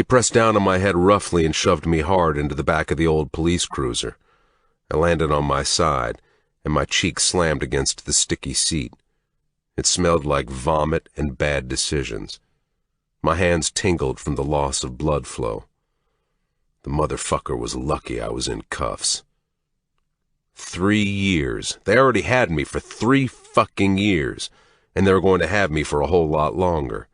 He pressed down on my head roughly and shoved me hard into the back of the old police cruiser. I landed on my side, and my cheek slammed against the sticky seat. It smelled like vomit and bad decisions. My hands tingled from the loss of blood flow. The motherfucker was lucky I was in cuffs. 3 years. They already had me for 3 fucking years, and they were going to have me for a whole lot longer.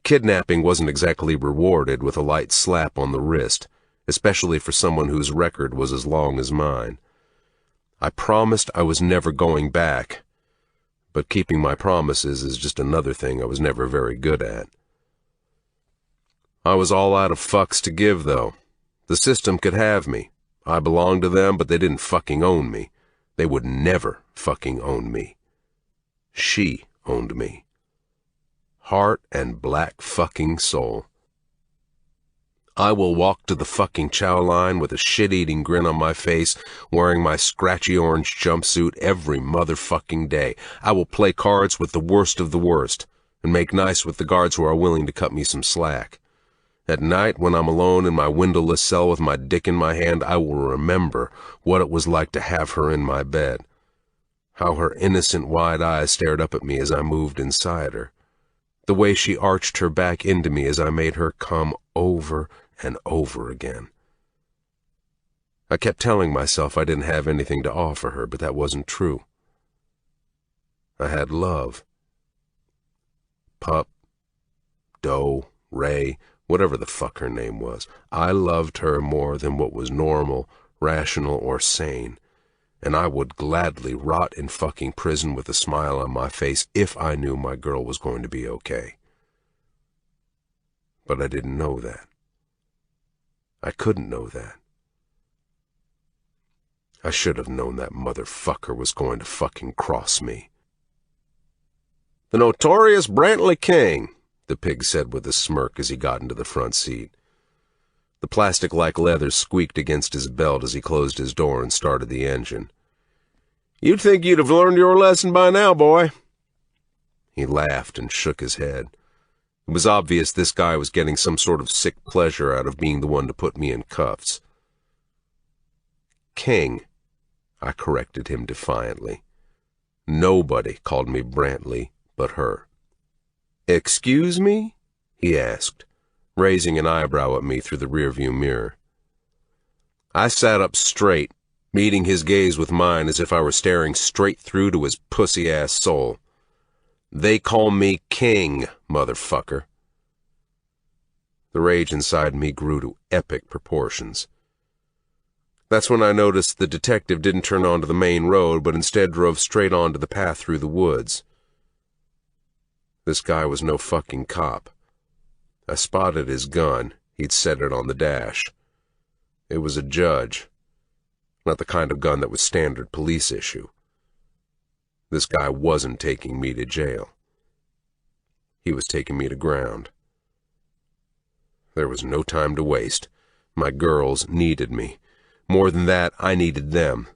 Kidnapping wasn't exactly rewarded with a light slap on the wrist, especially for someone whose record was as long as mine. I promised I was never going back, but keeping my promises is just another thing I was never very good at. I was all out of fucks to give, though. The system could have me. I belonged to them, but they didn't fucking own me. They would never fucking own me. She owned me. Heart and black fucking soul. I will walk to the fucking chow line with a shit-eating grin on my face, wearing my scratchy orange jumpsuit every motherfucking day. I will play cards with the worst of the worst, and make nice with the guards who are willing to cut me some slack. At night, when I'm alone in my windowless cell with my dick in my hand, I will remember what it was like to have her in my bed. How her innocent wide eyes stared up at me as I moved inside her. The way she arched her back into me as I made her come over and over again. I kept telling myself I didn't have anything to offer her, but that wasn't true. I had love. Pup, Doe, Ray, whatever the fuck her name was. I loved her more than what was normal, rational, or sane, and I would gladly rot in fucking prison with a smile on my face if I knew my girl was going to be okay. But I didn't know that. I couldn't know that. I should have known that motherfucker was going to fucking cross me. "The notorious Brantley King," the pig said with a smirk as he got into the front seat. The plastic-like leather squeaked against his belt as he closed his door and started the engine. "You'd think you'd have learned your lesson by now, boy." He laughed and shook his head. It was obvious this guy was getting some sort of sick pleasure out of being the one to put me in cuffs. "King," I corrected him defiantly. Nobody called me Brantley but her. "Excuse me?" he asked, raising an eyebrow at me through the rearview mirror. I sat up straight, meeting his gaze with mine as if I were staring straight through to his pussy-ass soul. "They call me King, motherfucker." The rage inside me grew to epic proportions. That's when I noticed the detective didn't turn onto the main road, but instead drove straight onto the path through the woods. This guy was no fucking cop. I spotted his gun. He'd set it on the dash. It was a judge. Not the kind of gun that was standard police issue. This guy wasn't taking me to jail. He was taking me to ground. There was no time to waste. My girls needed me. More than that, I needed them.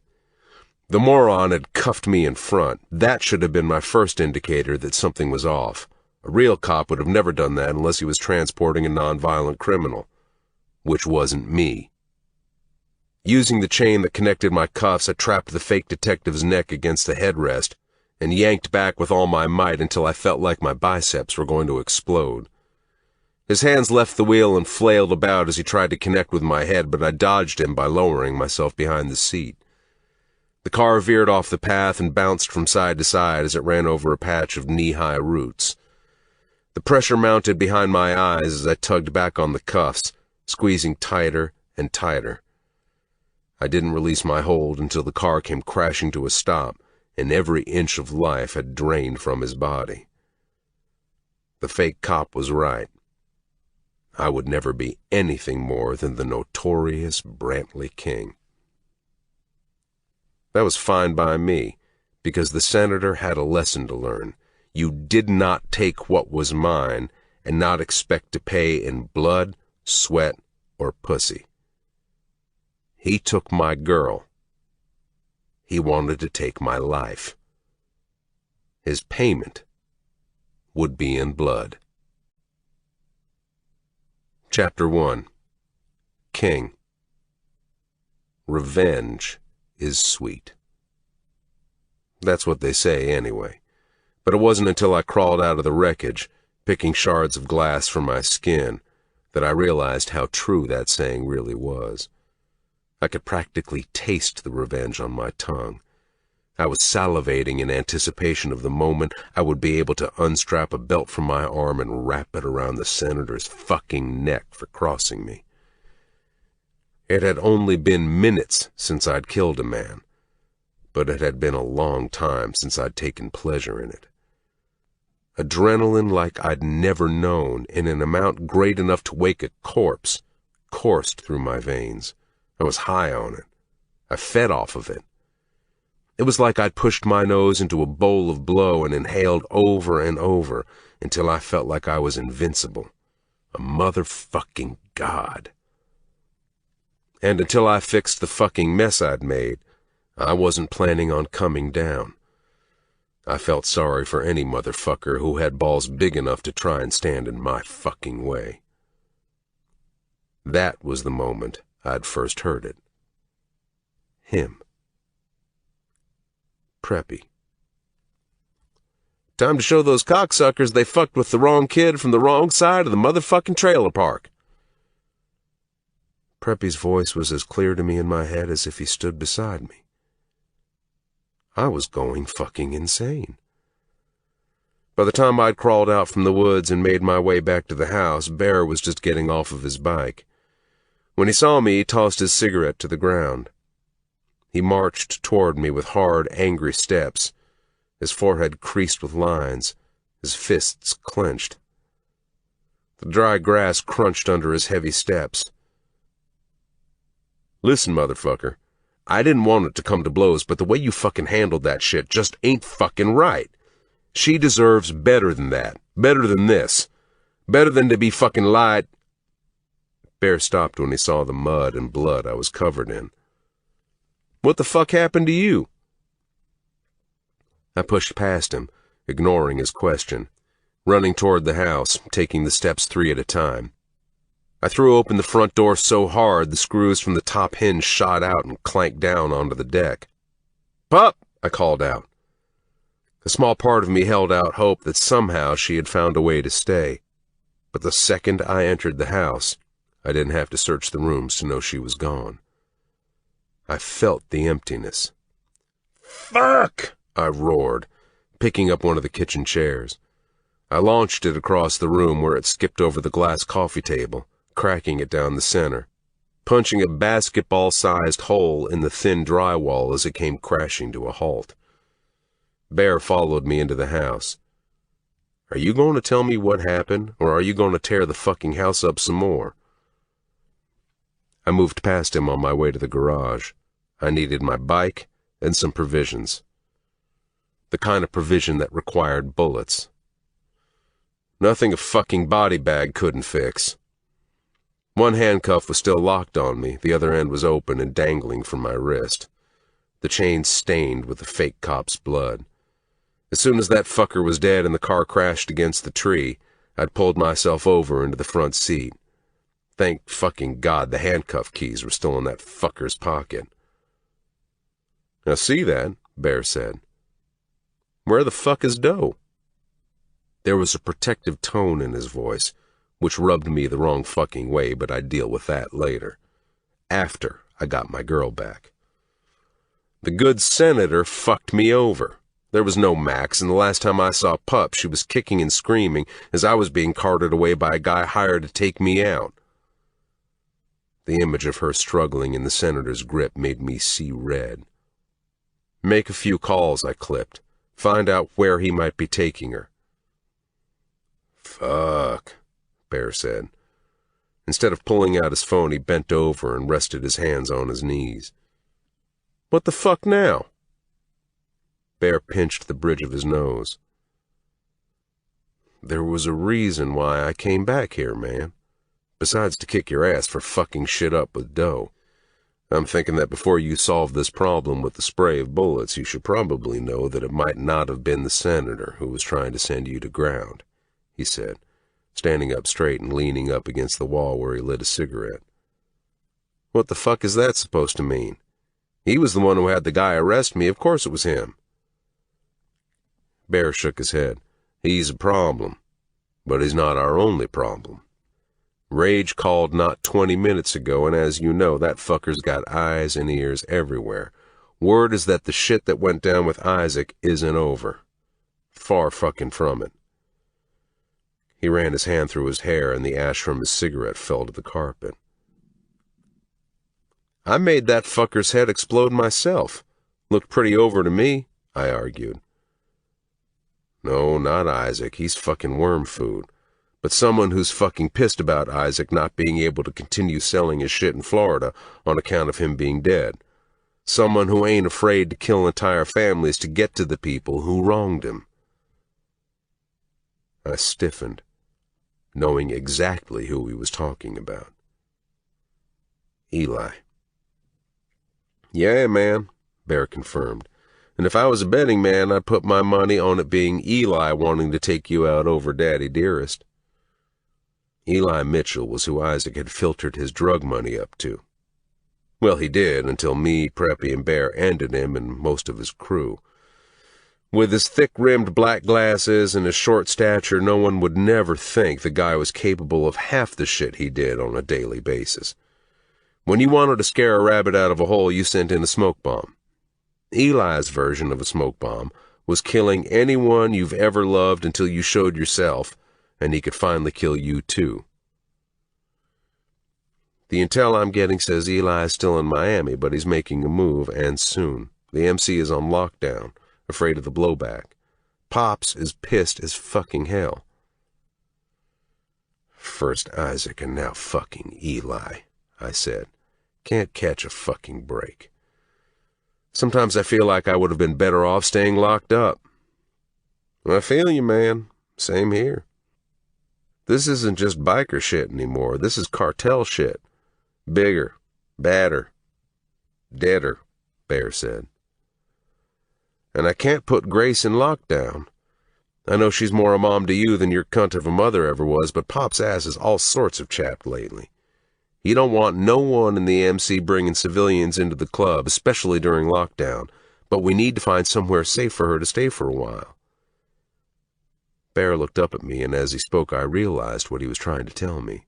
The moron had cuffed me in front. That should have been my first indicator that something was off. A real cop would have never done that unless he was transporting a nonviolent criminal, which wasn't me. Using the chain that connected my cuffs, I trapped the fake detective's neck against the headrest and yanked back with all my might until I felt like my biceps were going to explode. His hands left the wheel and flailed about as he tried to connect with my head, but I dodged him by lowering myself behind the seat. The car veered off the path and bounced from side to side as it ran over a patch of knee-high roots. The pressure mounted behind my eyes as I tugged back on the cuffs, squeezing tighter and tighter. I didn't release my hold until the car came crashing to a stop, and every inch of life had drained from his body. The fake cop was right. I would never be anything more than the notorious Brantley King. That was fine by me, because the senator had a lesson to learn. You did not take what was mine and not expect to pay in blood, sweat, or pussy. He took my girl. He wanted to take my life. His payment would be in blood. Chapter 1. King. Revenge is sweet. That's what they say anyway. But it wasn't until I crawled out of the wreckage, picking shards of glass from my skin, that I realized how true that saying really was. I could practically taste the revenge on my tongue. I was salivating in anticipation of the moment I would be able to unstrap a belt from my arm and wrap it around the senator's fucking neck for crossing me. It had only been minutes since I'd killed a man, but it had been a long time since I'd taken pleasure in it. Adrenaline like I'd never known, in an amount great enough to wake a corpse, coursed through my veins. I was high on it. I fed off of it. It was like I'd pushed my nose into a bowl of blow and inhaled over and over until I felt like I was invincible. A motherfucking god. And until I fixed the fucking mess I'd made, I wasn't planning on coming down. I felt sorry for any motherfucker who had balls big enough to try and stand in my fucking way. That was the moment I'd first heard it. Him. Preppy. Time to show those cocksuckers they fucked with the wrong kid from the wrong side of the motherfucking trailer park. Preppy's voice was as clear to me in my head as if he stood beside me. I was going fucking insane. By the time I'd crawled out from the woods and made my way back to the house, Bear was just getting off of his bike. When he saw me, he tossed his cigarette to the ground. He marched toward me with hard, angry steps, his forehead creased with lines, his fists clenched. The dry grass crunched under his heavy steps. Listen, motherfucker, I didn't want it to come to blows, but the way you fucking handled that shit just ain't fucking right. She deserves better than that, better than this, better than to be fucking lied. Bear stopped when he saw the mud and blood I was covered in. What the fuck happened to you? I pushed past him, ignoring his question, running toward the house, taking the steps 3 at a time. I threw open the front door so hard the screws from the top hinge shot out and clanked down onto the deck. Pup! I called out. A small part of me held out hope that somehow she had found a way to stay. But the second I entered the house, I didn't have to search the rooms to know she was gone. I felt the emptiness. Fuck! I roared, picking up one of the kitchen chairs. I launched it across the room where it skipped over the glass coffee table, cracking it down the center, punching a basketball-sized hole in the thin drywall as it came crashing to a halt. Bear followed me into the house. Are you going to tell me what happened, or are you going to tear the fucking house up some more? I moved past him on my way to the garage. I needed my bike and some provisions. The kind of provision that required bullets. Nothing a fucking body bag couldn't fix. One handcuff was still locked on me, the other end was open and dangling from my wrist. The chain stained with the fake cop's blood. As soon as that fucker was dead and the car crashed against the tree, I'd pulled myself over into the front seat. Thank fucking God the handcuff keys were still in that fucker's pocket. Now see that? Bear said. Where the fuck is Doe? There was a protective tone in his voice, which rubbed me the wrong fucking way, but I'd deal with that later. After I got my girl back. The good senator fucked me over. There was no Max, and the last time I saw Pup, she was kicking and screaming as I was being carted away by a guy hired to take me out. The image of her struggling in the senator's grip made me see red. Make a few calls, I clipped. Find out where he might be taking her. Fuck, Bear said. Instead of pulling out his phone, he bent over and rested his hands on his knees. What the fuck now? Bear pinched the bridge of his nose. There was a reason why I came back here, man. Besides to kick your ass for fucking shit up with Doe. I'm thinking that before you solve this problem with the spray of bullets, you should probably know that it might not have been the senator who was trying to send you to ground, he said, standing up straight and leaning up against the wall where he lit a cigarette. What the fuck is that supposed to mean? He was the one who had the guy arrest me. Of course it was him. Bear shook his head. He's a problem, but he's not our only problem. Rage called not 20 minutes ago, and as you know, that fucker's got eyes and ears everywhere. Word is that the shit that went down with Isaac isn't over. Far fucking from it. He ran his hand through his hair, and the ash from his cigarette fell to the carpet. I made that fucker's head explode myself. Looked pretty over to me, I argued. No, not Isaac. He's fucking worm food. But someone who's fucking pissed about Isaac not being able to continue selling his shit in Florida on account of him being dead. Someone who ain't afraid to kill entire families to get to the people who wronged him. I stiffened, knowing exactly who he was talking about. Eli. Yeah, man, Bear confirmed. And if I was a betting man, I'd put my money on it being Eli wanting to take you out over Daddy Dearest. Eli Mitchell was who Isaac had filtered his drug money up to. Well, he did, until me, Preppy, and Bear ended him and most of his crew. With his thick-rimmed black glasses and his short stature, no one would never think the guy was capable of half the shit he did on a daily basis. When you wanted to scare a rabbit out of a hole, you sent in a smoke bomb. Eli's version of a smoke bomb was killing anyone you've ever loved until you showed yourself, and he could finally kill you too. The intel I'm getting says Eli is still in Miami, but he's making a move, and soon. The MC is on lockdown, afraid of the blowback. Pops is pissed as fucking hell. First Isaac and now fucking Eli, I said. Can't catch a fucking break. Sometimes I feel like I would have been better off staying locked up. I feel you, man. Same here. This isn't just biker shit anymore. This is cartel shit. Bigger, badder, deader, Bear said. And I can't put Grace in lockdown. I know she's more a mom to you than your cunt of a mother ever was, but Pop's ass is all sorts of chapped lately. He don't want no one in the MC bringing civilians into the club, especially during lockdown, but we need to find somewhere safe for her to stay for a while. Bear looked up at me, and as he spoke, I realized what he was trying to tell me.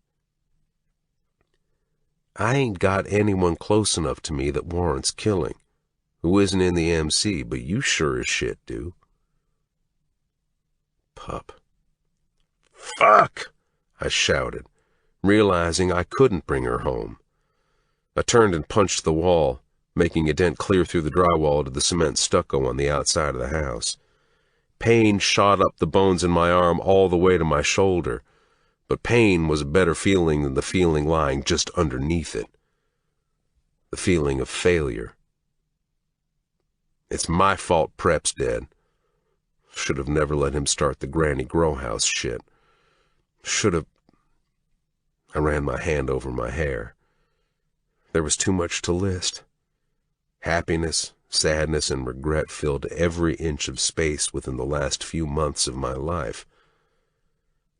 I ain't got anyone close enough to me that warrants killing, who isn't in the MC, but you sure as shit do. Pup. Fuck! I shouted, realizing I couldn't bring her home. I turned and punched the wall, making a dent clear through the drywall to the cement stucco on the outside of the house. Pain shot up the bones in my arm all the way to my shoulder, but pain was a better feeling than the feeling lying just underneath it. The feeling of failure. It's my fault Prep's dead. Should have never let him start the Granny Growhouse shit. Should have... I ran my hand over my hair. There was too much to list. Happiness, sadness, and regret filled every inch of space within the last few months of my life.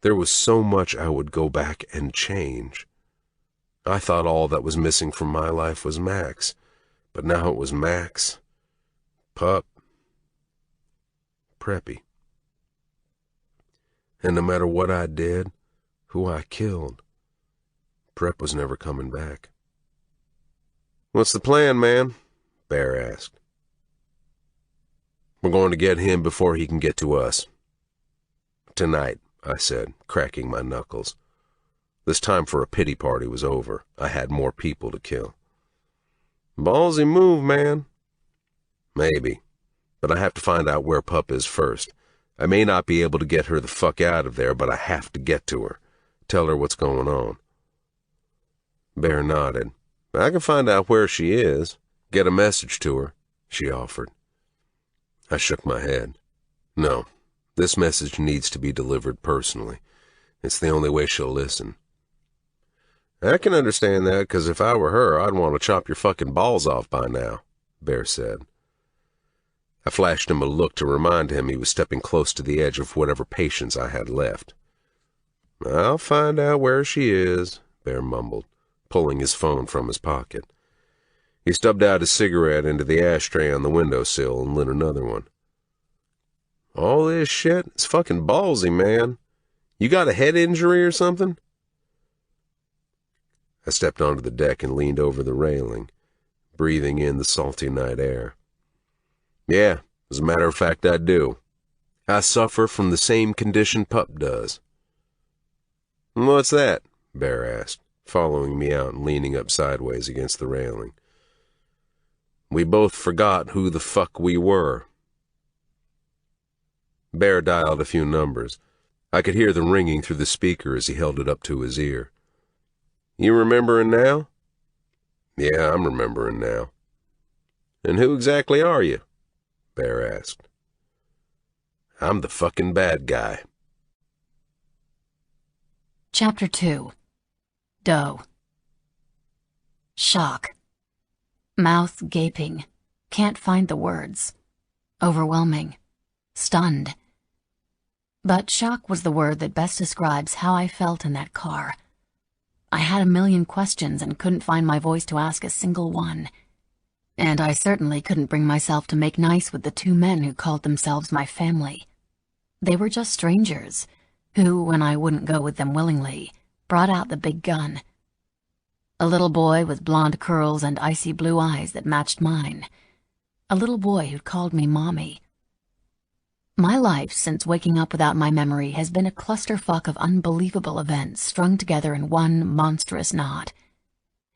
There was so much I would go back and change. I thought all that was missing from my life was Max, but now it was Max, Pup, Preppy. And no matter what I did, who I killed, Prep was never coming back. What's the plan, man? Bear asked. We're going to get him before he can get to us. Tonight, I said, cracking my knuckles. This time for a pity party was over. I had more people to kill. Ballsy move, man. Maybe, but I have to find out where Pup is first. I may not be able to get her the fuck out of there, but I have to get to her. Tell her what's going on. Bear nodded. I can find out where she is. Get a message to her, she offered. I shook my head. No, this message needs to be delivered personally. It's the only way she'll listen. I can understand that, because if I were her, I'd want to chop your fucking balls off by now, Bear said. I flashed him a look to remind him he was stepping close to the edge of whatever patience I had left. I'll find out where she is, Bear mumbled, pulling his phone from his pocket. He stubbed out his cigarette into the ashtray on the windowsill and lit another one. All this shit is fucking ballsy, man. You got a head injury or something? I stepped onto the deck and leaned over the railing, breathing in the salty night air. Yeah, as a matter of fact, I do. I suffer from the same condition Pup does. What's that? Bear asked, following me out and leaning up sideways against the railing. We both forgot who the fuck we were. Bear dialed a few numbers. I could hear them ringing through the speaker as he held it up to his ear. You remembering now? Yeah, I'm remembering now. And who exactly are you? Bear asked. I'm the fucking bad guy. Chapter 2. Doe. Shock. Mouth gaping. Can't find the words. Overwhelming. Stunned. But shock was the word that best describes how I felt in that car. I had a million questions and couldn't find my voice to ask a single one. And I certainly couldn't bring myself to make nice with the two men who called themselves my family. They were just strangers, who, when I wouldn't go with them willingly, brought out the big gun. A little boy with blonde curls and icy blue eyes that matched mine. A little boy who'd called me Mommy. My life since waking up without my memory has been a clusterfuck of unbelievable events strung together in one monstrous knot.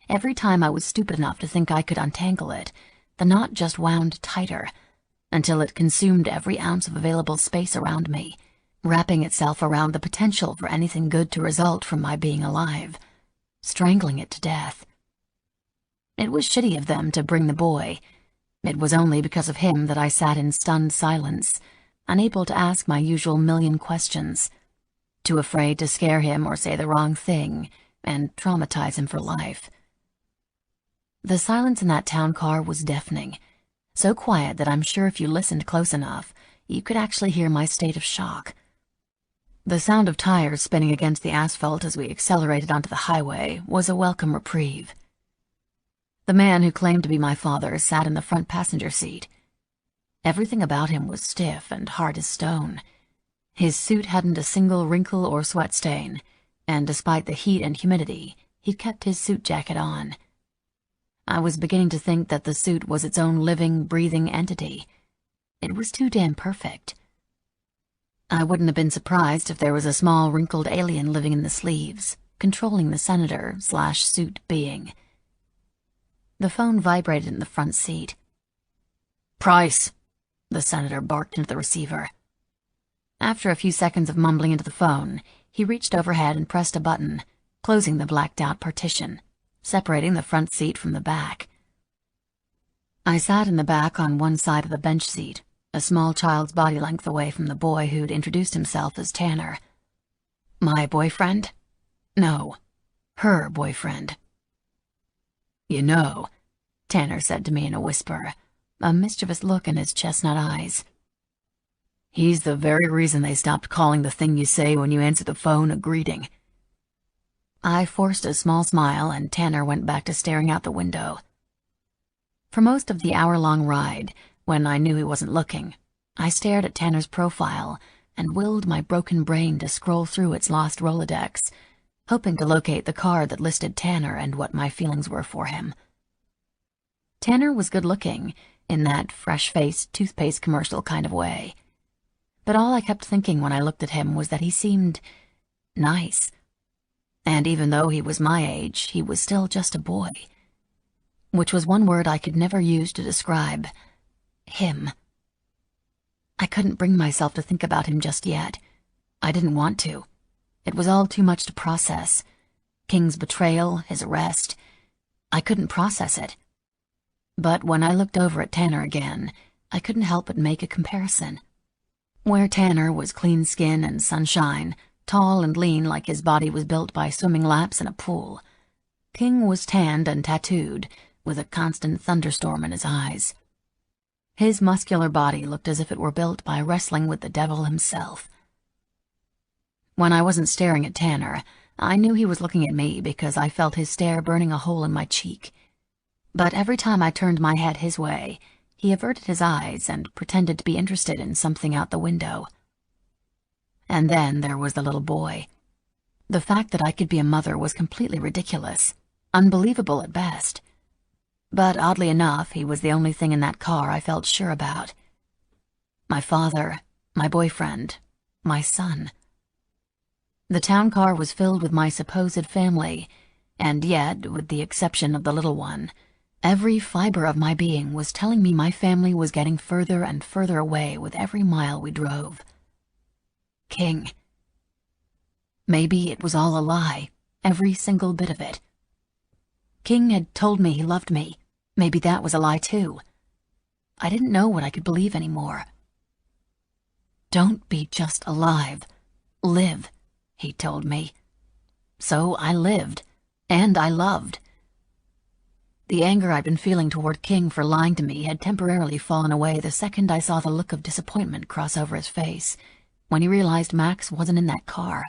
Every time I was stupid enough to think I could untangle it, the knot just wound tighter, until it consumed every ounce of available space around me, wrapping itself around the potential for anything good to result from my being alive, strangling it to death. It was shitty of them to bring the boy. It was only because of him that I sat in stunned silence, unable to ask my usual million questions, too afraid to scare him or say the wrong thing and traumatize him for life. The silence in that town car was deafening, so quiet that I'm sure if you listened close enough, you could actually hear my state of shock. The sound of tires spinning against the asphalt as we accelerated onto the highway was a welcome reprieve. The man who claimed to be my father sat in the front passenger seat. Everything about him was stiff and hard as stone. His suit hadn't a single wrinkle or sweat stain, and despite the heat and humidity, he'd kept his suit jacket on. I was beginning to think that the suit was its own living, breathing entity. It was too damn perfect. I wouldn't have been surprised if there was a small, wrinkled alien living in the sleeves, controlling the senator/suit being. The phone vibrated in the front seat. "Price," the senator barked into the receiver. After a few seconds of mumbling into the phone, he reached overhead and pressed a button, closing the blacked-out partition, separating the front seat from the back. I sat in the back on one side of the bench seat, a small child's body length away from the boy who'd introduced himself as Tanner. My boyfriend? No, her boyfriend. You know, Tanner said to me in a whisper, a mischievous look in his chestnut eyes. He's the very reason they stopped calling the thing you say when you answer the phone a greeting. I forced a small smile, and Tanner went back to staring out the window. For most of the hour-long ride, when I knew he wasn't looking, I stared at Tanner's profile and willed my broken brain to scroll through its lost Rolodex, hoping to locate the card that listed Tanner and what my feelings were for him. Tanner was good-looking, in that fresh-faced toothpaste commercial kind of way. But all I kept thinking when I looked at him was that he seemed nice. And even though he was my age, he was still just a boy. Which was one word I could never use to describe him. I couldn't bring myself to think about him just yet. I didn't want to. It was all too much to process. King's betrayal, his arrest. I couldn't process it. But when I looked over at Tanner again, I couldn't help but make a comparison. Where Tanner was clean skin and sunshine, tall and lean like his body was built by swimming laps in a pool, King was tanned and tattooed, with a constant thunderstorm in his eyes. His muscular body looked as if it were built by wrestling with the devil himself. When I wasn't staring at Tanner, I knew he was looking at me because I felt his stare burning a hole in my cheek. But every time I turned my head his way, he averted his eyes and pretended to be interested in something out the window. And then there was the little boy. The fact that I could be a mother was completely ridiculous, unbelievable at best. But oddly enough, he was the only thing in that car I felt sure about. My father, my boyfriend, my son. The town car was filled with my supposed family, and yet, with the exception of the little one, every fiber of my being was telling me my family was getting further and further away with every mile we drove. King. Maybe it was all a lie, every single bit of it. King had told me he loved me. Maybe that was a lie too. I didn't know what I could believe anymore. Don't be just alive. Live, he told me. So I lived, and I loved. The anger I'd been feeling toward King for lying to me had temporarily fallen away the second I saw the look of disappointment cross over his face when he realized Max wasn't in that car.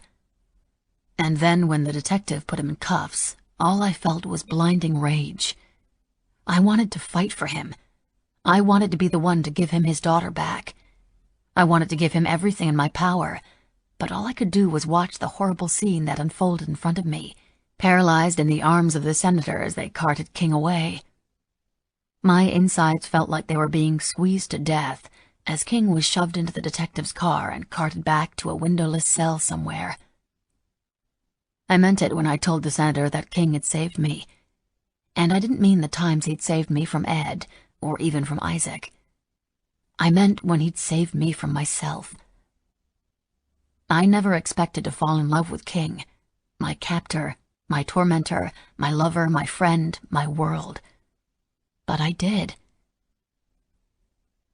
And then when the detective put him in cuffs, all I felt was blinding rage. I wanted to fight for him. I wanted to be the one to give him his daughter back. I wanted to give him everything in my power, but all I could do was watch the horrible scene that unfolded in front of me, paralyzed in the arms of the senator as they carted King away. My insides felt like they were being squeezed to death as King was shoved into the detective's car and carted back to a windowless cell somewhere. I meant it when I told the senator that King had saved me. And I didn't mean the times he'd saved me from Ed, or even from Isaac. I meant when he'd saved me from myself. I never expected to fall in love with King, my captor, my tormentor, my lover, my friend, my world. But I did.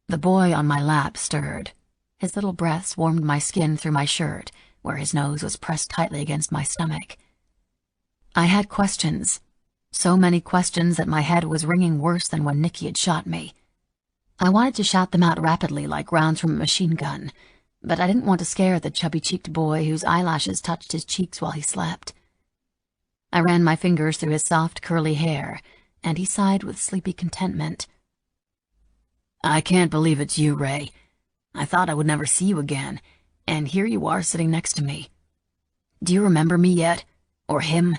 The boy on my lap stirred. His little breaths warmed my skin through my shirt, where his nose was pressed tightly against my stomach. I had questions. So many questions that my head was ringing worse than when Nikki had shot me. I wanted to shout them out rapidly like rounds from a machine gun, but I didn't want to scare the chubby-cheeked boy whose eyelashes touched his cheeks while he slept. I ran my fingers through his soft, curly hair, and he sighed with sleepy contentment. I can't believe it's you, Ray. I thought I would never see you again, and here you are sitting next to me. Do you remember me yet? Or him?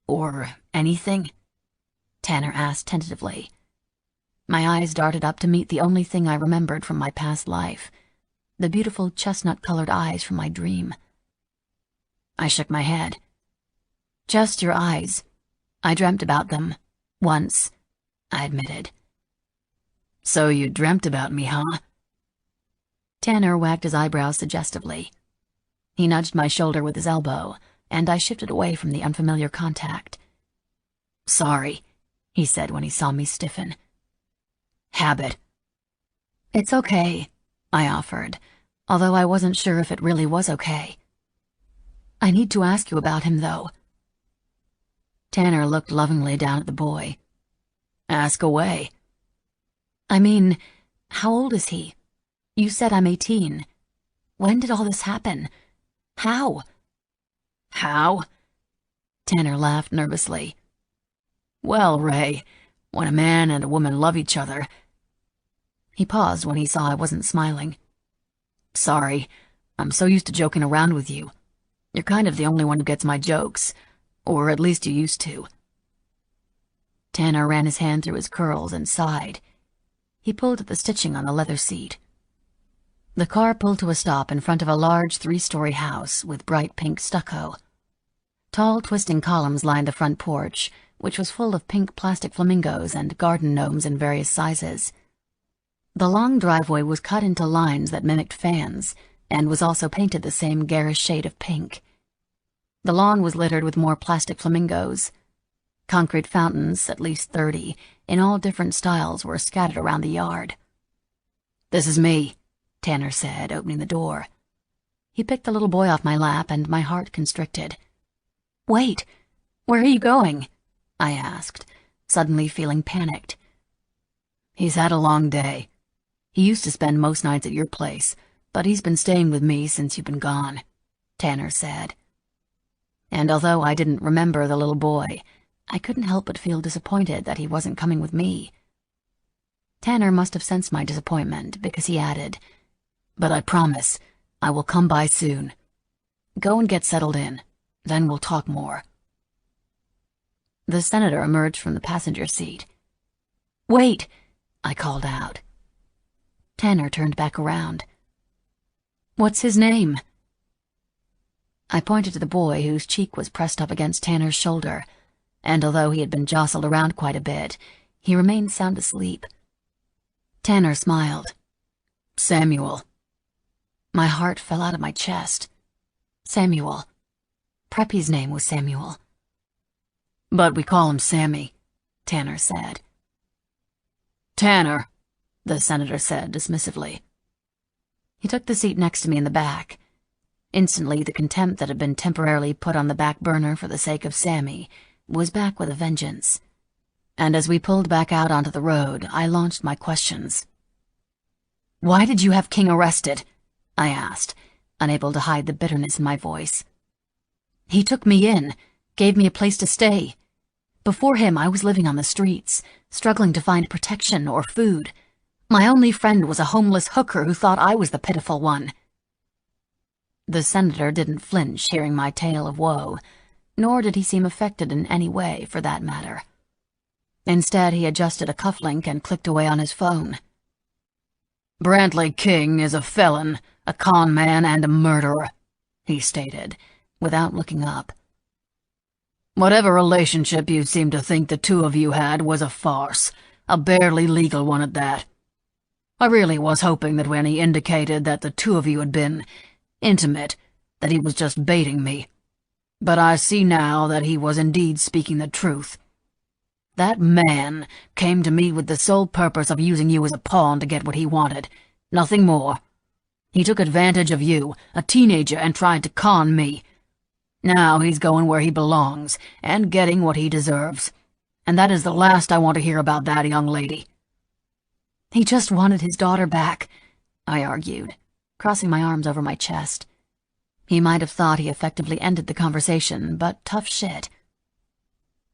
Or anything? Tanner asked tentatively. My eyes darted up to meet the only thing I remembered from my past life, the beautiful chestnut-colored eyes from my dream. I shook my head. Just your eyes. I dreamt about them. Once, I admitted. So you dreamt about me, huh? Tanner wagged his eyebrows suggestively. He nudged my shoulder with his elbow, and I shifted away from the unfamiliar contact. Sorry, he said when he saw me stiffen. Habit. It's okay, I offered, although I wasn't sure if it really was okay. I need to ask you about him, though. Tanner looked lovingly down at the boy. Ask away. I mean, how old is he? You said I'm 18. When did all this happen? How? How? Tanner laughed nervously. Well, Ray, when a man and a woman love each other... He paused when he saw I wasn't smiling. Sorry, I'm so used to joking around with you. You're kind of the only one who gets my jokes, or at least you used to. Tanner ran his hand through his curls and sighed. He pulled at the stitching on the leather seat. The car pulled to a stop in front of a large 3-story house with bright pink stucco. Tall, twisting columns lined the front porch, which was full of pink plastic flamingos and garden gnomes in various sizes. The long driveway was cut into lines that mimicked fans, and was also painted the same garish shade of pink. The lawn was littered with more plastic flamingos. Concrete fountains, at least 30, in all different styles, were scattered around the yard. This is me, Tanner said, opening the door. He picked the little boy off my lap, and my heart constricted. Wait, where are you going? I asked, suddenly feeling panicked. He's had a long day. He used to spend most nights at your place, but he's been staying with me since you've been gone. Tanner said. And although I didn't remember the little boy, I couldn't help but feel disappointed that he wasn't coming with me. Tanner must have sensed my disappointment, because he added, "But I promise, I will come by soon. Go and get settled in, then we'll talk more." The senator emerged from the passenger seat. "Wait!" I called out. Tanner turned back around. "What's his name?" I pointed to the boy whose cheek was pressed up against Tanner's shoulder, and although he had been jostled around quite a bit, he remained sound asleep. Tanner smiled. "Samuel." My heart fell out of my chest. Samuel. Preppy's name was Samuel. "But we call him Sammy," Tanner said. "Tanner," the senator said dismissively. He took the seat next to me in the back. Instantly, the contempt that had been temporarily put on the back burner for the sake of Sammy was back with a vengeance. And as we pulled back out onto the road, I launched my questions. "Why did you have King arrested?" I asked, unable to hide the bitterness in my voice. "He took me in, gave me a place to stay. Before him, I was living on the streets, struggling to find protection or food. My only friend was a homeless hooker who thought I was the pitiful one." The senator didn't flinch hearing my tale of woe, nor did he seem affected in any way, for that matter. Instead, he adjusted a cufflink and clicked away on his phone. "Brantley King is a felon, a con man, and a murderer," he stated, without looking up. "Whatever relationship you seem to think the two of you had was a farce, a barely legal one at that. I really was hoping that when he indicated that the two of you had been intimate, that he was just baiting me. But I see now that he was indeed speaking the truth. That man came to me with the sole purpose of using you as a pawn to get what he wanted, nothing more. He took advantage of you, a teenager, and tried to con me. Now he's going where he belongs, and getting what he deserves. And that is the last I want to hear about that young lady." "He just wanted his daughter back," I argued, crossing my arms over my chest. He might have thought he effectively ended the conversation, but tough shit.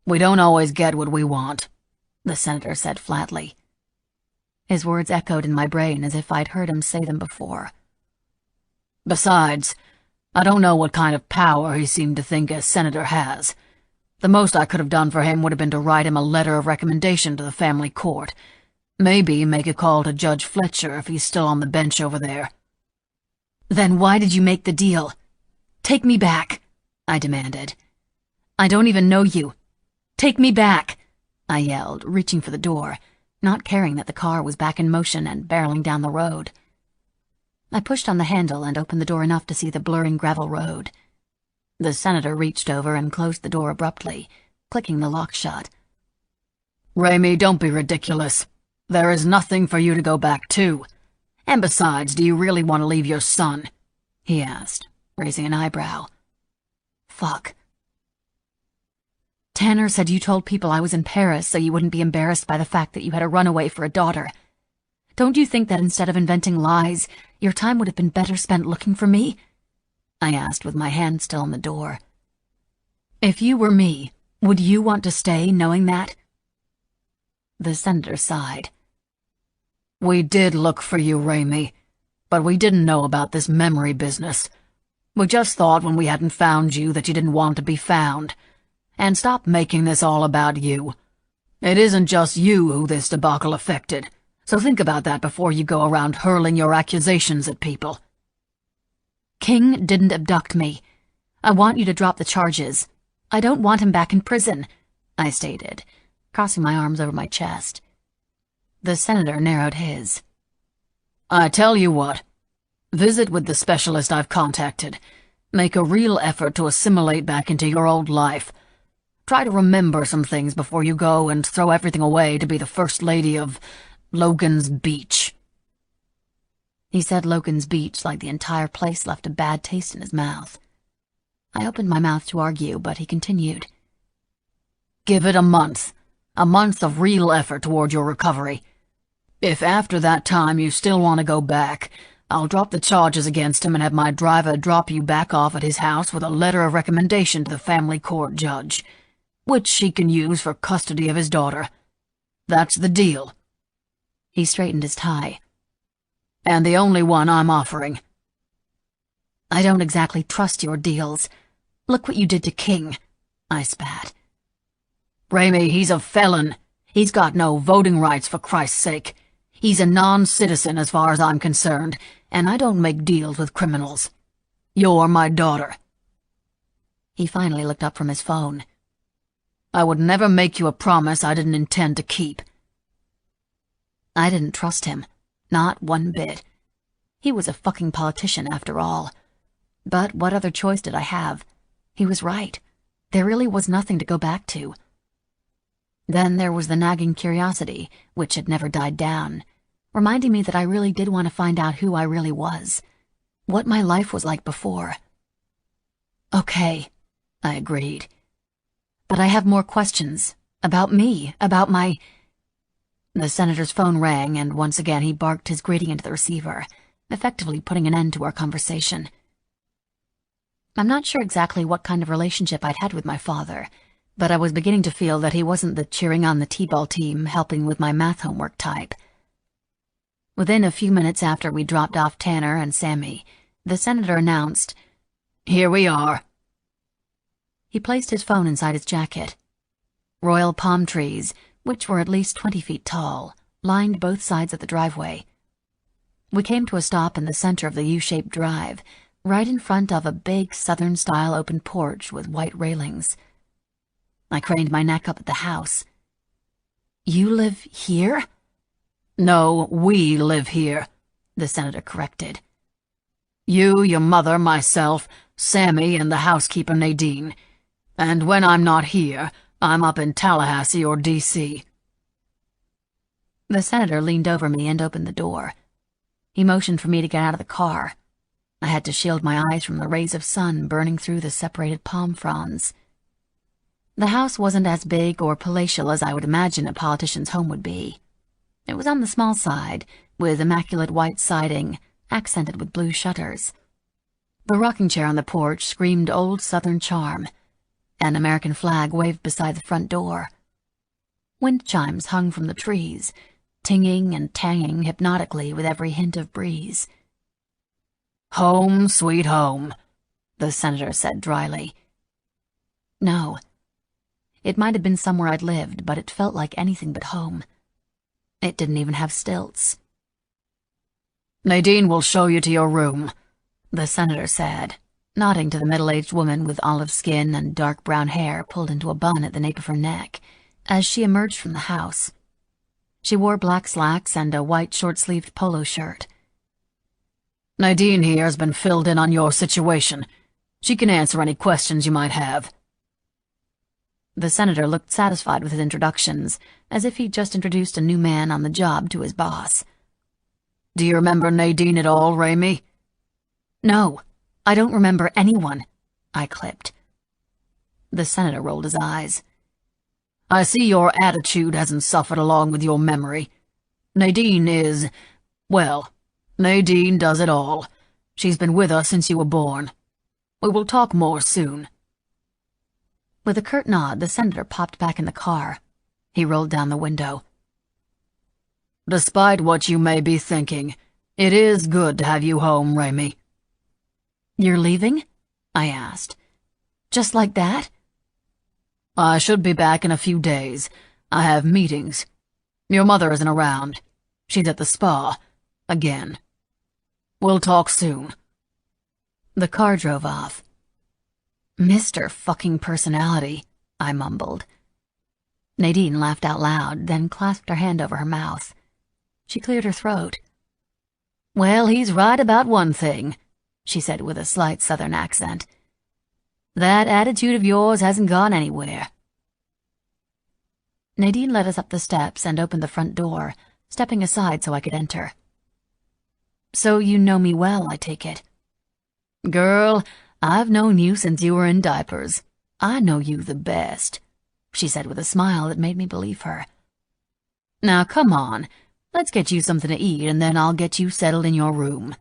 "We don't always get what we want," the senator said flatly. His words echoed in my brain as if I'd heard him say them before. "Besides, I don't know what kind of power he seemed to think a senator has. The most I could have done for him would have been to write him a letter of recommendation to the family court. Maybe make a call to Judge Fletcher if he's still on the bench over there." "Then why did you make the deal? Take me back," I demanded. "I don't even know you. Take me back," I yelled, reaching for the door, not caring that the car was back in motion and barreling down the road. I pushed on the handle and opened the door enough to see the blurring gravel road. The senator reached over and closed the door abruptly, clicking the lock shut. "Raimi, don't be ridiculous. There is nothing for you to go back to. And besides, do you really want to leave your son?" he asked, raising an eyebrow. "Fuck." "Tanner said you told people I was in Paris so you wouldn't be embarrassed by the fact that you had a runaway for a daughter. Don't you think that instead of inventing lies, your time would have been better spent looking for me?" I asked with my hand still on the door. "If you were me, would you want to stay knowing that?" The senator sighed. "We did look for you, Raimi, but we didn't know about this memory business. We just thought when we hadn't found you that you didn't want to be found. And stop making this all about you. It isn't just you who this debacle affected, so think about that before you go around hurling your accusations at people." "King didn't abduct me. I want you to drop the charges. I don't want him back in prison," I stated, crossing my arms over my chest. The senator narrowed his. "I tell you what. Visit with the specialist I've contacted. Make a real effort to assimilate back into your old life. Try to remember some things before you go and throw everything away to be the first lady of Logan's Beach." He said Logan's Beach like the entire place left a bad taste in his mouth. I opened my mouth to argue, but he continued. "Give it a month of real effort toward your recovery. If after that time you still want to go back, I'll drop the charges against him and have my driver drop you back off at his house with a letter of recommendation to the family court judge, which he can use for custody of his daughter. That's the deal." He straightened his tie. "And the only one I'm offering." "I don't exactly trust your deals. Look what you did to King," I spat. "Ramey, he's a felon. He's got no voting rights, for Christ's sake. He's a non-citizen as far as I'm concerned, and I don't make deals with criminals. You're my daughter." He finally looked up from his phone. "I would never make you a promise I didn't intend to keep." I didn't trust him. Not one bit. He was a fucking politician, after all. But what other choice did I have? He was right. There really was nothing to go back to. Then there was the nagging curiosity, which had never died down, reminding me that I really did want to find out who I really was, what my life was like before. "Okay," I agreed. "But I have more questions. About me, about my—" The senator's phone rang, and once again he barked his greeting into the receiver, effectively putting an end to our conversation. I'm not sure exactly what kind of relationship I'd had with my father, but I was beginning to feel that he wasn't the cheering on the t-ball team, helping with my math homework type. Within a few minutes after we dropped off Tanner and Sammy, the senator announced, "Here we are." He placed his phone inside his jacket. Royal palm trees, which were at least 20 feet tall, lined both sides of the driveway. We came to a stop in the center of the U-shaped drive, right in front of a big Southern-style open porch with white railings. I craned my neck up at the house. "You live here?" "No, we live here," the senator corrected. "You, your mother, myself, Sammy, and the housekeeper Nadine. And when I'm not here, I'm up in Tallahassee or D.C. The senator leaned over me and opened the door. He motioned for me to get out of the car. I had to shield my eyes from the rays of sun burning through the separated palm fronds. The house wasn't as big or palatial as I would imagine a politician's home would be. It was on the small side, with immaculate white siding, accented with blue shutters. The rocking chair on the porch screamed old Southern charm. An American flag waved beside the front door. Wind chimes hung from the trees, tinging and tanging hypnotically with every hint of breeze. "Home, sweet home," the senator said dryly. No. It might have been somewhere I'd lived, but it felt like anything but home. It didn't even have stilts. "Nadine will show you to your room," the senator said, nodding to the middle-aged woman with olive skin and dark brown hair pulled into a bun at the nape of her neck, as she emerged from the house. She wore black slacks and a white short-sleeved polo shirt. "Nadine here has been filled in on your situation. She can answer any questions you might have." The senator looked satisfied with his introductions, as if he'd just introduced a new man on the job to his boss. "Do you remember Nadine at all, Ramey?" "No, I don't remember anyone," I clipped. The senator rolled his eyes. "I see your attitude hasn't suffered along with your memory. Nadine is, well, Nadine does it all. She's been with us since you were born. We will talk more soon." With a curt nod, the senator popped back in the car. He rolled down the window. "Despite what you may be thinking, it is good to have you home, Ramey." "You're leaving?" I asked. "Just like that?" "I should be back in a few days. I have meetings. Your mother isn't around. She's at the spa. Again. We'll talk soon." The car drove off. "Mr. fucking Personality," I mumbled. Nadine laughed out loud, then clasped her hand over her mouth. She cleared her throat. "Well, he's right about one thing," she said with a slight Southern accent. "That attitude of yours hasn't gone anywhere." Nadine led us up the steps and opened the front door, stepping aside so I could enter. "So you know me well, I take it." "Girl, I've known you since you were in diapers. I know you the best," she said with a smile that made me believe her. "Now come on, let's get you something to eat and then I'll get you settled in your room.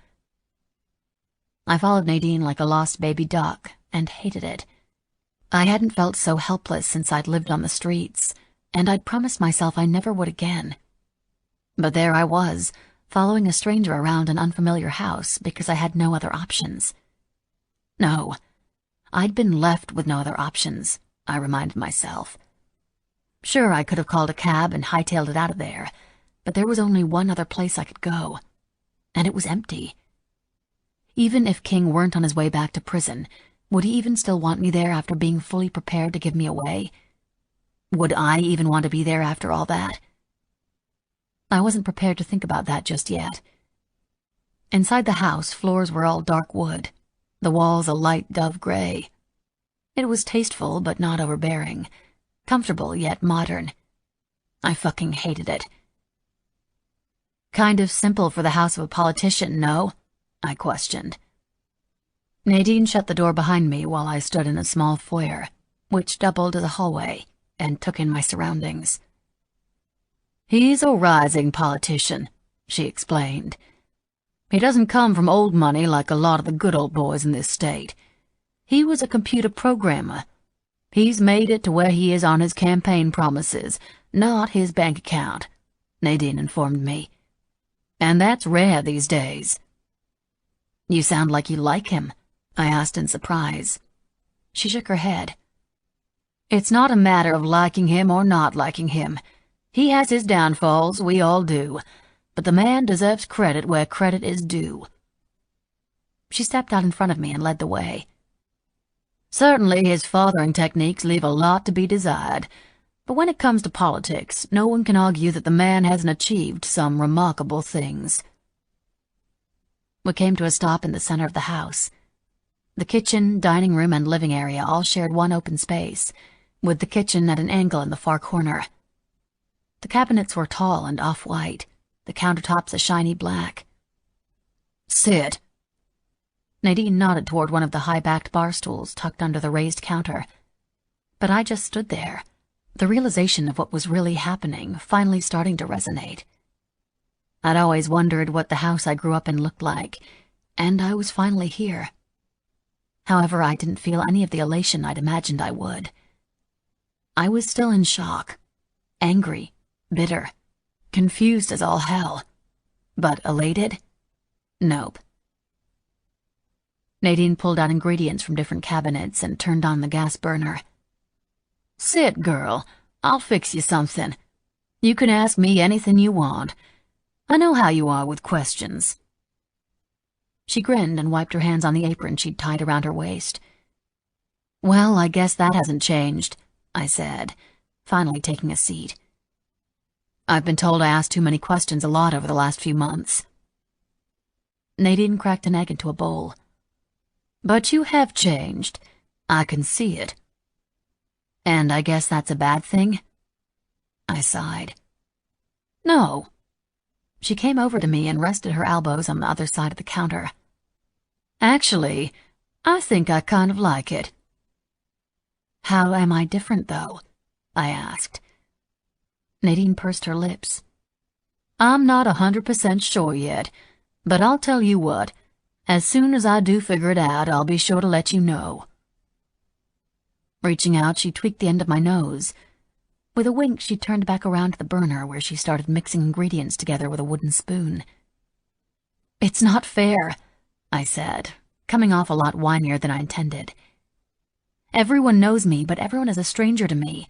I followed Nadine like a lost baby duck and hated it. I hadn't felt so helpless since I'd lived on the streets, and I'd promised myself I never would again. But there I was, following a stranger around an unfamiliar house because I had no other options. No, I'd been left with no other options, I reminded myself. Sure, I could have called a cab and hightailed it out of there, but there was only one other place I could go, and it was empty. Even if King weren't on his way back to prison, would he even still want me there after being fully prepared to give me away? Would I even want to be there after all that? I wasn't prepared to think about that just yet. Inside the house, floors were all dark wood, the walls a light dove gray. It was tasteful but not overbearing, comfortable yet modern. I fucking hated it. Kind of simple for the house of a politician, no? I questioned. Nadine shut the door behind me while I stood in a small foyer, which doubled as a hallway, and took in my surroundings. He's a rising politician, she explained. He doesn't come from old money like a lot of the good old boys in this state. He was a computer programmer. He's made it to where he is on his campaign promises, not his bank account, Nadine informed me. And that's rare these days. You sound like you like him, I asked in surprise. She shook her head. It's not a matter of liking him or not liking him. He has his downfalls, we all do, but the man deserves credit where credit is due. She stepped out in front of me and led the way. Certainly his fathering techniques leave a lot to be desired, but when it comes to politics, no one can argue that the man hasn't achieved some remarkable things. We came to a stop in the center of the house. The kitchen, dining room, and living area all shared one open space, with the kitchen at an angle in the far corner. The cabinets were tall and off-white, the countertops a shiny black. Sit. Nadine nodded toward one of the high-backed bar stools tucked under the raised counter. But I just stood there, the realization of what was really happening finally starting to resonate. I'd always wondered what the house I grew up in looked like, and I was finally here. However, I didn't feel any of the elation I'd imagined I would. I was still in shock, angry, bitter, confused as all hell. But elated? Nope. Nadine pulled out ingredients from different cabinets and turned on the gas burner. Sit, girl. I'll fix you something. You can ask me anything you want. I know how you are with questions. She grinned and wiped her hands on the apron she'd tied around her waist. Well, I guess that hasn't changed, I said, finally taking a seat. I've been told I asked too many questions a lot over the last few months. Nadine cracked an egg into a bowl. But you have changed. I can see it. And I guess that's a bad thing? I sighed. No. She came over to me and rested her elbows on the other side of the counter. Actually, I think I kind of like it. How am I different, though? I asked. Nadine pursed her lips. I'm not 100% sure yet, but I'll tell you what. As soon as I do figure it out, I'll be sure to let you know. Reaching out, she tweaked the end of my nose. With a wink, she turned back around to the burner where she started mixing ingredients together with a wooden spoon. It's not fair, I said, coming off a lot whinier than I intended. Everyone knows me, but everyone is a stranger to me.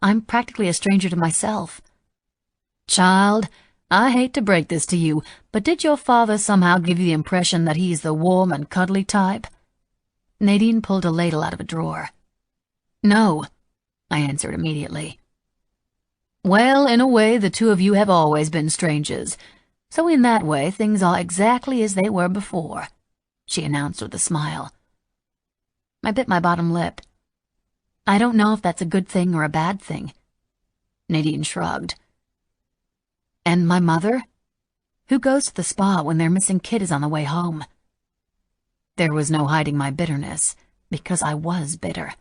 I'm practically a stranger to myself. Child, I hate to break this to you, but did your father somehow give you the impression that he's the warm and cuddly type? Nadine pulled a ladle out of a drawer. No, I answered immediately. Well, in a way, the two of you have always been strangers, so in that way things are exactly as they were before, she announced with a smile. I bit my bottom lip. I don't know if that's a good thing or a bad thing. Nadine shrugged. And my mother? Who goes to the spa when their missing kid is on the way home? There was no hiding my bitterness, because I was bitter.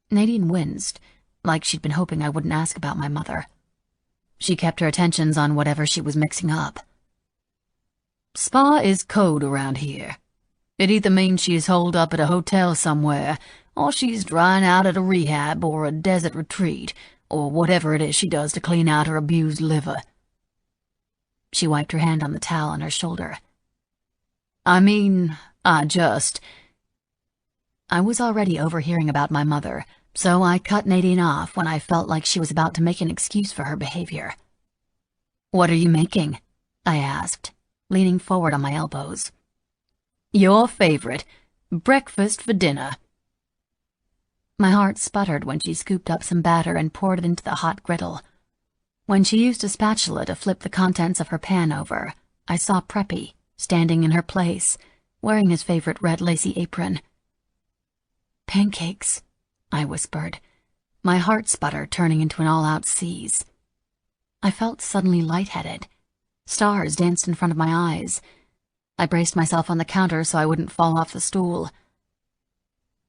Nadine winced, like she'd been hoping I wouldn't ask about my mother. She kept her attentions on whatever she was mixing up. Spa is code around here, It either means she's holed up at a hotel somewhere, or she's drying out at a rehab or a desert retreat, or whatever it is she does to clean out her abused liver." She wiped her hand on the towel on her shoulder. "I mean, I was already overhearing about my mother, so I cut Nadine off when I felt like she was about to make an excuse for her behavior. "What are you making?" I asked, leaning forward on my elbows. "Your favorite, breakfast for dinner." My heart sputtered when she scooped up some batter and poured it into the hot griddle. When she used a spatula to flip the contents of her pan over, I saw Preppy, standing in her place, wearing his favorite red lacy apron. "Pancakes," I whispered, my heart sputter turning into an all-out seize. I felt suddenly lightheaded. Stars danced in front of my eyes. I braced myself on the counter so I wouldn't fall off the stool.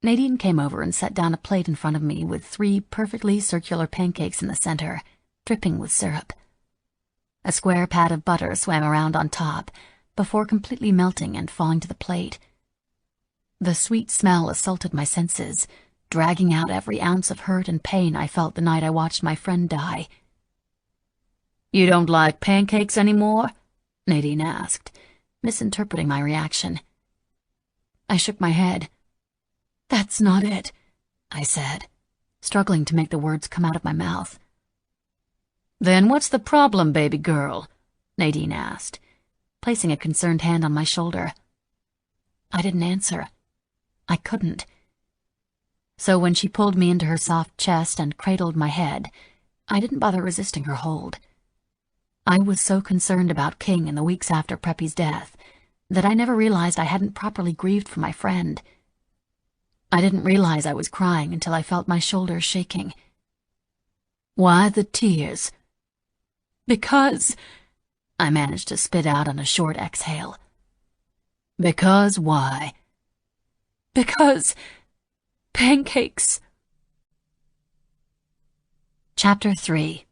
Nadine came over and set down a plate in front of me with 3 perfectly circular pancakes in the center, dripping with syrup. A square pat of butter swam around on top, before completely melting and falling to the plate. The sweet smell assaulted my senses, dragging out every ounce of hurt and pain I felt the night I watched my friend die. "You don't like pancakes anymore?" Nadine asked, misinterpreting my reaction. I shook my head. "That's not it," I said, struggling to make the words come out of my mouth. "Then what's the problem, baby girl?" Nadine asked, placing a concerned hand on my shoulder. I didn't answer. I couldn't. So when she pulled me into her soft chest and cradled my head, I didn't bother resisting her hold. I was so concerned about King in the weeks after Preppy's death that I never realized I hadn't properly grieved for my friend. I didn't realize I was crying until I felt my shoulders shaking. "Why the tears?" "Because," I managed to spit out on a short exhale. "Because why?" "Because pancakes." Chapter 3.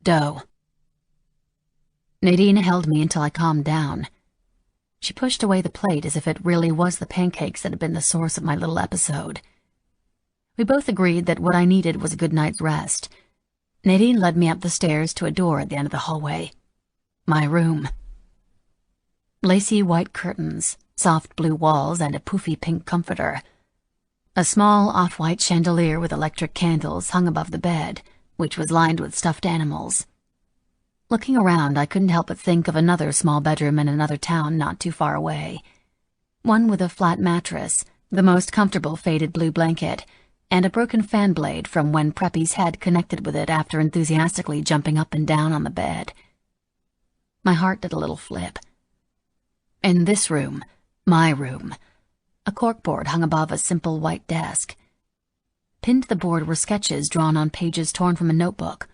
Dough. Nadine held me until I calmed down. She pushed away the plate as if it really was the pancakes that had been the source of my little episode. We both agreed that what I needed was a good night's rest. Nadine led me up the stairs to a door at the end of the hallway. My room. Lacy white curtains, soft blue walls, and a poofy pink comforter. A small off-white chandelier with electric candles hung above the bed, which was lined with stuffed animals. Looking around, I couldn't help but think of another small bedroom in another town not too far away. One with a flat mattress, the most comfortable faded blue blanket, and a broken fan blade from when Preppy's head connected with it after enthusiastically jumping up and down on the bed. My heart did a little flip. In this room, my room, a corkboard hung above a simple white desk. Pinned to the board were sketches drawn on pages torn from a notebook.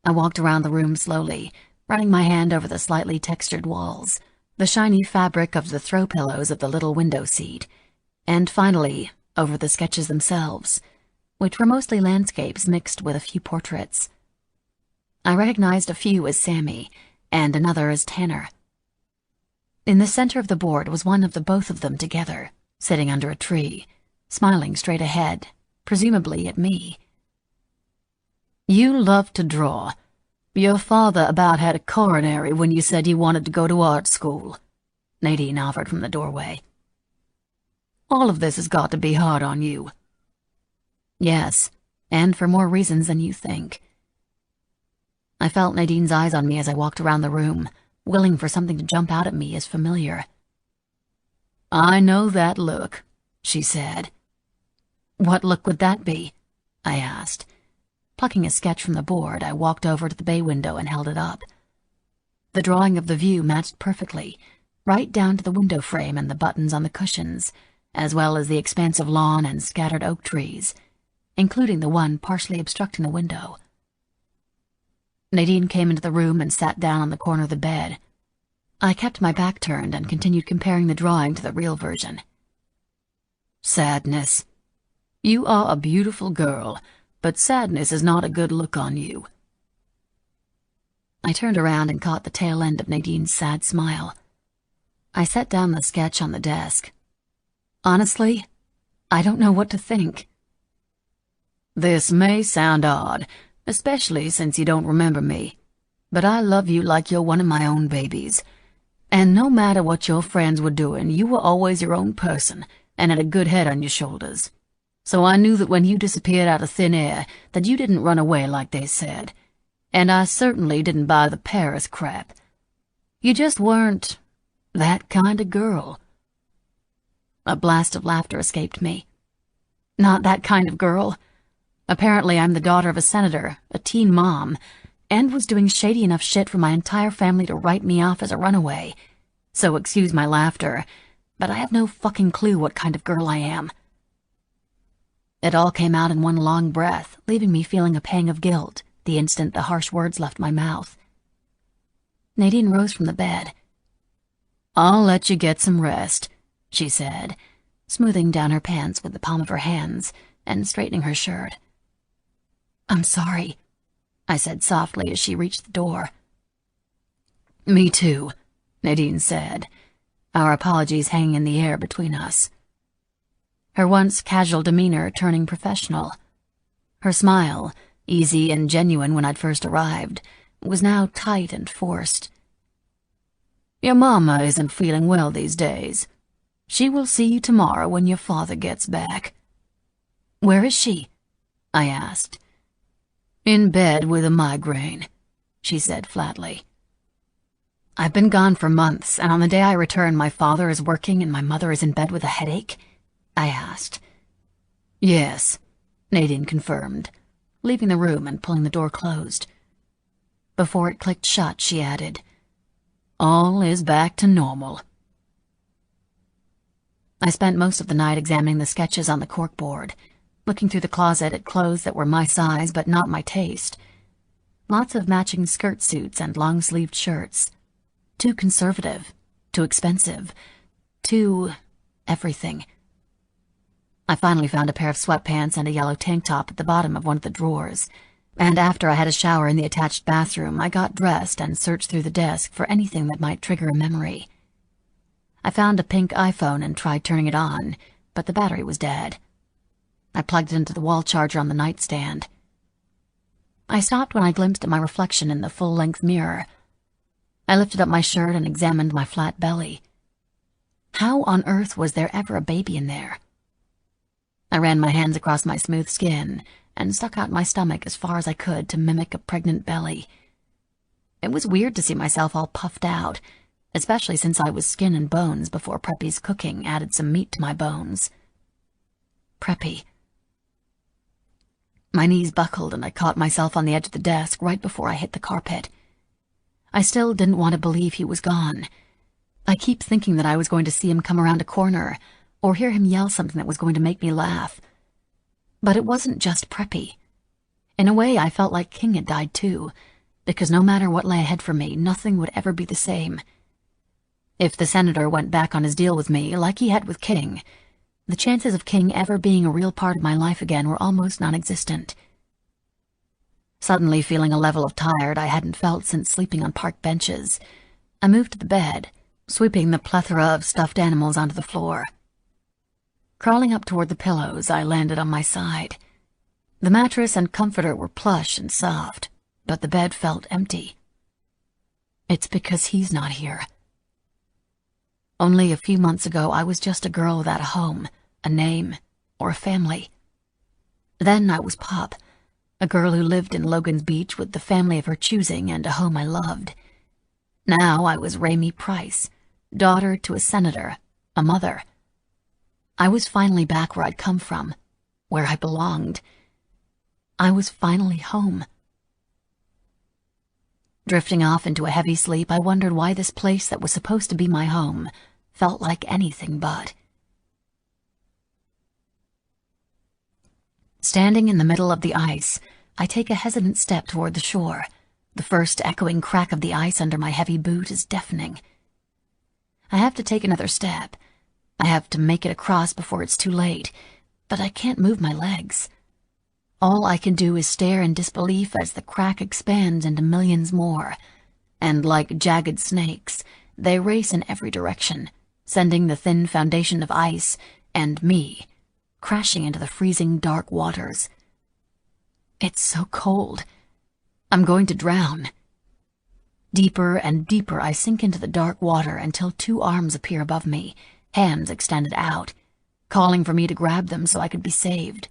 I walked around the room slowly, running my hand over the slightly textured walls, the shiny fabric of the throw pillows of the little window seat, and finally over the sketches themselves, which were mostly landscapes mixed with a few portraits. I recognized a few as Sammy, and another as Tanner. In the center of the board was one of the both of them together, sitting under a tree, smiling straight ahead, presumably at me. "You love to draw. Your father about had a coronary when you said you wanted to go to art school," Nadine offered from the doorway. "All of this has got to be hard on you." "Yes, and for more reasons than you think." I felt Nadine's eyes on me as I walked around the room, willing for something to jump out at me as familiar. "I know that look," she said. "What look would that be?" I asked. Plucking a sketch from the board, I walked over to the bay window and held it up. The drawing of the view matched perfectly, right down to the window frame and the buttons on the cushions, as well as the expansive lawn and scattered oak trees, including the one partially obstructing the window. Nadine came into the room and sat down on the corner of the bed. I kept my back turned and continued comparing the drawing to the real version. "Sadness. You are a beautiful girl, but sadness is not a good look on you." I turned around and caught the tail end of Nadine's sad smile. I set down the sketch on the desk. Honestly, I don't know what to think. This may sound odd, especially since you don't remember me, but I love you like you're one of my own babies. And no matter what your friends were doing, you were always your own person and had a good head on your shoulders. So I knew that when you disappeared out of thin air, that you didn't run away like they said. And I certainly didn't buy the Paris crap. You just weren't that kind of girl. A blast of laughter escaped me. Not that kind of girl. Apparently I'm the daughter of a senator, a teen mom, and was doing shady enough shit for my entire family to write me off as a runaway. So excuse my laughter, but I have no fucking clue what kind of girl I am. It all came out in one long breath, leaving me feeling a pang of guilt the instant the harsh words left my mouth. Nadine rose from the bed. "I'll let you get some rest," she said, smoothing down her pants with the palm of her hands and straightening her shirt. "I'm sorry," I said softly as she reached the door. "Me too," Nadine said, our apologies hanging in the air between us. Her once casual demeanor turning professional. Her smile, easy and genuine when I'd first arrived, was now tight and forced. "Your mama isn't feeling well these days. She will see you tomorrow when your father gets back." "Where is she?" I asked. "In bed with a migraine," she said flatly. "I've been gone for months, and on the day I return my father is working and my mother is in bed with a headache?" I asked. "Yes," Nadine confirmed, leaving the room and pulling the door closed. Before it clicked shut, she added, "All is back to normal." I spent most of the night examining the sketches on the corkboard, looking through the closet at clothes that were my size but not my taste. Lots of matching skirt suits and long-sleeved shirts. Too conservative, too expensive, too everything. I finally found a pair of sweatpants and a yellow tank top at the bottom of one of the drawers, and after I had a shower in the attached bathroom, I got dressed and searched through the desk for anything that might trigger a memory. I found a pink iPhone and tried turning it on, but the battery was dead. I plugged it into the wall charger on the nightstand. I stopped when I glimpsed at my reflection in the full-length mirror. I lifted up my shirt and examined my flat belly. How on earth was there ever a baby in there? I ran my hands across my smooth skin and stuck out my stomach as far as I could to mimic a pregnant belly. It was weird to see myself all puffed out, especially since I was skin and bones before Preppy's cooking added some meat to my bones. Preppy. My knees buckled and I caught myself on the edge of the desk right before I hit the carpet. I still didn't want to believe he was gone. I keep thinking that I was going to see him come around a corner or hear him yell something that was going to make me laugh. But it wasn't just Preppy. In a way, I felt like King had died too, because no matter what lay ahead for me, nothing would ever be the same. If the senator went back on his deal with me, like he had with King, the chances of King ever being a real part of my life again were almost non-existent. Suddenly feeling a level of tired I hadn't felt since sleeping on park benches, I moved to the bed, sweeping the plethora of stuffed animals onto the floor. Crawling up toward the pillows, I landed on my side. The mattress and comforter were plush and soft, but the bed felt empty. It's because he's not here. Only a few months ago, I was just a girl without a home, a name, or a family. Then I was Pop, a girl who lived in Logan's Beach with the family of her choosing and a home I loved. Now I was Raimi Price, daughter to a senator, a mother. I was finally back where I'd come from, where I belonged. I was finally home. Drifting off into a heavy sleep, I wondered why this place that was supposed to be my home felt like anything but. Standing in the middle of the ice, I take a hesitant step toward the shore. The first echoing crack of the ice under my heavy boot is deafening. I have to take another step. I have to make it across before it's too late, but I can't move my legs. All I can do is stare in disbelief as the crack expands into millions more, and like jagged snakes, they race in every direction, sending the thin foundation of ice, and me, crashing into the freezing dark waters. It's so cold. I'm going to drown. Deeper and deeper I sink into the dark water until two arms appear above me, hands extended out, calling for me to grab them so I could be saved.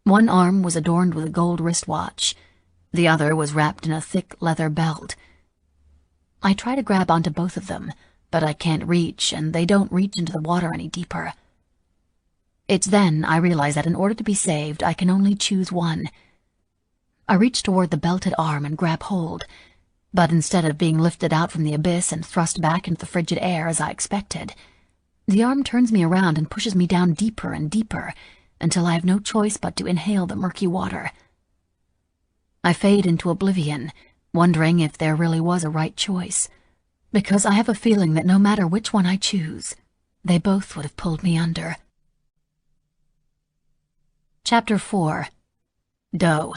One arm was adorned with a gold wristwatch. The other was wrapped in a thick leather belt. I try to grab onto both of them, but I can't reach, and they don't reach into the water any deeper. It's then I realize that in order to be saved, I can only choose one. I reach toward the belted arm and grab hold, but instead of being lifted out from the abyss and thrust back into the frigid air as I expected, the arm turns me around and pushes me down deeper and deeper until I have no choice but to inhale the murky water. I fade into oblivion, wondering if there really was a right choice, because I have a feeling that no matter which one I choose, they both would have pulled me under. Chapter 4. Doe.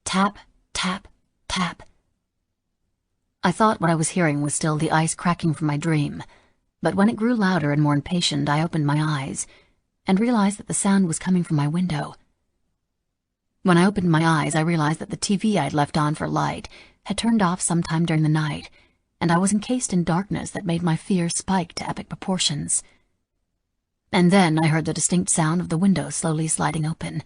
Tap, tap, tap. I thought what I was hearing was still the ice cracking from my dream, but when it grew louder and more impatient, I opened my eyes and realized that the sound was coming from my window. When I opened my eyes, I realized that the TV I'd left on for light had turned off sometime during the night, and I was encased in darkness that made my fear spike to epic proportions. And then I heard the distinct sound of the window slowly sliding open.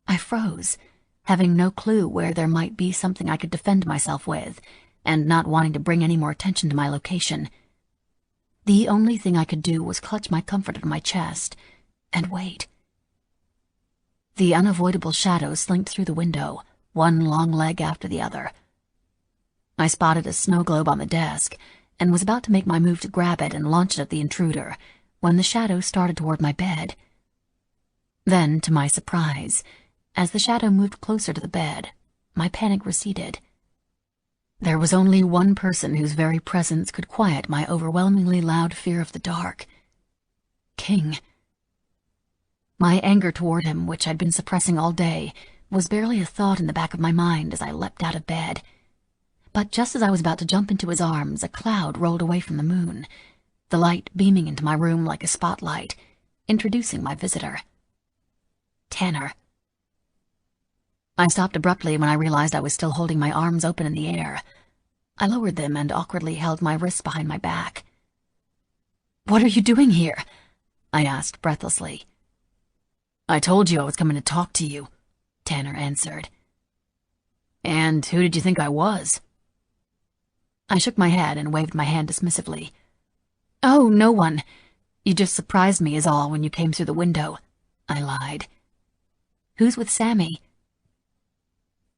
I froze, having no clue where there might be something I could defend myself with, and not wanting to bring any more attention to my location. The only thing I could do was clutch my comforter to my chest and wait. The unavoidable shadows slinked through the window, one long leg after the other. I spotted a snow globe on the desk and was about to make my move to grab it and launch it at the intruder when the shadow started toward my bed. Then, to my surprise, as the shadow moved closer to the bed, my panic receded. There was only one person whose very presence could quiet my overwhelmingly loud fear of the dark. King. My anger toward him, which I'd been suppressing all day, was barely a thought in the back of my mind as I leapt out of bed. But just as I was about to jump into his arms, a cloud rolled away from the moon, the light beaming into my room like a spotlight, introducing my visitor. Tanner. I stopped abruptly when I realized I was still holding my arms open in the air. I lowered them and awkwardly held my wrists behind my back. "What are you doing here?" I asked breathlessly. "I told you I was coming to talk to you," Tanner answered. "And who did you think I was?" I shook my head and waved my hand dismissively. "Oh, no one. You just surprised me is all when you came through the window," I lied. "Who's with Sammy?"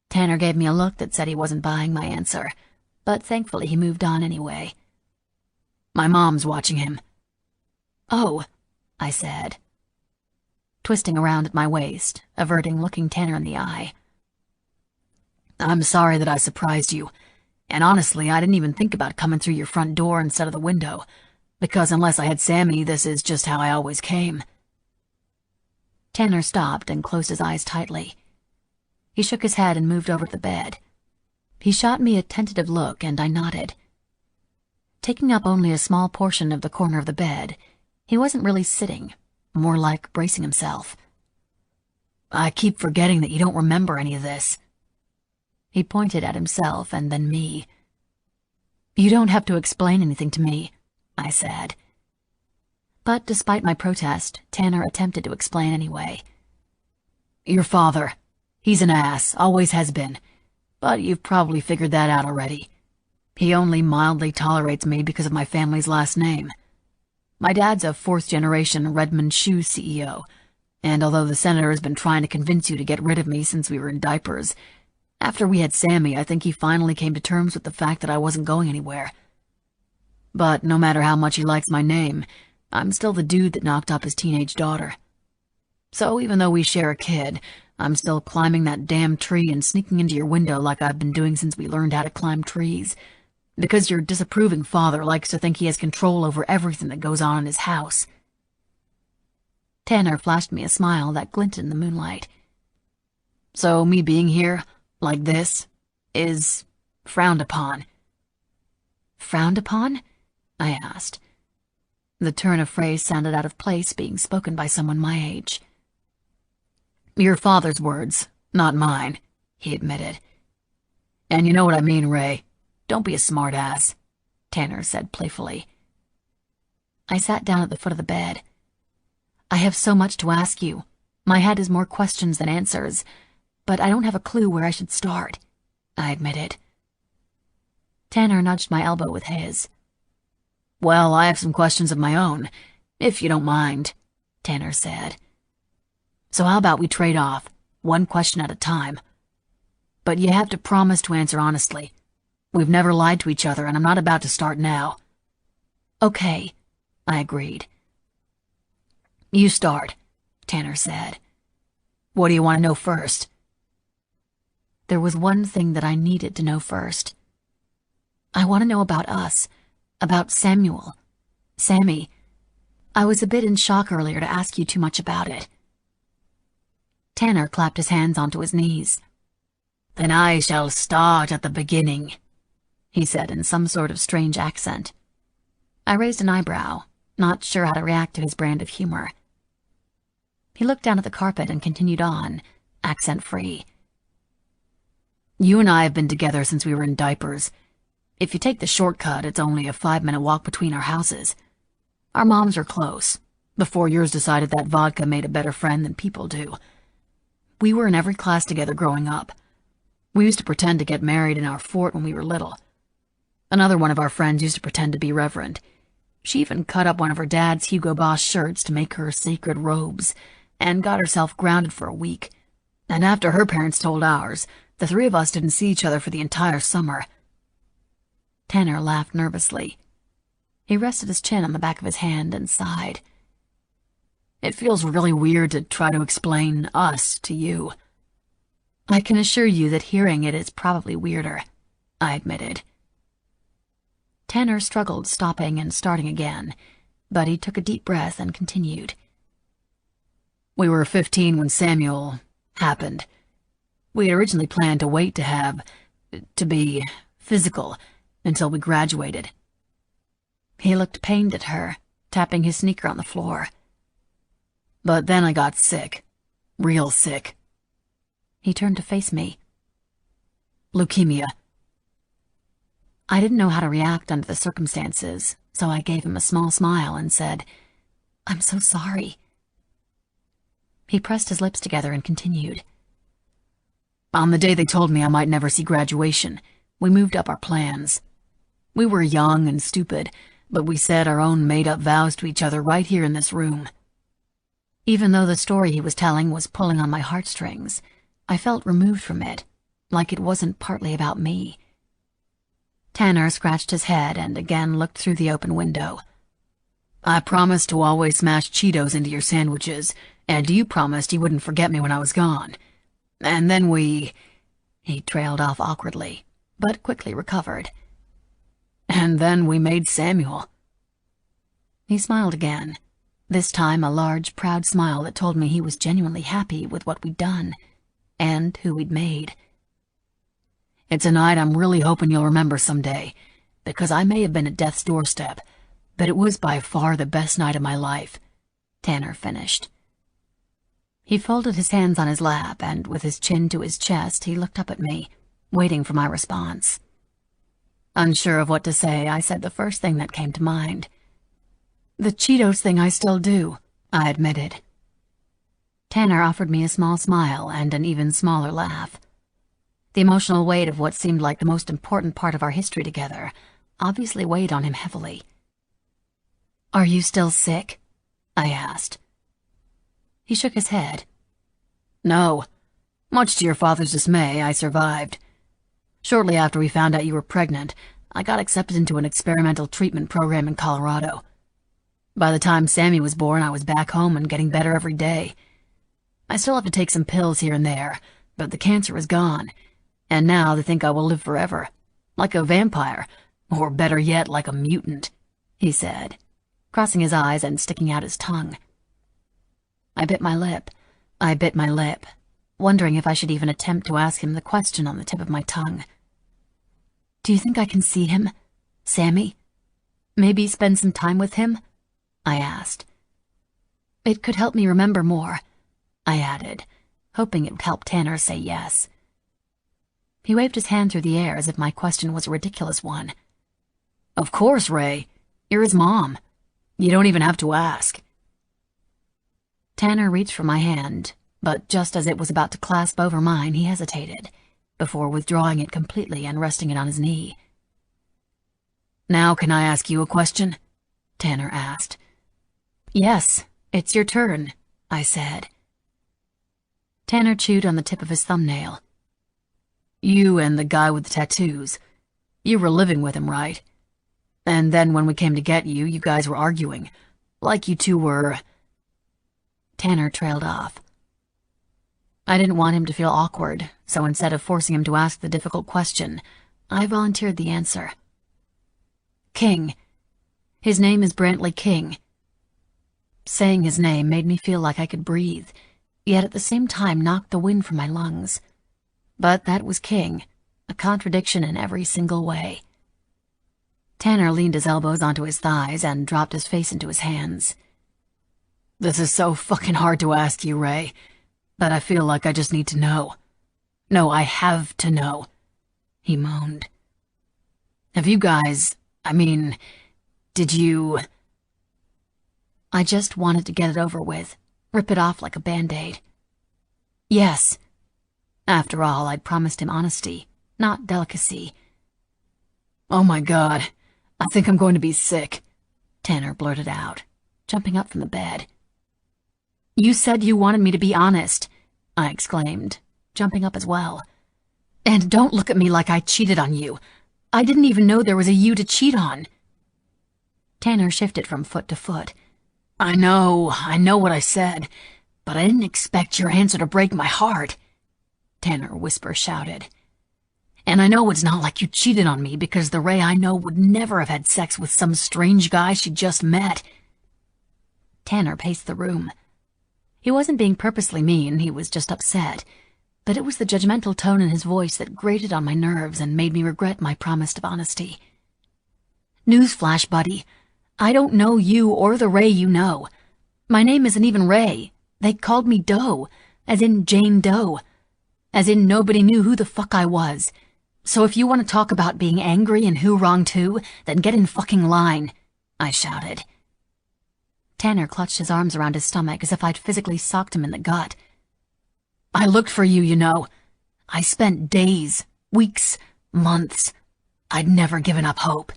Tanner gave me a look that said he wasn't buying my answer, but thankfully he moved on anyway. "My mom's watching him." "Oh," I said, twisting around at my waist, averting looking Tanner in the eye. "I'm sorry that I surprised you, and honestly, I didn't even think about coming through your front door instead of the window, because unless I had Sammy, this is just how I always came." Tanner stopped and closed his eyes tightly. He shook his head and moved over to the bed. He shot me a tentative look, and I nodded. Taking up only a small portion of the corner of the bed, he wasn't really sitting, more like bracing himself. "I keep forgetting that you don't remember any of this." He pointed at himself and then me. "You don't have to explain anything to me," I said. But despite my protest, Tanner attempted to explain anyway. "Your father. He's an ass, always has been. But you've probably figured that out already. He only mildly tolerates me because of my family's last name. My dad's a fourth-generation Redmond Shoe CEO, and although the senator has been trying to convince you to get rid of me since we were in diapers, after we had Sammy, I think he finally came to terms with the fact that I wasn't going anywhere. But no matter how much he likes my name, I'm still the dude that knocked up his teenage daughter. So even though we share a kid, I'm still climbing that damn tree and sneaking into your window like I've been doing since we learned how to climb trees, because your disapproving father likes to think he has control over everything that goes on in his house." Tanner flashed me a smile that glinted in the moonlight. "So me being here, like this, is frowned upon." Frowned upon? I asked. The turn of phrase sounded out of place, being spoken by someone my age. Your father's words, not mine, he admitted. And you know what I mean, Ray. Don't be a smartass, Tanner said playfully. I sat down at the foot of the bed. I have so much to ask you. My head has more questions than answers, but I don't have a clue where I should start, I admitted. Tanner nudged my elbow with his. Well, I have some questions of my own, if you don't mind, Tanner said. So how about we trade off, one question at a time? But you have to promise to answer honestly. We've never lied to each other, and I'm not about to start now. Okay, I agreed. You start, Tanner said. What do you want to know first? There was one thing that I needed to know first. I want to know about us, about Samuel, Sammy. I was a bit in shock earlier to ask you too much about it. Tanner clapped his hands onto his knees. Then I shall start at the beginning, he said in some sort of strange accent. I raised an eyebrow, not sure how to react to his brand of humor. He looked down at the carpet and continued on, accent-free. You and I have been together since we were in diapers. If you take the shortcut, it's only a 5-minute walk between our houses. Our moms are close, before yours decided that vodka made a better friend than people do. We were in every class together growing up. We used to pretend to get married in our fort when we were little. Another one of our friends used to pretend to be reverend. She even cut up one of her dad's Hugo Boss shirts to make her sacred robes, and got herself grounded for a week. And after her parents told ours, the three of us didn't see each other for the entire summer. Tanner laughed nervously. He rested his chin on the back of his hand and sighed. It feels really weird to try to explain us to you. I can assure you that hearing it is probably weirder, I admitted. Tanner struggled, stopping and starting again, but he took a deep breath and continued. We were 15 when Samuel happened. We had originally planned to wait to be physical until we graduated. He looked pained at her, tapping his sneaker on the floor. But then I got sick. Real sick. He turned to face me. Leukemia. I didn't know how to react under the circumstances, so I gave him a small smile and said, I'm so sorry. He pressed his lips together and continued. On the day they told me I might never see graduation, we moved up our plans. We were young and stupid, but we said our own made-up vows to each other right here in this room. Even though the story he was telling was pulling on my heartstrings, I felt removed from it, like it wasn't partly about me. Tanner scratched his head and again looked through the open window. I promised to always smash Cheetos into your sandwiches, and you promised you wouldn't forget me when I was gone. And then we... He trailed off awkwardly, but quickly recovered. And then we made Samuel. He smiled again, this time a large, proud smile that told me he was genuinely happy with what we'd done, and who we'd made. It's a night I'm really hoping you'll remember someday, because I may have been at death's doorstep, but it was by far the best night of my life, Tanner finished. He folded his hands on his lap, and with his chin to his chest, he looked up at me, waiting for my response. Unsure of what to say, I said the first thing that came to mind. The Cheetos thing I still do, I admitted. Tanner offered me a small smile and an even smaller laugh. The emotional weight of what seemed like the most important part of our history together obviously weighed on him heavily. Are you still sick? I asked. He shook his head. No. Much to your father's dismay, I survived. Shortly after we found out you were pregnant, I got accepted into an experimental treatment program in Colorado. By the time Sammy was born, I was back home and getting better every day. I still have to take some pills here and there, but the cancer is gone, and now they think I will live forever, like a vampire, or better yet, like a mutant, he said, crossing his eyes and sticking out his tongue. I bit my lip, wondering if I should even attempt to ask him the question on the tip of my tongue. Do you think I can see him? Sammy? Maybe spend some time with him? I asked. It could help me remember more, I added, hoping it would help Tanner say yes. He waved his hand through the air as if my question was a ridiculous one. Of course, Ray. You're his mom. You don't even have to ask. Tanner reached for my hand, but just as it was about to clasp over mine, he hesitated, before withdrawing it completely and resting it on his knee. Now can I ask you a question? Tanner asked. Yes, it's your turn, I said. Tanner chewed on the tip of his thumbnail. You and the guy with the tattoos, you were living with him, right? And then when we came to get you, you guys were arguing, like you two were... Tanner trailed off. I didn't want him to feel awkward, so instead of forcing him to ask the difficult question, I volunteered the answer. King. His name is Brantley King. Saying his name made me feel like I could breathe, yet at the same time knocked the wind from my lungs. But that was King, a contradiction in every single way. Tanner leaned his elbows onto his thighs and dropped his face into his hands. This is so fucking hard to ask you, Ray, but I feel like I just need to know. No, I have to know, he moaned. Have you guys, did you... I just wanted to get it over with, rip it off like a Band-Aid. Yes. After all, I'd promised him honesty, not delicacy. Oh my God, I think I'm going to be sick, Tanner blurted out, jumping up from the bed. You said you wanted me to be honest, I exclaimed, jumping up as well. And don't look at me like I cheated on you. I didn't even know there was a you to cheat on. Tanner shifted from foot to foot. I know what I said, but I didn't expect your answer to break my heart, Tanner whisper shouted. And I know it's not like you cheated on me because the Ray I know would never have had sex with some strange guy she just met. Tanner paced the room. He wasn't being purposely mean, he was just upset, but it was the judgmental tone in his voice that grated on my nerves and made me regret my promise of honesty. Newsflash, buddy. I don't know you or the Ray you know. My name isn't even Ray. They called me Doe, as in Jane Doe. As in nobody knew who the fuck I was. So if you want to talk about being angry and who wronged who, then get in fucking line, I shouted. Tanner clutched his arms around his stomach as if I'd physically socked him in the gut. I looked for you, you know. I spent days, weeks, months. I'd never given up hope.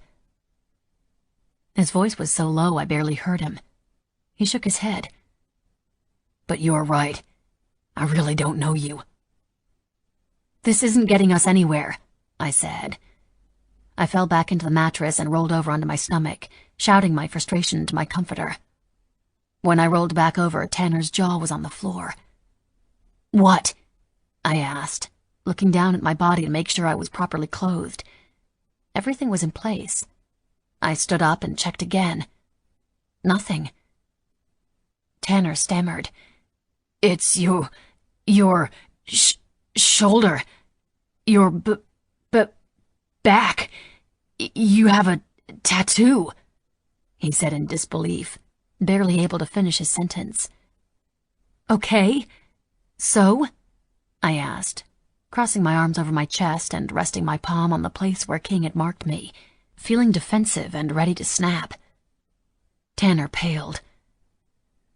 His voice was so low I barely heard him. He shook his head. But you're right. I really don't know you. This isn't getting us anywhere, I said. I fell back into the mattress and rolled over onto my stomach, shouting my frustration to my comforter. When I rolled back over, Tanner's jaw was on the floor. What? I asked, looking down at my body to make sure I was properly clothed. Everything was in place. I stood up and checked again. Nothing. Tanner stammered. It's your shoulder. Your back. You have a tattoo, he said in disbelief, barely able to finish his sentence. Okay, so? I asked, crossing my arms over my chest and resting my palm on the place where King had marked me, feeling defensive and ready to snap. Tanner paled.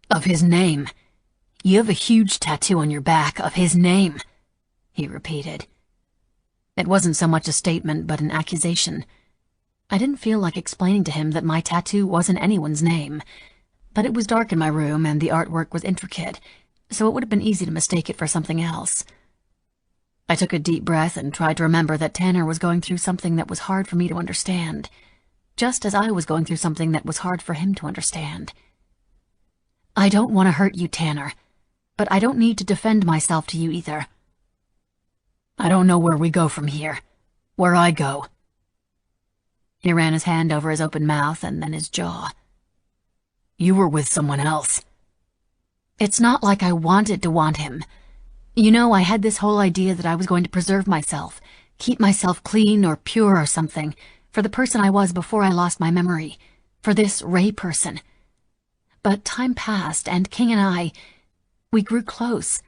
Of his name. You have a huge tattoo on your back of his name, he repeated. It wasn't so much a statement, but an accusation. I didn't feel like explaining to him that my tattoo wasn't anyone's name, but it was dark in my room and the artwork was intricate, so it would have been easy to mistake it for something else. I took a deep breath and tried to remember that Tanner was going through something that was hard for me to understand, just as I was going through something that was hard for him to understand. I don't want to hurt you, Tanner, but I don't need to defend myself to you either. I don't know where we go from here. Where I go. He ran his hand over his open mouth and then his jaw. You were with someone else. It's not like I wanted to want him. You know, I had this whole idea that I was going to preserve myself, keep myself clean or pure or something, for the person I was before I lost my memory, for this Ray person. But time passed, and King and we grew close.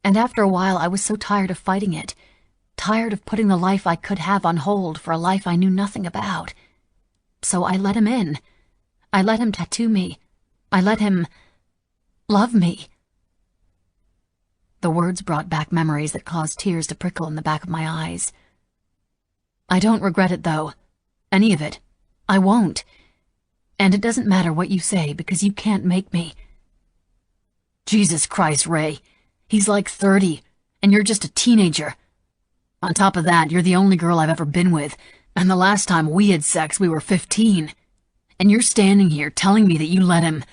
And after a while, I was so tired of fighting it, tired of putting the life I could have on hold for a life I knew nothing about. So I let him in. I let him tattoo me. I let him love me. The words brought back memories that caused tears to prickle in the back of my eyes. I don't regret it, though. Any of it. I won't. And it doesn't matter what you say, because you can't make me. Jesus Christ, Ray. He's like 30, and you're just a teenager. On top of that, you're the only girl I've ever been with, and the last time we had sex, we were 15. And you're standing here telling me that you let him.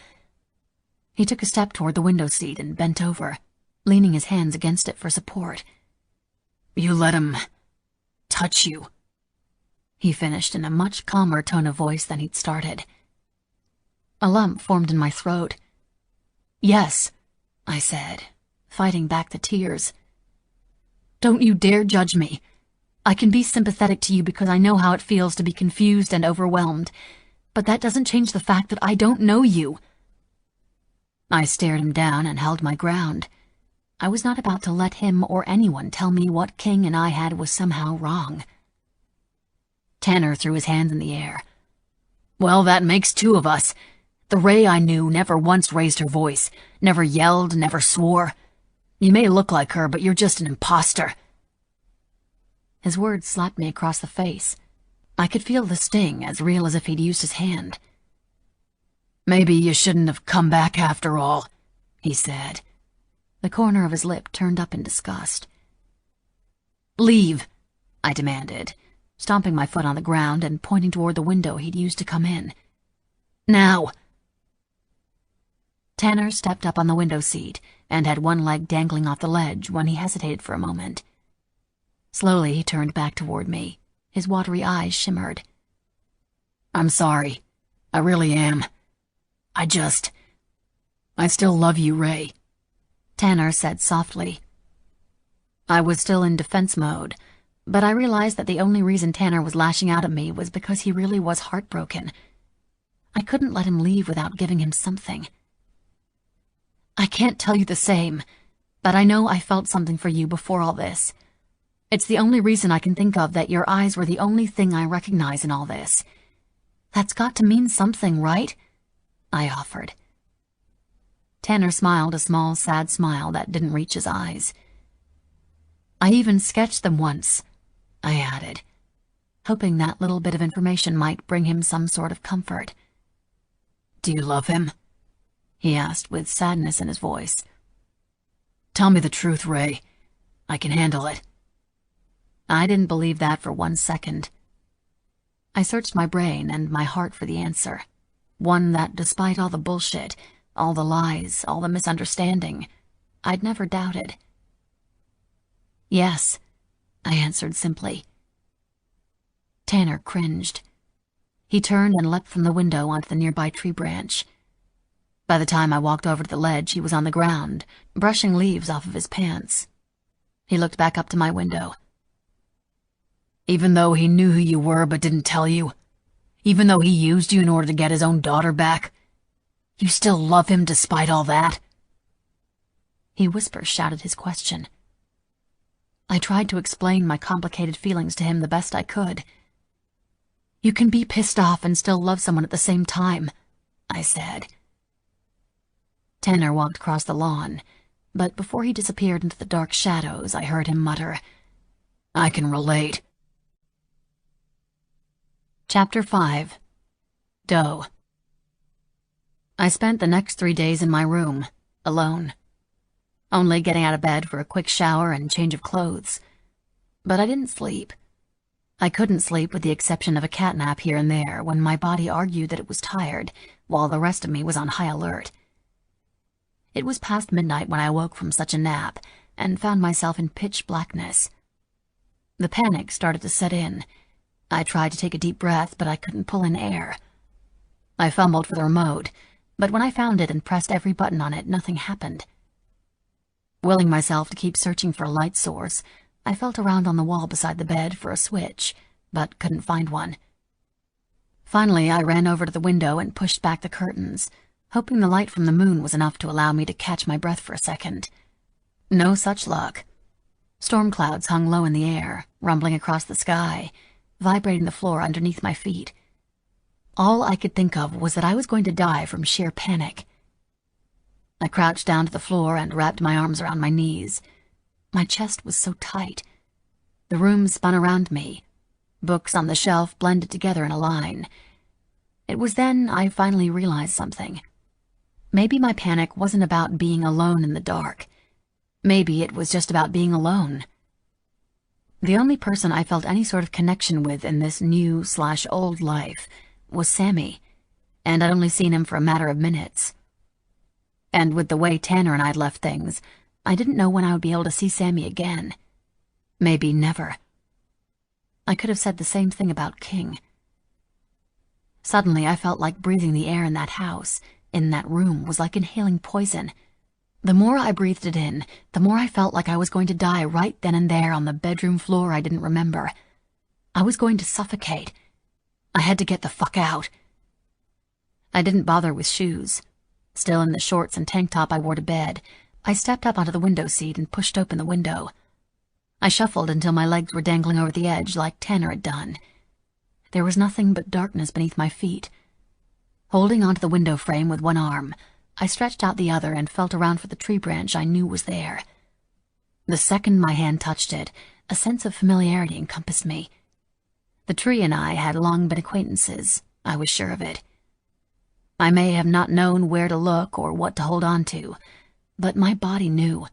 He took a step toward the window seat and bent over, leaning his hands against it for support. You let him touch you, he finished in a much calmer tone of voice than he'd started. A lump formed in my throat. Yes, I said, fighting back the tears. Don't you dare judge me. I can be sympathetic to you because I know how it feels to be confused and overwhelmed, but that doesn't change the fact that I don't know you. I stared him down and held my ground. I was not about to let him or anyone tell me what King and I had was somehow wrong. Tanner threw his hands in the air. Well, that makes two of us. The Ray I knew never once raised her voice, never yelled, never swore. You may look like her, but you're just an imposter. His words slapped me across the face. I could feel the sting, as real as if he'd used his hand. Maybe you shouldn't have come back after all, he said. The corner of his lip turned up in disgust. Leave, I demanded, stomping my foot on the ground and pointing toward the window he'd used to come in. Now! Tanner stepped up on the window seat and had one leg dangling off the ledge when he hesitated for a moment. Slowly he turned back toward me. His watery eyes shimmered. I'm sorry. I really am. I still love you, Ray, Tanner said softly. I was still in defense mode, but I realized that the only reason Tanner was lashing out at me was because he really was heartbroken. I couldn't let him leave without giving him something. I can't tell you the same, but I know I felt something for you before all this. It's the only reason I can think of that your eyes were the only thing I recognize in all this. That's got to mean something, right? I offered. Tanner smiled a small, sad smile that didn't reach his eyes. I even sketched them once, I added, hoping that little bit of information might bring him some sort of comfort. Do you love him? He asked with sadness in his voice. Tell me the truth, Ray. I can handle it. I didn't believe that for 1 second. I searched my brain and my heart for the answer, one that, despite all the bullshit, all the lies, all the misunderstanding, I'd never doubted. Yes, I answered simply. Tanner cringed. He turned and leapt from the window onto the nearby tree branch. By the time I walked over to the ledge, he was on the ground, brushing leaves off of his pants. He looked back up to my window. Even though he knew who you were but didn't tell you, even though he used you in order to get his own daughter back, you still love him despite all that? He whisper-shouted his question. I tried to explain my complicated feelings to him the best I could. You can be pissed off and still love someone at the same time, I said. Tanner walked across the lawn, but before he disappeared into the dark shadows, I heard him mutter, I can relate. Chapter 5. Doe. I spent the next 3 days in my room, alone, only getting out of bed for a quick shower and change of clothes. But I didn't sleep. I couldn't sleep with the exception of a cat nap here and there when my body argued that it was tired, while the rest of me was on high alert. It was past midnight when I woke from such a nap and found myself in pitch blackness. The panic started to set in. I tried to take a deep breath, but I couldn't pull in air. I fumbled for the remote, but when I found it and pressed every button on it, nothing happened. Willing myself to keep searching for a light source, I felt around on the wall beside the bed for a switch, but couldn't find one. Finally, I ran over to the window and pushed back the curtains, hoping the light from the moon was enough to allow me to catch my breath for a second. No such luck. Storm clouds hung low in the air, rumbling across the sky, vibrating the floor underneath my feet. All I could think of was that I was going to die from sheer panic. I crouched down to the floor and wrapped my arms around my knees. My chest was so tight. The room spun around me. Books on the shelf blended together in a line. It was then I finally realized something. Maybe my panic wasn't about being alone in the dark. Maybe it was just about being alone. The only person I felt any sort of connection with in this new/old life was Sammy, and I'd only seen him for a matter of minutes. And with the way Tanner and I'd left things, I didn't know when I would be able to see Sammy again. Maybe never. I could have said the same thing about King. Suddenly, I felt like breathing the air in that house, in that room, was like inhaling poison. The more I breathed it in, the more I felt like I was going to die right then and there on the bedroom floor I didn't remember. I was going to suffocate. I had to get the fuck out. I didn't bother with shoes. Still in the shorts and tank top I wore to bed, I stepped up onto the window seat and pushed open the window. I shuffled until my legs were dangling over the edge like Tanner had done. There was nothing but darkness beneath my feet. Holding onto the window frame with one arm, I stretched out the other and felt around for the tree branch I knew was there. The second my hand touched it, a sense of familiarity encompassed me. The tree and I had long been acquaintances, I was sure of it. I may have not known where to look or what to hold on to, but my body knew.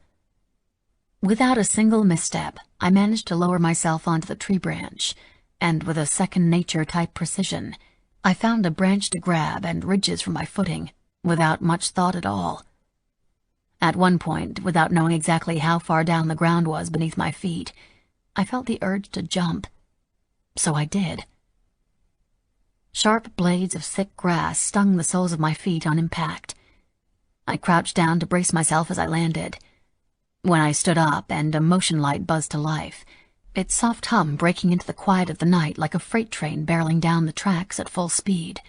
Without a single misstep, I managed to lower myself onto the tree branch, and with a second-nature-type precision, I found a branch to grab and ridges for my footing, without much thought at all. At one point, without knowing exactly how far down the ground was beneath my feet, I felt the urge to jump. So I did. Sharp blades of thick grass stung the soles of my feet on impact. I crouched down to brace myself as I landed. When I stood up and a motion light buzzed to life, its soft hum breaking into the quiet of the night like a freight train barreling down the tracks at full speed.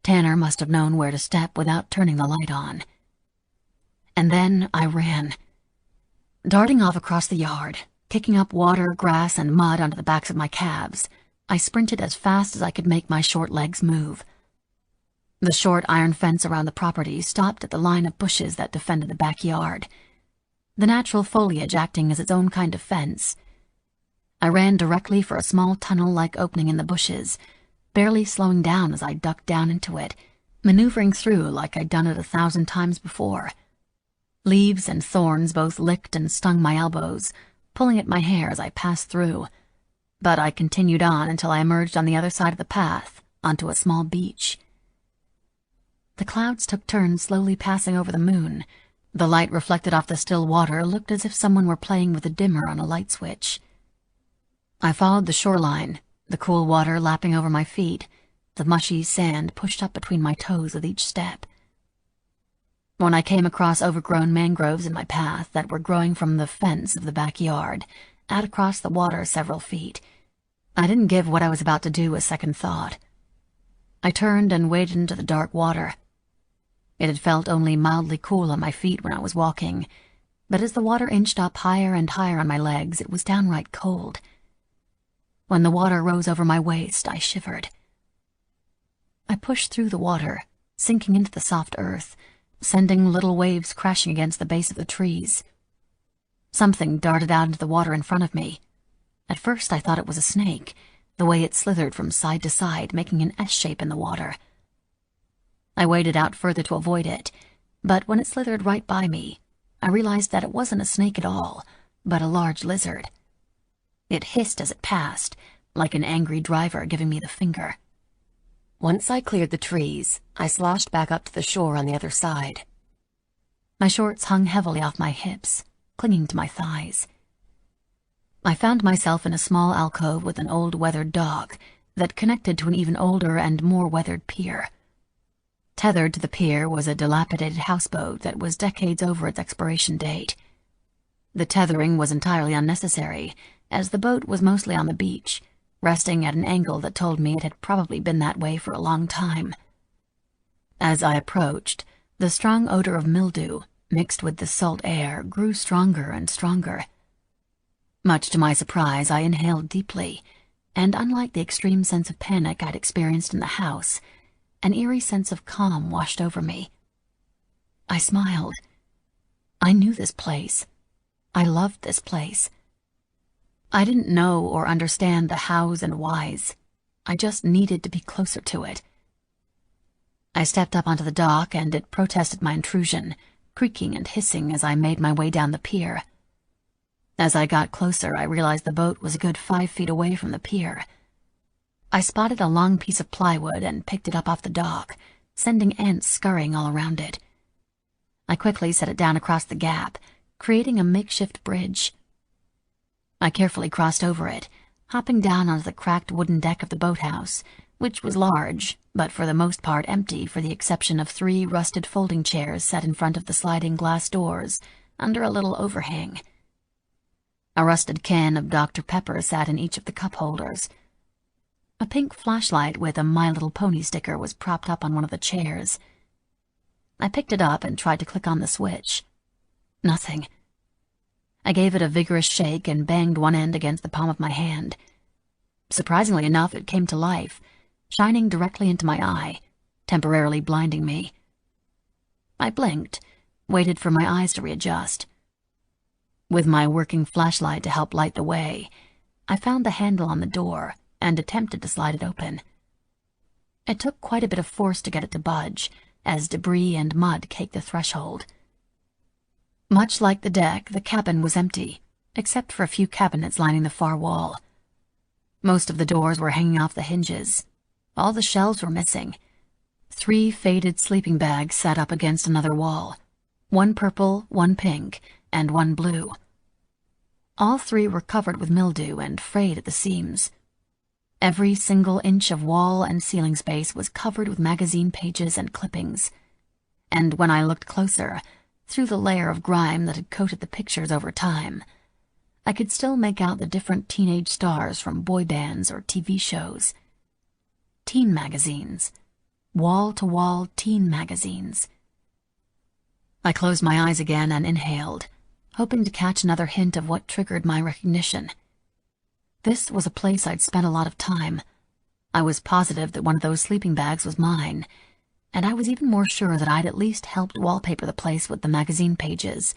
Tanner must have known where to step without turning the light on. And then I ran. Darting off across the yard, kicking up water, grass, and mud onto the backs of my calves, I sprinted as fast as I could make my short legs move. The short iron fence around the property stopped at the line of bushes that defended the backyard, the natural foliage acting as its own kind of fence. I ran directly for a small tunnel-like opening in the bushes, barely slowing down as I ducked down into it, maneuvering through like I'd done it 1,000 times before. Leaves and thorns both licked and stung my elbows, pulling at my hair as I passed through, but I continued on until I emerged on the other side of the path, onto a small beach. The clouds took turns slowly passing over the moon. The light reflected off the still water looked as if someone were playing with a dimmer on a light switch. I followed the shoreline, the cool water lapping over my feet, the mushy sand pushed up between my toes with each step. When I came across overgrown mangroves in my path that were growing from the fence of the backyard, out across the water several feet, I didn't give what I was about to do a second thought. I turned and waded into the dark water. It had felt only mildly cool on my feet when I was walking, but as the water inched up higher and higher on my legs, it was downright cold. When the water rose over my waist, I shivered. I pushed through the water, sinking into the soft earth, sending little waves crashing against the base of the trees. Something darted out into the water in front of me. At first I thought it was a snake, the way it slithered from side to side, making an S shape in the water. I waded out further to avoid it, but when it slithered right by me, I realized that it wasn't a snake at all, but a large lizard. It hissed as it passed, like an angry driver giving me the finger. Once I cleared the trees, I sloshed back up to the shore on the other side. My shorts hung heavily off my hips, clinging to my thighs. I found myself in a small alcove with an old weathered dog that connected to an even older and more weathered pier. Tethered to the pier was a dilapidated houseboat that was decades over its expiration date. The tethering was entirely unnecessary, as the boat was mostly on the beach, resting at an angle that told me it had probably been that way for a long time. As I approached, the strong odor of mildew, mixed with the salt air, grew stronger and stronger. Much to my surprise, I inhaled deeply, and unlike the extreme sense of panic I'd experienced in the house, an eerie sense of calm washed over me. I smiled. I knew this place. I loved this place. I didn't know or understand the hows and whys. I just needed to be closer to it. I stepped up onto the dock, and it protested my intrusion, creaking and hissing as I made my way down the pier. As I got closer, I realized the boat was a good 5 feet away from the pier. I spotted a long piece of plywood and picked it up off the dock, sending ants scurrying all around it. I quickly set it down across the gap, creating a makeshift bridge. I carefully crossed over it, hopping down onto the cracked wooden deck of the boathouse, which was large, but for the most part empty for the exception of 3 rusted folding chairs set in front of the sliding glass doors, under a little overhang. A rusted can of Dr. Pepper sat in each of the cup holders. A pink flashlight with a My Little Pony sticker was propped up on one of the chairs. I picked it up and tried to click on the switch. Nothing. I gave it a vigorous shake and banged one end against the palm of my hand. Surprisingly enough, it came to life, shining directly into my eye, temporarily blinding me. I blinked, waited for my eyes to readjust. With my working flashlight to help light the way, I found the handle on the door and attempted to slide it open. It took quite a bit of force to get it to budge, as debris and mud caked the threshold. Much like the deck, the cabin was empty, except for a few cabinets lining the far wall. Most of the doors were hanging off the hinges. All the shelves were missing. 3 faded sleeping bags sat up against another wall, 1 purple, 1 pink, and 1 blue. All 3 were covered with mildew and frayed at the seams. Every single inch of wall and ceiling space was covered with magazine pages and clippings. And when I looked closer, through the layer of grime that had coated the pictures over time, I could still make out the different teenage stars from boy bands or TV shows. Teen magazines. Wall-to-wall teen magazines. I closed my eyes again and inhaled, hoping to catch another hint of what triggered my recognition. This was a place I'd spent a lot of time. I was positive that one of those sleeping bags was mine, and I was even more sure that I'd at least helped wallpaper the place with the magazine pages,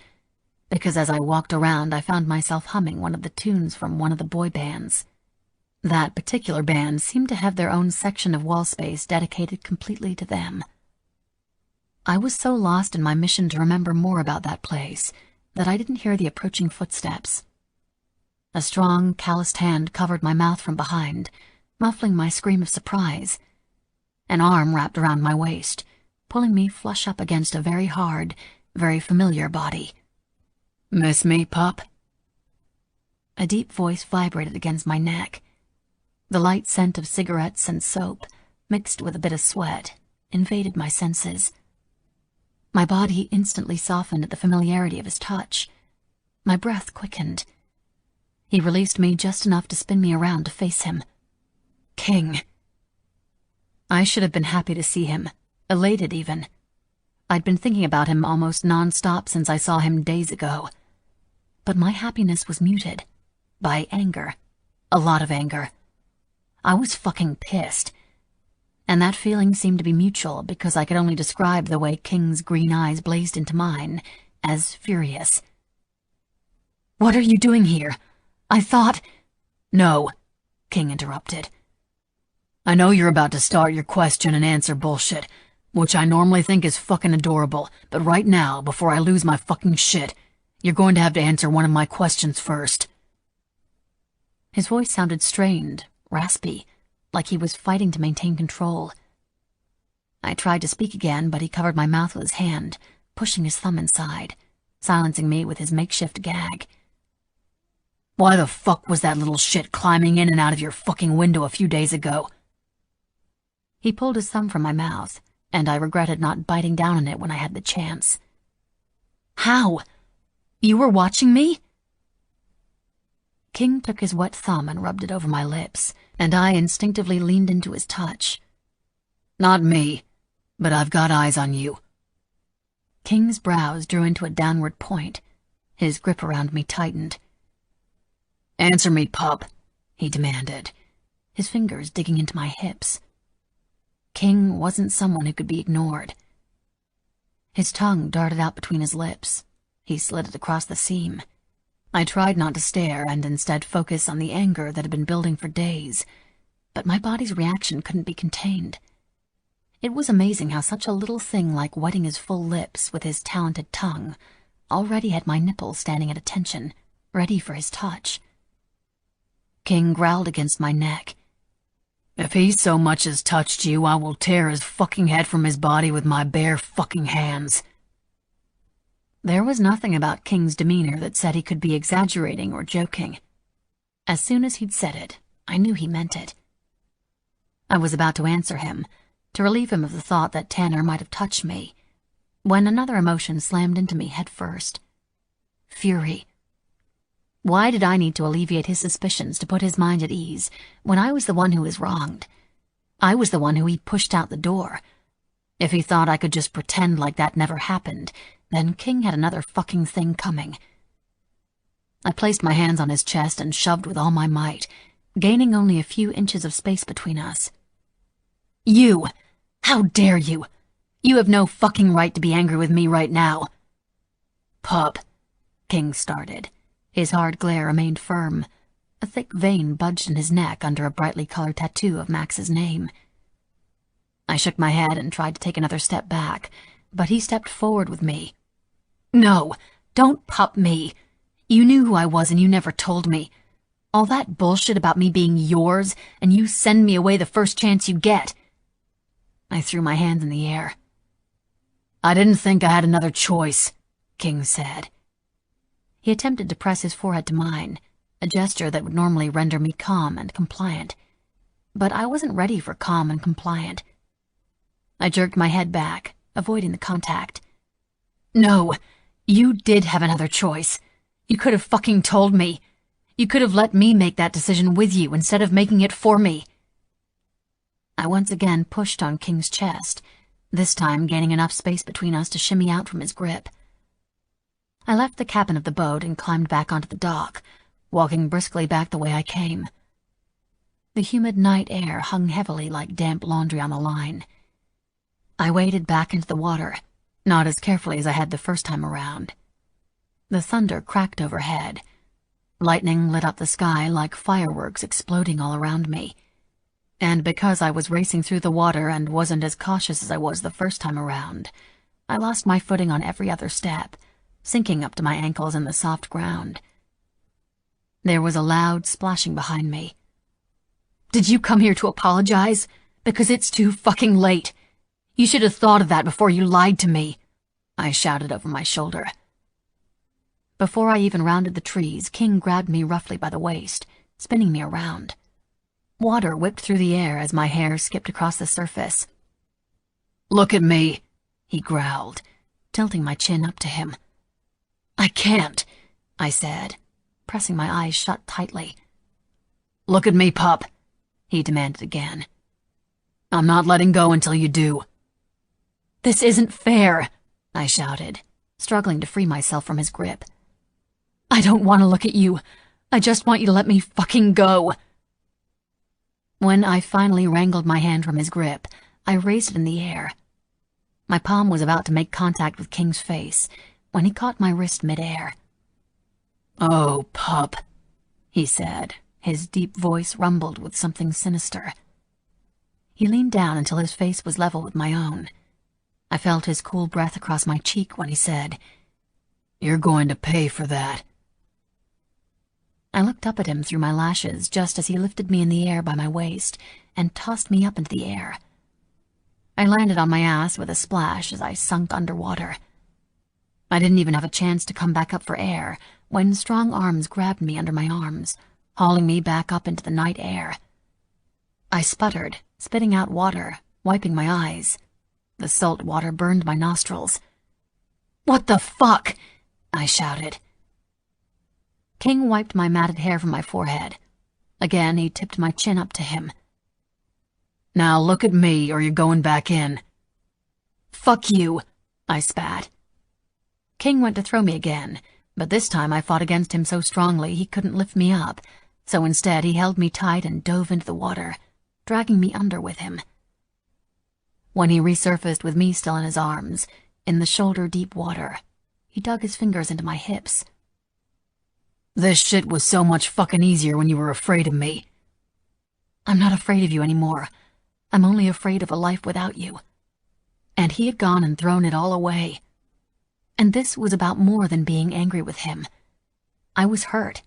because as I walked around I found myself humming one of the tunes from one of the boy bands. That particular band seemed to have their own section of wall space dedicated completely to them. I was so lost in my mission to remember more about that place that I didn't hear the approaching footsteps. A strong, calloused hand covered my mouth from behind, muffling my scream of surprise. An arm wrapped around my waist, pulling me flush up against a very hard, very familiar body. "Miss me, pup?" A deep voice vibrated against my neck. The light scent of cigarettes and soap, mixed with a bit of sweat, invaded my senses. My body instantly softened at the familiarity of his touch. My breath quickened. He released me just enough to spin me around to face him. King. I should have been happy to see him, elated even. I'd been thinking about him almost non-stop since I saw him days ago. But my happiness was muted by anger, a lot of anger. I was fucking pissed. And that feeling seemed to be mutual because I could only describe the way King's green eyes blazed into mine as furious. "What are you doing here? I thought—" "No," King interrupted. "I know you're about to start your question and answer bullshit, which I normally think is fucking adorable, but right now, before I lose my fucking shit, you're going to have to answer one of my questions first." His voice sounded strained, raspy, like he was fighting to maintain control. I tried to speak again, but he covered my mouth with his hand, pushing his thumb inside, silencing me with his makeshift gag. "Why the fuck was that little shit climbing in and out of your fucking window a few days ago?" He pulled his thumb from my mouth, and I regretted not biting down on it when I had the chance. "How? You were watching me?" King took his wet thumb and rubbed it over my lips, and I instinctively leaned into his touch. "Not me, but I've got eyes on you." King's brows drew into a downward point. His grip around me tightened. "Answer me, pup," he demanded, his fingers digging into my hips. King wasn't someone who could be ignored. His tongue darted out between his lips. He slid it across the seam. I tried not to stare and instead focus on the anger that had been building for days, but my body's reaction couldn't be contained. It was amazing how such a little thing like wetting his full lips with his talented tongue already had my nipples standing at attention, ready for his touch. King growled against my neck. "If he so much as touched you, I will tear his fucking head from his body with my bare fucking hands." There was nothing about King's demeanor that said he could be exaggerating or joking. As soon as he'd said it, I knew he meant it. I was about to answer him, to relieve him of the thought that Tanner might have touched me, when another emotion slammed into me head first. Fury. Why did I need to alleviate his suspicions to put his mind at ease when I was the one who was wronged? I was the one who he pushed out the door. If he thought I could just pretend like that never happened, then King had another fucking thing coming. I placed my hands on his chest and shoved with all my might, gaining only a few inches of space between us. "You! How dare you! You have no fucking right to be angry with me right now." "Pup," King started. His hard glare remained firm. A thick vein budged in his neck under a brightly colored tattoo of Max's name. I shook my head and tried to take another step back, but he stepped forward with me. "No, don't pup me. You knew who I was and you never told me. All that bullshit about me being yours and you send me away the first chance you get." I threw my hands in the air. "I didn't think I had another choice," King said. He attempted to press his forehead to mine, a gesture that would normally render me calm and compliant. But I wasn't ready for calm and compliant. I jerked my head back, avoiding the contact. "No, you did have another choice. You could have fucking told me. You could have let me make that decision with you instead of making it for me." I once again pushed on King's chest, this time gaining enough space between us to shimmy out from his grip. I left the cabin of the boat and climbed back onto the dock, walking briskly back the way I came. The humid night air hung heavily like damp laundry on the line. I waded back into the water, not as carefully as I had the first time around. The thunder cracked overhead. Lightning lit up the sky like fireworks exploding all around me. And because I was racing through the water and wasn't as cautious as I was the first time around, I lost my footing on every other step, sinking up to my ankles in the soft ground. There was a loud splashing behind me. "Did you come here to apologize? Because it's too fucking late. You should have thought of that before you lied to me," I shouted over my shoulder. Before I even rounded the trees, King grabbed me roughly by the waist, spinning me around. Water whipped through the air as my hair skipped across the surface. "Look at me," he growled, tilting my chin up to him. "I can't," I said, pressing my eyes shut tightly. "Look at me, pup," he demanded again. "I'm not letting go until you do." "This isn't fair," I shouted, struggling to free myself from his grip. "I don't want to look at you. I just want you to let me fucking go." When I finally wrangled my hand from his grip, I raised it in the air. My palm was about to make contact with King's face when he caught my wrist midair. "Oh, pup," he said. His deep voice rumbled with something sinister. He leaned down until his face was level with my own. I felt his cool breath across my cheek when he said, "You're going to pay for that." I looked up at him through my lashes just as he lifted me in the air by my waist and tossed me up into the air. I landed on my ass with a splash as I sunk underwater. I didn't even have a chance to come back up for air when strong arms grabbed me under my arms, hauling me back up into the night air. I sputtered, spitting out water, wiping my eyes. The salt water burned my nostrils. "What the fuck?" I shouted. King wiped my matted hair from my forehead. Again, he tipped my chin up to him. "Now look at me, or you're going back in." "Fuck you," I spat. King went to throw me again, but this time I fought against him so strongly he couldn't lift me up, so instead he held me tight and dove into the water, dragging me under with him. When he resurfaced with me still in his arms, in the shoulder-deep water, he dug his fingers into my hips. "This shit was so much fucking easier when you were afraid of me." "I'm not afraid of you anymore. I'm only afraid of a life without you." And he had gone and thrown it all away. And this was about more than being angry with him. I was hurt.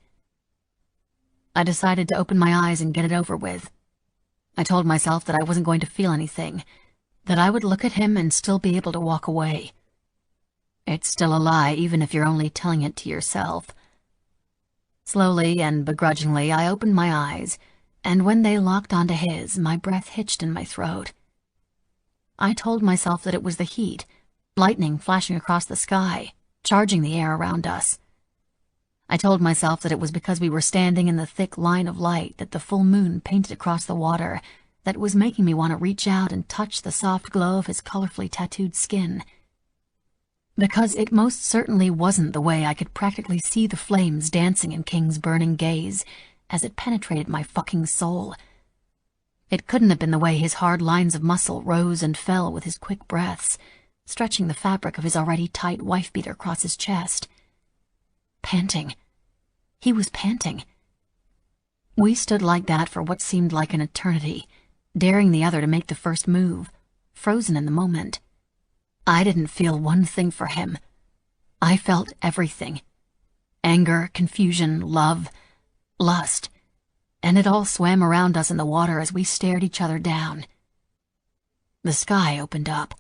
I decided to open my eyes and get it over with. I told myself that I wasn't going to feel anything, that I would look at him and still be able to walk away. It's still a lie, even if you're only telling it to yourself. Slowly and begrudgingly, I opened my eyes, and when they locked onto his, my breath hitched in my throat. I told myself that it was the heat, lightning flashing across the sky, charging the air around us. I told myself that it was because we were standing in the thick line of light that the full moon painted across the water that was making me want to reach out and touch the soft glow of his colorfully tattooed skin. Because it most certainly wasn't the way I could practically see the flames dancing in King's burning gaze as it penetrated my fucking soul. It couldn't have been the way his hard lines of muscle rose and fell with his quick breaths, stretching the fabric of his already tight wife-beater across his chest. Panting. He was panting. We stood like that for what seemed like an eternity, daring the other to make the first move, frozen in the moment. I didn't feel one thing for him. I felt everything. Anger, confusion, love, lust, and it all swam around us in the water as we stared each other down. The sky opened up.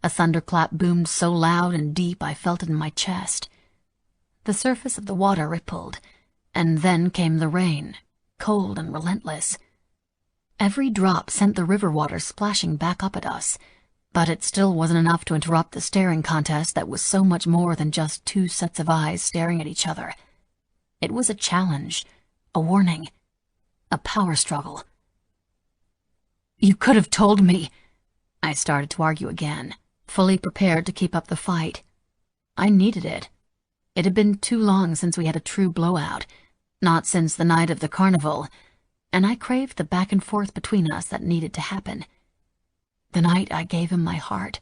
A thunderclap boomed so loud and deep I felt it in my chest. The surface of the water rippled, and then came the rain, cold and relentless. Every drop sent the river water splashing back up at us, but it still wasn't enough to interrupt the staring contest that was so much more than just two sets of eyes staring at each other. It was a challenge, a warning, a power struggle. "You could have told me," I started to argue again, fully prepared to keep up the fight. I needed it. It had been too long since we had a true blowout, not since the night of the carnival, and I craved the back and forth between us that needed to happen. The night I gave him my heart.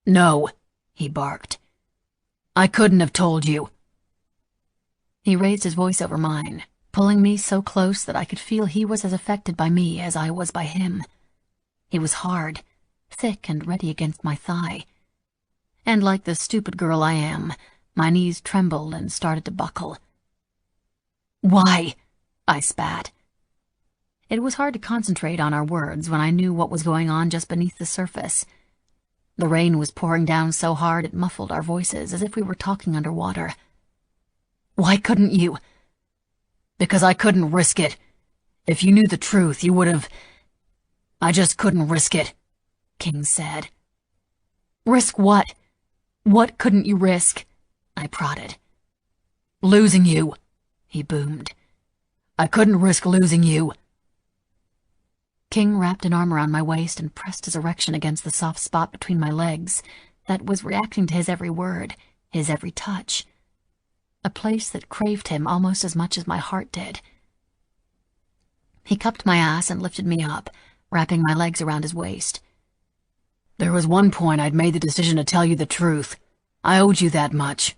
"No," he barked. "I couldn't have told you." He raised his voice over mine, pulling me so close that I could feel he was as affected by me as I was by him. He was hard, thick and ready against my thigh. And like the stupid girl I am, my knees trembled and started to buckle. "Why?" I spat. It was hard to concentrate on our words when I knew what was going on just beneath the surface. The rain was pouring down so hard it muffled our voices as if we were talking underwater. "Why couldn't you?" "Because I couldn't risk it. If you knew the truth, you would have... I just couldn't risk it," King said. "Risk what? What couldn't you risk?" I prodded. "Losing you," he boomed. "I couldn't risk losing you." King wrapped an arm around my waist and pressed his erection against the soft spot between my legs that was reacting to his every word, his every touch. A place that craved him almost as much as my heart did. He cupped my ass and lifted me up, wrapping my legs around his waist. "There was one point I'd made the decision to tell you the truth. I owed you that much.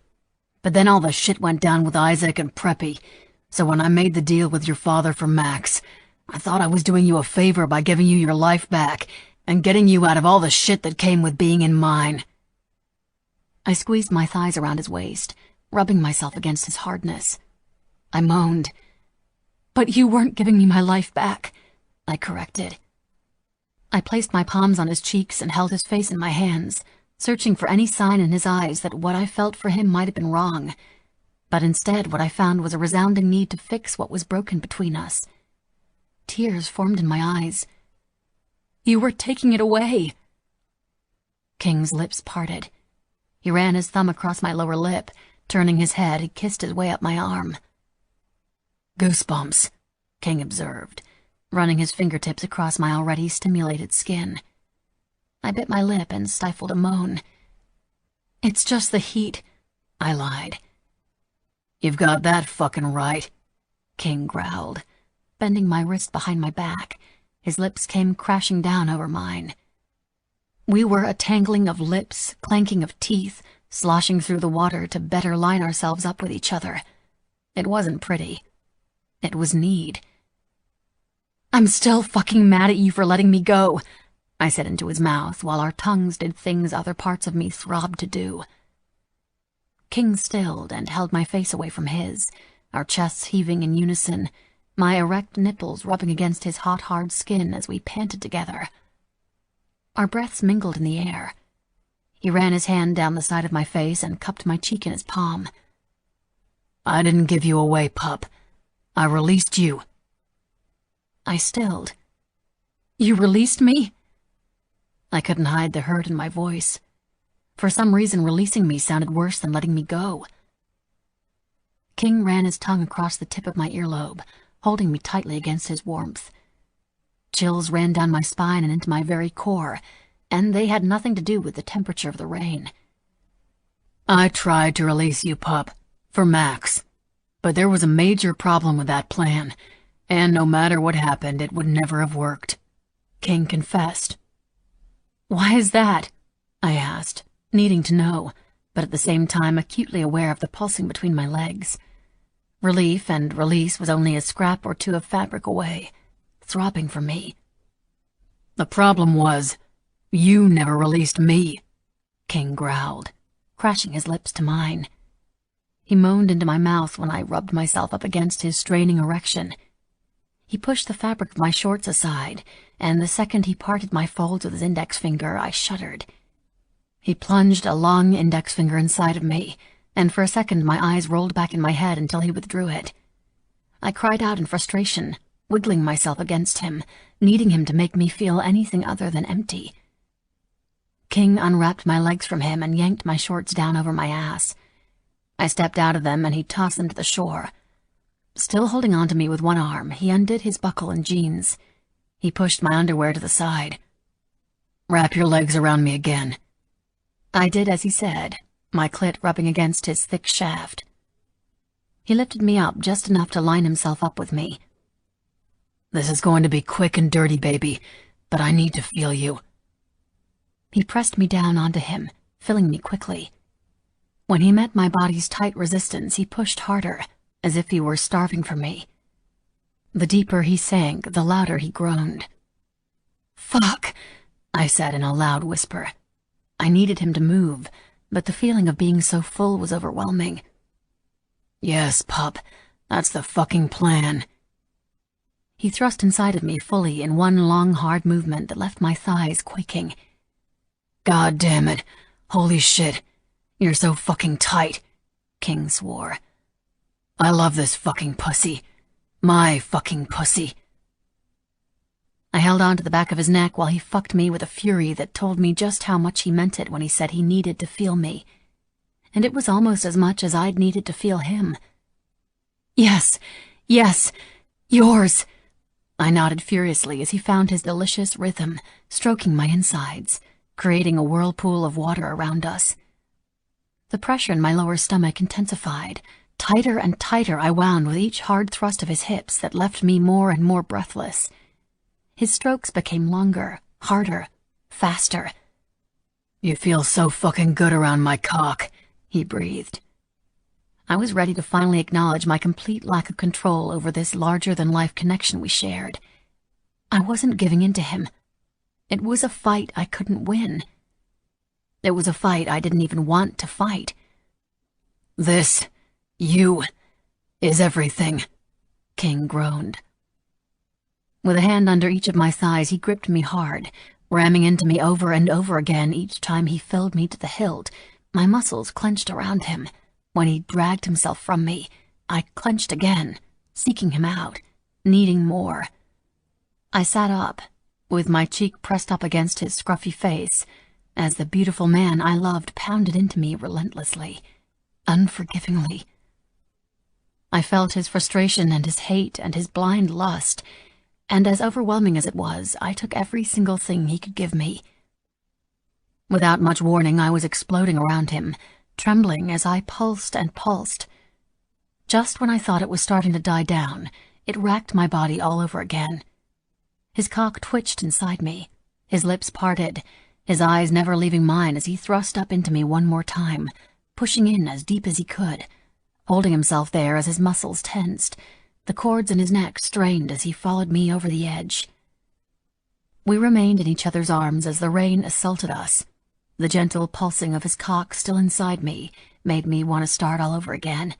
But then all the shit went down with Isaac and Preppy, so when I made the deal with your father for Max, I thought I was doing you a favor by giving you your life back and getting you out of all the shit that came with being in mine." I squeezed my thighs around his waist, rubbing myself against his hardness. I moaned. "But you weren't giving me my life back," I corrected. I placed my palms on his cheeks and held his face in my hands, searching for any sign in his eyes that what I felt for him might have been wrong. But instead what I found was a resounding need to fix what was broken between us. Tears formed in my eyes. "You were taking it away." King's lips parted. He ran his thumb across my lower lip, Turning his head, he kissed his way up my arm. "Goosebumps," King observed, running his fingertips across my already stimulated skin. I bit my lip and stifled a moan. "It's just the heat," I lied. "You've got that fucking right," King growled, bending my wrist behind my back. His lips came crashing down over mine. We were a tangling of lips, clanking of teeth, sloshing through the water to better line ourselves up with each other. It wasn't pretty. It was need. "I'm still fucking mad at you for letting me go," I said into his mouth while our tongues did things other parts of me throbbed to do. King stilled and held my face away from his, our chests heaving in unison, my erect nipples rubbing against his hot, hard skin as we panted together. Our breaths mingled in the air. He ran his hand down the side of my face and cupped my cheek in his palm. "I didn't give you away, pup. I released you." I stilled. "You released me?" I couldn't hide the hurt in my voice. For some reason, releasing me sounded worse than letting me go. King ran his tongue across the tip of my earlobe, holding me tightly against his warmth. Chills ran down my spine and into my very core, and they had nothing to do with the temperature of the rain. "I tried to release you, pup, for Max, but there was a major problem with that plan, and no matter what happened, it would never have worked," King confessed. "Why is that?" I asked, needing to know, but at the same time acutely aware of the pulsing between my legs. Relief and release was only a scrap or two of fabric away, throbbing for me. "The problem was, you never released me," King growled, crashing his lips to mine. He moaned into my mouth when I rubbed myself up against his straining erection. He pushed the fabric of my shorts aside, and the second he parted my folds with his index finger, I shuddered. He plunged a long index finger inside of me, and for a second my eyes rolled back in my head until he withdrew it. I cried out in frustration, wiggling myself against him, needing him to make me feel anything other than empty. King unwrapped my legs from him and yanked my shorts down over my ass. I stepped out of them and he tossed them to the shore. Still holding on to me with one arm, he undid his buckle and jeans. He pushed my underwear to the side. "Wrap your legs around me again." I did as he said, my clit rubbing against his thick shaft. He lifted me up just enough to line himself up with me. "This is going to be quick and dirty, baby, but I need to feel you." He pressed me down onto him, filling me quickly. When he met my body's tight resistance, he pushed harder, as if he were starving for me. The deeper he sank, the louder he groaned. "Fuck," I said in a loud whisper. I needed him to move, but the feeling of being so full was overwhelming. "Yes, pup, that's the fucking plan." He thrust inside of me fully in one long, hard movement that left my thighs quaking. "God damn it. Holy shit. You're so fucking tight," King swore. "I love this fucking pussy. My fucking pussy." I held on to the back of his neck while he fucked me with a fury that told me just how much he meant it when he said he needed to feel me. And it was almost as much as I'd needed to feel him. "Yes, yes, yours." I nodded furiously as he found his delicious rhythm, stroking my insides, creating a whirlpool of water around us. The pressure in my lower stomach intensified. Tighter and tighter I wound with each hard thrust of his hips that left me more and more breathless. His strokes became longer, harder, faster. "You feel so fucking good around my cock," he breathed. I was ready to finally acknowledge my complete lack of control over this larger-than-life connection we shared. I wasn't giving in to him. It was a fight I couldn't win. It was a fight I didn't even want to fight. "This, you, is everything," King groaned. With a hand under each of my thighs, he gripped me hard, ramming into me over and over again each time he filled me to the hilt. My muscles clenched around him. When he dragged himself from me, I clenched again, seeking him out, needing more. I sat up, with my cheek pressed up against his scruffy face, as the beautiful man I loved pounded into me relentlessly. unforgivingly. I felt his frustration and his hate and his blind lust, and as overwhelming as it was, I took every single thing he could give me. Without much warning, I was exploding around him, trembling as I pulsed and pulsed. Just when I thought it was starting to die down, it racked my body all over again. His cock twitched inside me, his lips parted, his eyes never leaving mine as he thrust up into me one more time, pushing in as deep as he could, holding himself there as his muscles tensed, the cords in his neck strained as he followed me over the edge. We remained in each other's arms as the rain assaulted us. The gentle pulsing of his cock still inside me made me want to start all over again.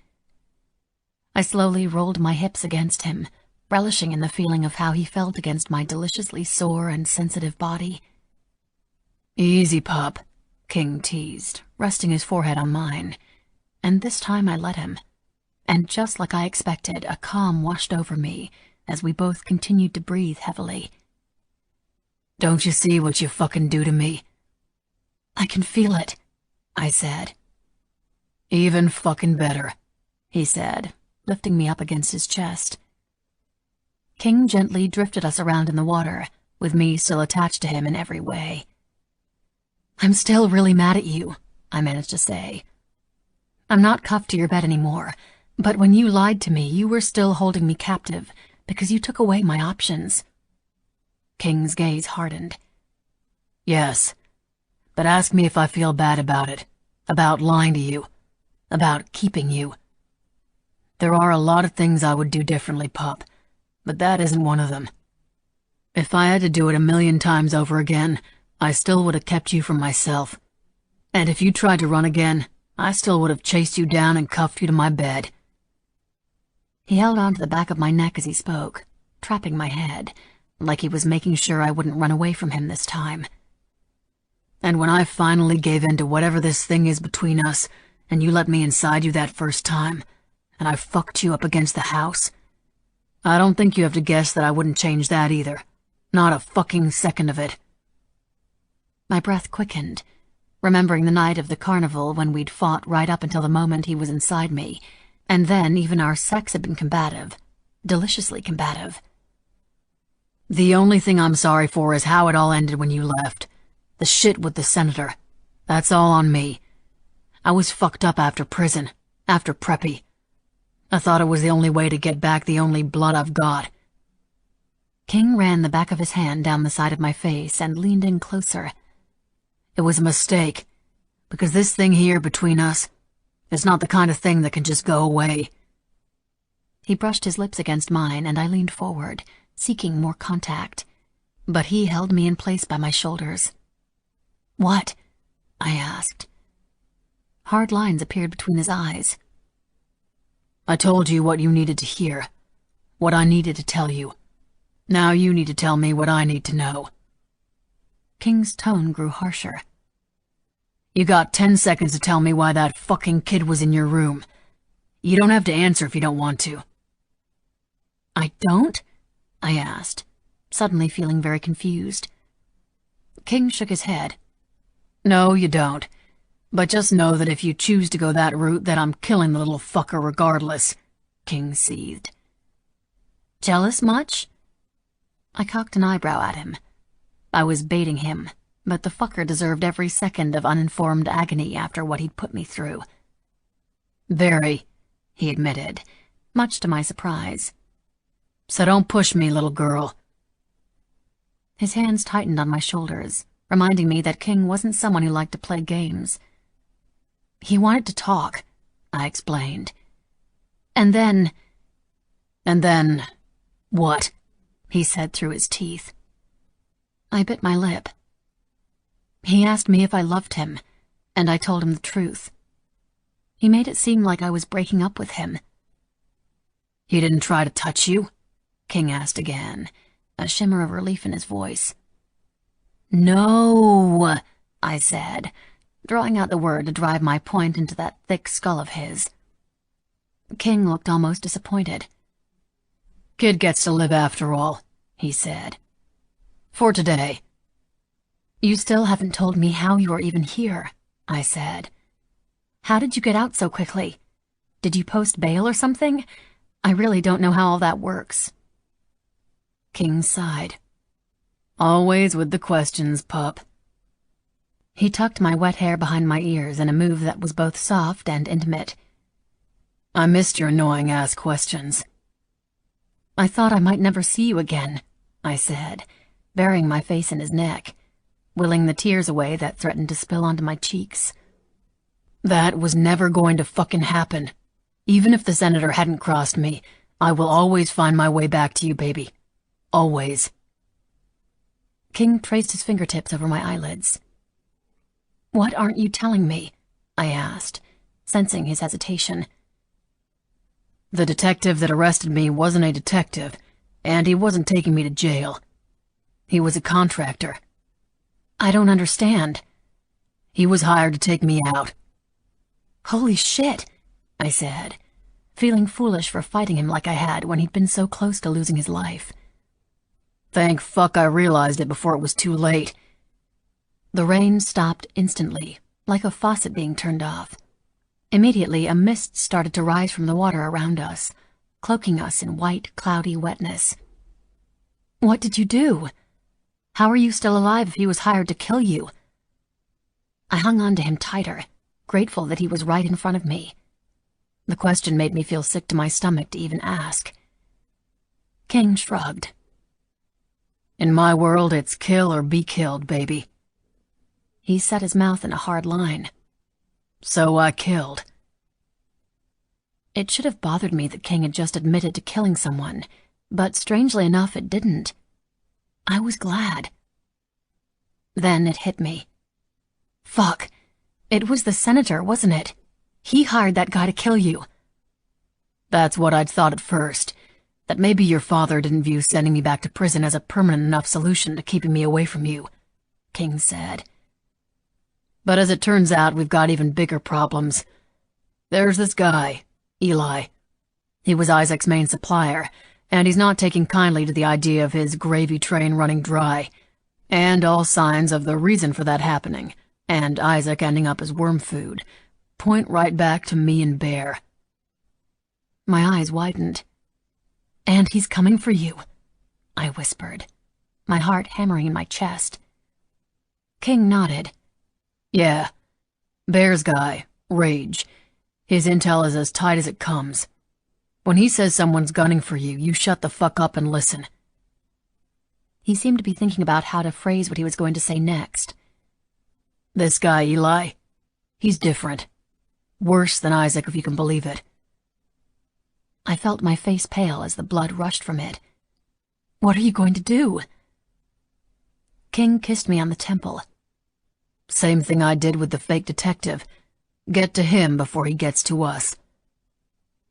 I slowly rolled my hips against him, relishing in the feeling of how he felt against my deliciously sore and sensitive body. "Easy, pup," King teased, resting his forehead on mine. And this time I let him. And just like I expected, a calm washed over me as we both continued to breathe heavily. "Don't you see what you fucking do to me?" "I can feel it," I said. "Even fucking better," he said, lifting me up against his chest. King gently drifted us around in the water, with me still attached to him in every way. "I'm still really mad at you," I managed to say. "I'm not cuffed to your bed anymore, but when you lied to me, you were still holding me captive because you took away my options." King's gaze hardened. "Yes, but ask me if I feel bad about it, about lying to you, about keeping you. There are a lot of things I would do differently, pup, but that isn't one of them. If I had to do it 1,000,000 times over again, I still would have kept you from myself. And if you tried to run again, I still would have chased you down and cuffed you to my bed." He held onto the back of my neck as he spoke, trapping my head, like he was making sure I wouldn't run away from him this time. "And when I finally gave in to whatever this thing is between us, and you let me inside you that first time, and I fucked you up against the house, I don't think you have to guess that I wouldn't change that either. Not a fucking second of it." My breath quickened, remembering the night of the carnival when we'd fought right up until the moment he was inside me, and then even our sex had been combative, deliciously combative. "The only thing I'm sorry for is how it all ended when you left. The shit with the senator. That's all on me. I was fucked up after prison, after preppy. I thought it was the only way to get back the only blood I've got." King ran the back of his hand down the side of my face and leaned in closer. "It was a mistake, because this thing here between us is not the kind of thing that can just go away." He brushed his lips against mine, and I leaned forward, seeking more contact, but he held me in place by my shoulders. "What?" I asked. Hard lines appeared between his eyes. "I told you what you needed to hear, what I needed to tell you. Now you need to tell me what I need to know." King's tone grew harsher. "You got 10 seconds to tell me why that fucking kid was in your room. You don't have to answer if you don't want to." "I don't?" I asked, suddenly feeling very confused. King shook his head. "No, you don't. But just know that if you choose to go that route, that I'm killing the little fucker regardless," King seethed. "Jealous much?" I cocked an eyebrow at him. I was baiting him, but the fucker deserved every second of uninformed agony after what he'd put me through. "Very," he admitted, much to my surprise. "So don't push me, little girl." His hands tightened on my shoulders, reminding me that King wasn't someone who liked to play games. "He wanted to talk," I explained. "And then—" "And then what?" he said through his teeth. I bit my lip. He asked me if I loved him, and I told him the truth. He made it seem like I was breaking up with him. "He didn't try to touch you?" King asked again, a shimmer of relief in his voice. "No," I said, drawing out the word to drive my point into that thick skull of his. King looked almost disappointed. "Kid gets to live after all," he said. "For today." "You still haven't told me how you are even here," I said. How did you get out so quickly? Did you post bail or something? I really don't know how all that works." King sighed. "Always with the questions, pup." He tucked my wet hair behind my ears in a move that was both soft and intimate. "I missed your annoying ass questions." "I thought I might never see you again," I said, burying my face in his neck, willing the tears away that threatened to spill onto my cheeks. "That was never going to fucking happen. Even if the senator hadn't crossed me, I will always find my way back to you, baby. Always." King traced his fingertips over my eyelids. "What aren't you telling me?" I asked, sensing his hesitation. "The detective that arrested me wasn't a detective, and he wasn't taking me to jail. He was a contractor." "I don't understand." "He was hired to take me out." "Holy shit," I said, feeling foolish for fighting him like I had when he'd been so close to losing his life. Thank fuck I realized it before it was too late. The rain stopped instantly, like a faucet being turned off. Immediately, a mist started to rise from the water around us, cloaking us in white, cloudy wetness. "What did you do? How are you still alive if he was hired to kill you?" I hung on to him tighter, grateful that he was right in front of me. The question made me feel sick to my stomach to even ask. King shrugged. "In my world, it's kill or be killed, baby." He set his mouth in a hard line. "So I killed." It should have bothered me that King had just admitted to killing someone, but strangely enough it didn't. I was glad. Then it hit me. Fuck. It was the senator, wasn't it? He hired that guy to kill you. "That's what I'd thought at first, that maybe your father didn't view sending me back to prison as a permanent enough solution to keeping me away from you," King said. "But as it turns out, we've got even bigger problems. There's this guy, Eli. He was Isaac's main supplier, and he's not taking kindly to the idea of his gravy train running dry, and all signs of the reason for that happening, and Isaac ending up as worm food, point right back to me and Bear." My eyes widened. "And he's coming for you," I whispered, my heart hammering in my chest. King nodded. "Yeah. Bear's guy, Rage. His intel is as tight as it comes. When he says someone's gunning for you, you shut the fuck up and listen." He seemed to be thinking about how to phrase what he was going to say next. "This guy, Eli, he's different. Worse than Isaac, if you can believe it." I felt my face pale as the blood rushed from it. "What are you going to do?" King kissed me on the temple. "Same thing I did with the fake detective. Get to him before he gets to us."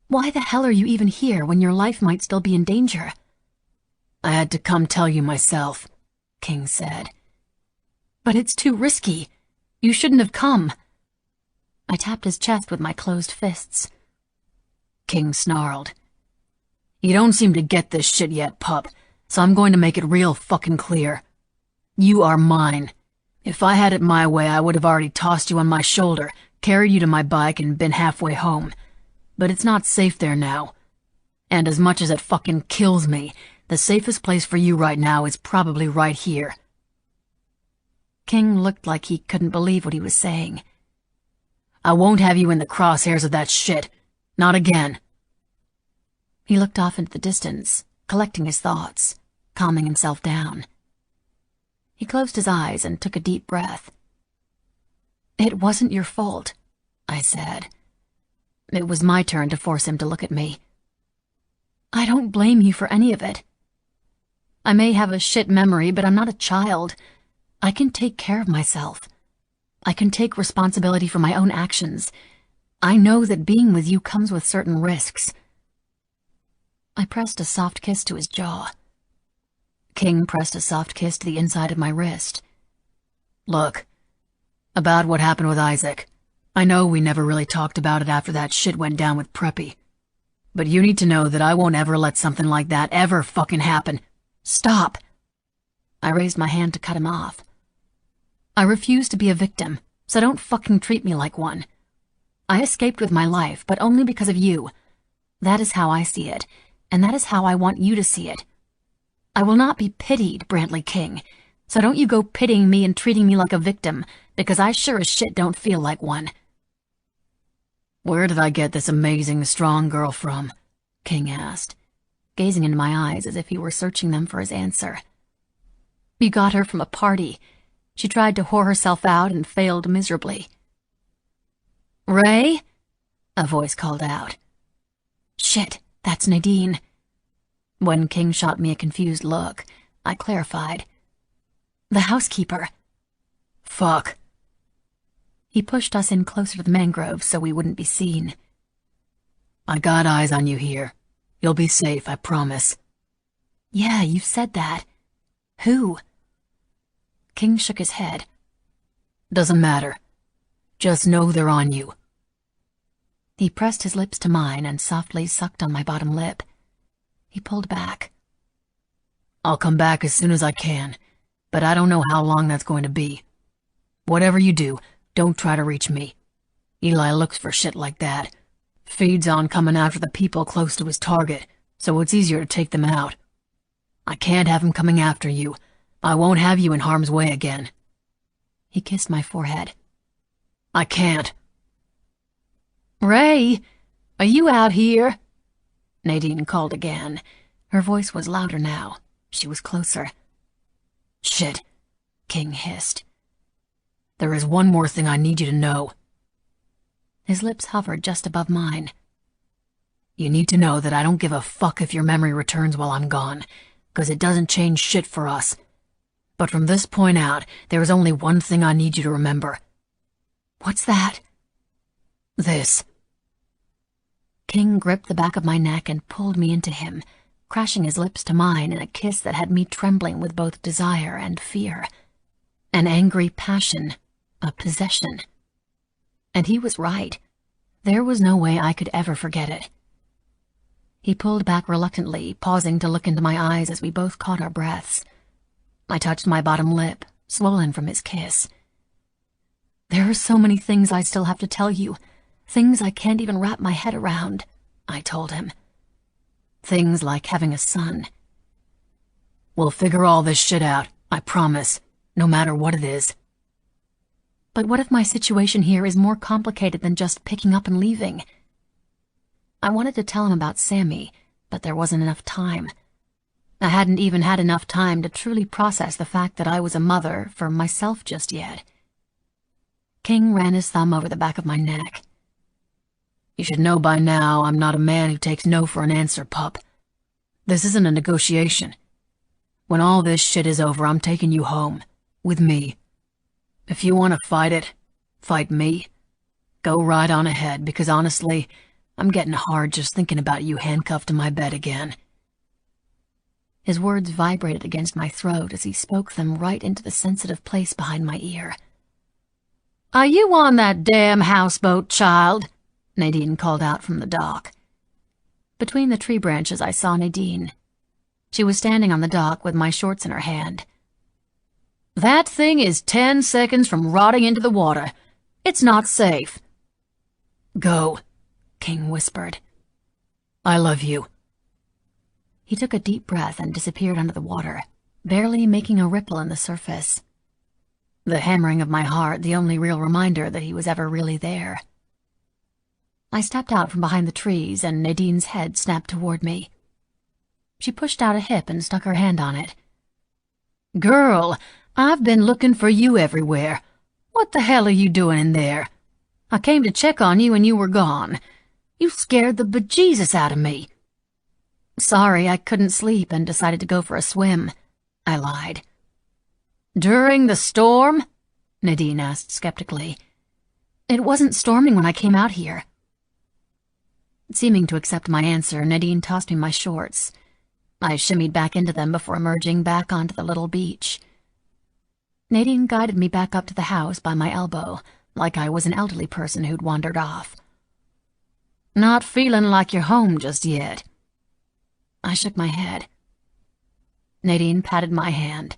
"Why the hell are you even here when your life might still be in danger?" "I had to come tell you myself," King said. "But it's too risky. You shouldn't have come." I tapped his chest with my closed fists. King snarled. "You don't seem to get this shit yet, pup, so I'm going to make it real fucking clear. You are mine. If I had it my way, I would have already tossed you on my shoulder, carried you to my bike, and been halfway home. But it's not safe there now. And as much as it fucking kills me, the safest place for you right now is probably right here." King looked like he couldn't believe what he was saying. "I won't have you in the crosshairs of that shit. Not again." He looked off into the distance, collecting his thoughts, calming himself down. He closed his eyes and took a deep breath. "It wasn't your fault," I said. It was my turn to force him to look at me. "I don't blame you for any of it. I may have a shit memory, but I'm not a child. I can take care of myself. I can take responsibility for my own actions. I know that being with you comes with certain risks." I pressed a soft kiss to his jaw. King pressed a soft kiss to the inside of my wrist. "Look, about what happened with Isaac. I know we never really talked about it after that shit went down with Preppy. But you need to know that I won't ever let something like that ever fucking happen." "Stop!" I raised my hand to cut him off. "I refuse to be a victim, so don't fucking treat me like one. I escaped with my life, but only because of you. That is how I see it, and that is how I want you to see it. I will not be pitied, Brantley King, so don't you go pitying me and treating me like a victim, because I sure as shit don't feel like one." "Where did I get this amazing, strong girl from?" King asked, gazing into my eyes as if he were searching them for his answer. "You got her from a party. She tried to whore herself out and failed miserably." "Ray?" a voice called out. "Shit, that's Nadine." When King shot me a confused look, I clarified. "The housekeeper." "Fuck." He pushed us in closer to the mangroves so we wouldn't be seen. "I got eyes on you here. You'll be safe, I promise." "Yeah, you've said that. Who?" King shook his head. "Doesn't matter. Just know they're on you." He pressed his lips to mine and softly sucked on my bottom lip. He pulled back. "I'll come back as soon as I can, but I don't know how long that's going to be. Whatever you do, don't try to reach me. Eli looks for shit like that. Feeds on coming after the people close to his target, so it's easier to take them out. I can't have him coming after you. I won't have you in harm's way again." He kissed my forehead. "I can't." "Ray, are you out here?" Nadine called again. Her voice was louder now. She was closer. "Shit," King hissed. "There is one more thing I need you to know." His lips hovered just above mine. "You need to know that I don't give a fuck if your memory returns while I'm gone, 'cause it doesn't change shit for us. But from this point out, there is only one thing I need you to remember." "What's that?" "This." King gripped the back of my neck and pulled me into him, crashing his lips to mine in a kiss that had me trembling with both desire and fear. An angry passion, a possession. And he was right. There was no way I could ever forget it. He pulled back reluctantly, pausing to look into my eyes as we both caught our breaths. I touched my bottom lip, swollen from his kiss. "There are so many things I still have to tell you, things I can't even wrap my head around," I told him. "Things like having a son." "We'll figure all this shit out, I promise, no matter what it is." "But what if my situation here is more complicated than just picking up and leaving?" I wanted to tell him about Sammy, but there wasn't enough time. I hadn't even had enough time to truly process the fact that I was a mother for myself just yet. King ran his thumb over the back of my neck. "You should know by now I'm not a man who takes no for an answer, pup. This isn't a negotiation. When all this shit is over, I'm taking you home, with me. If you want to fight it, fight me. Go right on ahead, because honestly, I'm getting hard just thinking about you handcuffed to my bed again." His words vibrated against my throat as he spoke them right into the sensitive place behind my ear. "Are you on that damn houseboat, child?" Nadine called out from the dock. Between the tree branches, I saw Nadine. She was standing on the dock with my shorts in her hand. "That thing is 10 seconds from rotting into the water. It's not safe." "Go," King whispered. "I love you." He took a deep breath and disappeared under the water, barely making a ripple in the surface. The hammering of my heart, the only real reminder that he was ever really there. I stepped out from behind the trees, and Nadine's head snapped toward me. She pushed out a hip and stuck her hand on it. "Girl, I've been looking for you everywhere. What the hell are you doing in there? I came to check on you and you were gone. You scared the bejesus out of me." "Sorry, I couldn't sleep and decided to go for a swim," I lied. "During the storm?" Nadine asked skeptically. "It wasn't storming when I came out here." Seeming to accept my answer, Nadine tossed me my shorts. I shimmied back into them before emerging back onto the little beach. Nadine guided me back up to the house by my elbow, like I was an elderly person who'd wandered off. "Not feeling like you're home just yet?" I shook my head. Nadine patted my hand.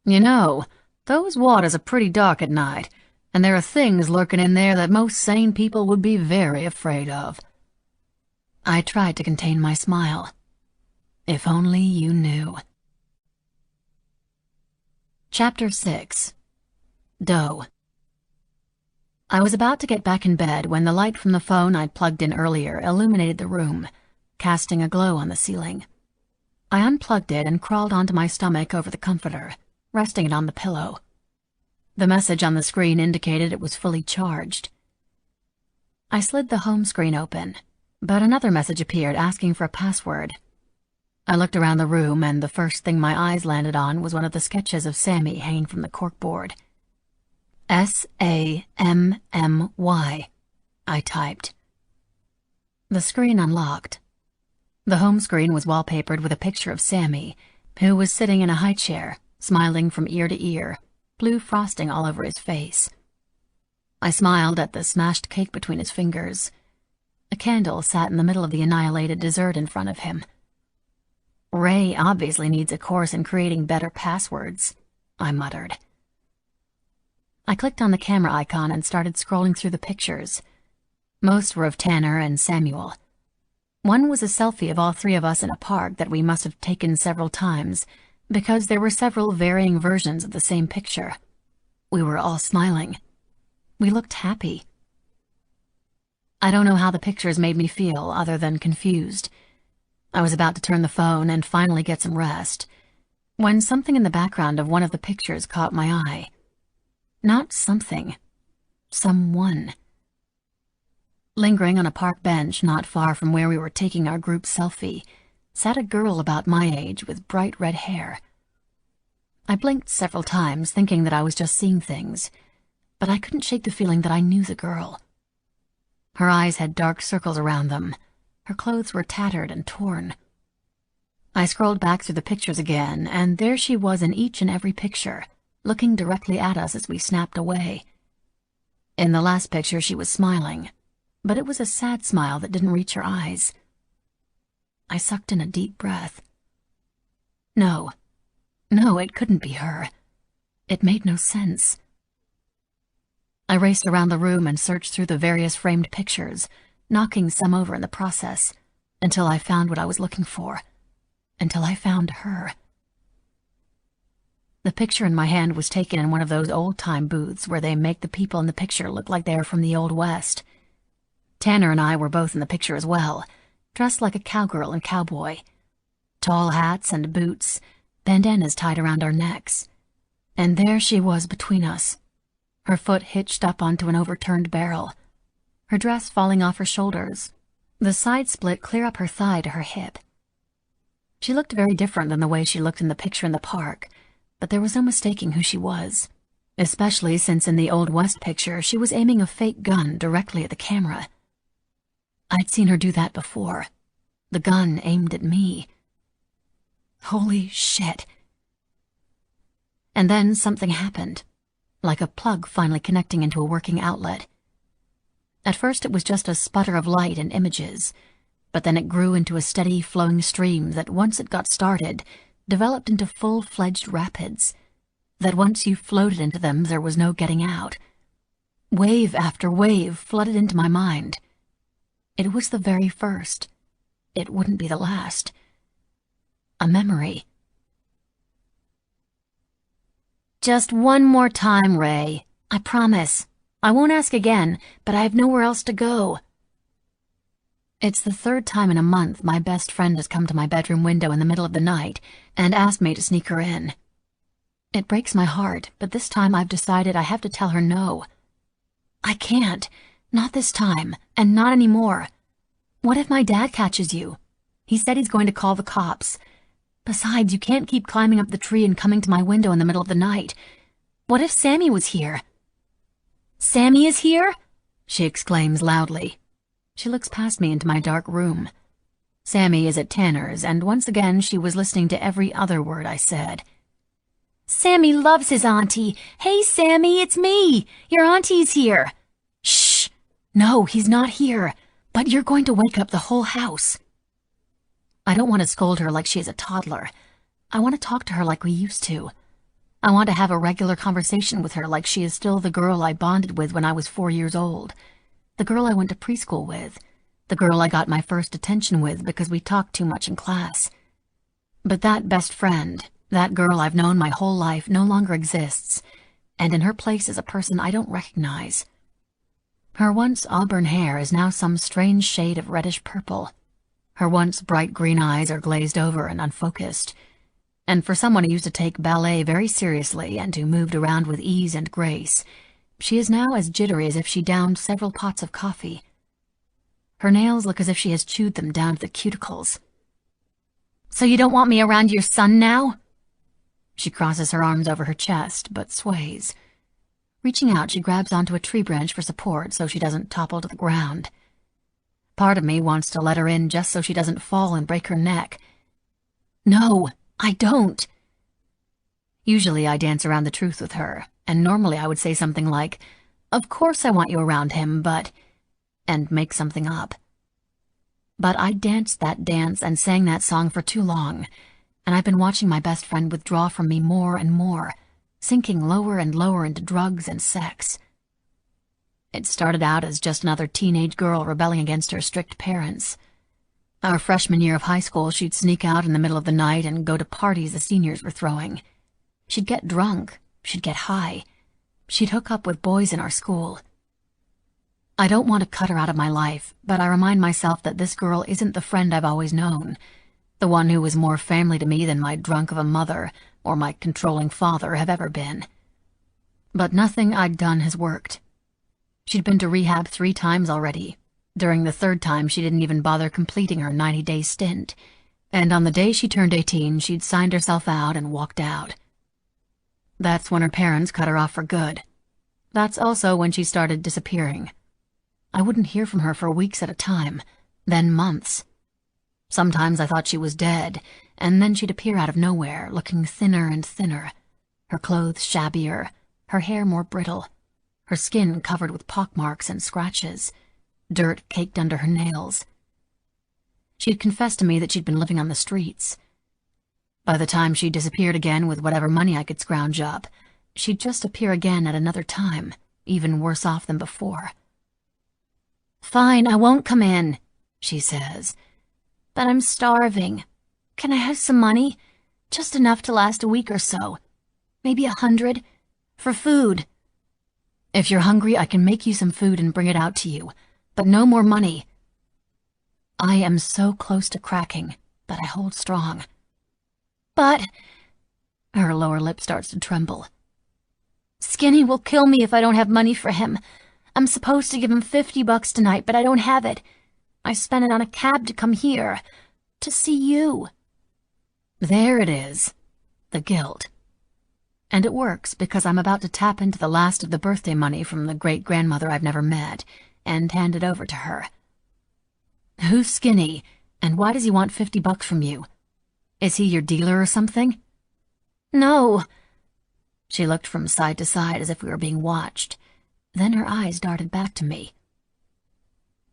"You know, those waters are pretty dark at night, And there are things lurking in there that most sane people would be very afraid of. I tried to contain my smile. If only you knew. Chapter 6. Doe. I was about to get back in bed when the light from the phone I'd plugged in earlier illuminated the room, casting a glow on the ceiling. I unplugged it and crawled onto my stomach over the comforter, resting it on the pillow. The message on the screen indicated it was fully charged. I slid the home screen open, but another message appeared asking for a password. I looked around the room, and the first thing my eyes landed on was one of the sketches of Sammy hanging from the corkboard. SAMMY, I typed. The screen unlocked. The home screen was wallpapered with a picture of Sammy, who was sitting in a high chair, smiling from ear to ear, blue frosting all over his face. I smiled at the smashed cake between his fingers. A candle sat in the middle of the annihilated dessert in front of him. Ray obviously needs a course in creating better passwords, I muttered. I clicked on the camera icon and started scrolling through the pictures. Most were of Tanner and Samuel. One was a selfie of all three of us in a park that we must have taken several times, because there were several varying versions of the same picture. We were all smiling. We looked happy. I don't know how the pictures made me feel other than confused. I was about to turn the phone and finally get some rest, when something in the background of one of the pictures caught my eye. Not something. Someone. Lingering on a park bench not far from where we were taking our group selfie, sat a girl about my age with bright red hair. I blinked several times, thinking that I was just seeing things, but I couldn't shake the feeling that I knew the girl. Her eyes had dark circles around them. Her clothes were tattered and torn. I scrolled back through the pictures again, and there she was in each and every picture, looking directly at us as we snapped away. In the last picture she was smiling, but it was a sad smile that didn't reach her eyes. I sucked in a deep breath. No, it couldn't be her. It made no sense. I raced around the room and searched through the various framed pictures, knocking some over in the process, until I found what I was looking for. Until I found her. The picture in my hand was taken in one of those old-time booths where they make the people in the picture look like they are from the Old West. Tanner and I were both in the picture as well, dressed like a cowgirl and cowboy. Tall hats and boots, bandanas tied around our necks. And there she was between us, her foot hitched up onto an overturned barrel, her dress falling off her shoulders, the side split clear up her thigh to her hip. She looked very different than the way she looked in the picture in the park, but there was no mistaking who she was, especially since in the Old West picture she was aiming a fake gun directly at the camera. I'd seen her do that before. The gun aimed at me. Holy shit. And then something happened, like a plug finally connecting into a working outlet. At first it was just a sputter of light and images, but then it grew into a steady flowing stream that once it got started, developed into full-fledged rapids, that once you floated into them there was no getting out. Wave after wave flooded into my mind. It was the very first. It wouldn't be the last. A memory. Just one more time, Ray. I promise. I won't ask again, but I have nowhere else to go. It's the third time in a month my best friend has come to my bedroom window in the middle of the night and asked me to sneak her in. It breaks my heart, but this time I've decided I have to tell her no. I can't. Not this time, and not anymore. What if my dad catches you? He said he's going to call the cops. Besides, you can't keep climbing up the tree and coming to my window in the middle of the night. What if Sammy was here? Sammy is here? She exclaims loudly. She looks past me into my dark room. Sammy is at Tanner's, and once again she was listening to every other word I said. Sammy loves his auntie. Hey, Sammy, it's me. Your auntie's here. Shh. No, he's not here. But you're going to wake up the whole house. I don't want to scold her like she is a toddler. I want to talk to her like we used to. I want to have a regular conversation with her like she is still the girl I bonded with when I was 4 years old. The girl I went to preschool with. The girl I got my first attention with because we talked too much in class. But that best friend, that girl I've known my whole life, no longer exists, and in her place is a person I don't recognize. Her once auburn hair is now some strange shade of reddish purple. Her once bright green eyes are glazed over and unfocused. And for someone who used to take ballet very seriously and who moved around with ease and grace, she is now as jittery as if she downed several pots of coffee. Her nails look as if she has chewed them down to the cuticles. "So you don't want me around your son now?" She crosses her arms over her chest, but sways. Reaching out, she grabs onto a tree branch for support so she doesn't topple to the ground. Part of me wants to let her in just so she doesn't fall and break her neck. No, I don't. Usually I dance around the truth with her, and normally I would say something like, "Of course I want you around him, but..." and make something up. But I danced that dance and sang that song for too long, and I've been watching my best friend withdraw from me more and more, sinking lower and lower into drugs and sex. It started out as just another teenage girl rebelling against her strict parents. Our freshman year of high school, she'd sneak out in the middle of the night and go to parties the seniors were throwing. She'd get drunk, she'd get high, she'd hook up with boys in our school. I don't want to cut her out of my life, but I remind myself that this girl isn't the friend I've always known, the one who was more family to me than my drunk of a mother or my controlling father have ever been. But nothing I'd done has worked. She'd been to rehab 3 times already. During the 3rd time, she didn't even bother completing her 90-day stint, and on the day she turned 18, she'd signed herself out and walked out. That's when her parents cut her off for good. That's also when she started disappearing. I wouldn't hear from her for weeks at a time, then months. Sometimes I thought she was dead, and then she'd appear out of nowhere, looking thinner and thinner, her clothes shabbier, her hair more brittle, her skin covered with pockmarks and scratches, dirt caked under her nails. She'd confessed to me that she'd been living on the streets. By the time she disappeared again with whatever money I could scrounge up, she'd just appear again at another time, even worse off than before. "Fine, I won't come in," she says. "But I'm starving. Can I have some money? Just enough to last a week or so. Maybe 100. For food." "If you're hungry, I can make you some food and bring it out to you. But no more money." I am so close to cracking, but I hold strong. "But..." Her lower lip starts to tremble. "Skinny will kill me if I don't have money for him. I'm supposed to give him $50 tonight, but I don't have it. I spent it on a cab to come here. To see you." There it is. The guilt. And it works because I'm about to tap into the last of the birthday money from the great-grandmother I've never met and hand it over to her. "Who's Skinny, and why does he want $50 from you? Is he your dealer or something?" "No." She looked from side to side as if we were being watched. Then her eyes darted back to me.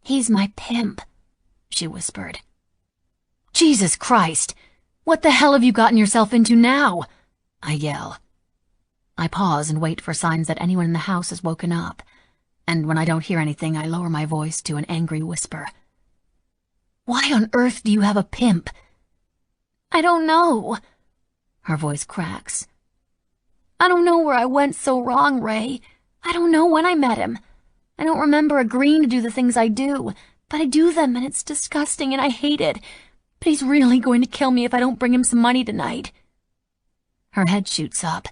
"He's my pimp," she whispered. "Jesus Christ! What the hell have you gotten yourself into now?" I yell. I pause and wait for signs that anyone in the house has woken up, and when I don't hear anything, I lower my voice to an angry whisper. "Why on earth do you have a pimp?" "I don't know." Her voice cracks. "I don't know where I went so wrong, Ray. I don't know when I met him. I don't remember agreeing to do the things I do, but I do them and it's disgusting and I hate it. But he's really going to kill me if I don't bring him some money tonight." Her head shoots up.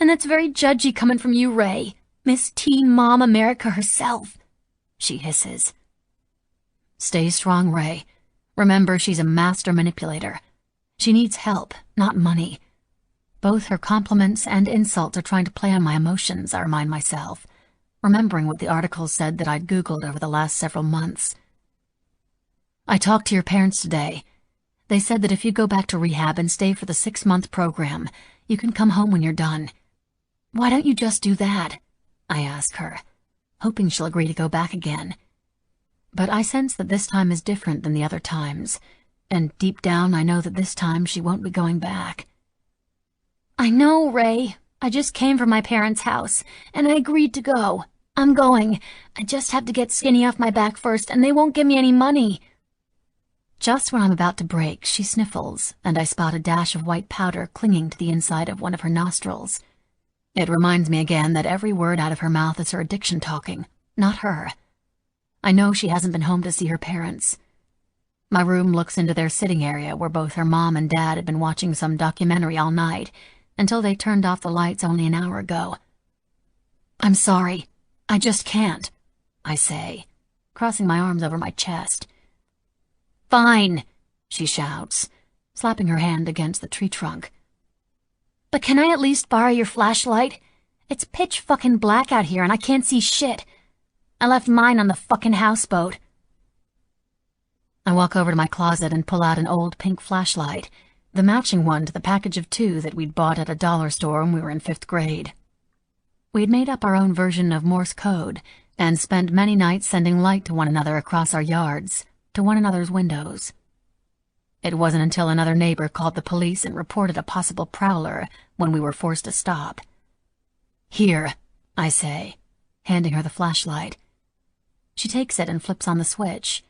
"And that's very judgy coming from you, Ray. Miss Teen Mom America herself," she hisses. "Stay strong, Ray. Remember, she's a master manipulator. She needs help, not money. Both her compliments and insults are trying to play on my emotions, I remind myself, remembering what the articles said that I'd Googled over the last several months. I talked to your parents today. They said that if you go back to rehab and stay for the 6-month program, you can come home when you're done. Why don't you just do that? I ask her, hoping she'll agree to go back again. But I sense that this time is different than the other times, and deep down I know that this time she won't be going back. I know, Ray. I just came from my parents' house, and I agreed to go. I'm going. I just have to get Skinny off my back first, and they won't give me any money. Just when I'm about to break, she sniffles, and I spot a dash of white powder clinging to the inside of one of her nostrils. It reminds me again that every word out of her mouth is her addiction talking, not her. I know she hasn't been home to see her parents. My room looks into their sitting area where both her mom and dad had been watching some documentary all night until they turned off the lights only an hour ago. I'm sorry. I just can't, I say, crossing my arms over my chest. Fine, she shouts, slapping her hand against the tree trunk. But can I at least borrow your flashlight? It's pitch fucking black out here and I can't see shit. I left mine on the fucking houseboat. I walk over to my closet and pull out an old pink flashlight, the matching one to the package of 2 that we'd bought at a dollar store when we were in 5th grade. We'd made up our own version of Morse code and spent many nights sending light to one another across our yards, to one another's windows. It wasn't until another neighbor called the police and reported a possible prowler when we were forced to stop. Here, I say, handing her the flashlight. She takes it and flips on the switch.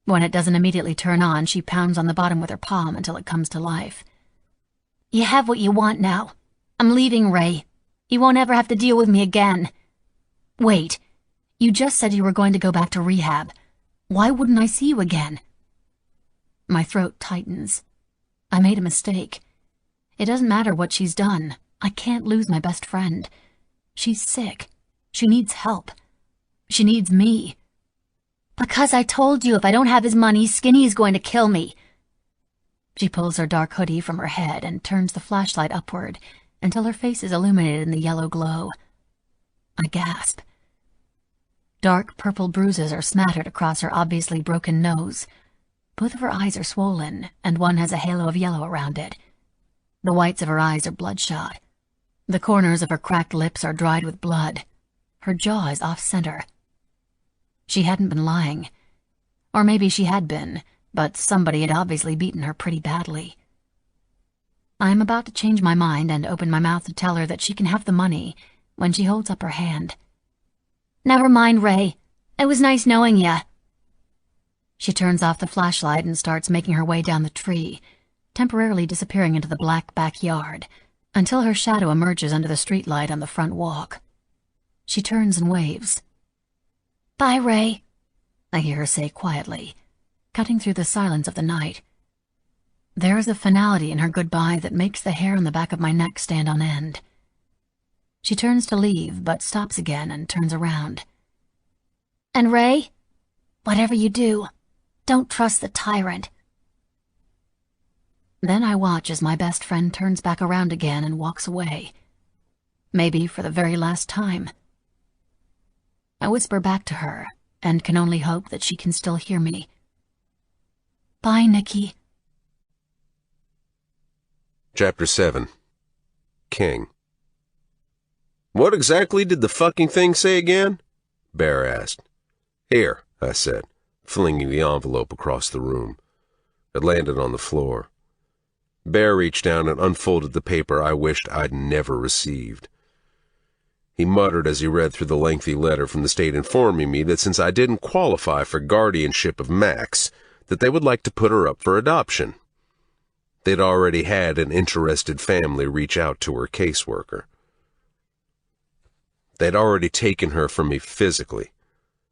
When it doesn't immediately turn on, she pounds on the bottom with her palm until it comes to life. You have what you want now. I'm leaving, Ray. You won't ever have to deal with me again. Wait, you just said you were going to go back to rehab. Why wouldn't I see you again? My throat tightens. I made a mistake. It doesn't matter what she's done. I can't lose my best friend. She's sick. She needs help. She needs me. Because I told you if I don't have his money, Skinny is going to kill me. She pulls her dark hoodie from her head and turns the flashlight upward until her face is illuminated in the yellow glow. I gasp. Dark purple bruises are smattered across her obviously broken nose. Both of her eyes are swollen, and one has a halo of yellow around it. The whites of her eyes are bloodshot. The corners of her cracked lips are dried with blood. Her jaw is off-center. She hadn't been lying. Or maybe she had been, but somebody had obviously beaten her pretty badly. I am about to change my mind and open my mouth to tell her that she can have the money when she holds up her hand. Never mind, Ray. It was nice knowing ya. She turns off the flashlight and starts making her way down the tree, temporarily disappearing into the black backyard, until her shadow emerges under the streetlight on the front walk. She turns and waves. Bye, Ray, I hear her say quietly, cutting through the silence of the night. There is a finality in her goodbye that makes the hair on the back of my neck stand on end. She turns to leave, but stops again and turns around. And Ray, whatever you do, don't trust the tyrant. Then I watch as my best friend turns back around again and walks away. Maybe for the very last time. I whisper back to her, and can only hope that she can still hear me. Bye, Nikki. Chapter 7. King. What exactly did the fucking thing say again? Bear asked. Here, I said, flinging the envelope across the room. It landed on the floor. Bear reached down and unfolded the paper I wished I'd never received. He muttered as he read through the lengthy letter from the state informing me that since I didn't qualify for guardianship of Max, that they would like to put her up for adoption. They'd already had an interested family reach out to her caseworker. They'd already taken her from me physically,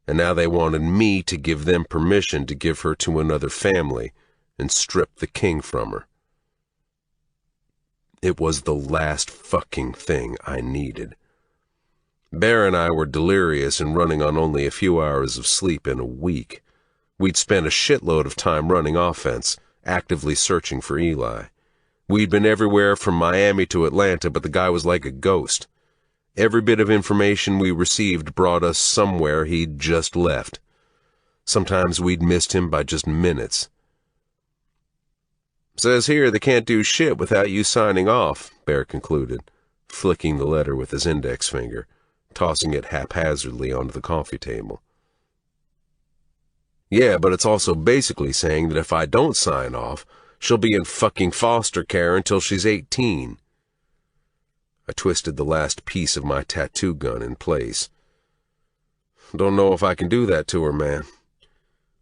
and now they wanted me to give them permission to give her to another family and strip the king from her. It was the last fucking thing I needed. Bear and I were delirious and running on only a few hours of sleep in a week. We'd spent a shitload of time running offense, actively searching for Eli. We'd been everywhere from Miami to Atlanta, but the guy was like a ghost. Every bit of information we received brought us somewhere he'd just left. Sometimes we'd missed him by just minutes. Says here they can't do shit without you signing off, Bear concluded, flicking the letter with his index finger, tossing it haphazardly onto the coffee table. Yeah, but it's also basically saying that if I don't sign off, she'll be in fucking foster care until she's 18. I twisted the last piece of my tattoo gun in place. Don't know if I can do that to her, man.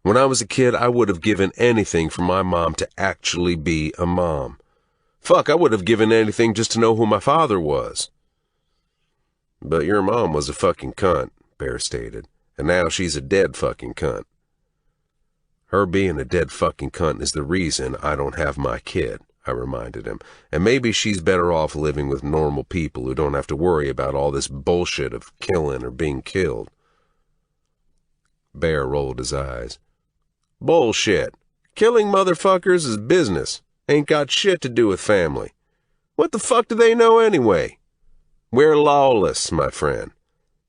When I was a kid, I would have given anything for my mom to actually be a mom. Fuck, I would have given anything just to know who my father was. But your mom was a fucking cunt, Bear stated, and now she's a dead fucking cunt. Her being a dead fucking cunt is the reason I don't have my kid, I reminded him, and maybe she's better off living with normal people who don't have to worry about all this bullshit of killing or being killed. Bear rolled his eyes. Bullshit. Killing motherfuckers is business. Ain't got shit to do with family. What the fuck do they know anyway? We're lawless, my friend.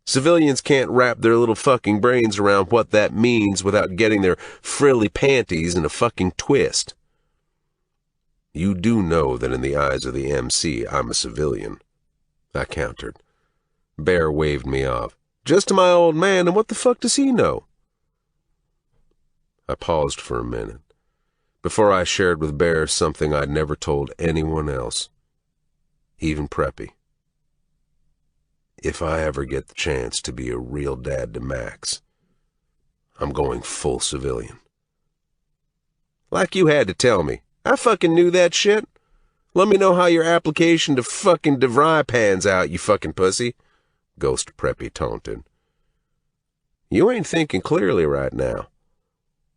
Civilians can't wrap their little fucking brains around what that means without getting their frilly panties in a fucking twist. You do know that in the eyes of the MC, I'm a civilian, I countered. Bear waved me off. Just to my old man, and what the fuck does he know? I paused for a minute, before I shared with Bear something I'd never told anyone else, even Preppy. If I ever get the chance to be a real dad to Max, I'm going full civilian. Like you had to tell me. I fucking knew that shit. Let me know how your application to fucking DeVry pans out, you fucking pussy, Ghost Preppy taunted. You ain't thinking clearly right now.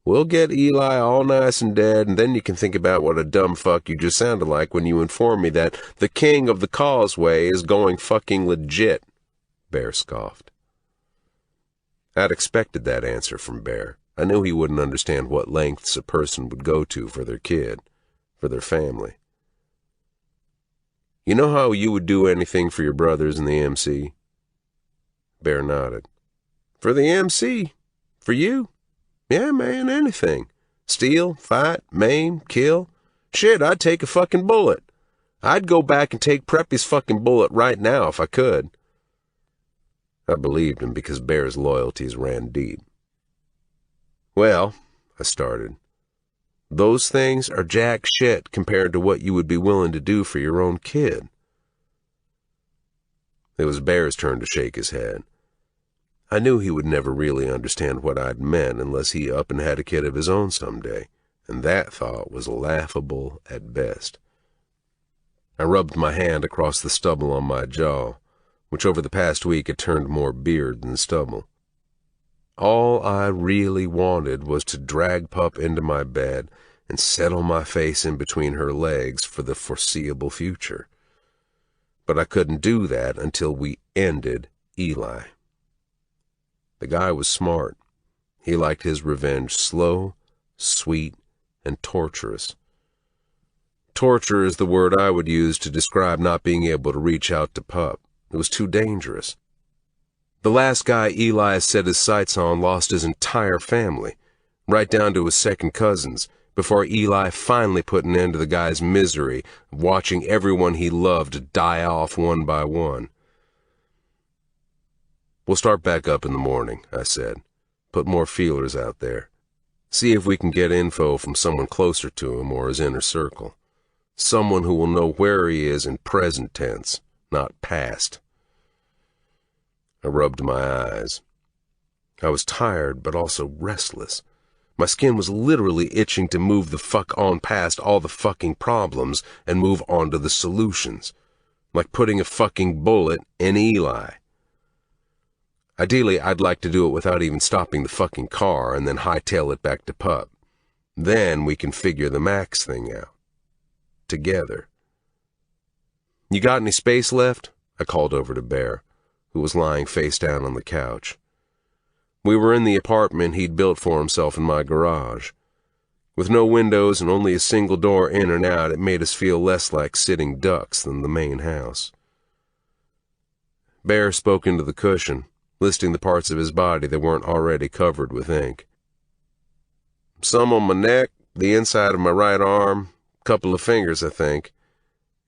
We'll get Eli all nice and dead, and then you can think about what a dumb fuck you just sounded like when you informed me that the king of the causeway is going fucking legit, Bear scoffed. I'd expected that answer from Bear. I knew he wouldn't understand what lengths a person would go to for their kid, for their family. You know how you would do anything for your brothers in the MC? Bear nodded. For the MC? For you? Yeah, man, anything. Steal, fight, maim, kill. Shit, I'd take a fucking bullet. I'd go back and take Preppy's fucking bullet right now if I could. I believed him because Bear's loyalties ran deep. Well, I started, those things are jack shit compared to what you would be willing to do for your own kid. It was Bear's turn to shake his head. I knew he would never really understand what I'd meant unless he up and had a kid of his own someday, and that thought was laughable at best. I rubbed my hand across the stubble on my jaw, which over the past week had turned more beard than stubble. All I really wanted was to drag Pup into my bed and settle my face in between her legs for the foreseeable future. But I couldn't do that until we ended Eli. The guy was smart. He liked his revenge slow, sweet, and torturous. Torture is the word I would use to describe not being able to reach out to Pup. It was too dangerous. The last guy Eli set his sights on lost his entire family, right down to his second cousins, before Eli finally put an end to the guy's misery of watching everyone he loved die off one by one. We'll start back up in the morning, I said. Put more feelers out there. See if we can get info from someone closer to him or his inner circle. Someone who will know where he is in present tense, not past. I rubbed my eyes. I was tired, but also restless. My skin was literally itching to move the fuck on past all the fucking problems and move on to the solutions. Like putting a fucking bullet in Eli. Ideally, I'd like to do it without even stopping the fucking car and then hightail it back to Pup. Then we can figure the Max thing out. Together. You got any space left? I called over to Bear, who was lying face down on the couch. We were in the apartment he'd built for himself in my garage. With no windows and only a single door in and out, it made us feel less like sitting ducks than the main house. Bear spoke into the cushion, listing the parts of his body that weren't already covered with ink. Some on my neck, the inside of my right arm, couple of fingers, I think,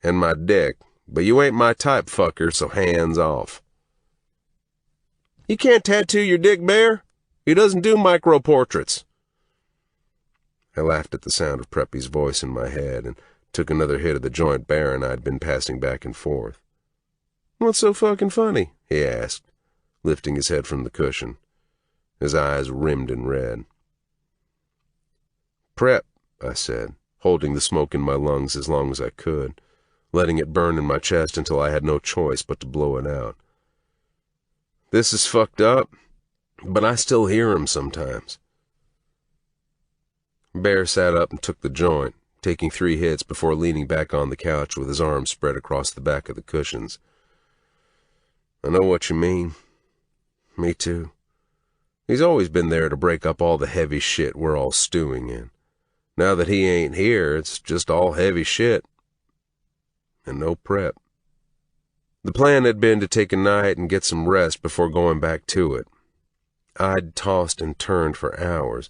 and my dick. But you ain't my type, fucker, so hands off. You can't tattoo your dick, Bear. He doesn't do micro-portraits. I laughed at the sound of Preppy's voice in my head and took another hit of the joint Bear and I'd been passing back and forth. What's so fucking funny? He asked, lifting his head from the cushion. His eyes rimmed in red. Prep, I said, holding the smoke in my lungs as long as I could, letting it burn in my chest until I had no choice but to blow it out. This is fucked up, but I still hear him sometimes. Bear sat up and took the joint, taking 3 hits before leaning back on the couch with his arms spread across the back of the cushions. I know what you mean. Me too. He's always been there to break up all the heavy shit we're all stewing in. Now that he ain't here, it's just all heavy shit. And no prep. The plan had been to take a night and get some rest before going back to it. I'd tossed and turned for hours,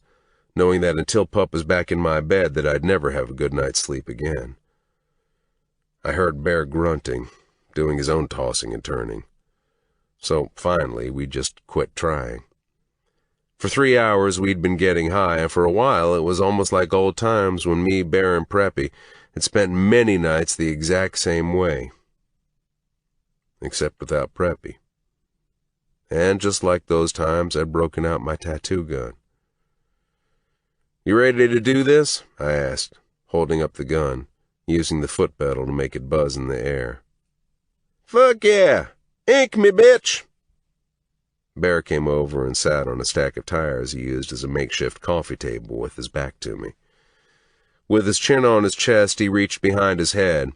knowing that until Pup was back in my bed that I'd never have a good night's sleep again. I heard Bear grunting, doing his own tossing and turning. So finally, we just quit trying. For 3 hours, we'd been getting high, and for a while, it was almost like old times when me, Bear, and Preppy had spent many nights the exact same way. Except without Preppy. And just like those times, I'd broken out my tattoo gun. You ready to do this? I asked, holding up the gun, using the foot pedal to make it buzz in the air. Fuck yeah! Ink me, bitch! Bear came over and sat on a stack of tires he used as a makeshift coffee table with his back to me. With his chin on his chest, he reached behind his head,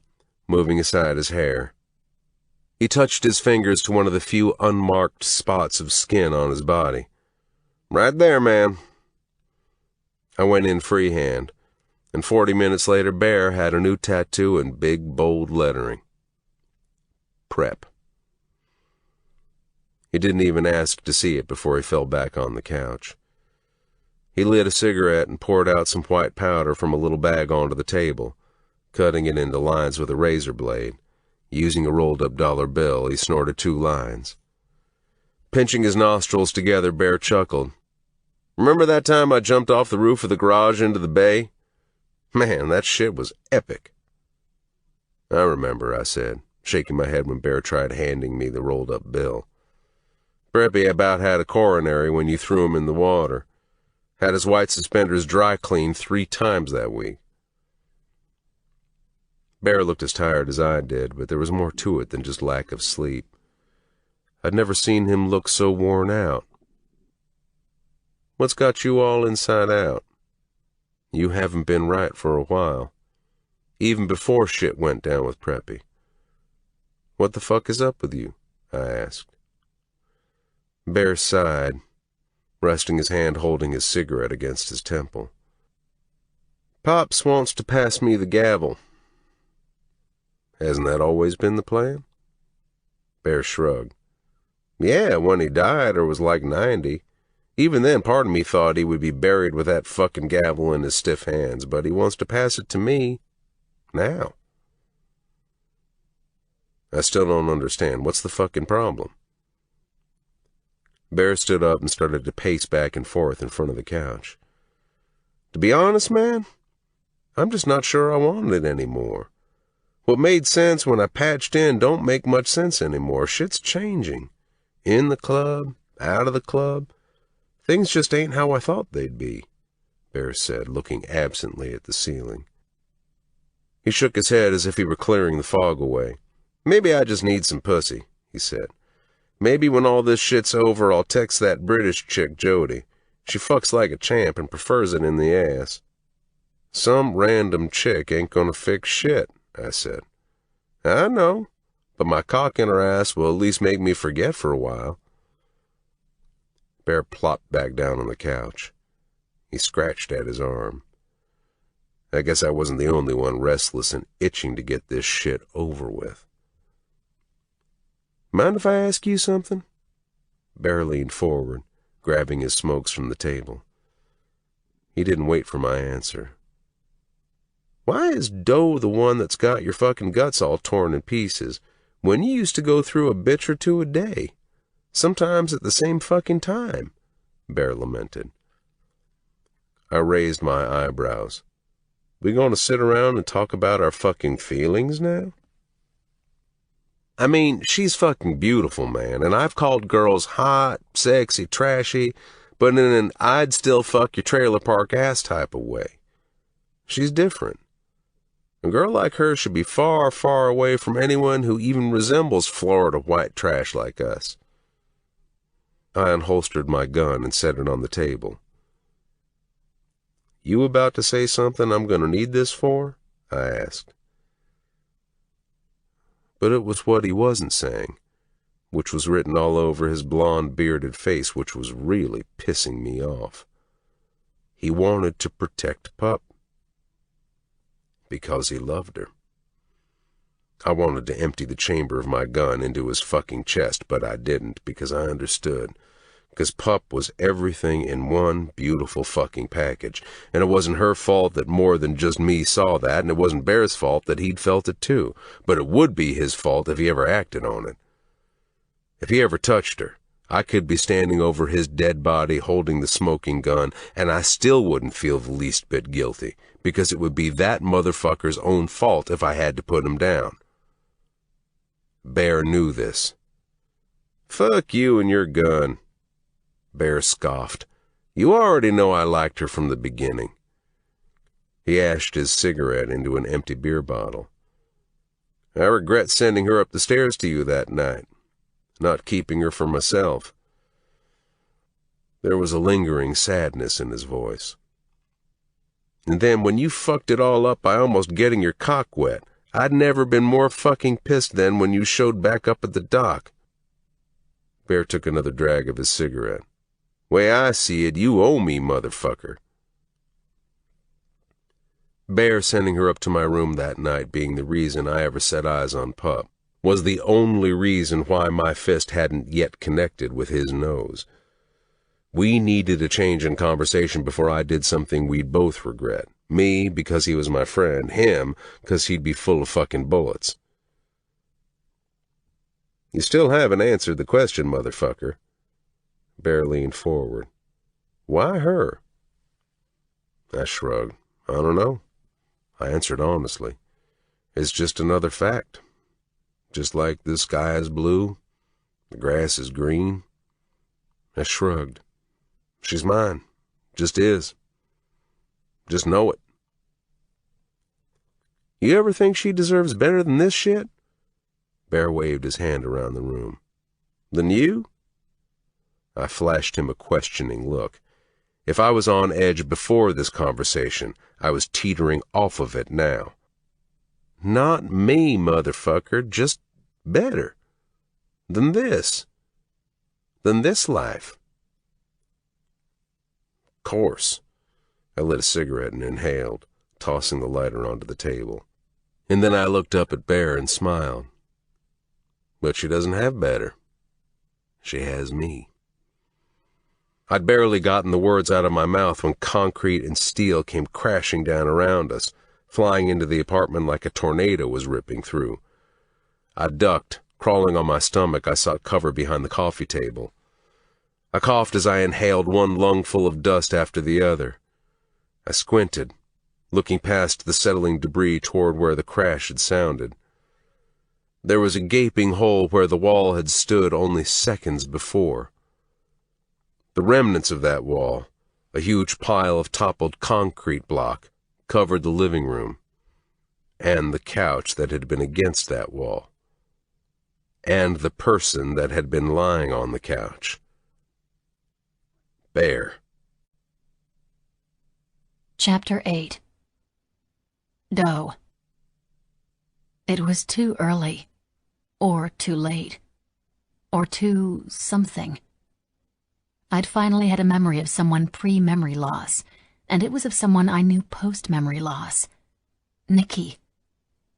moving aside his hair. He touched his fingers to one of the few unmarked spots of skin on his body. Right there, man. I went in freehand, and 40 minutes later, Bear had a new tattoo in big, bold lettering. Prep. He didn't even ask to see it before he fell back on the couch. He lit a cigarette and poured out some white powder from a little bag onto the table, cutting it into lines with a razor blade. Using a rolled-up dollar bill, he snorted 2 lines. Pinching his nostrils together, Bear chuckled. Remember that time I jumped off the roof of the garage into the bay? Man, that shit was epic. I remember, I said, shaking my head when Bear tried handing me the rolled-up bill. Preppy about had a coronary when you threw him in the water. Had his white suspenders dry cleaned 3 times that week. Bear looked as tired as I did, but there was more to it than just lack of sleep. I'd never seen him look so worn out. What's got you all inside out? You haven't been right for a while. Even before shit went down with Preppy. What the fuck is up with you? I asked. Bear sighed, resting his hand holding his cigarette against his temple. Pops wants to pass me the gavel. Hasn't that always been the plan? Bear shrugged. Yeah, when he died or was like 90. Even then, part of me thought he would be buried with that fucking gavel in his stiff hands, but he wants to pass it to me now. I still don't understand. What's the fucking problem? Bear stood up and started to pace back and forth in front of the couch. To be honest, man, I'm just not sure I want it anymore. What made sense when I patched in don't make much sense anymore. Shit's changing. In the club, out of the club. Things just ain't how I thought they'd be, Bear said, looking absently at the ceiling. He shook his head as if he were clearing the fog away. Maybe I just need some pussy, he said. Maybe when all this shit's over, I'll text that British chick, Jody. She fucks like a champ and prefers it in the ass. Some random chick ain't gonna fix shit, I said. I know, but my cock in her ass will at least make me forget for a while. Bear plopped back down on the couch. He scratched at his arm. I guess I wasn't the only one restless and itching to get this shit over with. Mind if I ask you something? Bear leaned forward, grabbing his smokes from the table. He didn't wait for my answer. Why is Doe the one that's got your fucking guts all torn in pieces when you used to go through a bitch or 2 a day? Sometimes at the same fucking time, Bear lamented. I raised my eyebrows. We gonna sit around and talk about our fucking feelings now? I mean, she's fucking beautiful, man, and I've called girls hot, sexy, trashy, but in an I'd still fuck your trailer park ass type of way. She's different. A girl like her should be far, far away from anyone who even resembles Florida white trash like us. I unholstered my gun and set it on the table. You about to say something I'm going to need this for? I asked. But it was what he wasn't saying, which was written all over his blonde, bearded face, which was really pissing me off. He wanted to protect Pup. Because he loved her. I wanted to empty the chamber of my gun into his fucking chest, but I didn't, because I understood. Because Pup was everything in one beautiful fucking package, and it wasn't her fault that more than just me saw that, and it wasn't Bear's fault that he'd felt it too, but it would be his fault if he ever acted on it. If he ever touched her, I could be standing over his dead body holding the smoking gun, and I still wouldn't feel the least bit guilty, because it would be that motherfucker's own fault if I had to put him down. Bear knew this. Fuck you and your gun. Bear scoffed. You already know I liked her from the beginning. He ashed his cigarette into an empty beer bottle. I regret sending her up the stairs to you that night, not keeping her for myself. There was a lingering sadness in his voice. And then when you fucked it all up by almost getting your cock wet, I'd never been more fucking pissed than when you showed back up at the dock. Bear took another drag of his cigarette. Way I see it, you owe me, motherfucker. Bear sending her up to my room that night being the reason I ever set eyes on Pup was the only reason why my fist hadn't yet connected with his nose. We needed a change in conversation before I did something we'd both regret. Me, because he was my friend. Him, because he'd be full of fucking bullets. You still haven't answered the question, motherfucker. Bear leaned forward. Why her? I shrugged. I don't know. I answered honestly. It's just another fact. Just like the sky is blue, the grass is green. I shrugged. She's mine. Just is. Just know it. You ever think she deserves better than this shit? Bear waved his hand around the room. Than you? I flashed him a questioning look. If I was on edge before this conversation, I was teetering off of it now. Not me, motherfucker, just better. Than this. Than this life. Course. I lit a cigarette and inhaled, tossing the lighter onto the table. And then I looked up at Bear and smiled. But she doesn't have better. She has me. I'd barely gotten the words out of my mouth when concrete and steel came crashing down around us, flying into the apartment like a tornado was ripping through. I ducked. Crawling on my stomach, I sought cover behind the coffee table. I coughed as I inhaled one lungful of dust after the other. I squinted, looking past the settling debris toward where the crash had sounded. There was a gaping hole where the wall had stood only seconds before. The remnants of that wall, a huge pile of toppled concrete block, covered the living room, and the couch that had been against that wall, and the person that had been lying on the couch. Bear. Chapter 8. Doe. It was too early, or too late, or too something. I'd finally had a memory of someone pre-memory loss, and it was of someone I knew post-memory loss. Nikki.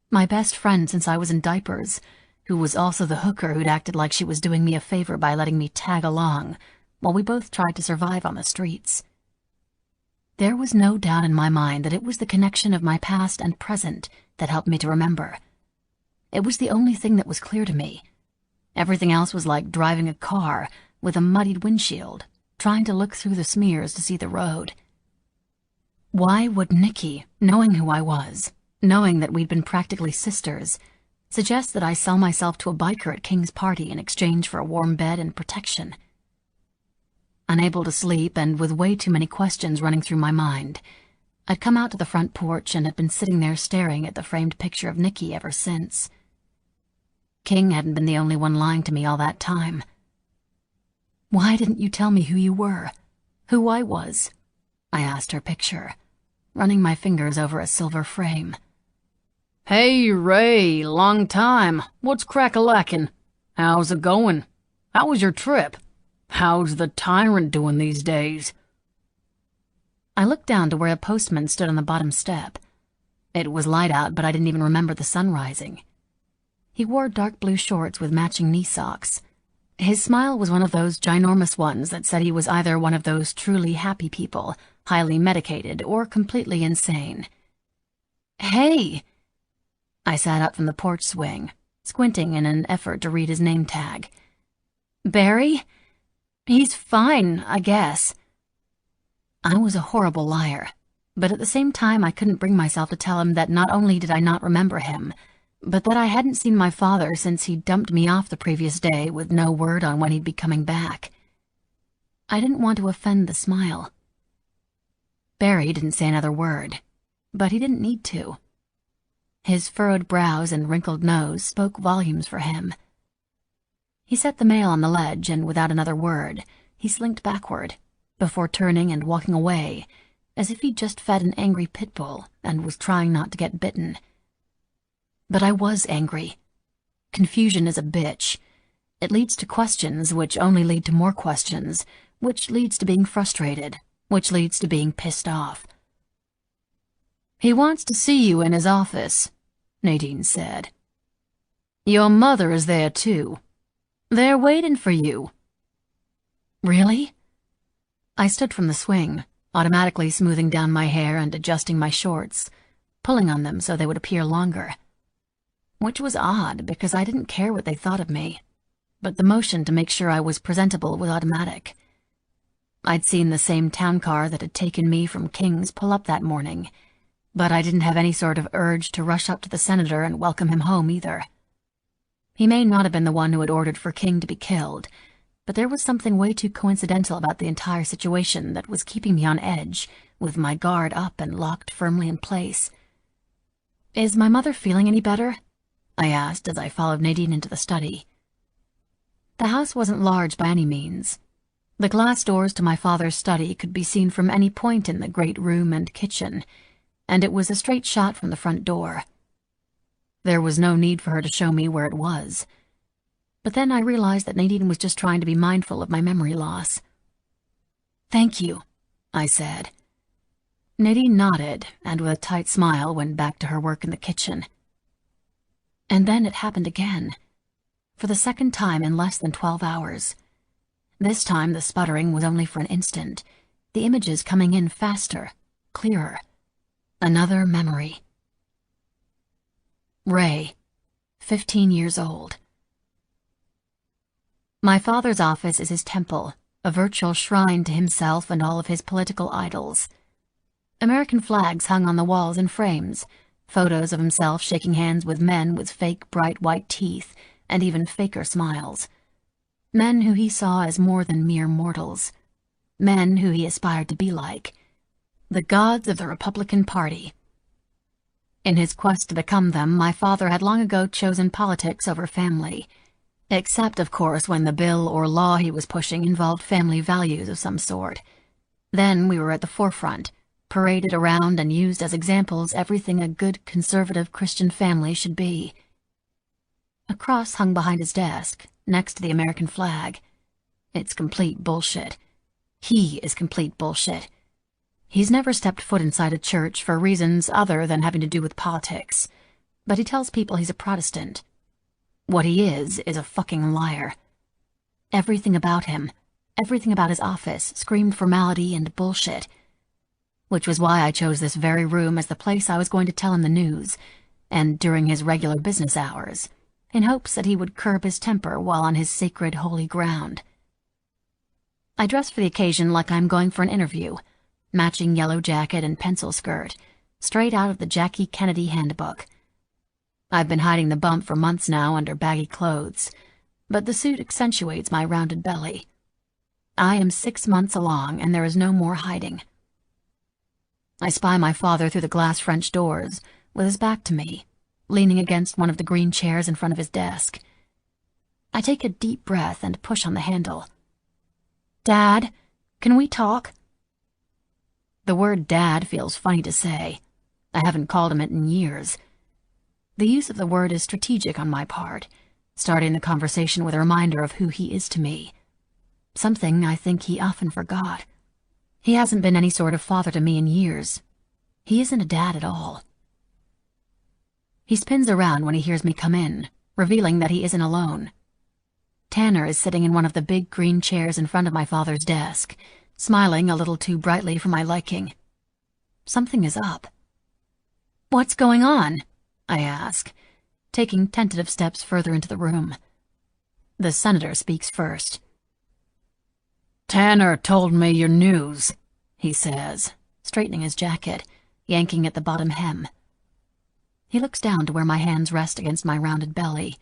My best friend since I was in diapers, who was also the hooker who'd acted like she was doing me a favor by letting me tag along, while we both tried to survive on the streets. There was no doubt in my mind that it was the connection of my past and present that helped me to remember. It was the only thing that was clear to me. Everything else was like driving a car with a muddied windshield, trying to look through the smears to see the road. Why would Nikki, knowing who I was, knowing that we'd been practically sisters, suggests that I sell myself to a biker at King's party in exchange for a warm bed and protection. Unable to sleep and with way too many questions running through my mind, I'd come out to the front porch and had been sitting there staring at the framed picture of Nikki ever since. King hadn't been the only one lying to me all that time. "Why didn't you tell me who you were? Who I was?" I asked her picture, running my fingers over a silver frame. "Hey, Ray, long time. What's crack-a-lackin'? How's it going? How was your trip? How's the tyrant doing these days?" I looked down to where a postman stood on the bottom step. It was light out, but I didn't even remember the sun rising. He wore dark blue shorts with matching knee socks. His smile was one of those ginormous ones that said he was either one of those truly happy people, highly medicated, or completely insane. "Hey!" I sat up from the porch swing, squinting in an effort to read his name tag. "Barry? He's fine, I guess." I was a horrible liar, but at the same time I couldn't bring myself to tell him that not only did I not remember him, but that I hadn't seen my father since he dumped me off the previous day with no word on when he'd be coming back. I didn't want to offend the smile. Barry didn't say another word, but he didn't need to. His furrowed brows and wrinkled nose spoke volumes for him. He set the mail on the ledge, and without another word, he slinked backward, before turning and walking away, as if he'd just fed an angry pit bull and was trying not to get bitten. But I was angry. Confusion is a bitch. It leads to questions, which only lead to more questions, which leads to being frustrated, which leads to being pissed off. "He wants to see you in his office," Nadine said. "Your mother is there, too. They're waiting for you." "Really?" I stood from the swing, automatically smoothing down my hair and adjusting my shorts, pulling on them so they would appear longer. Which was odd, because I didn't care what they thought of me, but the motion to make sure I was presentable was automatic. I'd seen the same town car that had taken me from King's pull up that morning, but I didn't have any sort of urge to rush up to the senator and welcome him home either. He may not have been the one who had ordered for King to be killed, but there was something way too coincidental about the entire situation that was keeping me on edge, with my guard up and locked firmly in place. "Is my mother feeling any better?" I asked as I followed Nadine into the study. The house wasn't large by any means. The glass doors to my father's study could be seen from any point in the great room and kitchen, and it was a straight shot from the front door. There was no need for her to show me where it was. But then I realized that Nadine was just trying to be mindful of my memory loss. "Thank you," I said. Nadine nodded, and with a tight smile went back to her work in the kitchen. And then it happened again, for the second time in less than 12 hours. This time the sputtering was only for an instant, the images coming in faster, clearer. Another memory. Ray, 15 years old. My father's office is his temple, a virtual shrine to himself and all of his political idols. American flags hung on the walls in frames, photos of himself shaking hands with men with fake bright white teeth and even faker smiles. Men who he saw as more than mere mortals. Men who he aspired to be like. The gods of the Republican Party. In his quest to become them, my father had long ago chosen politics over family. Except, of course, when the bill or law he was pushing involved family values of some sort. Then we were at the forefront, paraded around and used as examples everything a good conservative Christian family should be. A cross hung behind his desk, next to the American flag. It's complete bullshit. He is complete bullshit. He's never stepped foot inside a church for reasons other than having to do with politics, but he tells people he's a Protestant. What he is a fucking liar. Everything about him, everything about his office screamed formality and bullshit. Which was why I chose this very room as the place I was going to tell him the news, and during his regular business hours, in hopes that he would curb his temper while on his sacred holy ground. I dressed for the occasion like I'm going for an interview, matching yellow jacket and pencil skirt, straight out of the Jackie Kennedy handbook. I've been hiding the bump for months now under baggy clothes, but the suit accentuates my rounded belly. I am 6 months along, and there is no more hiding. I spy my father through the glass French doors, with his back to me, leaning against one of the green chairs in front of his desk. I take a deep breath and push on the handle. "Dad, can we talk?" The word dad feels funny to say. I haven't called him it in years. The use of the word is strategic on my part, starting the conversation with a reminder of who he is to me. Something I think he often forgot. He hasn't been any sort of father to me in years. He isn't a dad at all. He spins around when he hears me come in, revealing that he isn't alone. Tanner is sitting in one of the big green chairs in front of my father's desk, smiling a little too brightly for my liking. Something is up. "What's going on?" I ask, taking tentative steps further into the room. The senator speaks first. "Tanner told me your news," he says, straightening his jacket, yanking at the bottom hem. He looks down to where my hands rest against my rounded belly.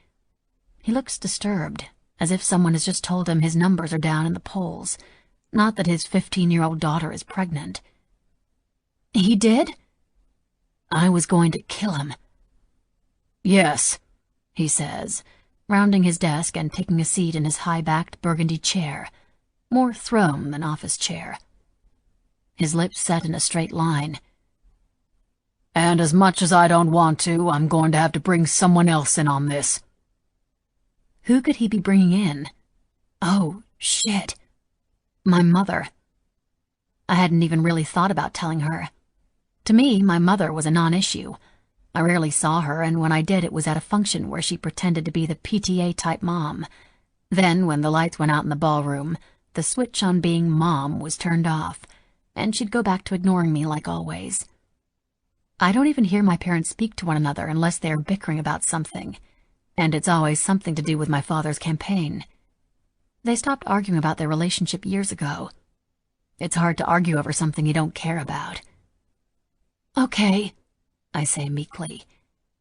He looks disturbed, as if someone has just told him his numbers are down in the polls, not that his 15-year-old daughter is pregnant. "He did?" "I was going to kill him." "Yes," he says, rounding his desk and taking a seat in his high-backed burgundy chair, more throne than office chair. His lips set in a straight line. "And as much as I don't want to, I'm going to have to bring someone else in on this." Who could he be bringing in? Oh, shit. My mother. I hadn't even really thought about telling her. To me, my mother was a non-issue. I rarely saw her, and when I did, it was at a function where she pretended to be the PTA-type mom. Then, when the lights went out in the ballroom, the switch on being mom was turned off, and she'd go back to ignoring me like always. I don't even hear my parents speak to one another unless they are bickering about something, and it's always something to do with my father's campaign. They stopped arguing about their relationship years ago. It's hard to argue over something you don't care about. "Okay," I say meekly,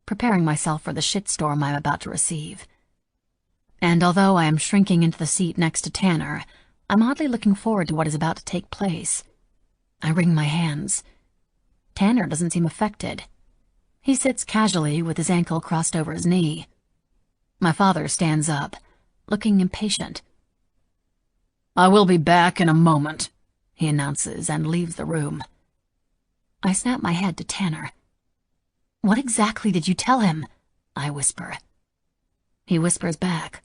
preparing myself for the shitstorm I'm about to receive. And although I am shrinking into the seat next to Tanner, I'm oddly looking forward to what is about to take place. I wring my hands. Tanner doesn't seem affected. He sits casually with his ankle crossed over his knee. My father stands up, looking impatient. "I will be back in a moment," he announces and leaves the room. I snap my head to Tanner. "What exactly did you tell him?" I whisper. He whispers back.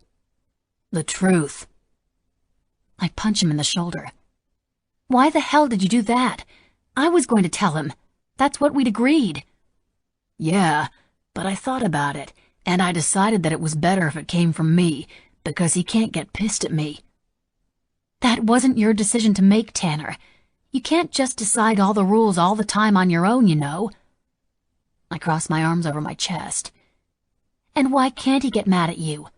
"The truth." I punch him in the shoulder. "Why the hell did you do that? I was going to tell him. That's what we'd agreed." "Yeah, but I thought about it, and I decided that it was better if it came from me, because he can't get pissed at me." "That wasn't your decision to make, Tanner. You can't just decide all the rules all the time on your own, you know." I cross my arms over my chest. "And why can't he get mad at you?"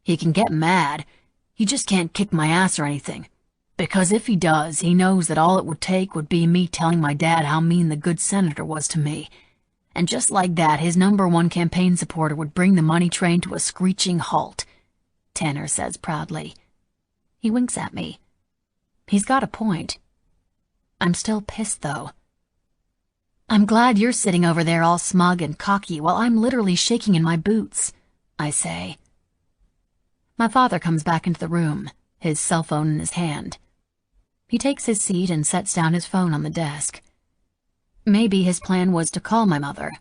"He can get mad. He just can't kick my ass or anything. Because if he does, he knows that all it would take would be me telling my dad how mean the good senator was to me. And just like that, his #1 campaign supporter would bring the money train to a screeching halt," Tanner says proudly. He winks at me. He's got a point. I'm still pissed, though. "I'm glad you're sitting over there all smug and cocky while I'm literally shaking in my boots," I say. My father comes back into the room, his cell phone in his hand. He takes his seat and sets down his phone on the desk. Maybe his plan was to call my mother.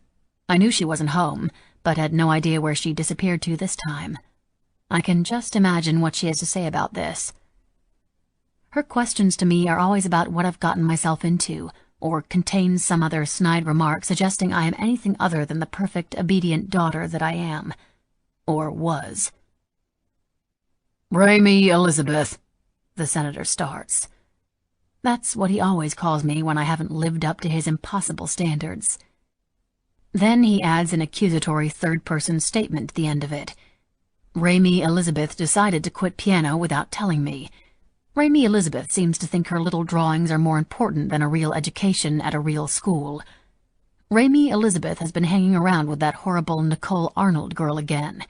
I knew she wasn't home, but had no idea where she disappeared to this time. I can just imagine what she has to say about this. Her questions to me are always about what I've gotten myself into, or contains some other snide remark suggesting I am anything other than the perfect, obedient daughter that I am. Or was. "Raimi Elizabeth," the senator starts. That's what he always calls me when I haven't lived up to his impossible standards. Then he adds an accusatory third-person statement at the end of it. Raimi Elizabeth decided to quit piano without telling me. Raimi Elizabeth seems to think her little drawings are more important than a real education at a real school. Raimi Elizabeth has been hanging around with that horrible Nicole Arnold girl again.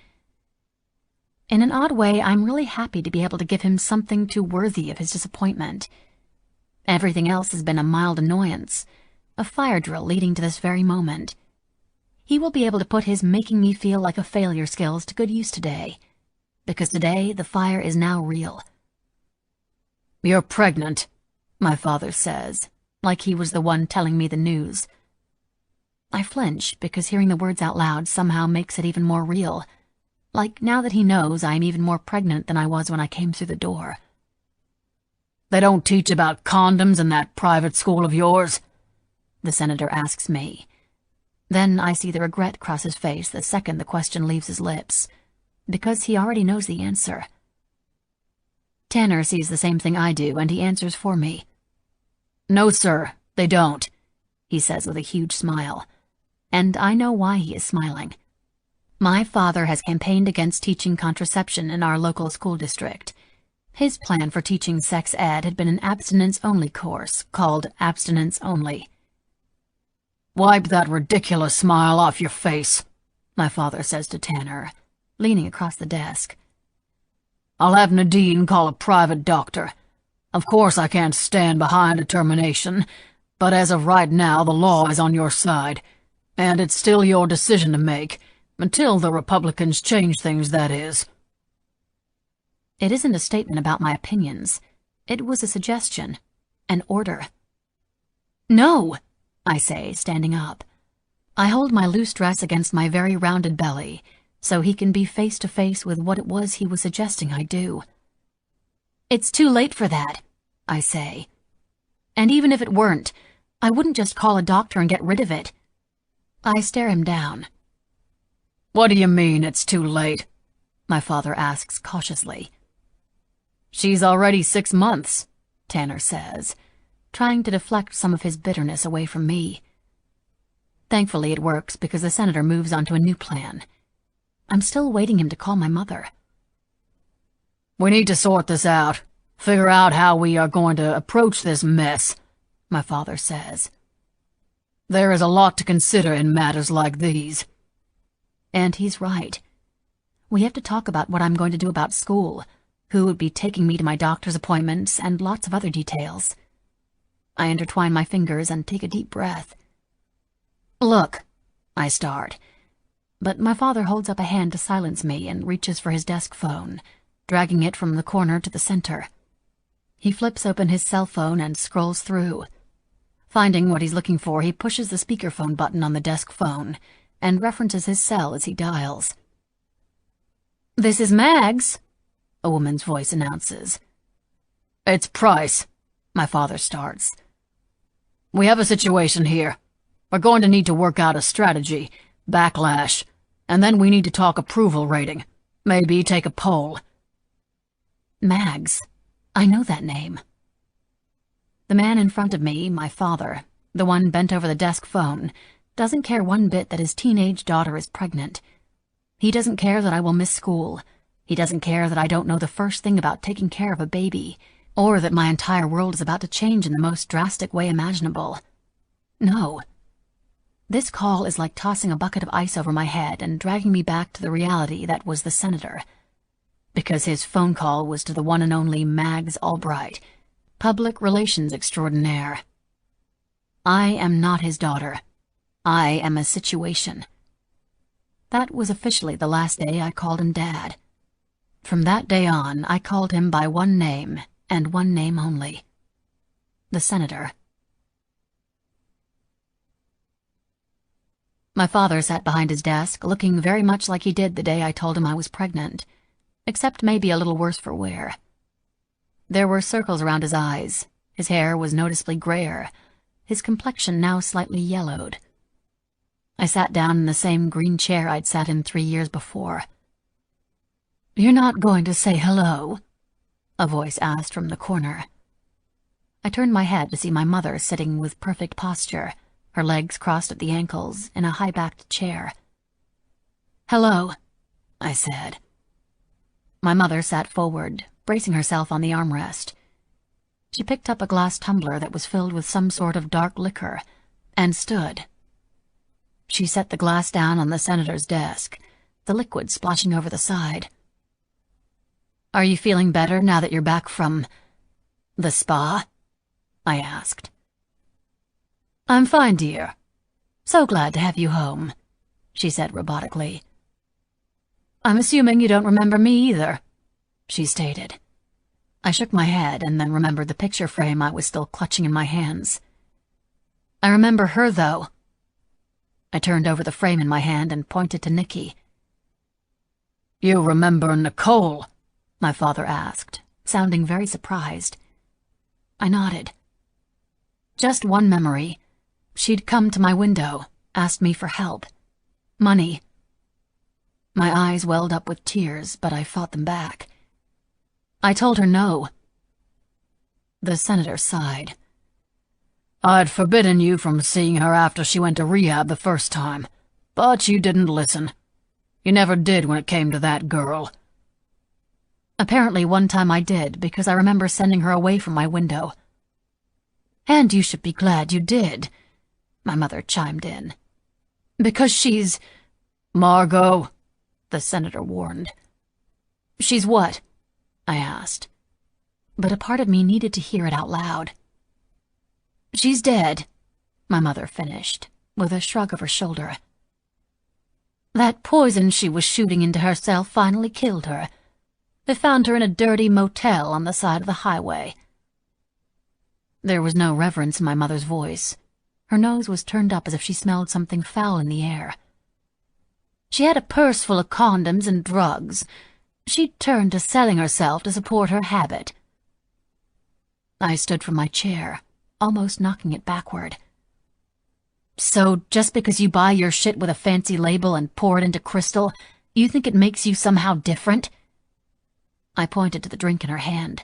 In an odd way, I'm really happy to be able to give him something too worthy of his disappointment. Everything else has been a mild annoyance, a fire drill leading to this very moment. He will be able to put his making me feel like a failure skills to good use today, because today the fire is now real. "You're pregnant," my father says, like he was the one telling me the news. I flinch because hearing the words out loud somehow makes it even more real, like now that he knows I'm even more pregnant than I was when I came through the door. "They don't teach about condoms in that private school of yours?" the senator asks me. Then I see the regret cross his face the second the question leaves his lips, because he already knows the answer. Tanner sees the same thing I do, and he answers for me. "No, sir, they don't," he says with a huge smile. And I know why he is smiling. My father has campaigned against teaching contraception in our local school district. His plan for teaching sex ed had been an abstinence-only course called Abstinence Only. "Wipe that ridiculous smile off your face," my father says to Tanner, leaning across the desk. "I'll have Nadine call a private doctor. Of course I can't stand behind a termination, but as of right now the law is on your side, and it's still your decision to make, until the Republicans change things, that is." It isn't a statement about my opinions. It was a suggestion, an order. "No!" I say, standing up. I hold my loose dress against my very rounded belly, so he can be face to face with what it was he was suggesting I do. "It's too late for that," I say. "And even if it weren't, I wouldn't just call a doctor and get rid of it." I stare him down. "What do you mean, it's too late?" my father asks cautiously. "She's already 6 months, Tanner says, trying to deflect some of his bitterness away from me. Thankfully it works because the senator moves on to a new plan. I'm still waiting him to call my mother. "We need to sort this out, figure out how we are going to approach this mess," my father says. "There is a lot to consider in matters like these." And he's right. We have to talk about what I'm going to do about school, who would be taking me to my doctor's appointments, and lots of other details. I intertwine my fingers and take a deep breath. "Look," I start, but my father holds up a hand to silence me and reaches for his desk phone, dragging it from the corner to the center. He flips open his cell phone and scrolls through. Finding what he's looking for, he pushes the speakerphone button on the desk phone and references his cell as he dials. "This is Mags," a woman's voice announces. "It's Price," my father starts. "We have a situation here. We're going to need to work out a strategy, backlash, and then we need to talk approval rating. Maybe take a poll." Mags. I know that name. The man in front of me, my father, the one bent over the desk phone, doesn't care one bit that his teenage daughter is pregnant. He doesn't care that I will miss school. He doesn't care that I don't know the first thing about taking care of a baby, or that my entire world is about to change in the most drastic way imaginable. No. This call is like tossing a bucket of ice over my head and dragging me back to the reality that was the senator. Because his phone call was to the one and only Mags Albright, public relations extraordinaire. I am not his daughter. I am a situation. That was officially the last day I called him Dad. From that day on, I called him by one name, and one name only. The senator. My father sat behind his desk, looking very much like he did the day I told him I was pregnant, except maybe a little worse for wear. There were circles around his eyes, his hair was noticeably grayer, his complexion now slightly yellowed. I sat down in the same green chair I'd sat in 3 years before. "You're not going to say hello?" a voice asked from the corner. I turned my head to see my mother sitting with perfect posture, her legs crossed at the ankles, in a high-backed chair. "Hello," I said. My mother sat forward, bracing herself on the armrest. She picked up a glass tumbler that was filled with some sort of dark liquor, and stood. She set the glass down on the senator's desk, the liquid splashing over the side. "Are you feeling better now that you're back from the spa?" I asked. "I'm fine, dear. So glad to have you home," she said robotically. "I'm assuming you don't remember me either," she stated. I shook my head and then remembered the picture frame I was still clutching in my hands. "I remember her, though." I turned over the frame in my hand and pointed to Nikki. "You remember Nicole?" my father asked, sounding very surprised. I nodded. "Just one memory. She'd come to my window, asked me for help. Money." My eyes welled up with tears, but I fought them back. I told her no. The senator sighed. "I'd forbidden you from seeing her after she went to rehab the first time, but you didn't listen. You never did when it came to that girl." "Apparently one time I did, because I remember sending her away from my window." "And you should be glad you did," my mother chimed in. "Because she's—" "Margot," the senator warned. "She's what?" I asked. But a part of me needed to hear it out loud. "She's dead," my mother finished, with a shrug of her shoulder. "That poison she was shooting into herself finally killed her. They found her in a dirty motel on the side of the highway." There was no reverence in my mother's voice. Her nose was turned up as if she smelled something foul in the air. "She had a purse full of condoms and drugs. She turned to selling herself to support her habit." I stood from my chair, almost knocking it backward. "So just because you buy your shit with a fancy label and pour it into crystal, you think it makes you somehow different?" I pointed to the drink in her hand.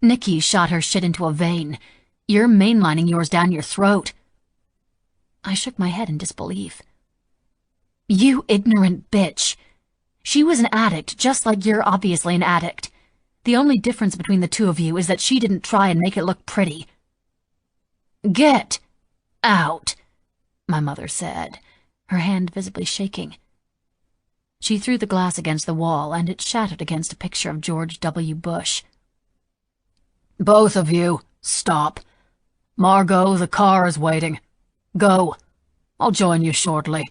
"Nikki shot her shit into a vein. You're mainlining yours down your throat." I shook my head in disbelief. "You ignorant bitch. She was an addict, just like you're obviously an addict. The only difference between the two of you is that she didn't try and make it look pretty." "Get out," my mother said, her hand visibly shaking. She threw the glass against the wall, and it shattered against a picture of George W. Bush. "Both of you, stop. Margot, the car is waiting. Go. I'll join you shortly."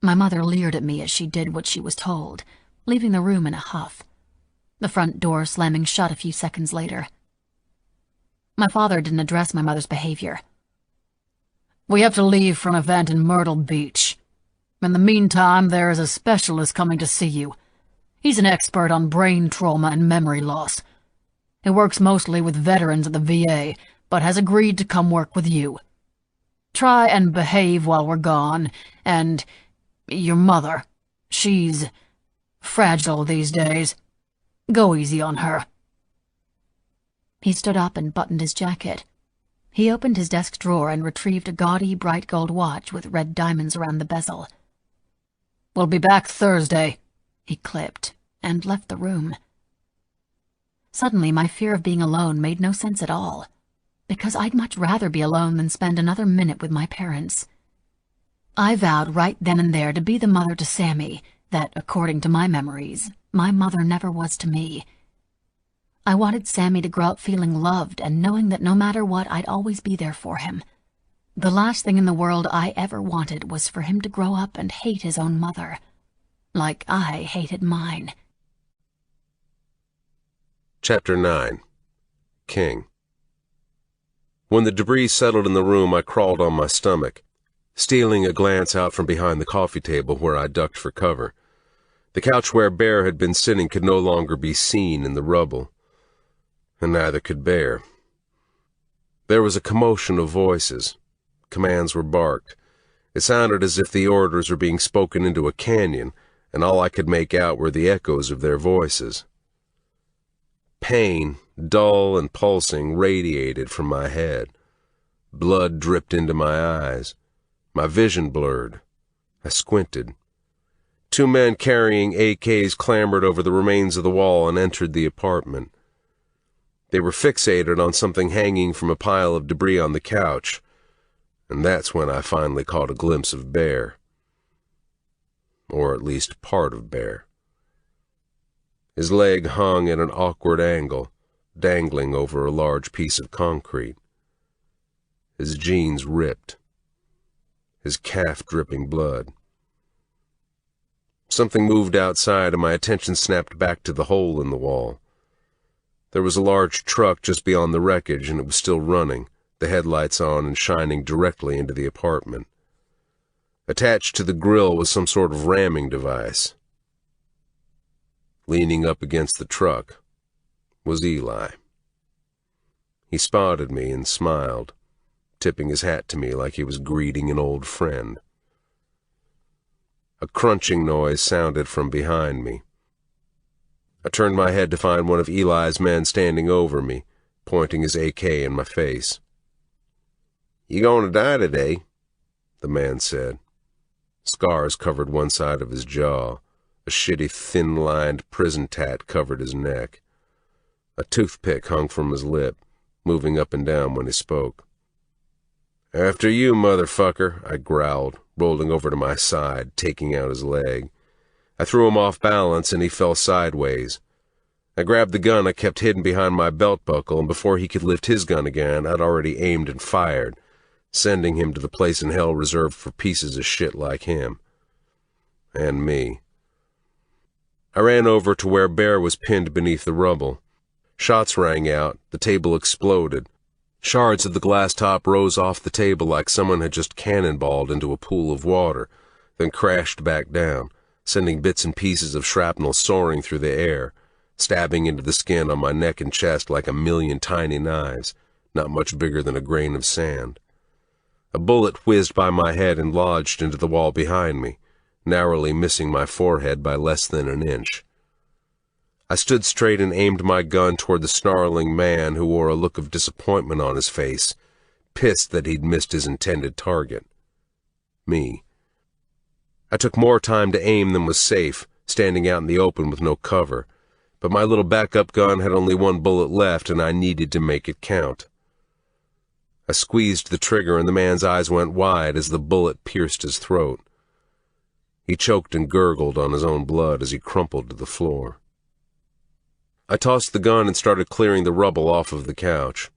My mother leered at me as she did what she was told, leaving the room in a huff, the front door slamming shut a few seconds later. My father didn't address my mother's behavior. "We have to leave for an event in Myrtle Beach. In the meantime, there is a specialist coming to see you. He's an expert on brain trauma and memory loss. He works mostly with veterans at the VA, but has agreed to come work with you. Try and behave while we're gone, and your mother, she's fragile these days. Go easy on her." He stood up and buttoned his jacket. He opened his desk drawer and retrieved a gaudy, bright gold watch with red diamonds around the bezel. "We'll be back Thursday," he clipped, and left the room. Suddenly, my fear of being alone made no sense at all, because I'd much rather be alone than spend another minute with my parents. I vowed right then and there to be the mother to Sammy that, according to my memories, my mother never was to me. I wanted Sammy to grow up feeling loved and knowing that no matter what, I'd always be there for him. The last thing in the world I ever wanted was for him to grow up and hate his own mother, like I hated mine. Chapter 9. King. When the debris settled in the room, I crawled on my stomach, stealing a glance out from behind the coffee table where I ducked for cover. The couch where Bear had been sitting could no longer be seen in the rubble, and neither could Bear. There was a commotion of voices. Commands were barked. It sounded as if the orders were being spoken into a canyon, and all I could make out were the echoes of their voices. Pain, dull and pulsing, radiated from my head. Blood dripped into my eyes. My vision blurred. I squinted. 2 men carrying AKs clambered over the remains of the wall and entered the apartment. They were fixated on something hanging from a pile of debris on the couch. And that's when I finally caught a glimpse of Bear. Or at least part of Bear. His leg hung at an awkward angle, dangling over a large piece of concrete. His jeans ripped. His calf dripping blood. Something moved outside and my attention snapped back to the hole in the wall. There was a large truck just beyond the wreckage and it was still running, the headlights on and shining directly into the apartment. Attached to the grill was some sort of ramming device. Leaning up against the truck was Eli. He spotted me and smiled, tipping his hat to me like he was greeting an old friend. A crunching noise sounded from behind me. I turned my head to find one of Eli's men standing over me, pointing his AK in my face. "You gonna die today?" the man said. Scars covered one side of his jaw. A shitty, thin-lined prison tat covered his neck. A toothpick hung from his lip, moving up and down when he spoke. "After you, motherfucker," I growled, rolling over to my side, taking out his leg. I threw him off balance, and he fell sideways. I grabbed the gun I kept hidden behind my belt buckle, and before he could lift his gun again, I'd already aimed and fired, sending him to the place in hell reserved for pieces of shit like him. And me. I ran over to where Bear was pinned beneath the rubble. Shots rang out, the table exploded. Shards of the glass top rose off the table like someone had just cannonballed into a pool of water, then crashed back down, sending bits and pieces of shrapnel soaring through the air, stabbing into the skin on my neck and chest like a million tiny knives, not much bigger than a grain of sand. A bullet whizzed by my head and lodged into the wall behind me, narrowly missing my forehead by less than an inch. I stood straight and aimed my gun toward the snarling man who wore a look of disappointment on his face, pissed that he'd missed his intended target. Me. I took more time to aim than was safe, standing out in the open with no cover, but my little backup gun had only one bullet left and I needed to make it count. I squeezed the trigger and the man's eyes went wide as the bullet pierced his throat. He choked and gurgled on his own blood as he crumpled to the floor. I tossed the gun and started clearing the rubble off of the couch.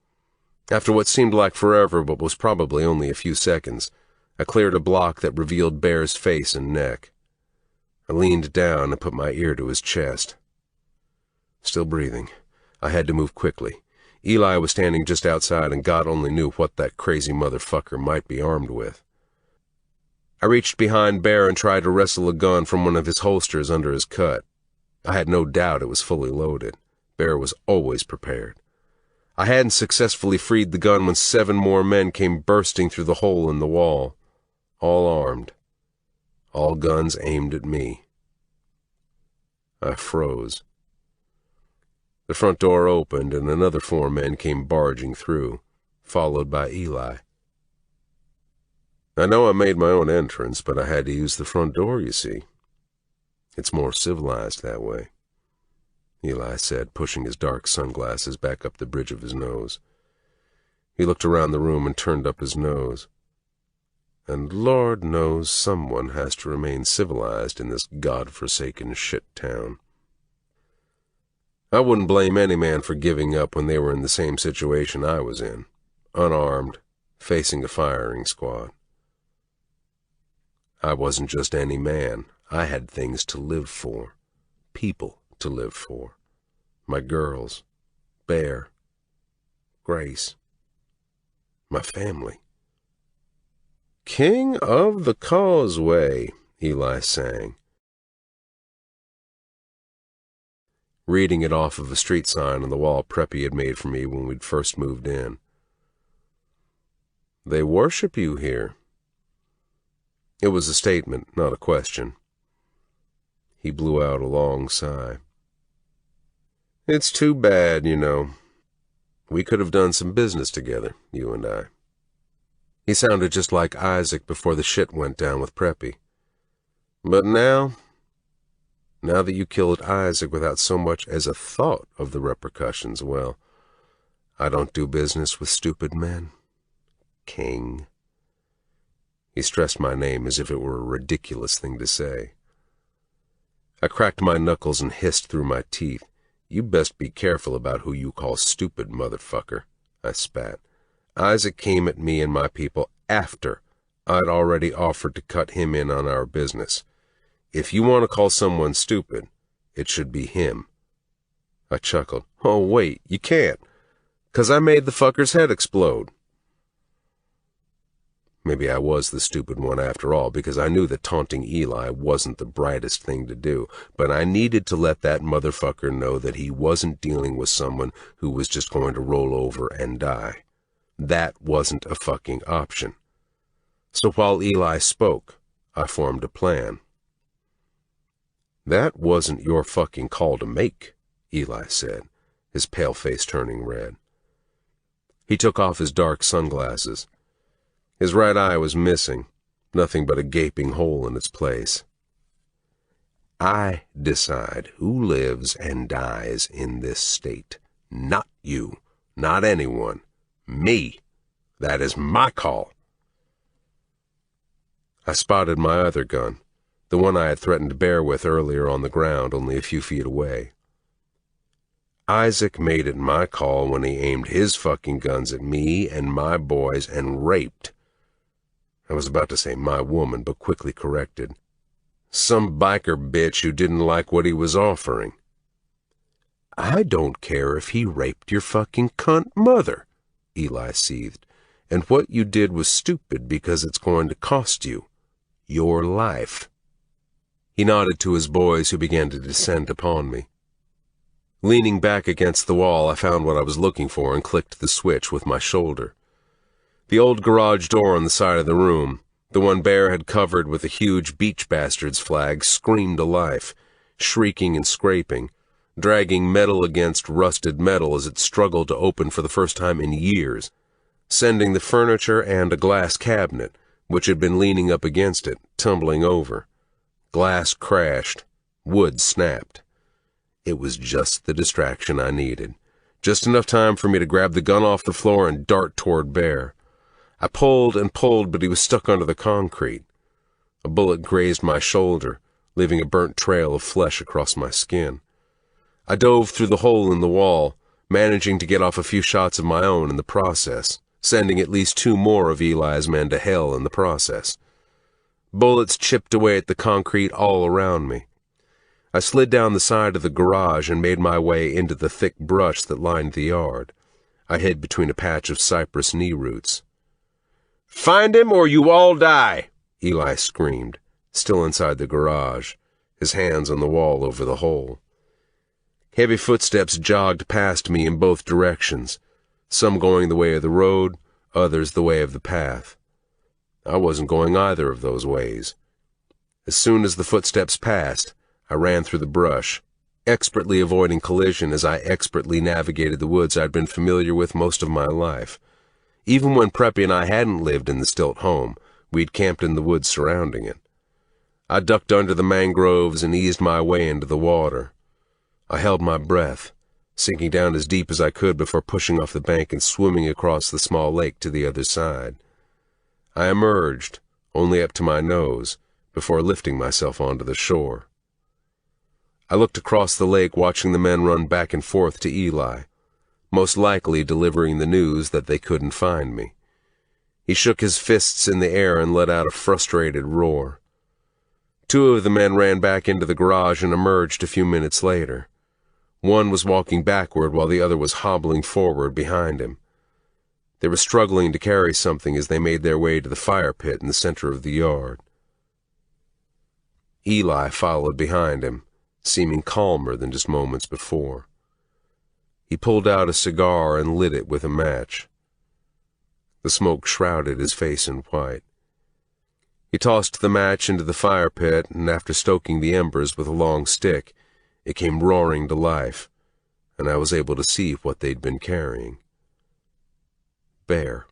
After what seemed like forever but was probably only a few seconds, I cleared a block that revealed Bear's face and neck. I leaned down and put my ear to his chest. Still breathing. I had to move quickly. Eli was standing just outside and God only knew what that crazy motherfucker might be armed with. I reached behind Bear and tried to wrestle a gun from one of his holsters under his cut. I had no doubt it was fully loaded. Bear was always prepared. I hadn't successfully freed the gun when 7 more men came bursting through the hole in the wall, all armed, all guns aimed at me. I froze. The front door opened and another 4 men came barging through, followed by Eli. I know I made my own entrance, but I had to use the front door, you see. It's more civilized that way, Eli said, pushing his dark sunglasses back up the bridge of his nose. He looked around the room and turned up his nose. And Lord knows someone has to remain civilized in this God-forsaken shit town. I wouldn't blame any man for giving up when they were in the same situation I was in, unarmed, facing a firing squad. I wasn't just any man. I had things to live for, people to live for. My girls, Bear, Grace, my family. "King of the Causeway," Eli sang, reading it off of a street sign on the wall Preppy had made for me when we'd first moved in. "They worship you here." It was a statement, not a question. He blew out a long sigh. "It's too bad, you know. We could have done some business together, you and I." He sounded just like Isaac before the shit went down with Preppy. "But now that you killed Isaac without so much as a thought of the repercussions, well, I don't do business with stupid men, King." He stressed my name as if it were a ridiculous thing to say. I cracked my knuckles and hissed through my teeth. You best be careful about who you call stupid, motherfucker, I spat. Isaac came at me and my people after I'd already offered to cut him in on our business. If you want to call someone stupid, it should be him. I chuckled. Oh, wait, you can't. 'Cause I made the fucker's head explode. Maybe I was the stupid one after all, because I knew that taunting Eli wasn't the brightest thing to do, but I needed to let that motherfucker know that he wasn't dealing with someone who was just going to roll over and die. That wasn't a fucking option. So while Eli spoke, I formed a plan. That wasn't your fucking call to make, Eli said, his pale face turning red. He took off his dark sunglasses. His right eye was missing, nothing but a gaping hole in its place. I decide who lives and dies in this state. Not you, not anyone. Me. That is my call. I spotted my other gun, the one I had threatened Bear with earlier on the ground only a few feet away. Isaac made it my call when he aimed his fucking guns at me and my boys and raped. I was about to say my woman, but quickly corrected. Some biker bitch who didn't like what he was offering. I don't care if he raped your fucking cunt mother, Eli seethed, and what you did was stupid because it's going to cost you your life. He nodded to his boys who began to descend upon me. Leaning back against the wall, I found what I was looking for and clicked the switch with my shoulder. The old garage door on the side of the room, the one Bear had covered with a huge Beach Bastards flag, screamed to life, shrieking and scraping, dragging metal against rusted metal as it struggled to open for the first time in years, sending the furniture and a glass cabinet, which had been leaning up against it, tumbling over. Glass crashed. Wood snapped. It was just the distraction I needed. Just enough time for me to grab the gun off the floor and dart toward Bear. I pulled and pulled, but he was stuck under the concrete. A bullet grazed my shoulder, leaving a burnt trail of flesh across my skin. I dove through the hole in the wall, managing to get off a few shots of my own in the process, sending at least 2 more of Eli's men to hell in the process. Bullets chipped away at the concrete all around me. I slid down the side of the garage and made my way into the thick brush that lined the yard. I hid between a patch of cypress knee roots. "Find him or you all die!" Eli screamed, still inside the garage, his hands on the wall over the hole. Heavy footsteps jogged past me in both directions, some going the way of the road, others the way of the path. I wasn't going either of those ways. As soon as the footsteps passed, I ran through the brush, expertly avoiding collision as I expertly navigated the woods I'd been familiar with most of my life. Even when Preppy and I hadn't lived in the stilt home, we'd camped in the woods surrounding it. I ducked under the mangroves and eased my way into the water. I held my breath, sinking down as deep as I could before pushing off the bank and swimming across the small lake to the other side. I emerged, only up to my nose, before lifting myself onto the shore. I looked across the lake, watching the men run back and forth to Eli, most likely delivering the news that they couldn't find me. He shook his fists in the air and let out a frustrated roar. 2 of the men ran back into the garage and emerged a few minutes later. One was walking backward while the other was hobbling forward behind him. They were struggling to carry something as they made their way to the fire pit in the center of the yard. Eli followed behind him, seeming calmer than just moments before. He pulled out a cigar and lit it with a match. The smoke shrouded his face in white. He tossed the match into the fire pit, and after stoking the embers with a long stick, it came roaring to life, and I was able to see what they'd been carrying. Bear.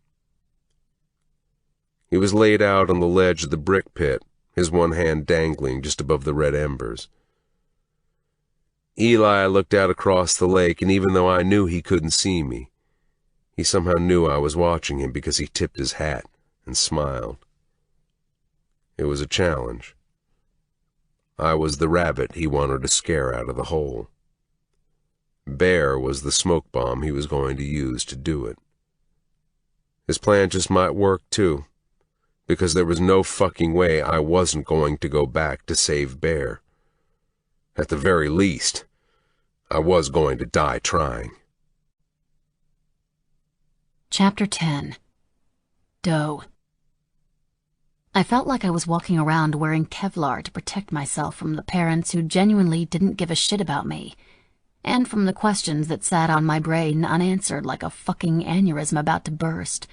He was laid out on the ledge of the brick pit, his one hand dangling just above the red embers. Eli looked out across the lake, and even though I knew he couldn't see me, he somehow knew I was watching him because he tipped his hat and smiled. It was a challenge. I was the rabbit he wanted to scare out of the hole. Bear was the smoke bomb he was going to use to do it. His plan just might work too, because there was no fucking way I wasn't going to go back to save Bear. At the very least, I was going to die trying. Chapter 10. Doe. I felt like I was walking around wearing Kevlar to protect myself from the parents who genuinely didn't give a shit about me, and from the questions that sat on my brain unanswered like a fucking aneurysm about to burst,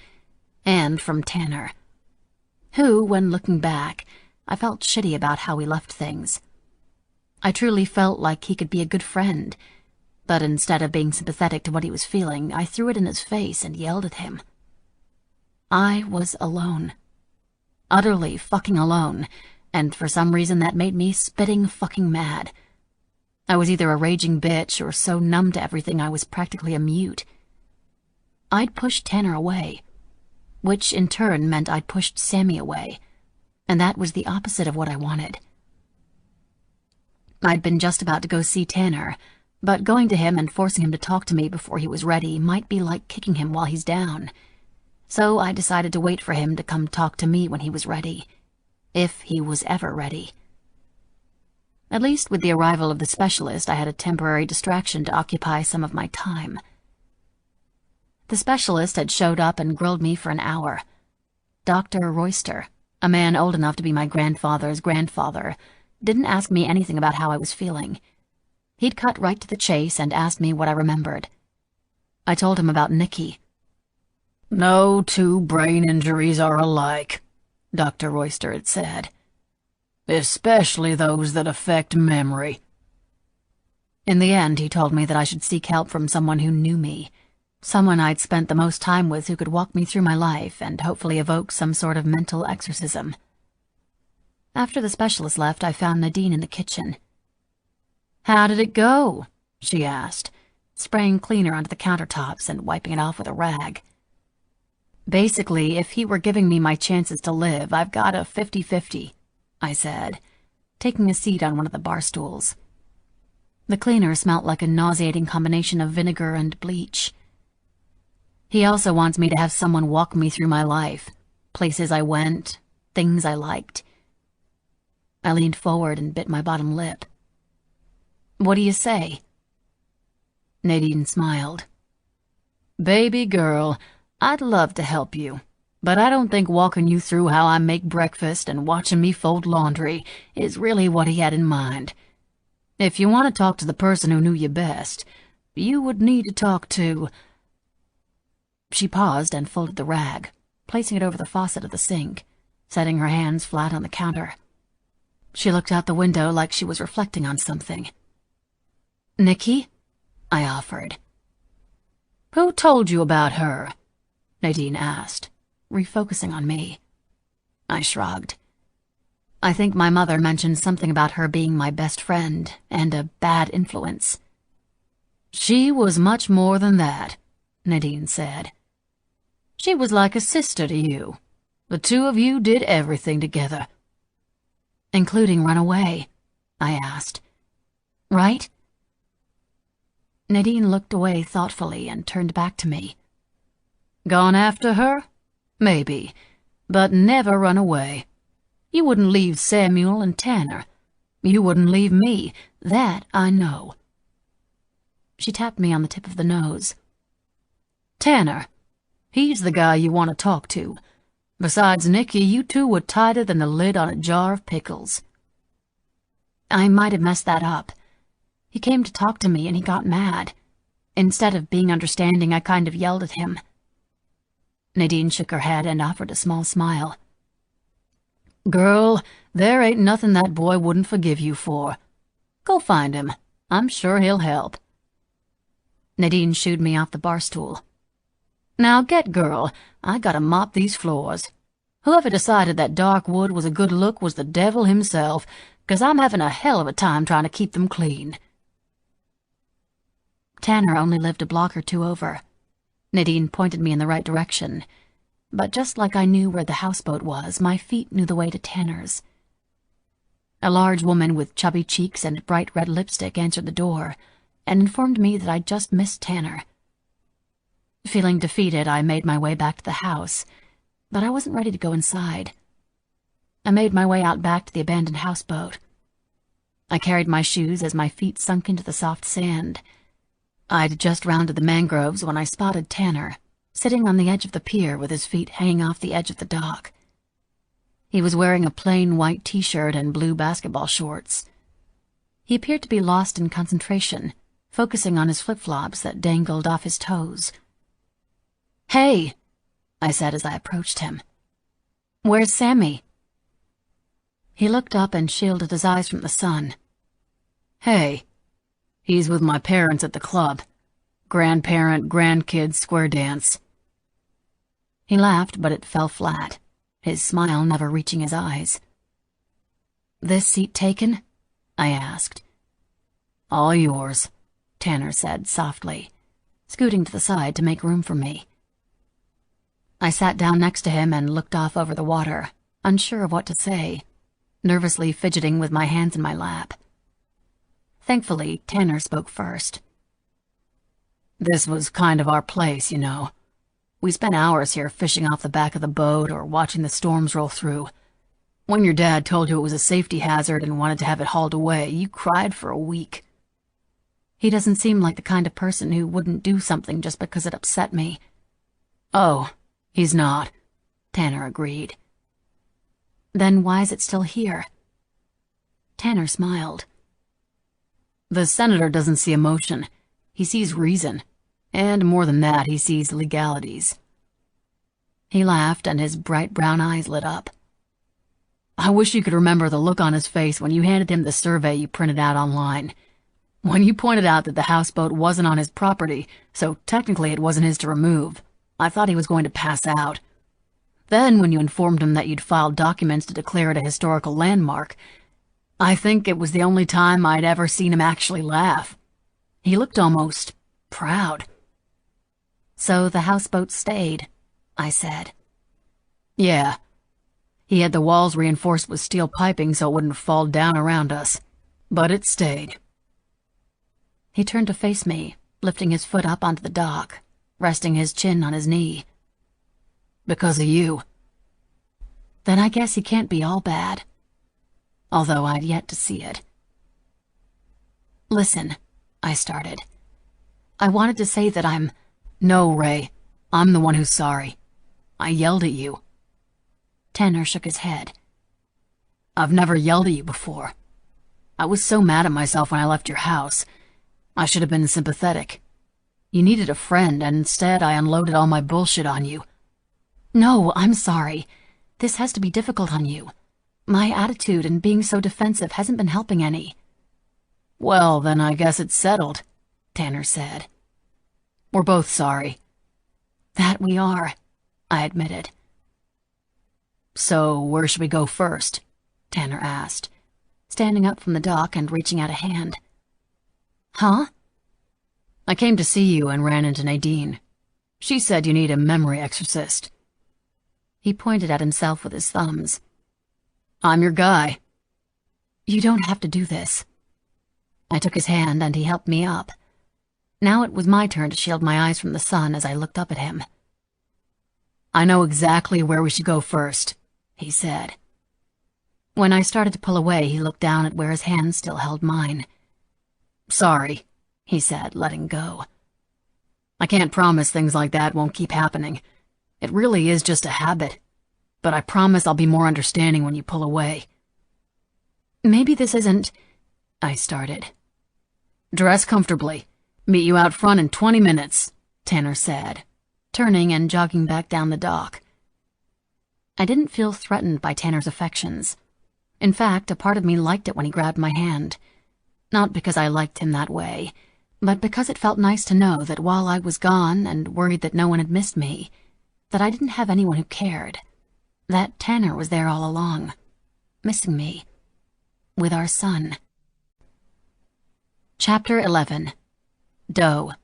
and from Tanner, who, when looking back, I felt shitty about how we left things. I truly felt like he could be a good friend, but instead of being sympathetic to what he was feeling, I threw it in his face and yelled at him. I was alone. Utterly fucking alone, and for some reason that made me spitting fucking mad. I was either a raging bitch or so numb to everything I was practically a mute. I'd pushed Tanner away, which in turn meant I'd pushed Sammy away, and that was the opposite of what I wanted. I'd been just about to go see Tanner, but going to him and forcing him to talk to me before he was ready might be like kicking him while he's down. So I decided to wait for him to come talk to me when he was ready, if he was ever ready. At least with the arrival of the specialist, I had a temporary distraction to occupy some of my time. The specialist had showed up and grilled me for an hour. Dr. Royster, a man old enough to be my grandfather's grandfather, didn't ask me anything about how I was feeling. He'd cut right to the chase and asked me what I remembered. I told him about Nikki. "No two brain injuries are alike," Dr. Royster had said. "Especially those that affect memory." In the end, he told me that I should seek help from someone who knew me, someone I'd spent the most time with who could walk me through my life and hopefully evoke some sort of mental exorcism. After the specialist left, I found Nadine in the kitchen. "How did it go?" she asked, spraying cleaner onto the countertops and wiping it off with a rag. "Basically, if he were giving me my chances to live, I've got a 50-50, I said, taking a seat on one of the bar stools. The cleaner smelt like a nauseating combination of vinegar and bleach. He also wants me to have someone walk me through my life, places I went, things I liked. I leaned forward and bit my bottom lip. "What do you say?" Nadine smiled. "Baby girl, I'd love to help you, but I don't think walking you through how I make breakfast and watching me fold laundry is really what he had in mind. If you want to talk to the person who knew you best, you would need to talk to—" She paused and folded the rag, placing it over the faucet of the sink, setting her hands flat on the counter. She looked out the window like she was reflecting on something. "Nikki?" I offered. "Who told you about her?" Nadine asked, refocusing on me. I shrugged. I think my mother mentioned something about her being my best friend and a bad influence. "She was much more than that," Nadine said. "She was like a sister to you. The two of you did everything together." "Including run away?" I asked. "Right?" Nadine looked away thoughtfully and turned back to me. "Gone after her? Maybe, but never run away. You wouldn't leave Samuel and Tanner. You wouldn't leave me. That I know." She tapped me on the tip of the nose. "Tanner, he's the guy you want to talk to. Besides Nikki, you two were tighter than the lid on a jar of pickles." I might have messed that up. He came to talk to me and he got mad. Instead of being understanding, I kind of yelled at him. Nadine shook her head and offered a small smile. "Girl, there ain't nothing that boy wouldn't forgive you for. Go find him. I'm sure he'll help." Nadine shooed me off the bar stool. "Now get, girl. I gotta mop these floors. Whoever decided that dark wood was a good look was the devil himself, 'cause I'm having a hell of a time trying to keep them clean." Tanner only lived a block or two over. Nadine pointed me in the right direction. but just like I knew where the houseboat was, my feet knew the way to Tanner's. A large woman with chubby cheeks and bright red lipstick answered the door and informed me that I'd just missed Tanner. Feeling defeated, I made my way back to the house, but I wasn't ready to go inside. I made my way out back to the abandoned houseboat. I carried my shoes as my feet sunk into the soft sand. I'd just rounded the mangroves when I spotted Tanner, sitting on the edge of the pier with his feet hanging off the edge of the dock. He was wearing a plain white t-shirt and blue basketball shorts. He appeared to be lost in concentration, focusing on his flip-flops that dangled off his toes. "Hey," I said as I approached him. "Where's Sammy?" He looked up and shielded his eyes from the sun. "Hey, he's with my parents at the club. Grandparent, grandkids square dance." He laughed, but it fell flat, his smile never reaching his eyes. "This seat taken?" I asked. "All yours," Tanner said softly, scooting to the side to make room for me. I sat down next to him and looked off over the water, unsure of what to say, nervously fidgeting with my hands in my lap. Thankfully, Tanner spoke first. "This was kind of our place, you know. We spent hours here fishing off the back of the boat or watching the storms roll through. When your dad told you it was a safety hazard and wanted to have it hauled away, you cried for a week." He doesn't seem like the kind of person who wouldn't do something just because it upset me. "Oh, he's not," Tanner agreed. "Then why is it still here?" Tanner smiled. "The senator doesn't see emotion. He sees reason. And more than that, he sees legalities." He laughed and his bright brown eyes lit up. "I wish you could remember the look on his face when you handed him the survey you printed out online. When you pointed out that the houseboat wasn't on his property, so technically it wasn't his to remove, I thought he was going to pass out. Then when you informed him that you'd filed documents to declare it a historical landmark, I think it was the only time I'd ever seen him actually laugh. He looked almost proud." "So the houseboat stayed," I said. "Yeah. He had the walls reinforced with steel piping so it wouldn't fall down around us. But it stayed." He turned to face me, lifting his foot up onto the dock, resting his chin on his knee. "Because of you." "Then I guess he can't be all bad." Although I'd yet to see it. "Listen," I started. "I wanted to say that I'm—" "No, Ray. I'm the one who's sorry. I yelled at you." Tanner shook his head. "I've never yelled at you before. I was so mad at myself when I left your house. I should have been sympathetic. You needed a friend, and instead I unloaded all my bullshit on you." "No, I'm sorry. This has to be difficult on you. My attitude and being so defensive hasn't been helping any." "Well, then I guess it's settled," Tanner said. "We're both sorry." "That we are," I admitted. "So where should we go first?" Tanner asked, standing up from the dock and reaching out a hand. "Huh?" "I came to see you and ran into Nadine. She said you need a memory exorcist." He pointed at himself with his thumbs. "I'm your guy." "You don't have to do this." I took his hand and he helped me up. Now it was my turn to shield my eyes from the sun as I looked up at him. "I know exactly where we should go first," he said. When I started to pull away, he looked down at where his hand still held mine. "Sorry," he said, letting go. "I can't promise things like that won't keep happening. It really is just a habit. But I promise I'll be more understanding when you pull away." "Maybe this isn't—" I started. "Dress comfortably. Meet you out front in 20 minutes, Tanner said, turning and jogging back down the dock. I didn't feel threatened by Tanner's affections. In fact, a part of me liked it when he grabbed my hand. Not because I liked him that way, but because it felt nice to know that while I was gone and worried that no one had missed me, that I didn't have anyone who cared. That Tanner was there all along, missing me, with our son. Chapter 11. Doe.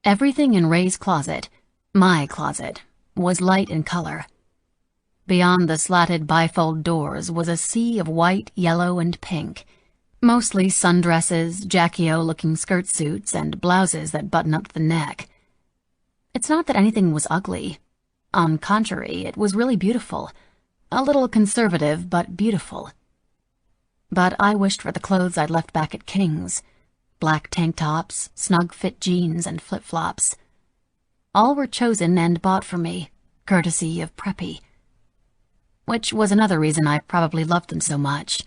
Everything in Ray's closet, My closet was light in color. Beyond the slatted bifold doors was a sea of white, yellow, and pink, mostly sundresses, Jackie-O-looking skirt suits, and blouses that button up to the neck. It's not that anything was ugly. On contrary, it was really beautiful. A little conservative, but beautiful. But I wished for the clothes I'd left back at King's. Black tank tops, snug-fit jeans, and flip-flops. All were chosen and bought for me, courtesy of Preppy. Which was another reason I probably loved them so much.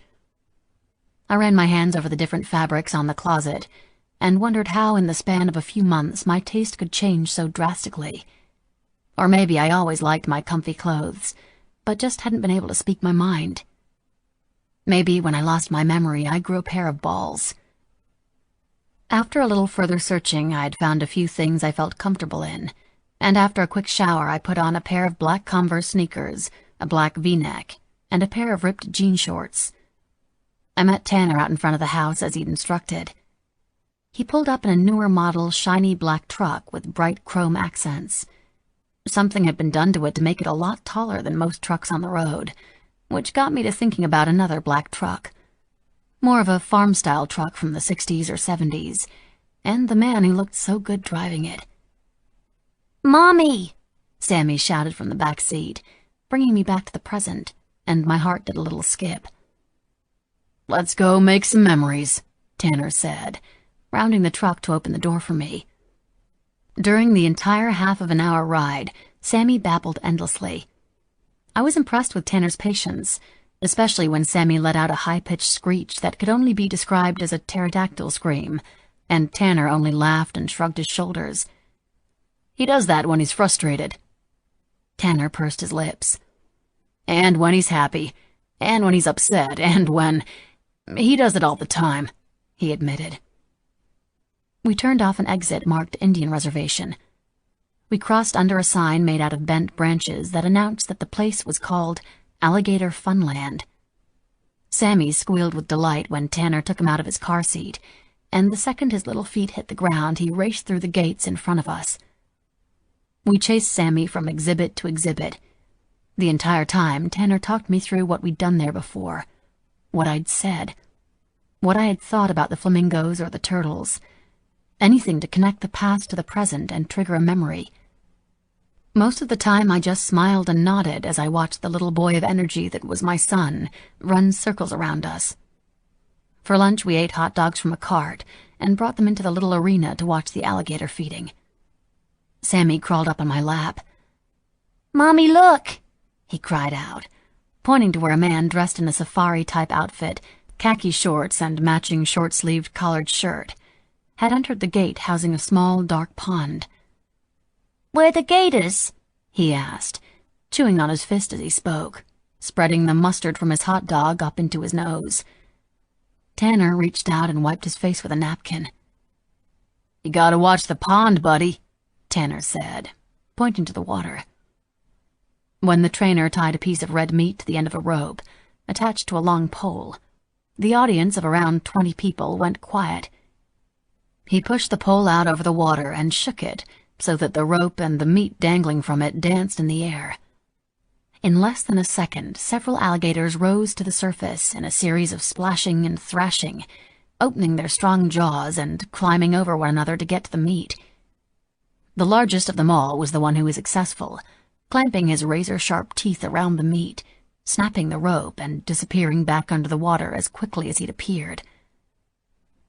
I ran my hands over the different fabrics on the closet, and wondered how in the span of a few months my taste could change so drastically. Or maybe I always liked my comfy clothes, but just hadn't been able to speak my mind. Maybe when I lost my memory, I grew a pair of balls. After a little further searching, I'd found a few things I felt comfortable in, and after a quick shower, I put on a pair of black Converse sneakers, a black V-neck, and a pair of ripped jean shorts. I met Tanner out in front of the house as he'd instructed. He pulled up in a newer model, shiny black truck with bright chrome accents. Something had been done to it to make it a lot taller than most trucks on the road, which got me to thinking about another black truck. More of a farm-style truck from the 60s or 70s, and the man who looked so good driving it. "Mommy!" Sammy shouted from the back seat, bringing me back to the present, and my heart did a little skip. "Let's go make some memories," Tanner said, rounding the truck to open the door for me. During the entire half of an hour ride, Sammy babbled endlessly. I was impressed with Tanner's patience, especially when Sammy let out a high-pitched screech that could only be described as a pterodactyl scream, and Tanner only laughed and shrugged his shoulders. "He does that when he's frustrated." Tanner pursed his lips. "And when he's happy, and when he's upset, and when... He does it all the time," he admitted. We turned off an exit marked Indian Reservation. We crossed under a sign made out of bent branches that announced that the place was called Alligator Funland. Sammy squealed with delight when Tanner took him out of his car seat, and the second his little feet hit the ground, he raced through the gates in front of us. We chased Sammy from exhibit to exhibit. The entire time, Tanner talked me through what we'd done there before, what I'd said, what I had thought about the flamingos or the turtles, anything to connect the past to the present and trigger a memory. Most of the time I just smiled and nodded as I watched the little boy of energy that was my son run circles around us. For lunch we ate hot dogs from a cart and brought them into the little arena to watch the alligator feeding. Sammy crawled up on my lap. "Mommy, look!" he cried out, pointing to where a man dressed in a safari-type outfit, khaki shorts and matching short-sleeved collared shirt, had entered the gate housing a small, dark pond. "Where the gators?" he asked, chewing on his fist as he spoke, spreading the mustard from his hot dog up into his nose. Tanner reached out and wiped his face with a napkin. "You gotta watch the pond, buddy," Tanner said, pointing to the water. When the trainer tied a piece of red meat to the end of a rope, attached to a long pole, the audience of around 20 people went quiet. He pushed the pole out over the water and shook it so that the rope and the meat dangling from it danced in the air. In less than a second, several alligators rose to the surface in a series of splashing and thrashing, opening their strong jaws and climbing over one another to get to the meat. The largest of them all was the one who was successful, clamping his razor-sharp teeth around the meat, snapping the rope and disappearing back under the water as quickly as he'd appeared.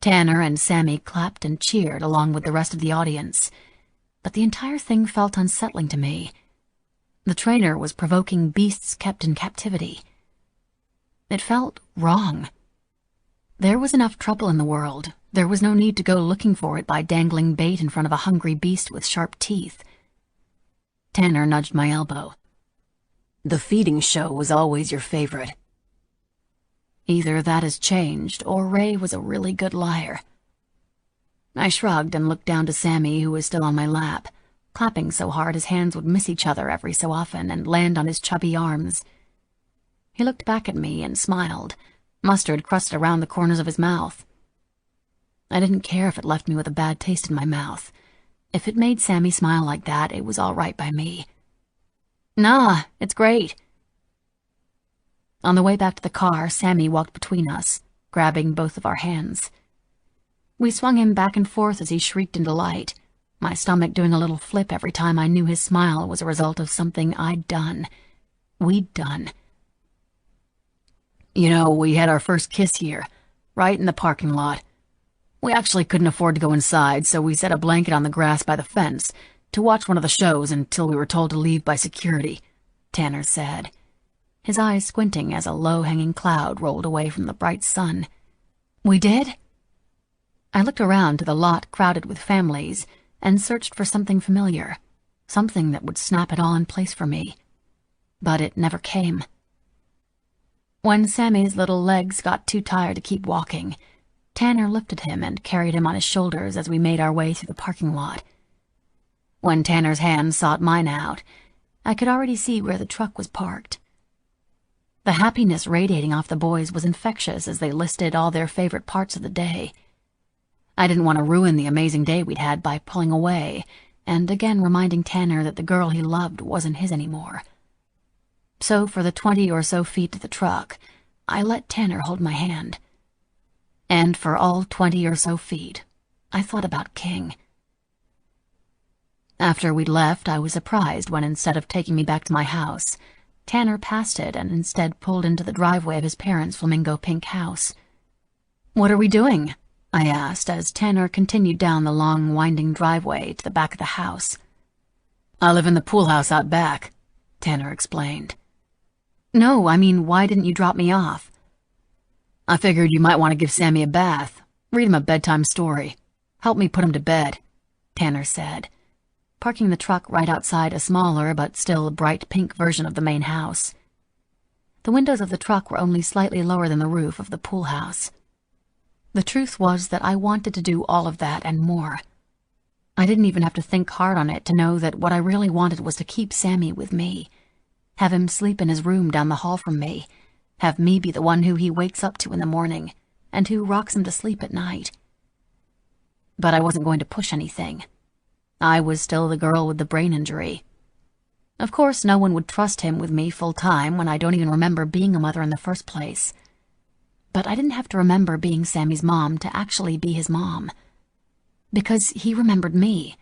Tanner and Sammy clapped and cheered along with the rest of the audience, but the entire thing felt unsettling to me. The trainer was provoking beasts kept in captivity. It felt wrong. There was enough trouble in the world. There was no need to go looking for it by dangling bait in front of a hungry beast with sharp teeth. Tanner nudged my elbow. "The feeding show was always your favorite." Either that has changed, or Ray was a really good liar. I shrugged and looked down to Sammy, who was still on my lap, clapping so hard his hands would miss each other every so often and land on his chubby arms. He looked back at me and smiled, mustard crusted around the corners of his mouth. I didn't care if it left me with a bad taste in my mouth. If it made Sammy smile like that, it was all right by me. Nah, it's great. On the way back to the car, Sammy walked between us, grabbing both of our hands. We swung him back and forth as he shrieked in delight, my stomach doing a little flip every time I knew his smile was a result of something I'd done. We'd done. You know, we had our first kiss here, right in the parking lot. We actually couldn't afford to go inside, so we set a blanket on the grass by the fence to watch one of the shows until we were told to leave by security, Tanner said, his eyes squinting as a low-hanging cloud rolled away from the bright sun. We did? I looked around to the lot crowded with families and searched for something familiar, something that would snap it all in place for me. But it never came. When Sammy's little legs got too tired to keep walking, Tanner lifted him and carried him on his shoulders as we made our way through the parking lot. When Tanner's hand sought mine out, I could already see where the truck was parked. The happiness radiating off the boys was infectious as they listed all their favorite parts of the day. I didn't want to ruin the amazing day we'd had by pulling away and again reminding Tanner that the girl he loved wasn't his anymore. So for the 20 or so feet to the truck, I let Tanner hold my hand. And for all 20 or so feet, I thought about King. After we'd left, I was surprised when instead of taking me back to my house, Tanner passed it and instead pulled into the driveway of his parents' flamingo pink house. "What are we doing?" I asked as Tanner continued down the long, winding driveway to the back of the house. "I live in the pool house out back," Tanner explained. "No, I mean, why didn't you drop me off?" "I figured you might want to give Sammy a bath, read him a bedtime story, help me put him to bed," Tanner said, parking the truck right outside a smaller but still bright pink version of the main house. The windows of the truck were only slightly lower than the roof of the pool house. The truth was that I wanted to do all of that and more. I didn't even have to think hard on it to know that what I really wanted was to keep Sammy with me, have him sleep in his room down the hall from me, have me be the one who he wakes up to in the morning and who rocks him to sleep at night. But I wasn't going to push anything. I was still the girl with the brain injury. Of course, no one would trust him with me full-time when I don't even remember being a mother in the first place. But I didn't have to remember being Sammy's mom to actually be his mom. Because he remembered me.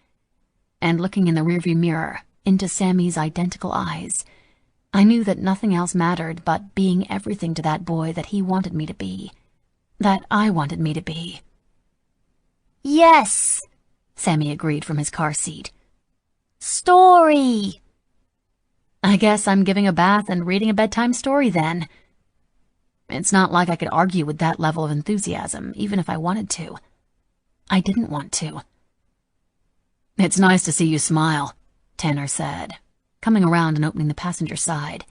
And looking in the rearview mirror, into Sammy's identical eyes, I knew that nothing else mattered but being everything to that boy that he wanted me to be. That I wanted me to be. "Yes," Sammy agreed from his car seat. "Story." I guess I'm giving a bath and reading a bedtime story then. It's not like I could argue with that level of enthusiasm, even if I wanted to. I didn't want to. "It's nice to see you smile," Tanner said, coming around and opening the passenger side.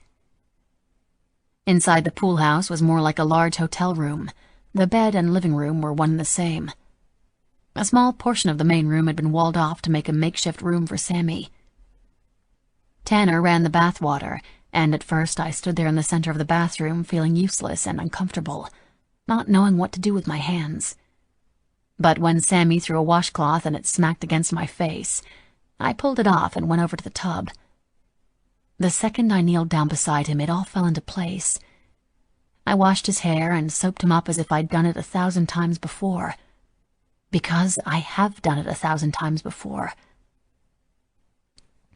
Inside the pool house was more like a large hotel room. The bed and living room were one and the same. A small portion of the main room had been walled off to make a makeshift room for Sammy. Tanner ran the bath water, and at first I stood there in the center of the bathroom feeling useless and uncomfortable, not knowing what to do with my hands. But when Sammy threw a washcloth and it smacked against my face, I pulled it off and went over to the tub. The second I kneeled down beside him, it all fell into place. I washed his hair and soaped him up as if I'd done it 1,000 times before. Because I have done it 1,000 times before.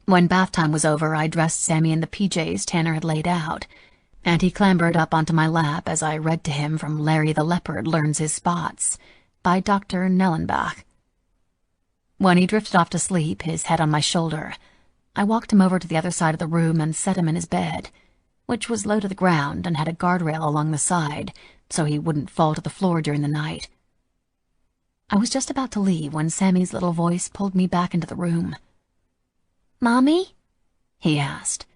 When bath time was over, I dressed Sammy in the PJs Tanner had laid out, and he clambered up onto my lap as I read to him from Larry the Leopard Learns His Spots by Dr. Nellenbach. When he drifted off to sleep, his head on my shoulder, I walked him over to the other side of the room and set him in his bed, which was low to the ground and had a guardrail along the side so he wouldn't fall to the floor during the night. I was just about to leave when Sammy's little voice pulled me back into the room. "Mommy?" he asked.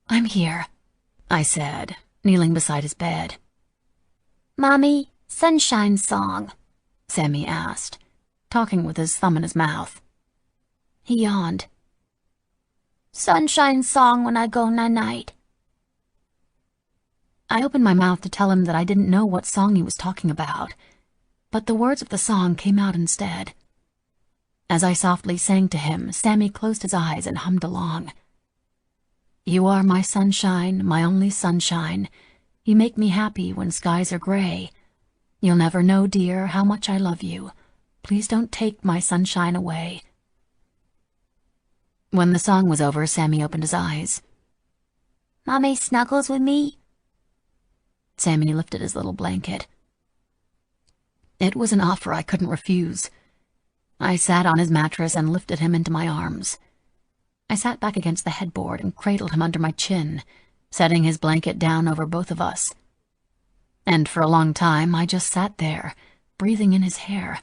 "I'm here," I said, kneeling beside his bed. "Mommy, sunshine song," Sammy asked, talking with his thumb in his mouth. He yawned. "Sunshine song when I go night-night." I opened my mouth to tell him that I didn't know what song he was talking about, but the words of the song came out instead. As I softly sang to him, Sammy closed his eyes and hummed along. You are my sunshine, my only sunshine. You make me happy when skies are gray. You'll never know, dear, how much I love you. Please don't take my sunshine away. When the song was over, Sammy opened his eyes. Mommy snuggles with me? Sammy lifted his little blanket. It was an offer I couldn't refuse. I sat on his mattress and lifted him into my arms. I sat back against the headboard and cradled him under my chin, setting his blanket down over both of us. And for a long time, I just sat there, breathing in his hair,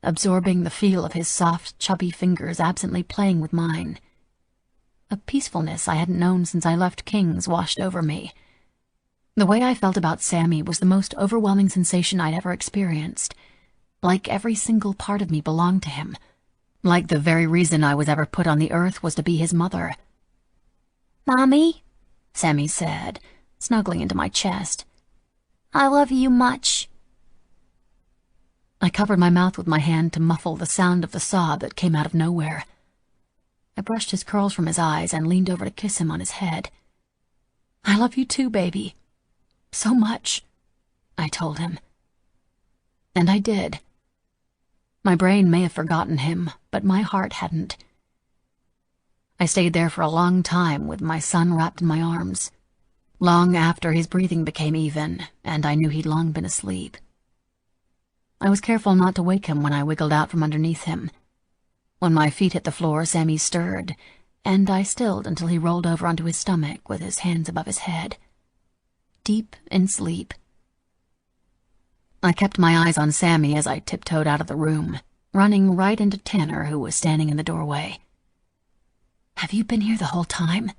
absorbing the feel of his soft, chubby fingers absently playing with mine. A peacefulness I hadn't known since I left King's washed over me. The way I felt about Sammy was the most overwhelming sensation I'd ever experienced. Like every single part of me belonged to him. Like the very reason I was ever put on the earth was to be his mother. Mommy, Sammy said, snuggling into my chest. I love you much. I covered my mouth with my hand to muffle the sound of the sob that came out of nowhere. I brushed his curls from his eyes and leaned over to kiss him on his head. I love you too, baby. So much, I told him. And I did. My brain may have forgotten him, but my heart hadn't. I stayed there for a long time with my son wrapped in my arms, long after his breathing became even, and I knew he'd long been asleep. I was careful not to wake him when I wiggled out from underneath him. When my feet hit the floor, Sammy stirred, and I stilled until he rolled over onto his stomach with his hands above his head. Deep in sleep. I kept my eyes on Sammy as I tiptoed out of the room, running right into Tanner, who was standing in the doorway. Have you been here the whole time?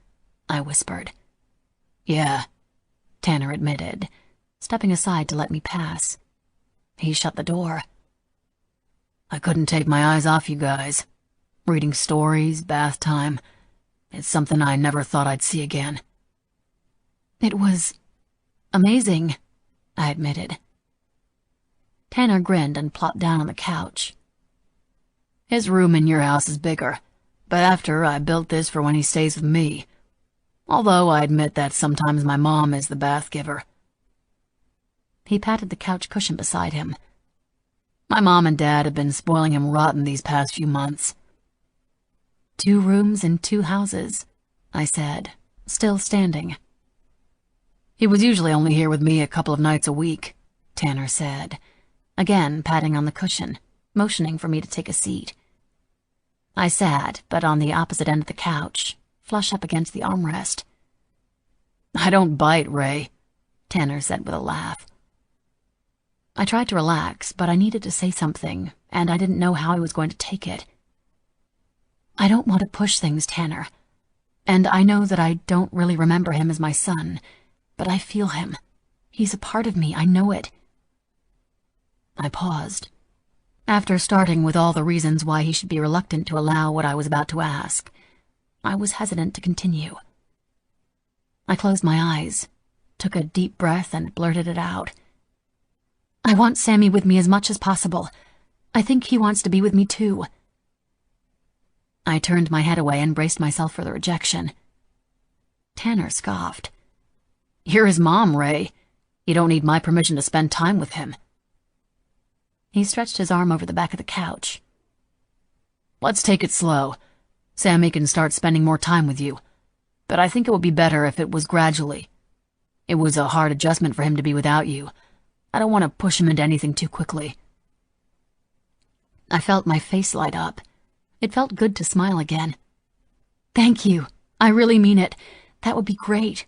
I whispered. Yeah, Tanner admitted, stepping aside to let me pass. He shut the door. I couldn't take my eyes off you guys. Reading stories, bath time. It's something I never thought I'd see again. It was amazing, I admitted. Tanner grinned and plopped down on the couch. His room in your house is bigger, but after I built this for when he stays with me. Although I admit that sometimes my mom is the bath giver. He patted the couch cushion beside him. My mom and dad have been spoiling him rotten these past few months. 2 rooms in 2 houses, I said, still standing. He was usually only here with me a couple of nights a week, Tanner said, again patting on the cushion, motioning for me to take a seat. I sat, but on the opposite end of the couch, flush up against the armrest. I don't bite, Ray, Tanner said with a laugh. I tried to relax, but I needed to say something, and I didn't know how I was going to take it. I don't want to push things, Tanner. And I know that I don't really remember him as my son, but I feel him. He's a part of me, I know it. I paused. After starting with all the reasons why he should be reluctant to allow what I was about to ask, I was hesitant to continue. I closed my eyes, took a deep breath, and blurted it out. I want Sammy with me as much as possible. I think he wants to be with me too. I turned my head away and braced myself for the rejection. Tanner scoffed. You're his mom, Ray. You don't need my permission to spend time with him. He stretched his arm over the back of the couch. Let's take it slow. Sammy can start spending more time with you. But I think it would be better if it was gradually. It was a hard adjustment for him to be without you. I don't want to push him into anything too quickly. I felt my face light up. It felt good to smile again. Thank you. I really mean it. That would be great.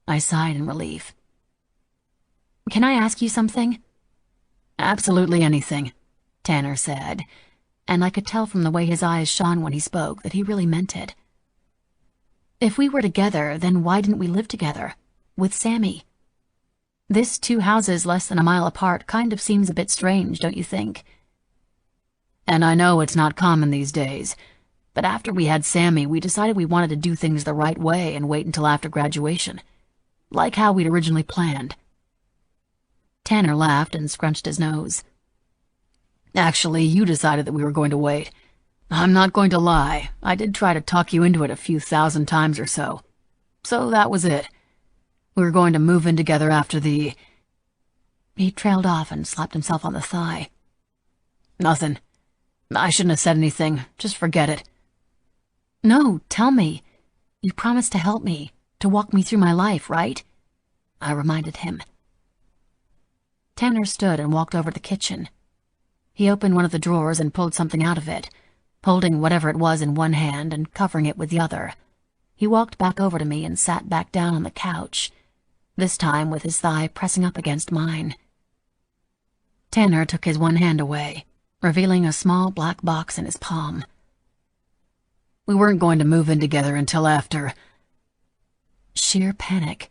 I sighed in relief. Can I ask you something? Absolutely anything, Tanner said, and I could tell from the way his eyes shone when he spoke that he really meant it. If we were together, then why didn't we live together? With Sammy? This 2 houses less than a mile apart kind of seems a bit strange, don't you think? And I know it's not common these days, but after we had Sammy, we decided we wanted to do things the right way and wait until after graduation, like how we'd originally planned. Tanner laughed and scrunched his nose. Actually, you decided that we were going to wait. I'm not going to lie, I did try to talk you into it a few thousand times or so. So that was it. We were going to move in together after the... He trailed off and slapped himself on the thigh. Nothing. I shouldn't have said anything. Just forget it. No, tell me. You promised to help me, to walk me through my life, right? I reminded him. Tanner stood and walked over to the kitchen. He opened one of the drawers and pulled something out of it, holding whatever it was in one hand and covering it with the other. He walked back over to me and sat back down on the couch, this time with his thigh pressing up against mine. Tanner took his one hand away, revealing a small black box in his palm. We weren't going to move in together until after... Sheer panic.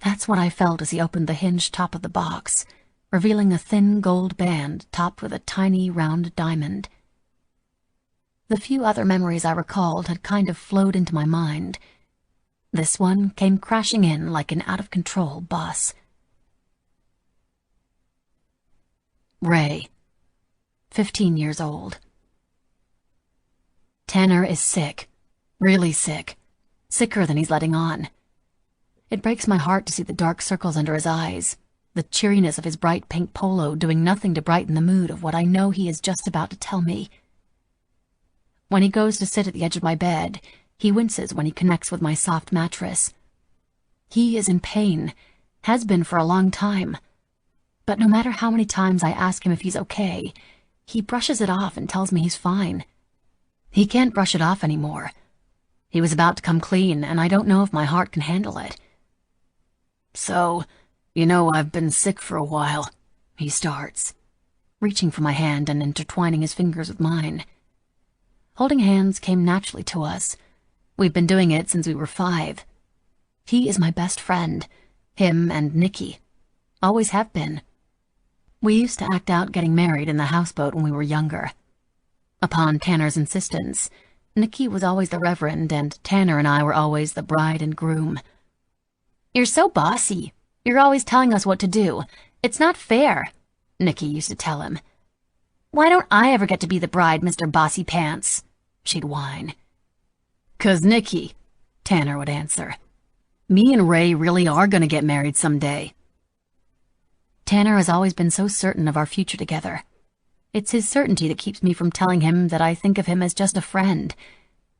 That's what I felt as he opened the hinged top of the box, revealing a thin gold band topped with a tiny round diamond. The few other memories I recalled had kind of flowed into my mind. This one came crashing in like an out-of-control bus. Ray, 15 years old. Tanner is sick, really sick, sicker than he's letting on. It breaks my heart to see the dark circles under his eyes, the cheeriness of his bright pink polo doing nothing to brighten the mood of what I know he is just about to tell me. When he goes to sit at the edge of my bed, he winces when he connects with my soft mattress. He is in pain, has been for a long time. But no matter how many times I ask him if he's okay, he brushes it off and tells me he's fine. He can't brush it off anymore. He was about to come clean, and I don't know if my heart can handle it. So, you know, I've been sick for a while, he starts, reaching for my hand and intertwining his fingers with mine. Holding hands came naturally to us. We've been doing it since we were 5. He is my best friend, him and Nikki. Always have been. We used to act out getting married in the houseboat when we were younger. Upon Tanner's insistence, Nikki was always the reverend and Tanner and I were always the bride and groom. "You're so bossy. You're always telling us what to do. It's not fair," Nikki used to tell him. "Why don't I ever get to be the bride, Mr. Bossy Pants?" she'd whine. "'Cause Nikki," Tanner would answer, "me and Ray really are gonna get married someday." Tanner has always been so certain of our future together. It's his certainty that keeps me from telling him that I think of him as just a friend.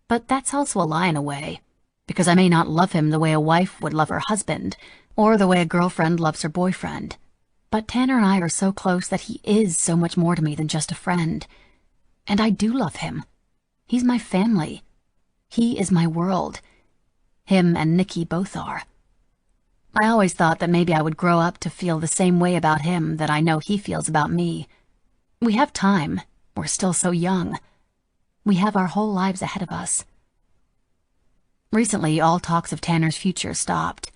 But that's also a lie in a way, because I may not love him the way a wife would love her husband, or the way a girlfriend loves her boyfriend. But Tanner and I are so close that he is so much more to me than just a friend. And I do love him. He's my family. He is my world. Him and Nikki both are. I always thought that maybe I would grow up to feel the same way about him that I know he feels about me. We have time. We're still so young. We have our whole lives ahead of us. Recently, all talks of Tanner's future stopped.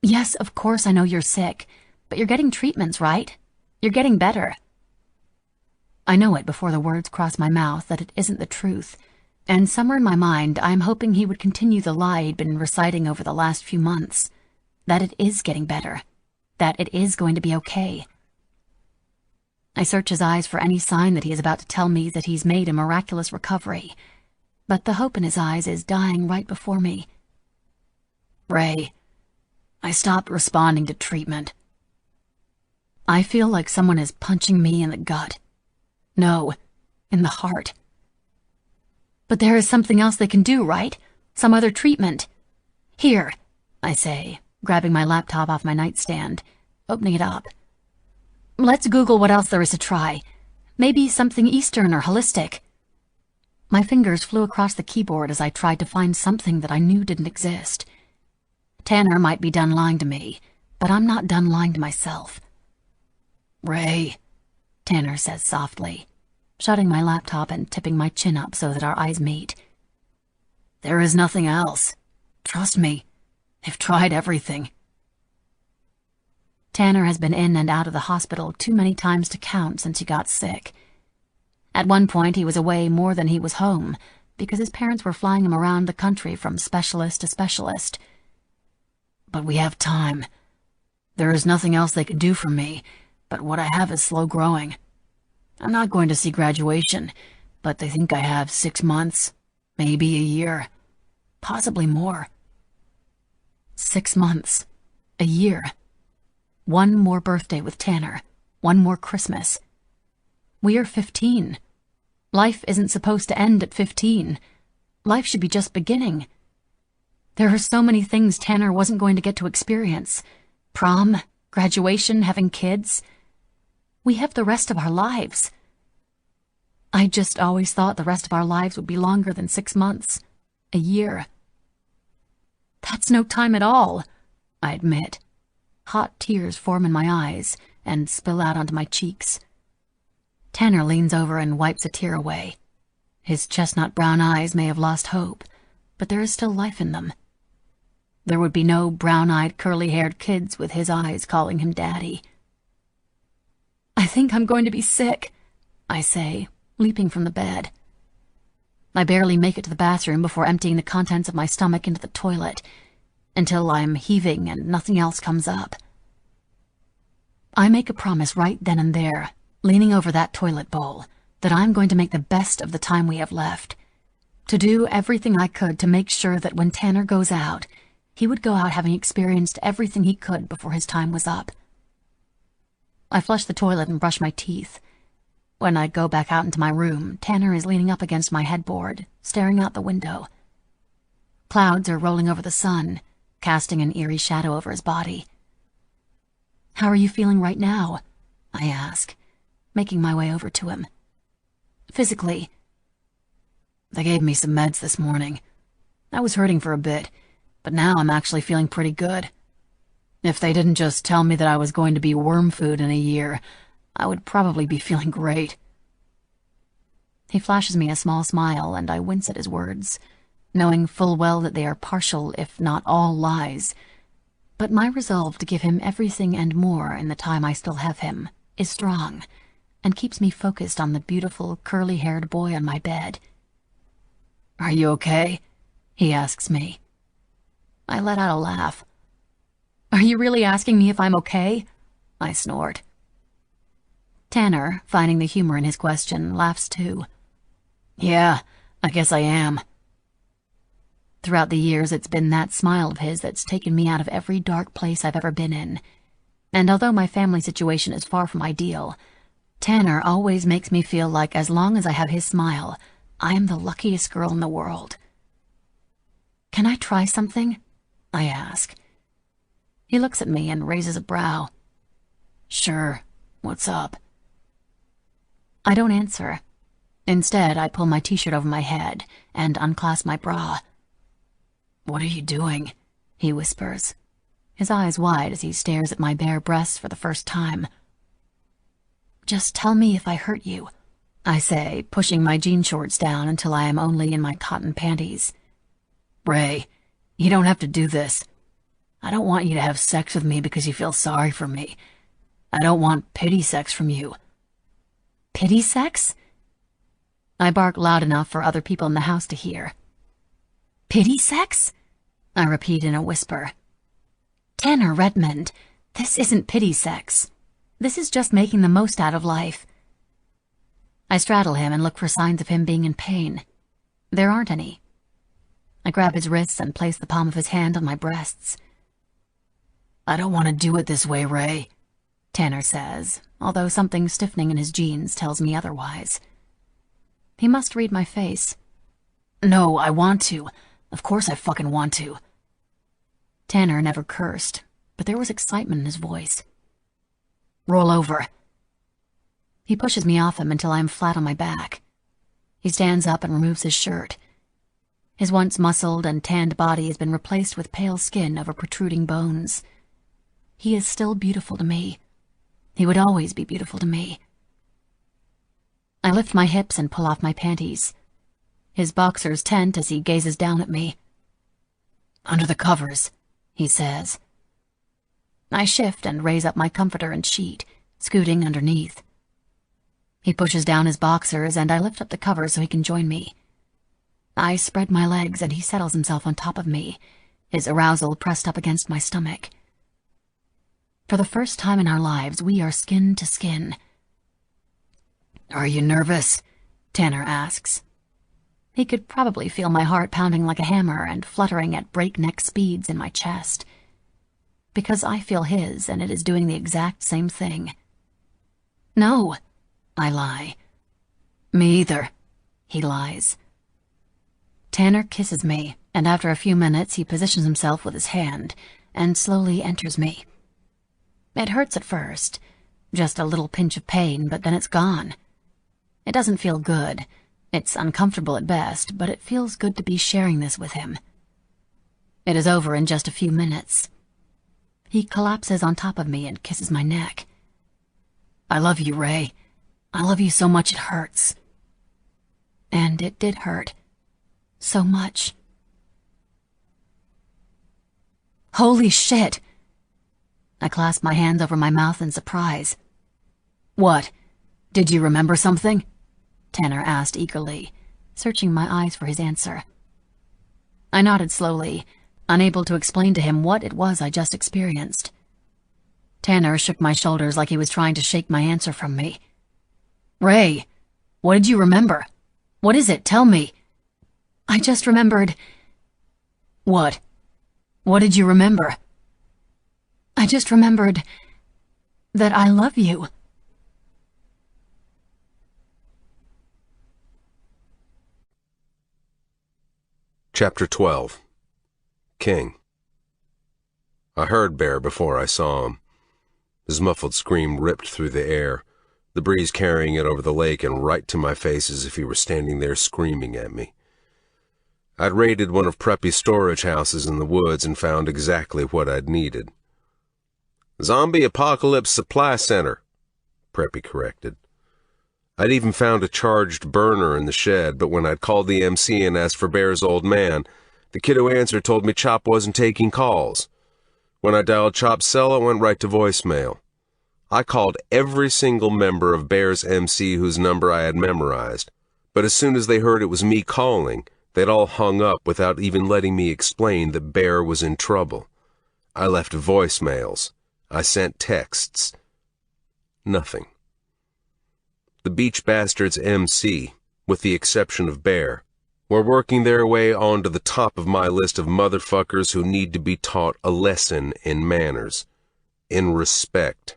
"Yes, of course I know you're sick, but you're getting treatments, right? You're getting better." I know it before the words cross my mouth that it isn't the truth, and somewhere in my mind I'm hoping he would continue the lie he'd been reciting over the last few months, that it is getting better, that it is going to be okay. I search his eyes for any sign that he is about to tell me that he's made a miraculous recovery, but the hope in his eyes is dying right before me. "Ray, I stopped responding to treatment." I feel like someone is punching me in the gut. No, in the heart. "But there is something else they can do, right? Some other treatment." "Here," I say, grabbing my laptop off my nightstand, opening it up. "Let's Google what else there is to try. Maybe something Eastern or holistic." My fingers flew across the keyboard as I tried to find something that I knew didn't exist. Tanner might be done lying to me, but I'm not done lying to myself. "Ray," Tanner says softly, shutting my laptop and tipping my chin up so that our eyes meet. "There is nothing else. Trust me. I've tried everything." Tanner has been in and out of the hospital too many times to count since he got sick. At one point, he was away more than he was home, because his parents were flying him around the country from specialist to specialist. "But we have time. There is nothing else they could do for me, but what I have is slow growing. I'm not going to see graduation, but they think I have 6 months, maybe a year, possibly more. 6 months. A year. One more birthday with Tanner. One more Christmas. We are 15. Life isn't supposed to end at 15. Life should be just beginning. There are so many things Tanner wasn't going to get to experience. Prom, graduation, having kids. We have the rest of our lives. I just always thought the rest of our lives would be longer than 6 months. A year. That's no time at all, I admit. Hot tears form in my eyes and spill out onto my cheeks. Tanner leans over and wipes a tear away. His chestnut brown eyes may have lost hope, but there is still life in them. There would be no brown-eyed, curly-haired kids with his eyes calling him Daddy. I think I'm going to be sick, I say, leaping from the bed. I barely make it to the bathroom before emptying the contents of my stomach into the toilet, until I'm heaving and nothing else comes up. I make a promise right then and there, leaning over that toilet bowl, that I'm going to make the best of the time we have left, to do everything I could to make sure that when Tanner goes out, he would go out having experienced everything he could before his time was up. I flush the toilet and brush my teeth. When I go back out into my room, Tanner is leaning up against my headboard, staring out the window. Clouds are rolling over the sun, casting an eerie shadow over his body. How are you feeling right now? I ask, making my way over to him. Physically. They gave me some meds this morning. I was hurting for a bit, but now I'm actually feeling pretty good. If they didn't just tell me that I was going to be worm food in a year, I would probably be feeling great. He flashes me a small smile, and I wince at his words, knowing full well that they are partial, if not all, lies. But my resolve to give him everything and more in the time I still have him is strong, and keeps me focused on the beautiful, curly-haired boy on my bed. Are you okay? He asks me. I let out a laugh. Are you really asking me if I'm okay? I snort. Tanner, finding the humor in his question, laughs too. Yeah, I guess I am. Throughout the years, it's been that smile of his that's taken me out of every dark place I've ever been in. And although my family situation is far from ideal, Tanner always makes me feel like as long as I have his smile, I am the luckiest girl in the world. Can I try something? I ask. He looks at me and raises a brow. Sure, what's up? I don't answer. Instead, I pull my t-shirt over my head and unclasp my bra. What are you doing? He whispers, his eyes wide as he stares at my bare breasts for the first time. Just tell me if I hurt you, I say, pushing my jean shorts down until I am only in my cotton panties. Ray, you don't have to do this. I don't want you to have sex with me because you feel sorry for me. I don't want pity sex from you. Pity sex? I bark loud enough for other people in the house to hear. Pity sex? I repeat in a whisper. Tanner Redmond, this isn't pity sex. This is just making the most out of life. I straddle him and look for signs of him being in pain. There aren't any. I grab his wrists and place the palm of his hand on my breasts. I don't want to do it this way, Ray, Tanner says, although something stiffening in his jeans tells me otherwise. He must read my face. No, I want to. Of course I fucking want to. Tanner never cursed, but there was excitement in his voice. Roll over. He pushes me off him until I am flat on my back. He stands up and removes his shirt. His once muscled and tanned body has been replaced with pale skin over protruding bones. He is still beautiful to me. He would always be beautiful to me. I lift my hips and pull off my panties. His boxers tent as he gazes down at me. Under the covers, he says. I shift and raise up my comforter and sheet, scooting underneath. He pushes down his boxers and I lift up the cover so he can join me. I spread my legs and he settles himself on top of me, his arousal pressed up against my stomach. For the first time in our lives, we are skin to skin. Are you nervous? Tanner asks. He could probably feel my heart pounding like a hammer and fluttering at breakneck speeds in my chest. Because I feel his, and it is doing the exact same thing. No, I lie. Me either, he lies. Tanner kisses me, and after a few minutes he positions himself with his hand and slowly enters me. It hurts at first, just a little pinch of pain, but then it's gone. It doesn't feel good. It's uncomfortable at best, but it feels good to be sharing this with him. It is over in just a few minutes. He collapses on top of me and kisses my neck. I love you, Ray. I love you so much it hurts. And it did hurt. So much. Holy shit! I clasped my hands over my mouth in surprise. What? Did you remember something? Tanner asked eagerly, searching my eyes for his answer. I nodded slowly, unable to explain to him what it was I just experienced. Tanner shook my shoulders like he was trying to shake my answer from me. Ray, what did you remember? What is it? Tell me. I just remembered... What? What did you remember? I just remembered that I love you. Chapter 12. King. I heard Bear before I saw him. His muffled scream ripped through the air, the breeze carrying it over the lake and right to my face as if he were standing there screaming at me. I'd raided one of Preppy's storage houses in the woods and found exactly what I'd needed. Zombie Apocalypse Supply Center, Preppy corrected. I'd even found a charged burner in the shed, but when I'd called the MC and asked for Bear's old man, the kid who answered told me Chop wasn't taking calls. When I dialed Chop's cell, it went right to voicemail. I called every single member of Bear's MC whose number I had memorized, but as soon as they heard it was me calling, they'd all hung up without even letting me explain that Bear was in trouble. I left voicemails. I sent texts. Nothing. The Beach Bastards MC, with the exception of Bear, were working their way onto the top of my list of motherfuckers who need to be taught a lesson in manners, in respect,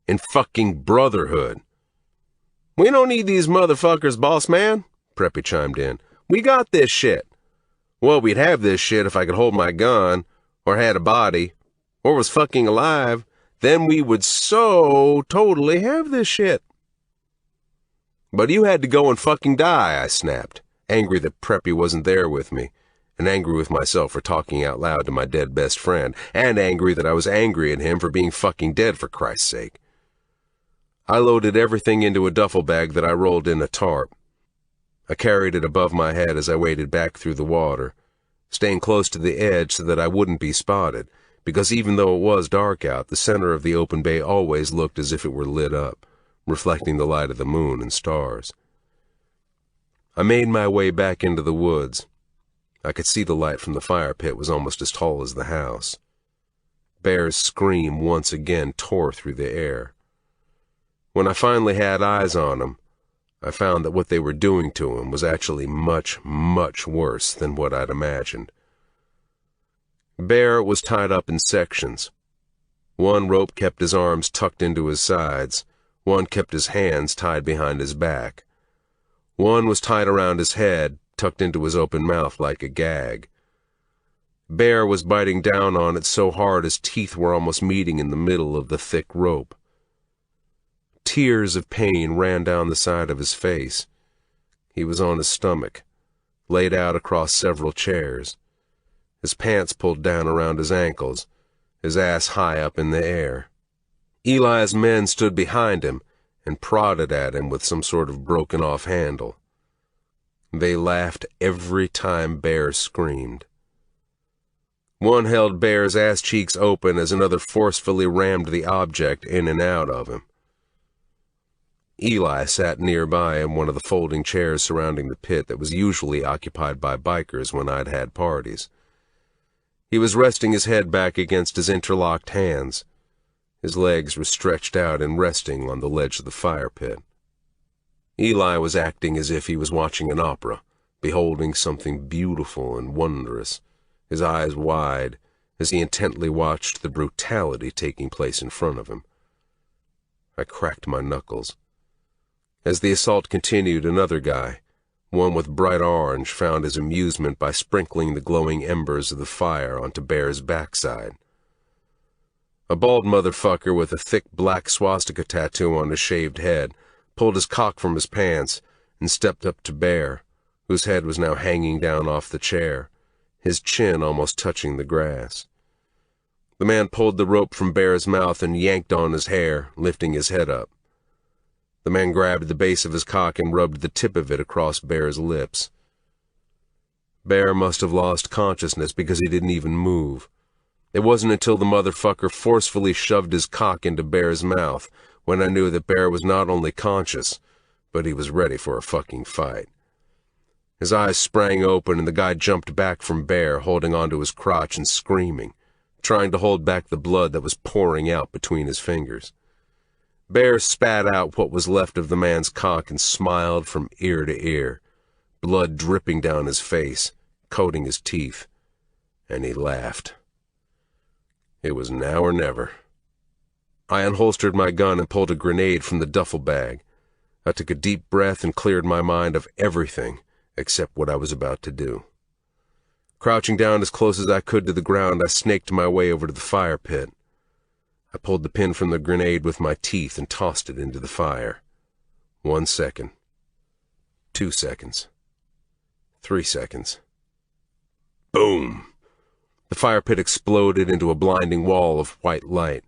in fucking brotherhood. We don't need these motherfuckers, boss man, Preppy chimed in. We got this shit. Well, we'd have this shit if I could hold my gun, or had a body, or was fucking alive. Then we would so totally have this shit. But you had to go and fucking die, I snapped, angry that Preppy wasn't there with me, and angry with myself for talking out loud to my dead best friend, and angry that I was angry at him for being fucking dead for Christ's sake. I loaded everything into a duffel bag that I rolled in a tarp. I carried it above my head as I waded back through the water, staying close to the edge so that I wouldn't be spotted, because even though it was dark out, the center of the open bay always looked as if it were lit up, reflecting the light of the moon and stars. I made my way back into the woods. I could see the light from the fire pit was almost as tall as the house. Bear's scream once again tore through the air. When I finally had eyes on him, I found that what they were doing to him was actually much, much worse than what I'd imagined. Bear was tied up in sections. One rope kept his arms tucked into his sides. One kept his hands tied behind his back. One was tied around his head, tucked into his open mouth like a gag. Bear was biting down on it so hard his teeth were almost meeting in the middle of the thick rope. Tears of pain ran down the side of his face. He was on his stomach, laid out across several chairs, his pants pulled down around his ankles, his ass high up in the air. Eli's men stood behind him and prodded at him with some sort of broken-off handle. They laughed every time Bear screamed. One held Bear's ass cheeks open as another forcefully rammed the object in and out of him. Eli sat nearby in one of the folding chairs surrounding the pit that was usually occupied by bikers when I'd had parties. He was resting his head back against his interlocked hands. His legs were stretched out and resting on the ledge of the fire pit. Eli was acting as if he was watching an opera, beholding something beautiful and wondrous, his eyes wide as he intently watched the brutality taking place in front of him. I cracked my knuckles. As the assault continued, another guy, one with bright orange, found his amusement by sprinkling the glowing embers of the fire onto Bear's backside. A bald motherfucker with a thick black swastika tattoo on his shaved head pulled his cock from his pants and stepped up to Bear, whose head was now hanging down off the chair, his chin almost touching the grass. The man pulled the rope from Bear's mouth and yanked on his hair, lifting his head up. The man grabbed the base of his cock and rubbed the tip of it across Bear's lips. Bear must have lost consciousness because he didn't even move. It wasn't until the motherfucker forcefully shoved his cock into Bear's mouth when I knew that Bear was not only conscious, but he was ready for a fucking fight. His eyes sprang open and the guy jumped back from Bear, holding onto his crotch and screaming, trying to hold back the blood that was pouring out between his fingers. Bear spat out what was left of the man's cock and smiled from ear to ear, blood dripping down his face, coating his teeth, and he laughed. It was now or never. I unholstered my gun and pulled a grenade from the duffel bag. I took a deep breath and cleared my mind of everything except what I was about to do. Crouching down as close as I could to the ground, I snaked my way over to the fire pit. I pulled the pin from the grenade with my teeth and tossed it into the fire. 1 second. 2 seconds. 3 seconds. Boom! The fire pit exploded into a blinding wall of white light.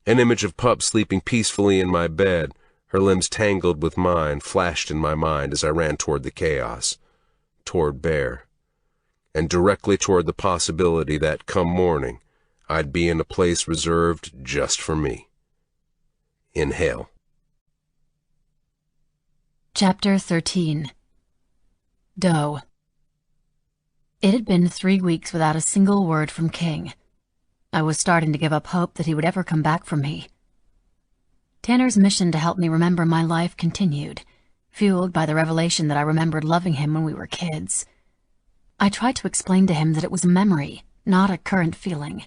An image of Pup sleeping peacefully in my bed, her limbs tangled with mine, flashed in my mind as I ran toward the chaos, toward Bear, and directly toward the possibility that, come morning, I'd be in a place reserved just for me. In hell. Chapter 13. Doe. It had been 3 weeks without a single word from King. I was starting to give up hope that he would ever come back for me. Tanner's mission to help me remember my life continued, fueled by the revelation that I remembered loving him when we were kids. I tried to explain to him that it was a memory, not a current feeling,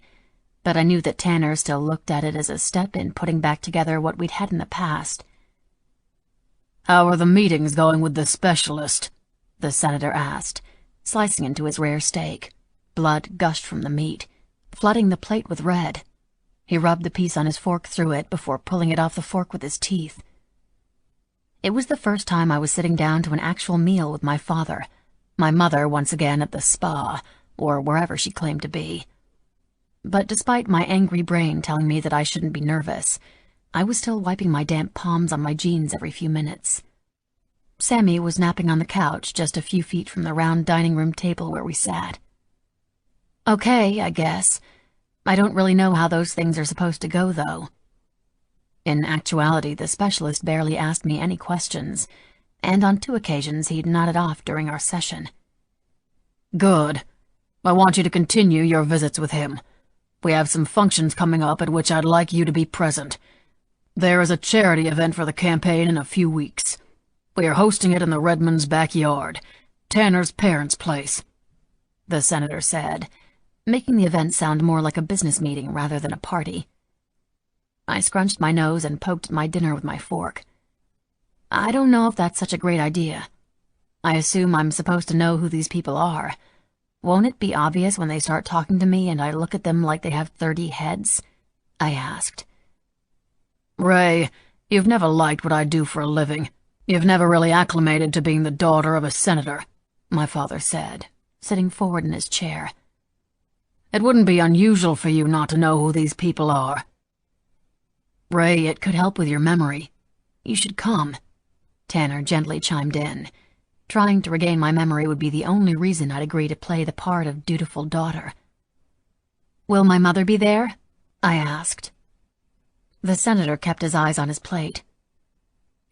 but I knew that Tanner still looked at it as a step in putting back together what we'd had in the past. "How are the meetings going with the specialist?" the senator asked, slicing into his rare steak. Blood gushed from the meat, flooding the plate with red. He rubbed the piece on his fork through it before pulling it off the fork with his teeth. It was the first time I was sitting down to an actual meal with my father, my mother once again at the spa, or wherever she claimed to be. But despite my angry brain telling me that I shouldn't be nervous, I was still wiping my damp palms on my jeans every few minutes. Sammy was napping on the couch just a few feet from the round dining room table where we sat. Okay, I guess. I don't really know how those things are supposed to go, though. In actuality, the specialist barely asked me any questions, and on 2 occasions he'd nodded off during our session. Good. I want you to continue your visits with him. We have some functions coming up at which I'd like you to be present. There is a charity event for the campaign in a few weeks. We are hosting it in the Redmonds' backyard, Tanner's parents' place, the senator said, making the event sound more like a business meeting rather than a party. I scrunched my nose and poked at my dinner with my fork. I don't know if that's such a great idea. I assume I'm supposed to know who these people are. Won't it be obvious when they start talking to me and I look at them like they have 30 heads? I asked. Ray, you've never liked what I do for a living. You've never really acclimated to being the daughter of a senator, my father said, sitting forward in his chair. It wouldn't be unusual for you not to know who these people are. Ray, it could help with your memory. You should come, Tanner gently chimed in. Trying to regain my memory would be the only reason I'd agree to play the part of dutiful daughter. Will my mother be there? I asked. The senator kept his eyes on his plate.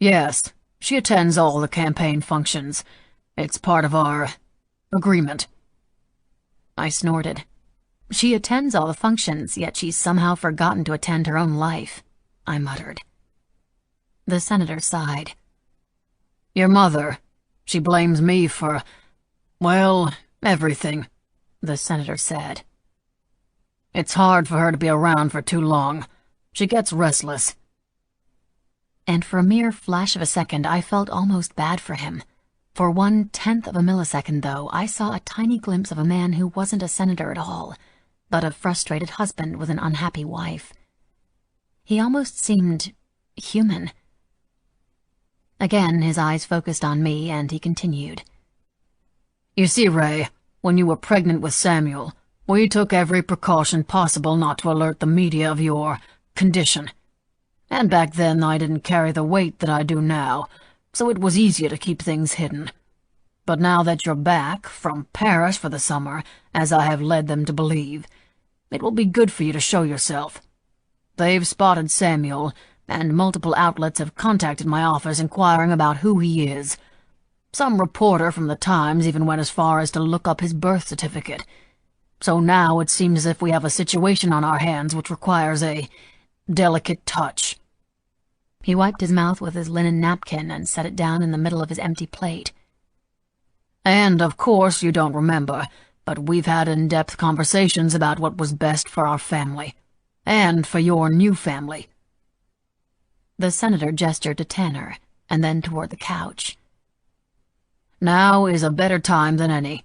Yes, she attends all the campaign functions. It's part of our agreement. I snorted. She attends all the functions, yet she's somehow forgotten to attend her own life, I muttered. The senator sighed. Your mother, she blames me for, well, everything," the senator said. "It's hard for her to be around for too long. She gets restless." And for a mere flash of a second, I felt almost bad for him. For 1/10 of a millisecond, though, I saw a tiny glimpse of a man who wasn't a senator at all, but a frustrated husband with an unhappy wife. He almost seemed human. Again, his eyes focused on me, and he continued. "You see, Ray, when you were pregnant with Samuel, we took every precaution possible not to alert the media of your condition. And back then I didn't carry the weight that I do now, so it was easier to keep things hidden. But now that you're back from Paris for the summer, as I have led them to believe, it will be good for you to show yourself. They've spotted Samuel, and multiple outlets have contacted my office inquiring about who he is. Some reporter from the Times even went as far as to look up his birth certificate. So now it seems as if we have a situation on our hands which requires a delicate touch." He wiped his mouth with his linen napkin and set it down in the middle of his empty plate. "And, of course, you don't remember, but we've had in-depth conversations about what was best for our family. And for your new family." The senator gestured to Tanner, and then toward the couch. "Now is a better time than any.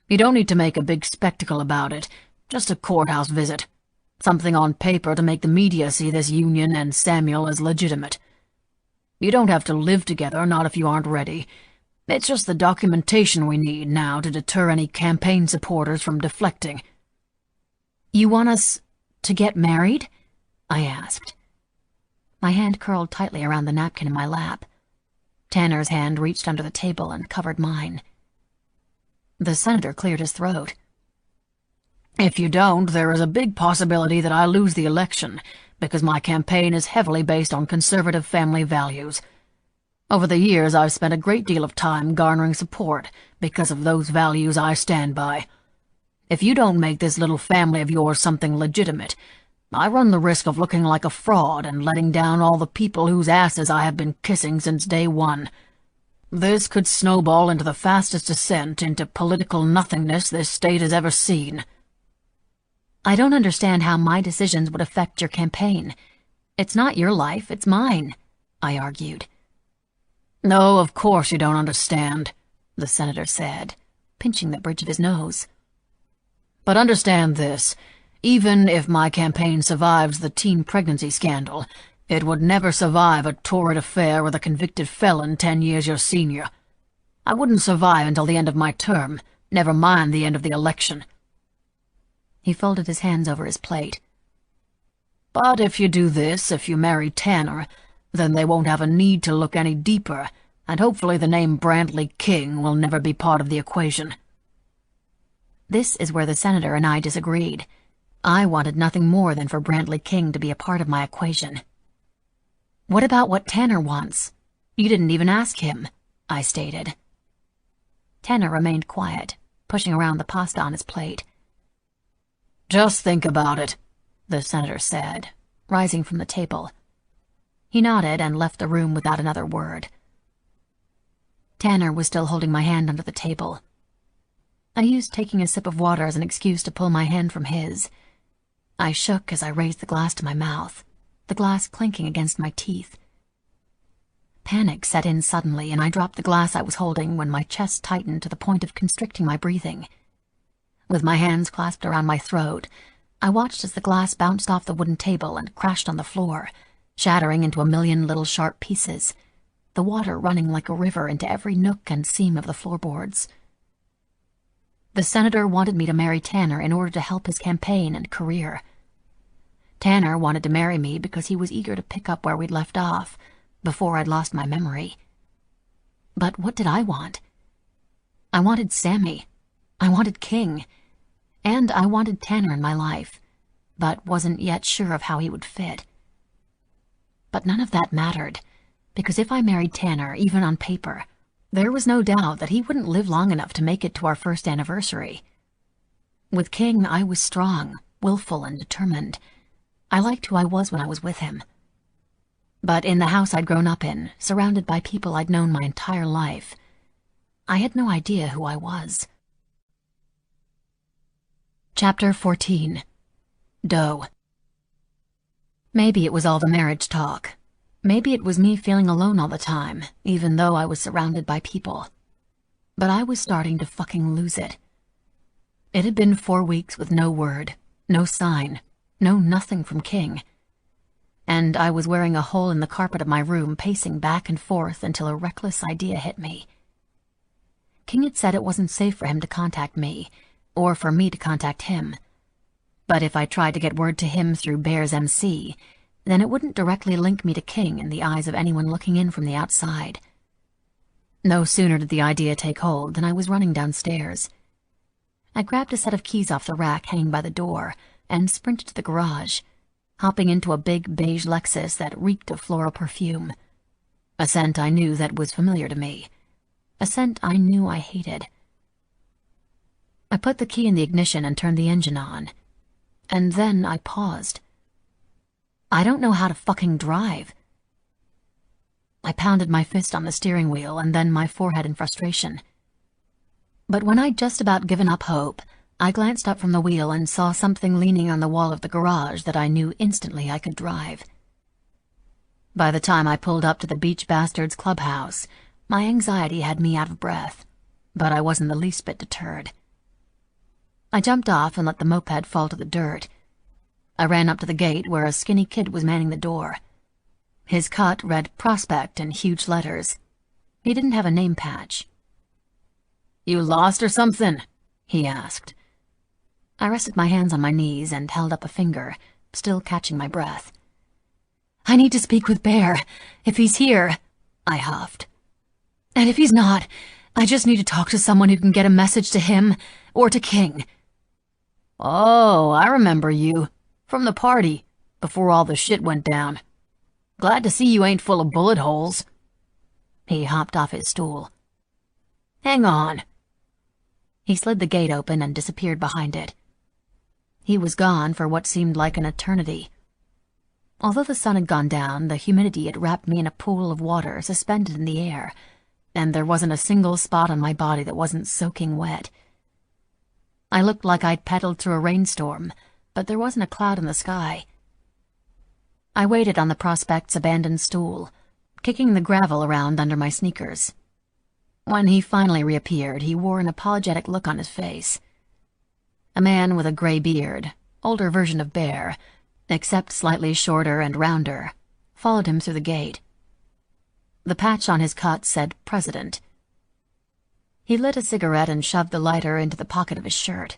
You don't need to make a big spectacle about it, just a courthouse visit. Something on paper to make the media see this union and Samuel as legitimate. You don't have to live together, not if you aren't ready. It's just the documentation we need now to deter any campaign supporters from deflecting." "You want us to get married?" I asked. My hand curled tightly around the napkin in my lap. Tanner's hand reached under the table and covered mine. The senator cleared his throat. "If you don't, there is a big possibility that I lose the election, because my campaign is heavily based on conservative family values. Over the years, I've spent a great deal of time garnering support because of those values I stand by. If you don't make this little family of yours something legitimate, I run the risk of looking like a fraud and letting down all the people whose asses I have been kissing since day one. This could snowball into the fastest descent into political nothingness this state has ever seen." "I don't understand how my decisions would affect your campaign. It's not your life, it's mine," I argued. "No, of course you don't understand," the senator said, pinching the bridge of his nose. "But understand this. Even if my campaign survives the teen pregnancy scandal, it would never survive a torrid affair with a convicted felon 10 years your senior. I wouldn't survive until the end of my term, never mind the end of the election." He folded his hands over his plate. "But if you do this, if you marry Tanner, then they won't have a need to look any deeper, and hopefully the name Brantley King will never be part of the equation." This is where the senator and I disagreed. I wanted nothing more than for Brantley King to be a part of my equation. "What about what Tanner wants? You didn't even ask him," I stated. Tanner remained quiet, pushing around the pasta on his plate. "Just think about it," the senator said, rising from the table. He nodded and left the room without another word. Tanner was still holding my hand under the table. I used taking a sip of water as an excuse to pull my hand from his. I shook as I raised the glass to my mouth, the glass clinking against my teeth. Panic set in suddenly, and I dropped the glass I was holding when my chest tightened to the point of constricting my breathing. With my hands clasped around my throat, I watched as the glass bounced off the wooden table and crashed on the floor, shattering into a million little sharp pieces, the water running like a river into every nook and seam of the floorboards. The senator wanted me to marry Tanner in order to help his campaign and career. Tanner wanted to marry me because he was eager to pick up where we'd left off, before I'd lost my memory. But what did I want? I wanted Sammy. I wanted King. And I wanted Tanner in my life, but wasn't yet sure of how he would fit. But none of that mattered, because if I married Tanner, even on paper, there was no doubt that he wouldn't live long enough to make it to our first anniversary. With King, I was strong, willful, and determined. I liked who I was when I was with him. But in the house I'd grown up in, surrounded by people I'd known my entire life, I had no idea who I was. Chapter 14. Doe. Maybe it was all the marriage talk. Maybe it was me feeling alone all the time, even though I was surrounded by people. But I was starting to fucking lose it. It had been 4 weeks with no word, no sign, no nothing from King. And I was wearing a hole in the carpet of my room, pacing back and forth until a reckless idea hit me. King had said it wasn't safe for him to contact me, or for me to contact him. But if I tried to get word to him through Bear's MC, then it wouldn't directly link me to King in the eyes of anyone looking in from the outside. No sooner did the idea take hold than I was running downstairs. I grabbed a set of keys off the rack hanging by the door and sprinted to the garage, hopping into a big beige Lexus that reeked of floral perfume. A scent I knew that was familiar to me. A scent I knew I hated. I put the key in the ignition and turned the engine on. And then I paused. I don't know how to fucking drive. I pounded my fist on the steering wheel and then my forehead in frustration. But when I'd just about given up hope, I glanced up from the wheel and saw something leaning on the wall of the garage that I knew instantly I could drive. By the time I pulled up to the Beach Bastards clubhouse, my anxiety had me out of breath, but I wasn't the least bit deterred. I jumped off and let the moped fall to the dirt. I ran up to the gate where a skinny kid was manning the door. His cut read Prospect in huge letters. He didn't have a name patch. "You lost or something?" he asked. I rested my hands on my knees and held up a finger, still catching my breath. "I need to speak with Bear. If he's here," I huffed. "And if he's not, I just need to talk to someone who can get a message to him or to King." "Oh, I remember you. From the party, before all the shit went down. Glad to see you ain't full of bullet holes." He hopped off his stool. "Hang on." He slid the gate open and disappeared behind it. He was gone for what seemed like an eternity. Although the sun had gone down, the humidity had wrapped me in a pool of water suspended in the air, and there wasn't a single spot on my body that wasn't soaking wet. I looked like I'd pedaled through a rainstorm, but there wasn't a cloud in the sky. I waited on the Prospect's abandoned stool, kicking the gravel around under my sneakers. When he finally reappeared, he wore an apologetic look on his face. A man with a gray beard, older version of Bear, except slightly shorter and rounder, followed him through the gate. The patch on his cut said President. He lit a cigarette and shoved the lighter into the pocket of his shirt.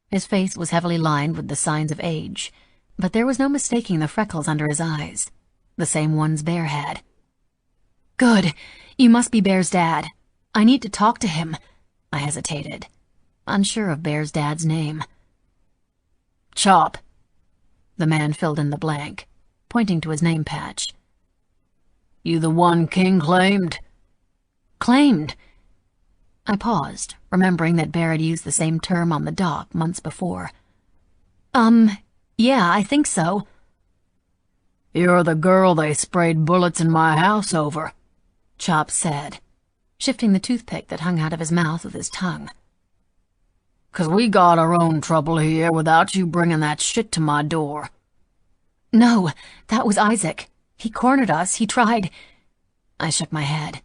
His face was heavily lined with the signs of age, but there was no mistaking the freckles under his eyes, the same ones Bear had. "Good. You must be Bear's dad. I need to talk to him." I hesitated, unsure of Bear's dad's name. "Chop." The man filled in the blank, pointing to his name patch. "You the one King claimed?" "Claimed?" I paused, remembering that Bear had used the same term on the dock months before. Yeah, I think so." "You're the girl they sprayed bullets in my house over," Chop said, shifting the toothpick that hung out of his mouth with his tongue. "'Cause we got our own trouble here without you bringing that shit to my door." "No, that was Isaac. He cornered us. He tried—" I shook my head.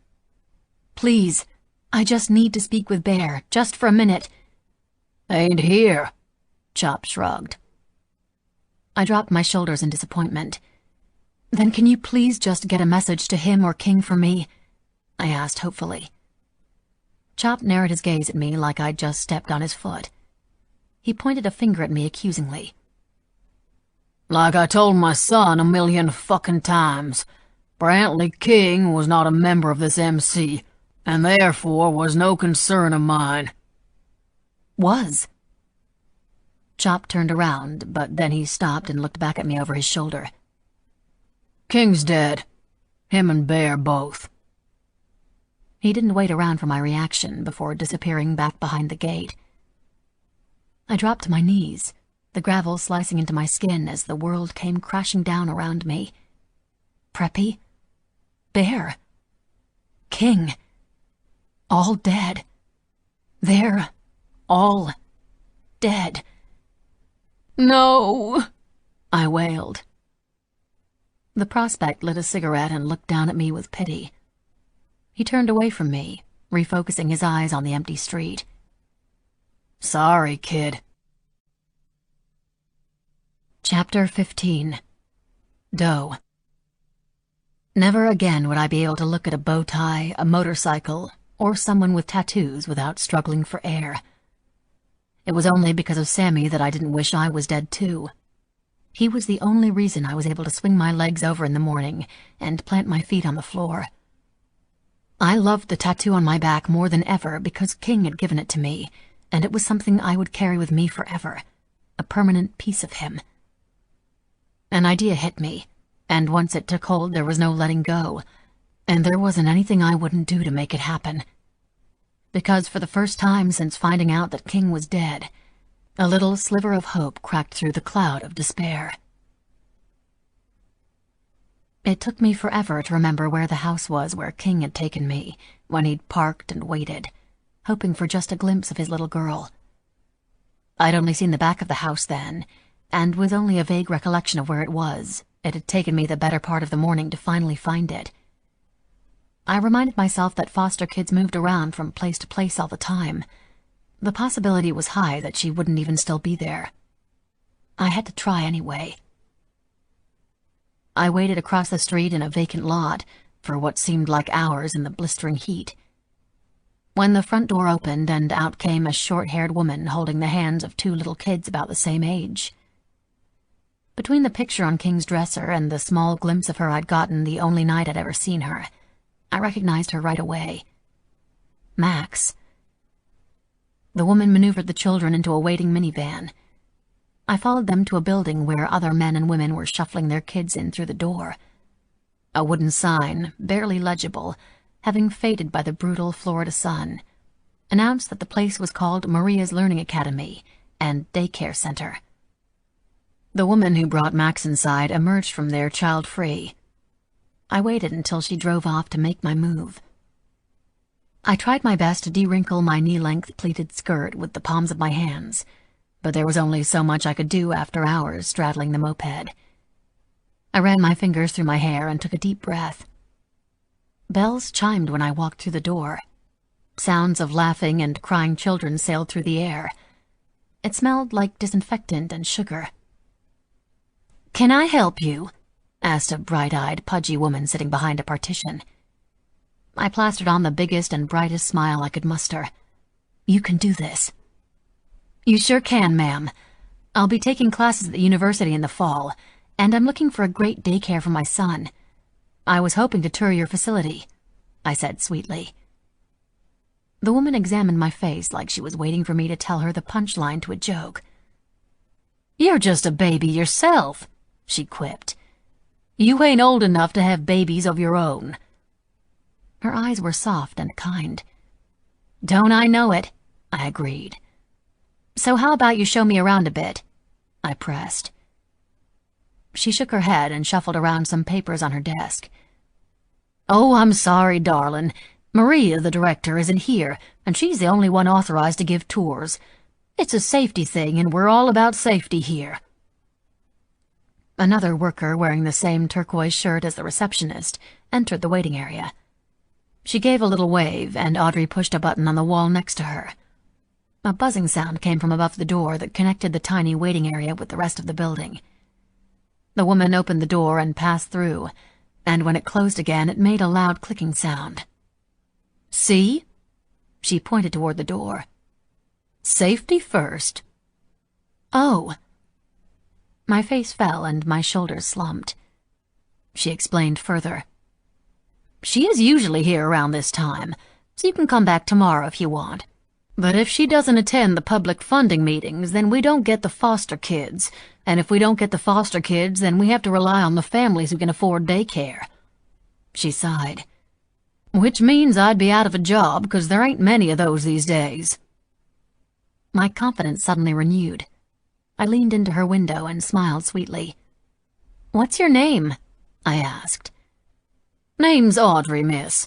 "Please, I just need to speak with Bear, just for a minute." "Ain't here," Chop shrugged. I dropped my shoulders in disappointment. "Then can you please just get a message to him or King for me?" I asked hopefully. Chop narrowed his gaze at me like I'd just stepped on his foot. He pointed a finger at me accusingly. "Like I told my son a million fucking times, Brantley King was not a member of this MC, and therefore was no concern of mine." "Was?" Chop turned around, but then he stopped and looked back at me over his shoulder. "King's dead. Him and Bear both." He didn't wait around for my reaction before disappearing back behind the gate. I dropped to my knees, the gravel slicing into my skin as the world came crashing down around me. Preppy, Bear, King, all dead. They're all dead. No, I wailed. The prospect lit a cigarette and looked down at me with pity. He turned away from me, refocusing his eyes on the empty street. Sorry, kid. Chapter 15. Doe. Never again would I be able to look at a bow tie, a motorcycle, or someone with tattoos without struggling for air. It was only because of Sammy that I didn't wish I was dead too. He was the only reason I was able to swing my legs over in the morning and plant my feet on the floor. I loved the tattoo on my back more than ever because King had given it to me, and it was something I would carry with me forever, a permanent piece of him. An idea hit me, and once it took hold there was no letting go, and there wasn't anything I wouldn't do to make it happen. Because for the first time since finding out that King was dead, a little sliver of hope cracked through the cloud of despair. It took me forever to remember where the house was where King had taken me, when he'd parked and waited, hoping for just a glimpse of his little girl. I'd only seen the back of the house then, and with only a vague recollection of where it was, it had taken me the better part of the morning to finally find it. I reminded myself that foster kids moved around from place to place all the time. The possibility was high that she wouldn't even still be there. I had to try anyway. I waited across the street in a vacant lot for what seemed like hours in the blistering heat. When the front door opened and out came a short-haired woman holding the hands of two little kids about the same age. Between the picture on King's dresser and the small glimpse of her I'd gotten the only night I'd ever seen her, I recognized her right away. Max. The woman maneuvered the children into a waiting minivan. I followed them to a building where other men and women were shuffling their kids in through the door. A wooden sign, barely legible, having faded by the brutal Florida sun, announced that the place was called Maria's Learning Academy and Daycare Center. The woman who brought Max inside emerged from there child-free. I waited until she drove off to make my move. I tried my best to de-wrinkle my knee-length pleated skirt with the palms of my hands, but there was only so much I could do after hours straddling the moped. I ran my fingers through my hair and took a deep breath. Bells chimed when I walked through the door. Sounds of laughing and crying children sailed through the air. It smelled like disinfectant and sugar. "Can I help you?" asked a bright-eyed, pudgy woman sitting behind a partition. I plastered on the biggest and brightest smile I could muster. "You can do this." "You sure can, ma'am. I'll be taking classes at the university in the fall, and I'm looking for a great daycare for my son. I was hoping to tour your facility," I said sweetly. The woman examined my face like she was waiting for me to tell her the punchline to a joke. "You're just a baby yourself," she quipped. "You ain't old enough to have babies of your own." Her eyes were soft and kind. "Don't I know it?" I agreed. "So how about you show me around a bit?" I pressed. She shook her head and shuffled around some papers on her desk. "Oh, I'm sorry, darling. Maria, the director, isn't here, and she's the only one authorized to give tours. It's a safety thing, and we're all about safety here." Another worker wearing the same turquoise shirt as the receptionist entered the waiting area. She gave a little wave, and Audrey pushed a button on the wall next to her. A buzzing sound came from above the door that connected the tiny waiting area with the rest of the building. The woman opened the door and passed through, and when it closed again, it made a loud clicking sound. "See?" She pointed toward the door. "Safety first." "Oh." My face fell and my shoulders slumped. She explained further. "She is usually here around this time, so you can come back tomorrow if you want. But if she doesn't attend the public funding meetings, then we don't get the foster kids, and if we don't get the foster kids, then we have to rely on the families who can afford daycare." She sighed. "Which means I'd be out of a job, because there ain't many of those these days." My confidence suddenly renewed. I leaned into her window and smiled sweetly. "What's your name?" I asked. "Name's Audrey, miss,"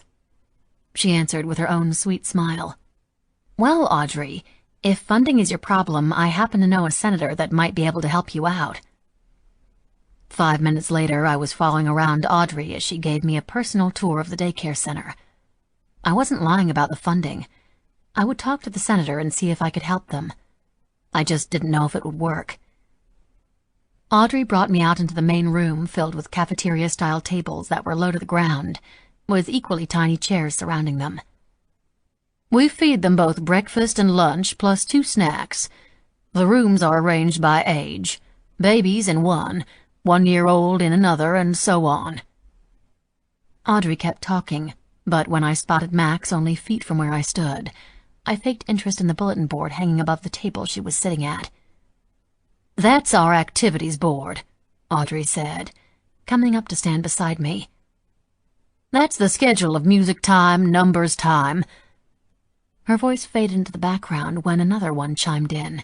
she answered with her own sweet smile. "Well, Audrey, if funding is your problem, I happen to know a senator that might be able to help you out." 5 minutes later, I was following around Audrey as she gave me a personal tour of the daycare center. I wasn't lying about the funding. I would talk to the senator and see if I could help them. I just didn't know if it would work. Audrey brought me out into the main room filled with cafeteria-style tables that were low to the ground, with equally tiny chairs surrounding them. "We feed them both breakfast and lunch, plus 2 snacks. The rooms are arranged by age. Babies in one, 1-year-old in another, and so on." Audrey kept talking, but when I spotted Max only feet from where I stood, I faked interest in the bulletin board hanging above the table she was sitting at. "That's our activities board," Audrey said, coming up to stand beside me. "That's the schedule of music time, numbers time." Her voice faded into the background when another one chimed in.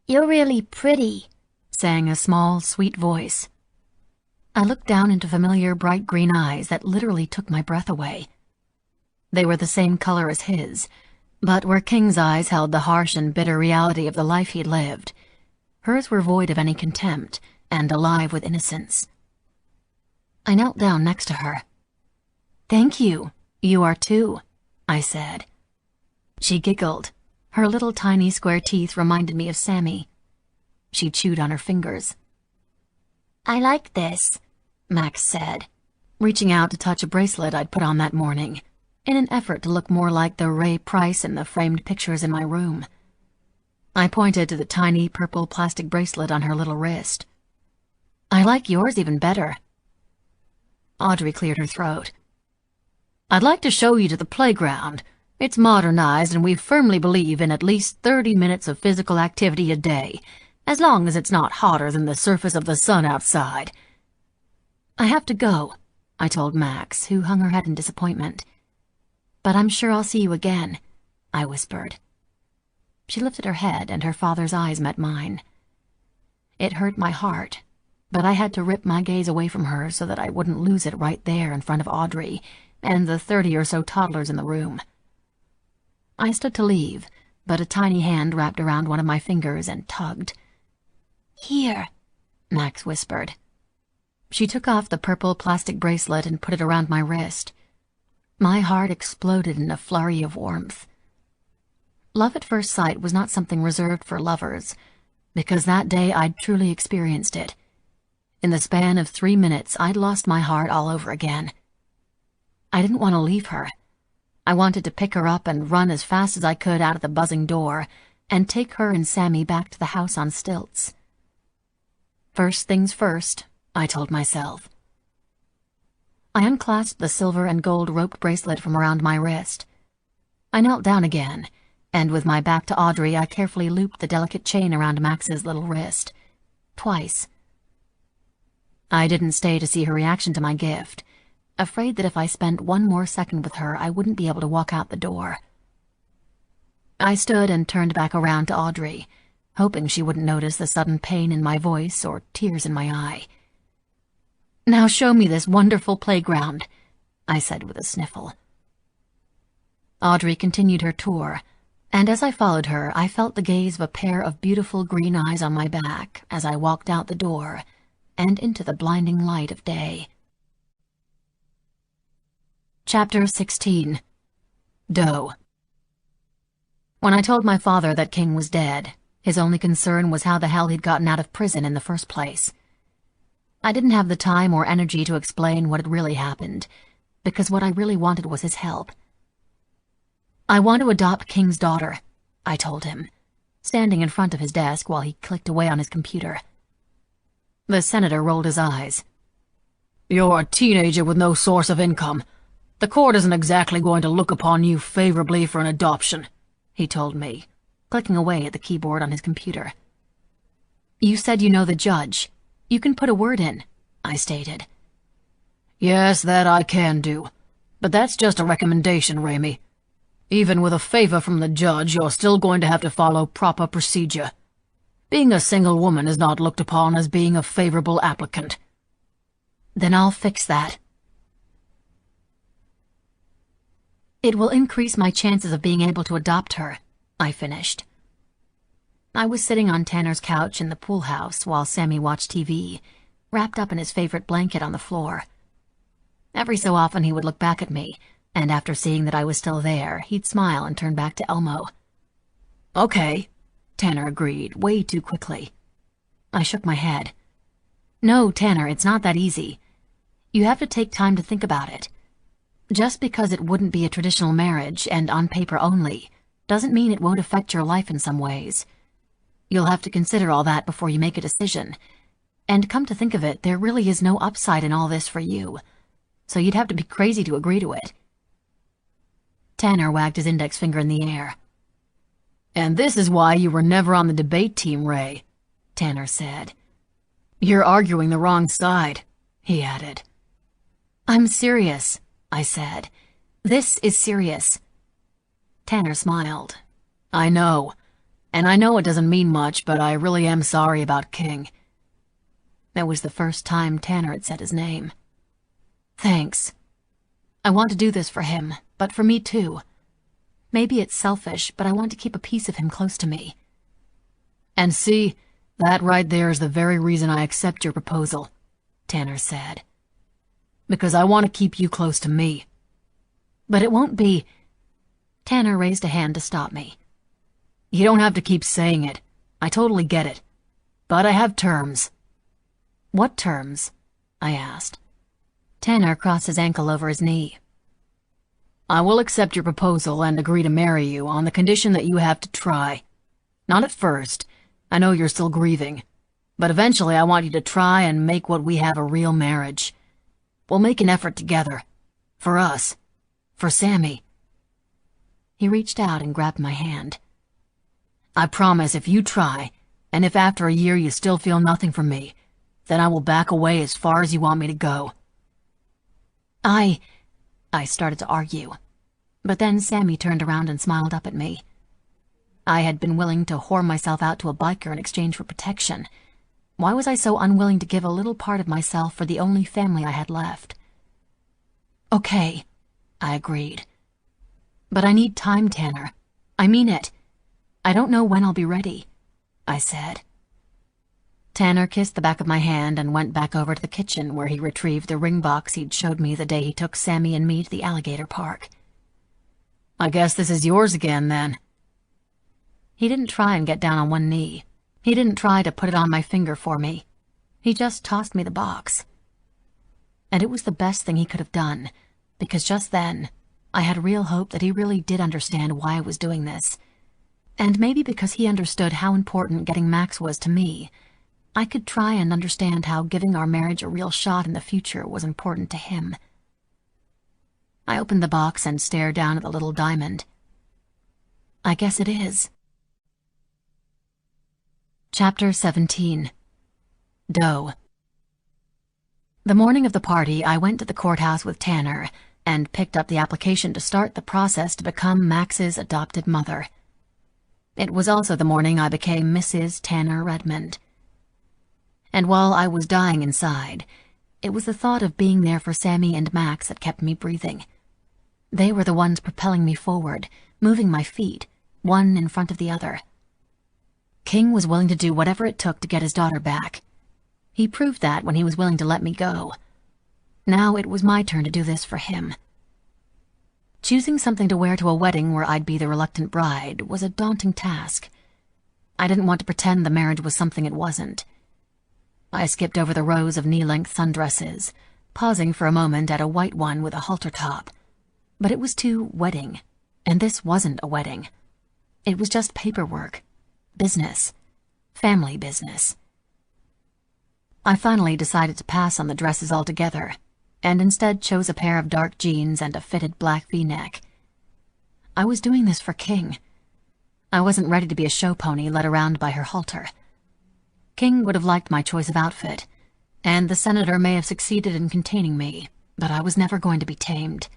"You're really pretty," sang a small, sweet voice. I looked down into familiar bright green eyes that literally took my breath away. They were the same color as his, but where King's eyes held the harsh and bitter reality of the life he'd lived, hers were void of any contempt and alive with innocence. I knelt down next to her. "Thank you. You are too," I said. She giggled. Her little tiny square teeth reminded me of Sammy. She chewed on her fingers. "I like this," Max said, reaching out to touch a bracelet I'd put on that morning, in an effort to look more like the Ray Price in the framed pictures in my room. I pointed to the tiny purple plastic bracelet on her little wrist. "I like yours even better." Audrey cleared her throat. "I'd like to show you to the playground. It's modernized, and we firmly believe in at least 30 minutes of physical activity a day, as long as it's not hotter than the surface of the sun outside." "I have to go," I told Max, who hung her head in disappointment. "But I'm sure I'll see you again," I whispered. She lifted her head, and her father's eyes met mine. It hurt my heart, but I had to rip my gaze away from her so that I wouldn't lose it right there in front of Audrey and the 30 or so toddlers in the room. I stood to leave, but a tiny hand wrapped around one of my fingers and tugged. "Here," Max whispered. She took off the purple plastic bracelet and put it around my wrist. My heart exploded in a flurry of warmth. Love at first sight was not something reserved for lovers, because that day I'd truly experienced it. In the span of 3 minutes, I'd lost my heart all over again. I didn't want to leave her. I wanted to pick her up and run as fast as I could out of the buzzing door and take her and Sammy back to the house on stilts. First things first, I told myself. I unclasped the silver and gold rope bracelet from around my wrist. I knelt down again, and with my back to Audrey, I carefully looped the delicate chain around Max's little wrist. Twice. I didn't stay to see her reaction to my gift, afraid that if I spent one more second with her, I wouldn't be able to walk out the door. I stood and turned back around to Audrey, hoping she wouldn't notice the sudden pain in my voice or tears in my eye. "Now show me this wonderful playground," I said with a sniffle. Audrey continued her tour, and as I followed her, I felt the gaze of a pair of beautiful green eyes on my back as I walked out the door and into the blinding light of day. Chapter 16. Doe. When I told my father that King was dead, his only concern was how the hell he'd gotten out of prison in the first place. I didn't have the time or energy to explain what had really happened, because what I really wanted was his help. "I want to adopt King's daughter," I told him, standing in front of his desk while he clicked away on his computer. The senator rolled his eyes. "You're a teenager with no source of income. The court isn't exactly going to look upon you favorably for an adoption," he told me, clicking away at the keyboard on his computer. "You said you know the judge. You can put a word in," I stated. "Yes, that I can do. But that's just a recommendation, Ramey. Even with a favor from the judge, you're still going to have to follow proper procedure. Being a single woman is not looked upon as being a favorable applicant." "Then I'll fix that." It will increase my chances of being able to adopt her, I finished. I was sitting on Tanner's couch in the pool house while Sammy watched TV, wrapped up in his favorite blanket on the floor. Every so often he would look back at me, and after seeing that I was still there, he'd smile and turn back to Elmo. "Okay," Tanner agreed, way too quickly. I shook my head. "No, Tanner, it's not that easy. You have to take time to think about it. Just because it wouldn't be a traditional marriage and on paper only, doesn't mean it won't affect your life in some ways. You'll have to consider all that before you make a decision. And come to think of it, there really is no upside in all this for you, so you'd have to be crazy to agree to it." Tanner wagged his index finger in the air. "And this is why you were never on the debate team, Ray," Tanner said. "You're arguing the wrong side," he added. "I'm serious," I said. "This is serious." Tanner smiled. "I know. And I know it doesn't mean much, but I really am sorry about King." That was the first time Tanner had said his name. "Thanks. I want to do this for him, but for me too. Maybe it's selfish, but I want to keep a piece of him close to me." "And see, that right there is the very reason I accept your proposal," Tanner said. "Because I want to keep you close to me." "But it won't be—" Tanner raised a hand to stop me. "You don't have to keep saying it. I totally get it. But I have terms." "What terms?" I asked. Tanner crossed his ankle over his knee. "I will accept your proposal and agree to marry you on the condition that you have to try. Not at first. I know you're still grieving. But eventually I want you to try and make what we have a real marriage. We'll make an effort together. For us. For Sammy." He reached out and grabbed my hand. "I promise if you try, and if after a year you still feel nothing from me, then I will back away as far as you want me to go." I started to argue, but then Sammy turned around and smiled up at me. I had been willing to whore myself out to a biker in exchange for protection. Why was I so unwilling to give a little part of myself for the only family I had left? "Okay," I agreed. "But I need time, Tanner. I mean it. I don't know when I'll be ready," I said. Tanner kissed the back of my hand and went back over to the kitchen where he retrieved the ring box he'd showed me the day he took Sammy and me to the alligator park. "I guess this is yours again, then." He didn't try and get down on one knee. He didn't try to put it on my finger for me. He just tossed me the box. And it was the best thing he could have done, because just then, I had real hope that he really did understand why I was doing this. And maybe because he understood how important getting Max was to me, I could try and understand how giving our marriage a real shot in the future was important to him. I opened the box and stared down at the little diamond. I guess it is. Chapter 17. Doe. The morning of the party, I went to the courthouse with Tanner and picked up the application to start the process to become Max's adopted mother. It was also the morning I became Mrs. Tanner Redmond. And while I was dying inside, it was the thought of being there for Sammy and Max that kept me breathing. They were the ones propelling me forward, moving my feet, one in front of the other. King was willing to do whatever it took to get his daughter back. He proved that when he was willing to let me go. Now it was my turn to do this for him. Choosing something to wear to a wedding where I'd be the reluctant bride was a daunting task. I didn't want to pretend the marriage was something it wasn't. I skipped over the rows of knee-length sundresses, pausing for a moment at a white one with a halter top. But it was too wedding, and this wasn't a wedding. It was just paperwork, business, family business. I finally decided to pass on the dresses altogether, and instead chose a pair of dark jeans and a fitted black V-neck. I was doing this for King. I wasn't ready to be a show pony led around by her halter. King would have liked my choice of outfit, and the senator may have succeeded in containing me, but I was never going to be tamed.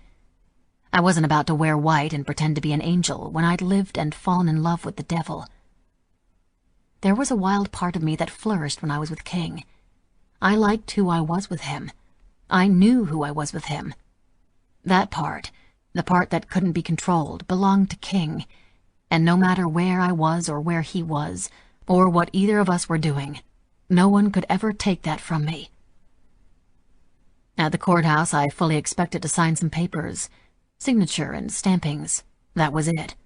I wasn't about to wear white and pretend to be an angel when I'd lived and fallen in love with the devil. There was a wild part of me that flourished when I was with King. I liked who I was with him. I knew who I was with him. That part, The part that couldn't be controlled belonged to King, and no matter where I was or where he was, or what either of us were doing, no one could ever take that from me. At the courthouse, I fully expected to sign some papers, signature and stampings. That was it.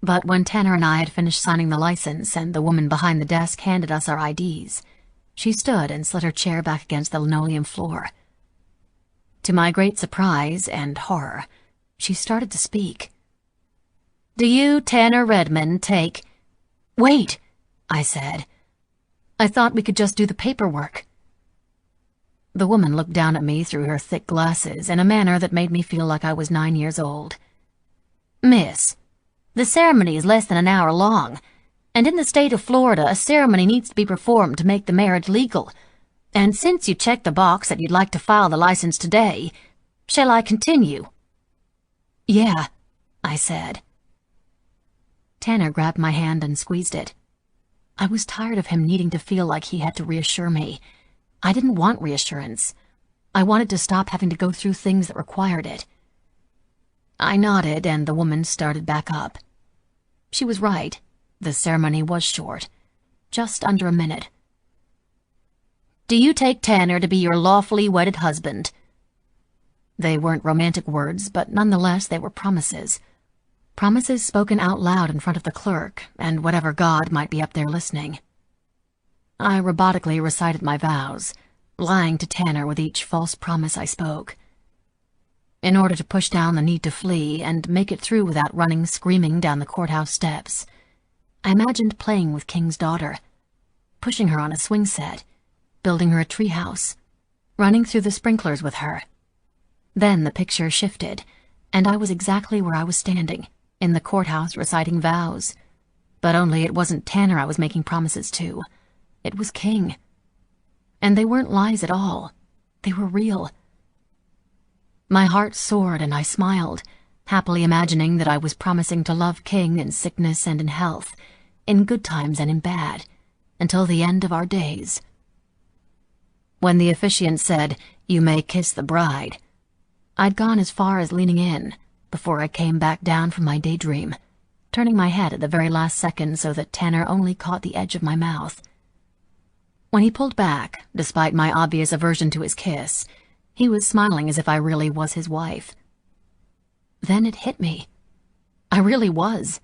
But when Tanner and I had finished signing the license and the woman behind the desk handed us our IDs, she stood and slid her chair back against the linoleum floor. To my great surprise and horror, she started to speak. "Do you, Tanner Redmond, take—" "Wait," I said. "I thought we could just do the paperwork." The woman looked down at me through her thick glasses in a manner that made me feel like I was 9 years old. "Miss, the ceremony is less than an hour long, and in the state of Florida, a ceremony needs to be performed to make the marriage legal. And since you checked the box that you'd like to file the license today, shall I continue?" "Yeah," I said. Tanner grabbed my hand and squeezed it. I was tired of him needing to feel like he had to reassure me. I didn't want reassurance. I wanted to stop having to go through things that required it. I nodded, and the woman started back up. She was right. The ceremony was short. Just under a minute. "Do you take Tanner to be your lawfully wedded husband?" They weren't romantic words, but nonetheless they were promises. Promises spoken out loud in front of the clerk and whatever god might be up there listening. I robotically recited my vows, lying to Tanner with each false promise I spoke. In order to push down the need to flee and make it through without running screaming down the courthouse steps, I imagined playing with King's daughter, pushing her on a swing set, building her a treehouse, running through the sprinklers with her. Then the picture shifted, and I was exactly where I was standing, in the courthouse reciting vows. But only it wasn't Tanner I was making promises to. It was King. And they weren't lies at all. They were real. My heart soared and I smiled, happily imagining that I was promising to love King in sickness and in health, in good times and in bad, until the end of our days. When the officiant said, "You may kiss the bride," I'd gone as far as leaning in before I came back down from my daydream, turning my head at the very last second so that Tanner only caught the edge of my mouth. When he pulled back, despite my obvious aversion to his kiss, he was smiling as if I really was his wife. Then it hit me. I really was.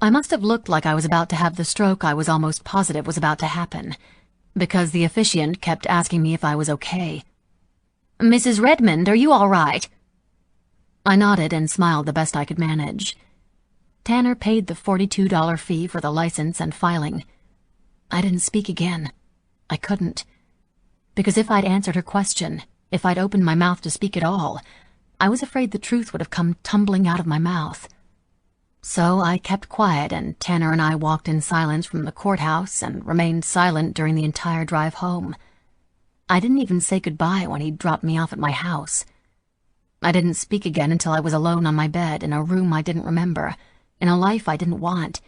I must have looked like I was about to have the stroke I was almost positive was about to happen, because the officiant kept asking me if I was okay. "Mrs. Redmond, are you all right?" I nodded and smiled the best I could manage. Tanner paid the $42 fee for the license and filing. I didn't speak again. I couldn't. Because if I'd answered her question, if I'd opened my mouth to speak at all, I was afraid the truth would have come tumbling out of my mouth. So I kept quiet, and Tanner and I walked in silence from the courthouse and remained silent during the entire drive home. I didn't even say goodbye when he dropped me off at my house. I didn't speak again until I was alone on my bed in a room I didn't remember, in a life I didn't want,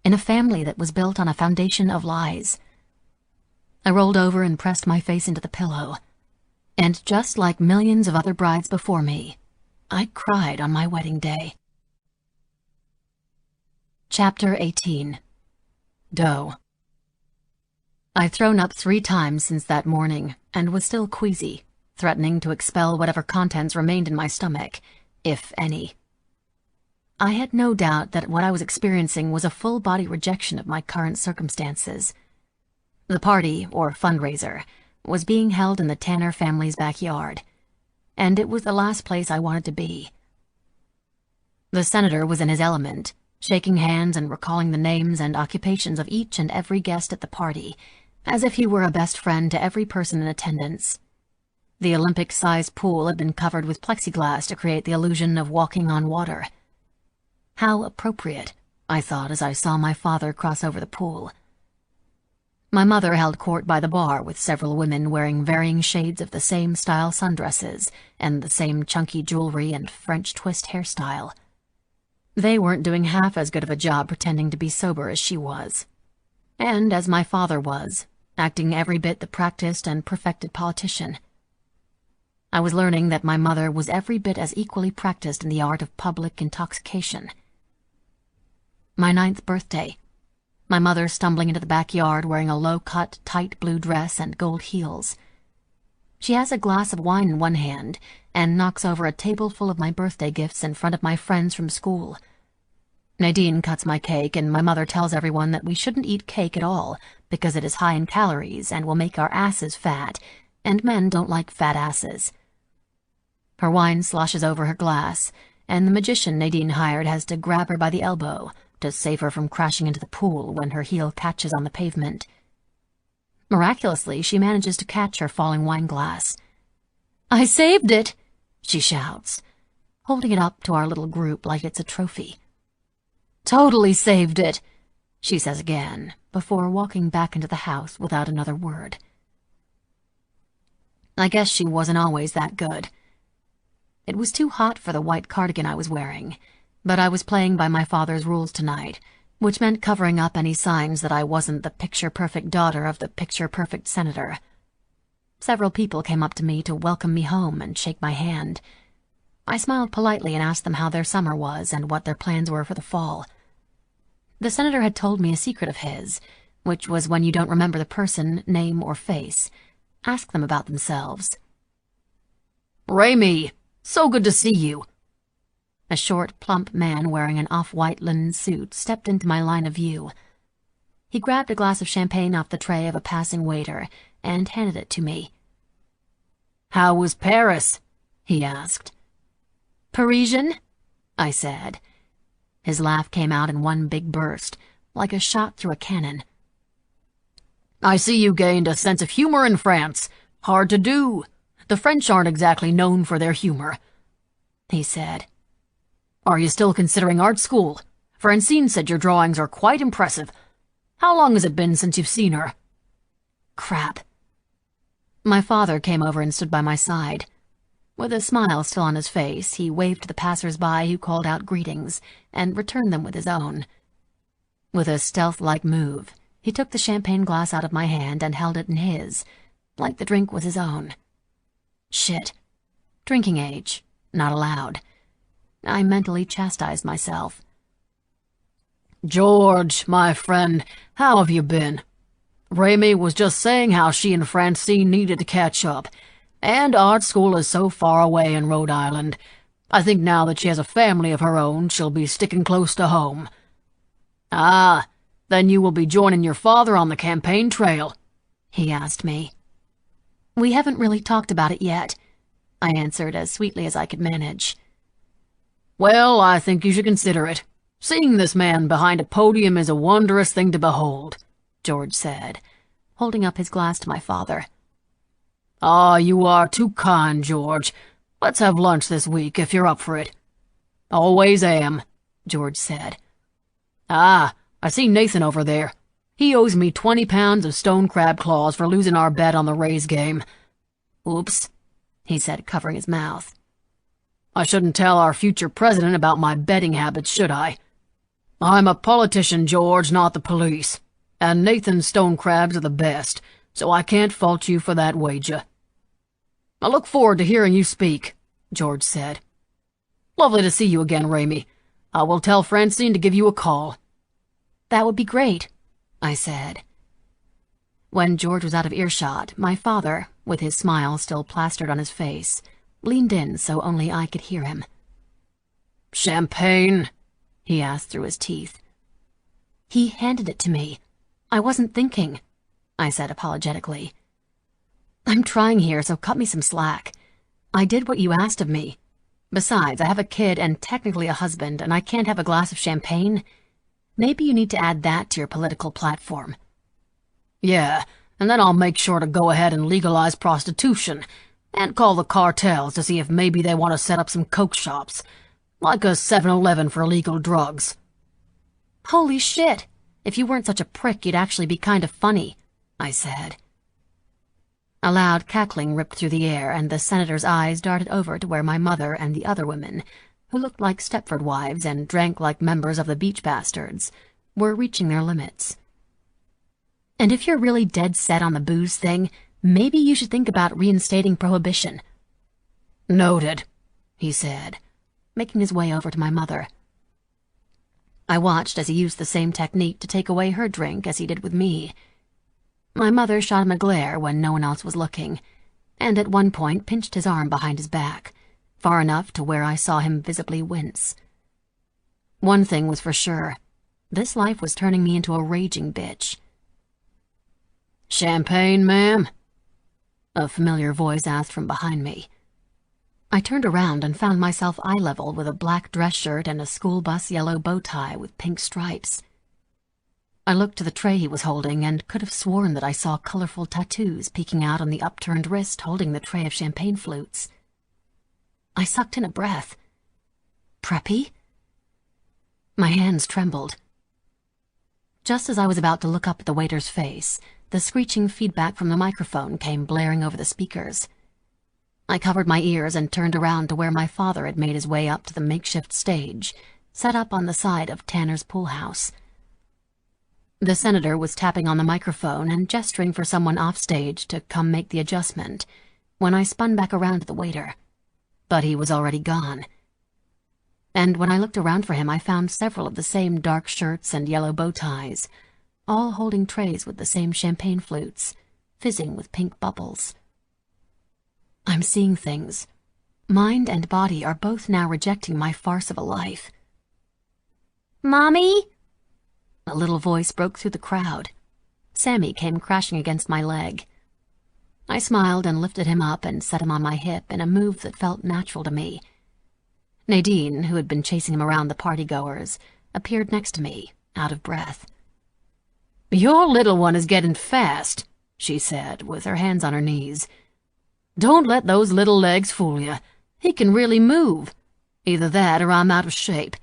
in a family that was built on a foundation of lies. I rolled over and pressed my face into the pillow, and just like millions of other brides before me, I cried on my wedding day. Chapter 18. Doe. I'd thrown up 3 times since that morning, and was still queasy, threatening to expel whatever contents remained in my stomach, if any. I had no doubt that what I was experiencing was a full-body rejection of my current circumstances. The party, or fundraiser, was being held in the Tanner family's backyard, and it was the last place I wanted to be. The senator was in his element, shaking hands and recalling the names and occupations of each and every guest at the party, as if he were a best friend to every person in attendance. The Olympic-sized pool had been covered with plexiglass to create the illusion of walking on water. How appropriate, I thought as I saw my father cross over the pool. My mother held court by the bar with several women wearing varying shades of the same style sundresses and the same chunky jewelry and French twist hairstyle. They weren't doing half as good of a job pretending to be sober as she was. And as my father was, acting every bit the practiced and perfected politician. I was learning that my mother was every bit as equally practiced in the art of public intoxication. My 9th birthday. My mother stumbling into the backyard wearing a low-cut, tight blue dress and gold heels. She has a glass of wine in one hand and knocks over a table full of my birthday gifts in front of my friends from school. Nadine cuts my cake, and my mother tells everyone that we shouldn't eat cake at all because it is high in calories and will make our asses fat, and men don't like fat asses. Her wine sloshes over her glass, and the magician Nadine hired has to grab her by the elbow to save her from crashing into the pool when her heel catches on the pavement. Miraculously, she manages to catch her falling wine glass. "I saved it!" she shouts, holding it up to our little group like it's a trophy. "Totally saved it," she says again, before walking back into the house without another word. I guess she wasn't always that good. It was too hot for the white cardigan I was wearing, but I was playing by my father's rules tonight, which meant covering up any signs that I wasn't the picture-perfect daughter of the picture-perfect senator. Several people came up to me to welcome me home and shake my hand. I smiled politely and asked them how their summer was and what their plans were for the fall. The senator had told me a secret of his, which was when you don't remember the person, name, or face, ask them about themselves. "Raymie, so good to see you." A short, plump man wearing an off-white linen suit stepped into my line of view. He grabbed a glass of champagne off the tray of a passing waiter and handed it to me. "How was Paris?" he asked. "Parisian?" I said. His laugh came out in one big burst, like a shot through a cannon. "I see you gained a sense of humor in France. Hard to do. The French aren't exactly known for their humor," he said. "Are you still considering art school? Francine said your drawings are quite impressive. How long has it been since you've seen her?" Crap. My father came over and stood by my side. With a smile still on his face, he waved to the passers-by who called out greetings and returned them with his own. With a stealth-like move, he took the champagne glass out of my hand and held it in his, like the drink was his own. Shit. Drinking age. Not allowed. I mentally chastised myself. "George, my friend, how have you been? Raymie was just saying how she and Francine needed to catch up, and art school is so far away in Rhode Island. I think now that she has a family of her own, she'll be sticking close to home." "Ah, then you will be joining your father on the campaign trail?" he asked me. "We haven't really talked about it yet," I answered as sweetly as I could manage. "Well, I think you should consider it. Seeing this man behind a podium is a wondrous thing to behold," George said, holding up his glass to my father. "Ah, you are too kind, George. Let's have lunch this week, if you're up for it." "Always am," George said. "Ah, I see Nathan over there. He owes me 20 pounds of stone crab claws for losing our bet on the Rays game." "Oops," he said, covering his mouth. "I shouldn't tell our future president about my betting habits, should I? I'm a politician, George, not the police, and Nathan's stone crabs are the best, so I can't fault you for that wager." "I look forward to hearing you speak," George said. "Lovely to see you again, Raymie. I will tell Francine to give you a call." "That would be great," I said. When George was out of earshot, my father, with his smile still plastered on his face, leaned in so only I could hear him. "Champagne?" he asked through his teeth. "He handed it to me. I wasn't thinking," I said apologetically. "I'm trying here, so cut me some slack. I did what you asked of me. Besides, I have a kid and technically a husband, and I can't have a glass of champagne. Maybe you need to add that to your political platform." "Yeah, and then I'll make sure to go ahead and legalize prostitution, and call the cartels to see if maybe they want to set up some coke shops, like a 7-Eleven for illegal drugs." "Holy shit! If you weren't such a prick, you'd actually be kind of funny," I said. A loud cackling ripped through the air, and the senator's eyes darted over to where my mother and the other women, who looked like Stepford wives and drank like members of the Beach Bastards, were reaching their limits. "And if you're really dead set on the booze thing, maybe you should think about reinstating prohibition. Noted, he said, making his way over to my mother. I watched as he used the same technique to take away her drink as he did with me. My mother shot him a glare when no one else was looking, and at one point pinched his arm behind his back, far enough to where I saw him visibly wince. One thing was for sure. This life was turning me into a raging bitch. "Champagne, ma'am?" a familiar voice asked from behind me. I turned around and found myself eye-level with a black dress shirt and a school bus yellow bow tie with pink stripes. I looked to the tray he was holding and could have sworn that I saw colorful tattoos peeking out on the upturned wrist holding the tray of champagne flutes. I sucked in a breath. Preppy? My hands trembled. Just as I was about to look up at the waiter's face, the screeching feedback from the microphone came blaring over the speakers. I covered my ears and turned around to where my father had made his way up to the makeshift stage, set up on the side of Tanner's pool house. The senator was tapping on the microphone and gesturing for someone off stage to come make the adjustment when I spun back around to the waiter. But he was already gone. And when I looked around for him, I found several of the same dark shirts and yellow bow ties, all holding trays with the same champagne flutes, fizzing with pink bubbles. I'm seeing things. Mind and body are both now rejecting my farce of a life. Mommy? A little voice broke through the crowd. Sammy came crashing against my leg. I smiled and lifted him up and set him on my hip in a move that felt natural to me. Nadine, who had been chasing him around the partygoers, appeared next to me, out of breath. "Your little one is getting fast," she said, with her hands on her knees. "Don't let those little legs fool you. He can really move. Either that or I'm out of shape.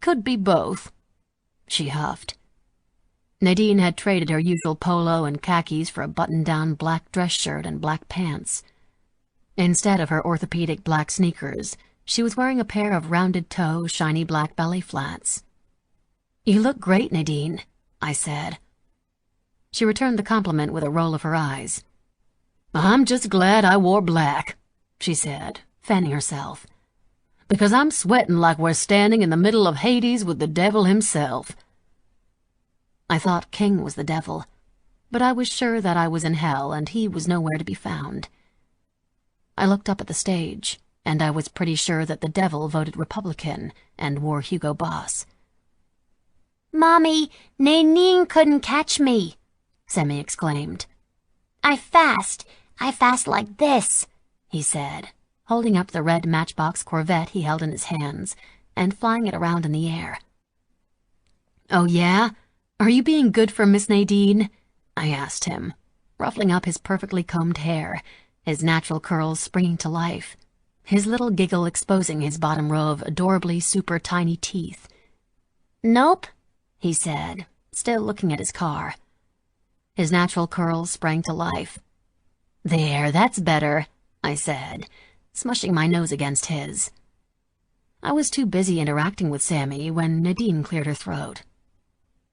Could be both." She huffed. Nadine had traded her usual polo and khakis for a button-down black dress shirt and black pants. Instead of her orthopedic black sneakers, she was wearing a pair of rounded-toe, shiny black belly flats. "You look great, Nadine," I said. She returned the compliment with a roll of her eyes. "I'm just glad I wore black," she said, fanning herself, "because I'm sweating like we're standing in the middle of Hades with the devil himself." I thought King was the devil, but I was sure that I was in hell and he was nowhere to be found. I looked up at the stage, and I was pretty sure that the devil voted Republican and wore Hugo Boss. Mommy, Nadine couldn't catch me, Sammy exclaimed. I fast like this, he said, holding up the red Matchbox Corvette he held in his hands and flying it around in the air. "Oh, yeah? Are you being good for Miss Nadine?" I asked him, ruffling up his perfectly combed hair, his natural curls springing to life, his little giggle exposing his bottom row of adorably super tiny teeth. Nope, he said, still looking at his car. His natural curls sprang to life. "There, that's better," I said, smushing my nose against his. I was too busy interacting with Sammy when Nadine cleared her throat.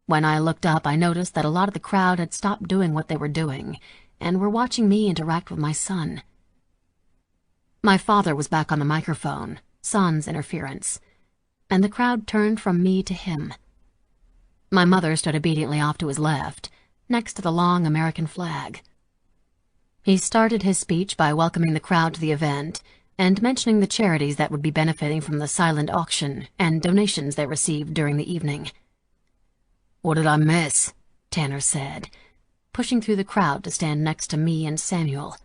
When I looked up, I noticed that a lot of the crowd had stopped doing what they were doing and were watching me interact with my son. My father was back on the microphone, sans interference, and the crowd turned from me to him. My mother stood obediently off to his left, next to the long American flag. He started his speech by welcoming the crowd to the event and mentioning the charities that would be benefiting from the silent auction and donations they received during the evening. "What did I miss?" Tanner said, pushing through the crowd to stand next to me and Samuel.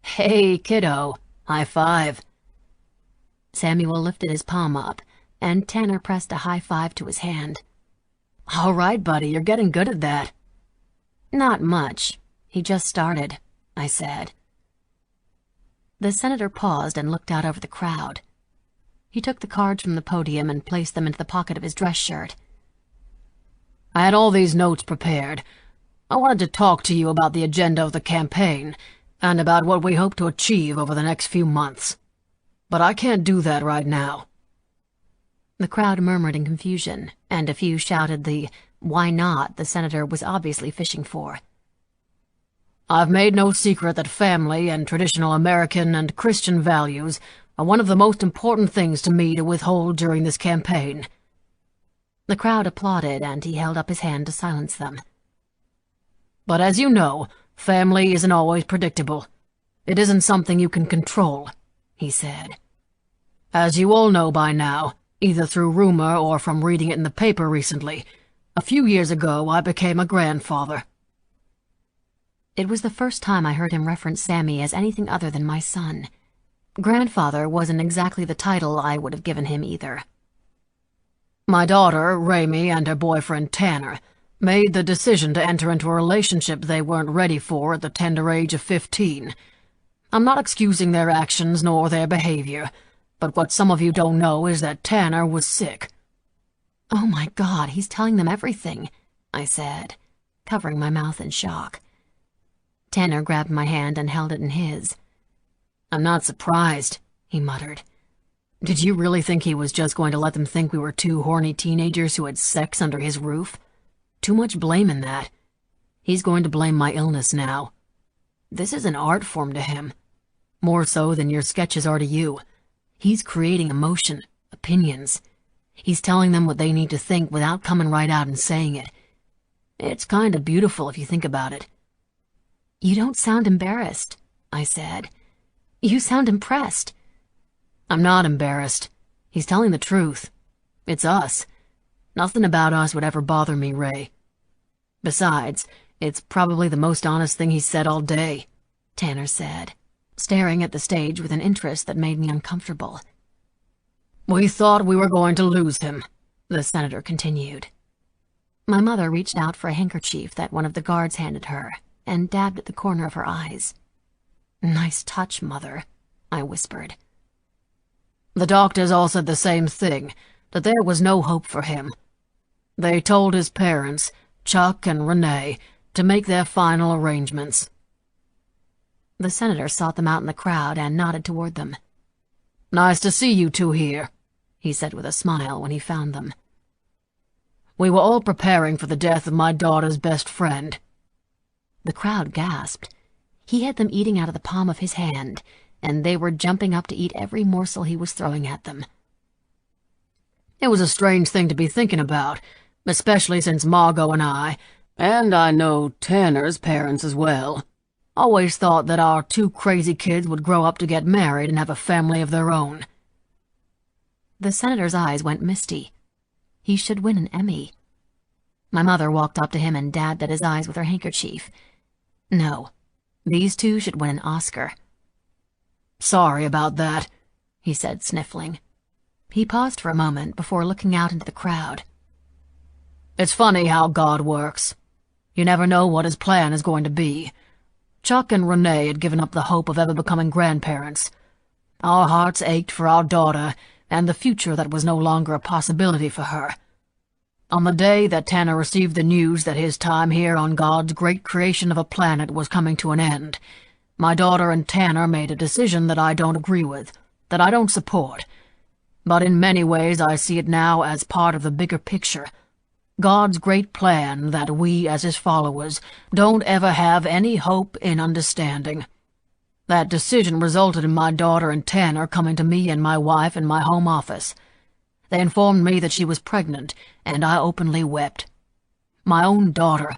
"Hey, kiddo, high five." Samuel lifted his palm up, and Tanner pressed a high five to his hand. "All right, buddy, you're getting good at that." "Not much. He just started," I said. The senator paused and looked out over the crowd. He took the cards from the podium and placed them into the pocket of his dress shirt. "I had all these notes prepared. I wanted to talk to you about the agenda of the campaign and about what we hope to achieve over the next few months. But I can't do that right now." The crowd murmured in confusion, and a few shouted the "why not" the senator was obviously fishing for. I've made no secret that family and traditional American and Christian values are one of the most important things to me to withhold during this campaign." The crowd applauded, and he held up his hand to silence them. "But as you know, family isn't always predictable. It isn't something you can control," he said. "As you all know by now, either through rumor or from reading it in the paper recently, a few years ago I became a grandfather." It was the first time I heard him reference Sammy as anything other than my son. Grandfather wasn't exactly the title I would have given him either. "My daughter, Raimi, and her boyfriend Tanner made the decision to enter into a relationship they weren't ready for at the tender age of 15. I'm not excusing their actions nor their behavior, but what some of you don't know is that Tanner was sick." "Oh my God, he's telling them everything," I said, covering my mouth in shock. Tanner grabbed my hand and held it in his. "I'm not surprised," he muttered. "Did you really think he was just going to let them think we were two horny teenagers who had sex under his roof? Too much blame in that. He's going to blame my illness now. This is an art form to him, more so than your sketches are to you. He's creating emotion, opinions. He's telling them what they need to think without coming right out and saying it. It's kind of beautiful if you think about it." "You don't sound embarrassed," I said. "You sound impressed." "I'm not embarrassed. He's telling the truth. It's us. Nothing about us would ever bother me, Ray. Besides, it's probably the most honest thing he's said all day," Tanner said, staring at the stage with an interest that made me uncomfortable. "We thought we were going to lose him," the senator continued. My mother reached out for a handkerchief that one of the guards handed her and dabbed at the corner of her eyes. "Nice touch, Mother," I whispered. "The doctors all said the same thing, that there was no hope for him. They told his parents, Chuck and Renee, to make their final arrangements." The senator sought them out in the crowd and nodded toward them. "Nice to see you two here," he said with a smile when he found them. "We were all preparing for the death of my daughter's best friend." The crowd gasped. He had them eating out of the palm of his hand, and they were jumping up to eat every morsel he was throwing at them. "It was a strange thing to be thinking about, especially since Margot and I know Tanner's parents as well, always thought that our two crazy kids would grow up to get married and have a family of their own." The senator's eyes went misty. He should win an Emmy. My mother walked up to him and dabbed at his eyes with her handkerchief. No, these two should win an Oscar. "Sorry about that," he said, sniffling. He paused for a moment before looking out into the crowd. "It's funny how God works. You never know what his plan is going to be. Chuck and Renee had given up the hope of ever becoming grandparents. Our hearts ached for our daughter and the future that was no longer a possibility for her. On the day that Tanner received the news that his time here on God's great creation of a planet was coming to an end, my daughter and Tanner made a decision that I don't agree with, that I don't support. But in many ways I see it now as part of the bigger picture. God's great plan that we, as his followers, don't ever have any hope in understanding. That decision resulted in my daughter and Tanner coming to me and my wife in my home office. They informed me that she was pregnant, and I openly wept. My own daughter,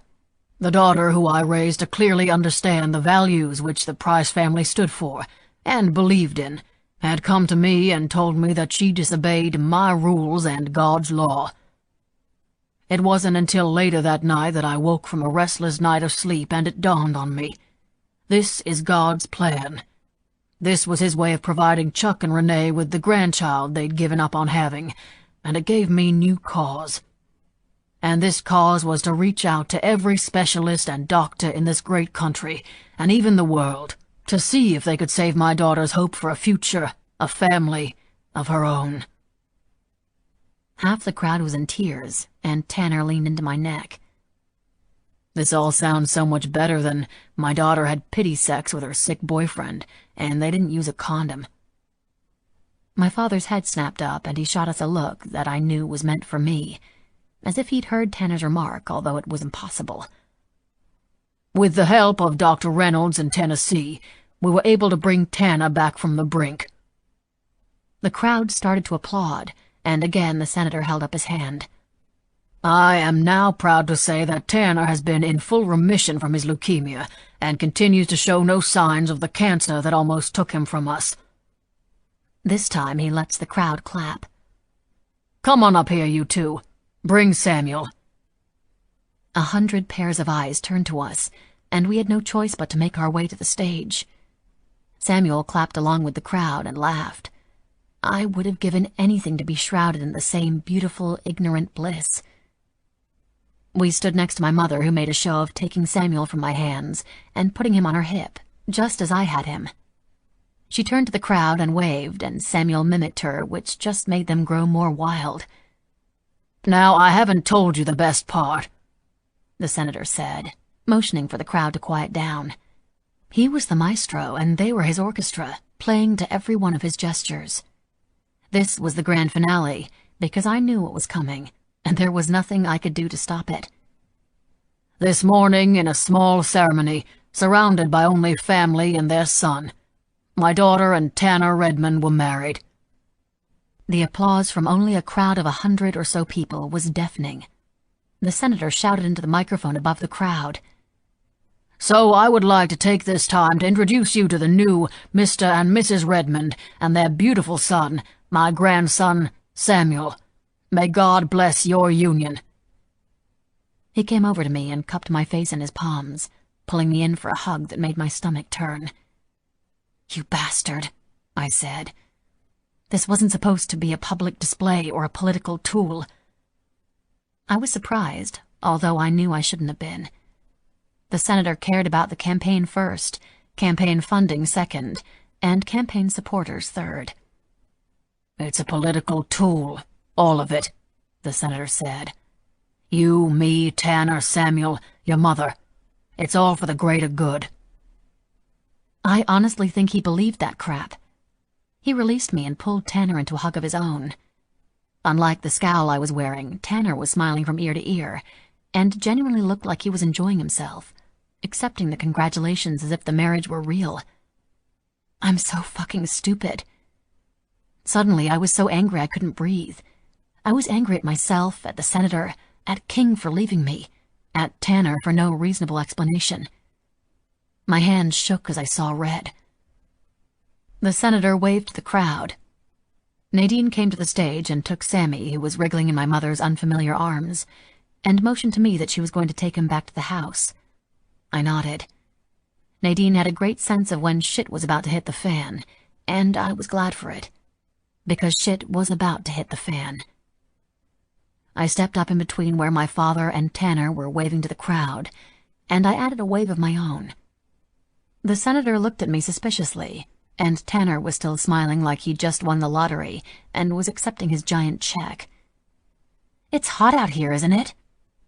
the daughter who I raised to clearly understand the values which the Price family stood for and believed in, had come to me and told me that she disobeyed my rules and God's law. It wasn't until later that night that I woke from a restless night of sleep and it dawned on me. This is God's plan. This was his way of providing Chuck and Renee with the grandchild they'd given up on having, and it gave me new cause. And this cause was to reach out to every specialist and doctor in this great country, and even the world, to see if they could save my daughter's hope for a future, a family of her own. Half the crowd was in tears, and Tanner leaned into my neck. This all sounds so much better than my daughter had pity sex with her sick boyfriend, and they didn't use a condom. My father's head snapped up, and he shot us a look that I knew was meant for me, as if he'd heard Tanner's remark, although it was impossible. With the help of Dr. Reynolds in Tennessee, we were able to bring Tanner back from the brink." The crowd started to applaud, and again the senator held up his hand. "I am now proud to say that Tanner has been in full remission from his leukemia and continues to show no signs of the cancer that almost took him from us." This time he lets the crowd clap. "Come on up here, you two. Bring Samuel." 100 pairs of eyes turned to us, and we had no choice but to make our way to the stage. Samuel clapped along with the crowd and laughed. I would have given anything to be shrouded in the same beautiful, ignorant bliss. We stood next to my mother, who made a show of taking Samuel from my hands and putting him on her hip, just as I had him. She turned to the crowd and waved, and Samuel mimicked her, which just made them grow more wild. "Now, I haven't told you the best part," the senator said, motioning for the crowd to quiet down. He was the maestro, and they were his orchestra, playing to every one of his gestures. This was the grand finale, because I knew what was coming, and there was nothing I could do to stop it. "This morning, in a small ceremony, surrounded by only family and their son, my daughter and Tanner Redmond were married." The applause from only a crowd of 100 or so people was deafening. The senator shouted into the microphone above the crowd. "So I would like to take this time to introduce you to the new Mr. and Mrs. Redmond and their beautiful son, my grandson, Samuel. May God bless your union." He came over to me and cupped my face in his palms, pulling me in for a hug that made my stomach turn. "You bastard," I said. "This wasn't supposed to be a public display or a political tool." I was surprised, although I knew I shouldn't have been. The senator cared about the campaign first, campaign funding second, and campaign supporters third. "It's a political tool, all of it," the senator said. "You, me, Tanner, Samuel, your mother. It's all for the greater good." I honestly think he believed that crap. He released me and pulled Tanner into a hug of his own. Unlike the scowl I was wearing, Tanner was smiling from ear to ear, and genuinely looked like he was enjoying himself, accepting the congratulations as if the marriage were real. I'm so fucking stupid. Suddenly, I was so angry I couldn't breathe. I was angry at myself, at the senator, at King for leaving me, at Tanner for no reasonable explanation. My hands shook as I saw red. The senator waved to the crowd. Nadine came to the stage and took Sammy, who was wriggling in my mother's unfamiliar arms, and motioned to me that she was going to take him back to the house. I nodded. Nadine had a great sense of when shit was about to hit the fan, and I was glad for it, because shit was about to hit the fan. I stepped up in between where my father and Tanner were waving to the crowd, and I added a wave of my own. The senator looked at me suspiciously, and Tanner was still smiling like he'd just won the lottery and was accepting his giant check. "It's hot out here, isn't it?"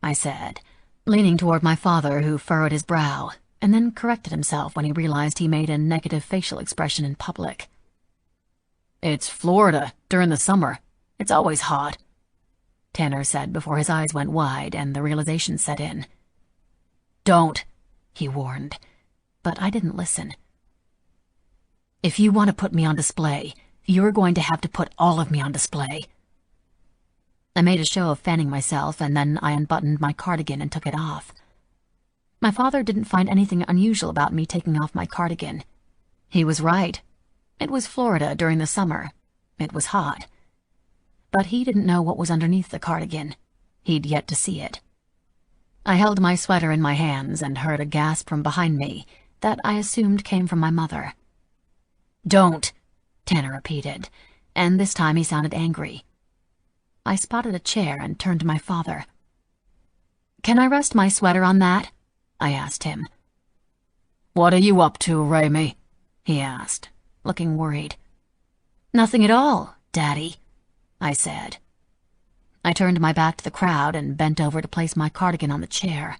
I said, leaning toward my father, who furrowed his brow, and then corrected himself when he realized he made a negative facial expression in public. "It's Florida during the summer. It's always hot," Tanner said before his eyes went wide and the realization set in. "Don't," he warned, but I didn't listen. "If you want to put me on display, you're going to have to put all of me on display." I made a show of fanning myself, and then I unbuttoned my cardigan and took it off. My father didn't find anything unusual about me taking off my cardigan. He was right. It was Florida during the summer. It was hot. But he didn't know what was underneath the cardigan. He'd yet to see it. I held my sweater in my hands and heard a gasp from behind me that I assumed came from my mother. "Don't," Tanner repeated, and this time he sounded angry. I spotted a chair and turned to my father. "Can I rest my sweater on that?" I asked him. "What are you up to, Raymie?" he asked, looking worried. "Nothing at all, Daddy," I said. I turned my back to the crowd and bent over to place my cardigan on the chair.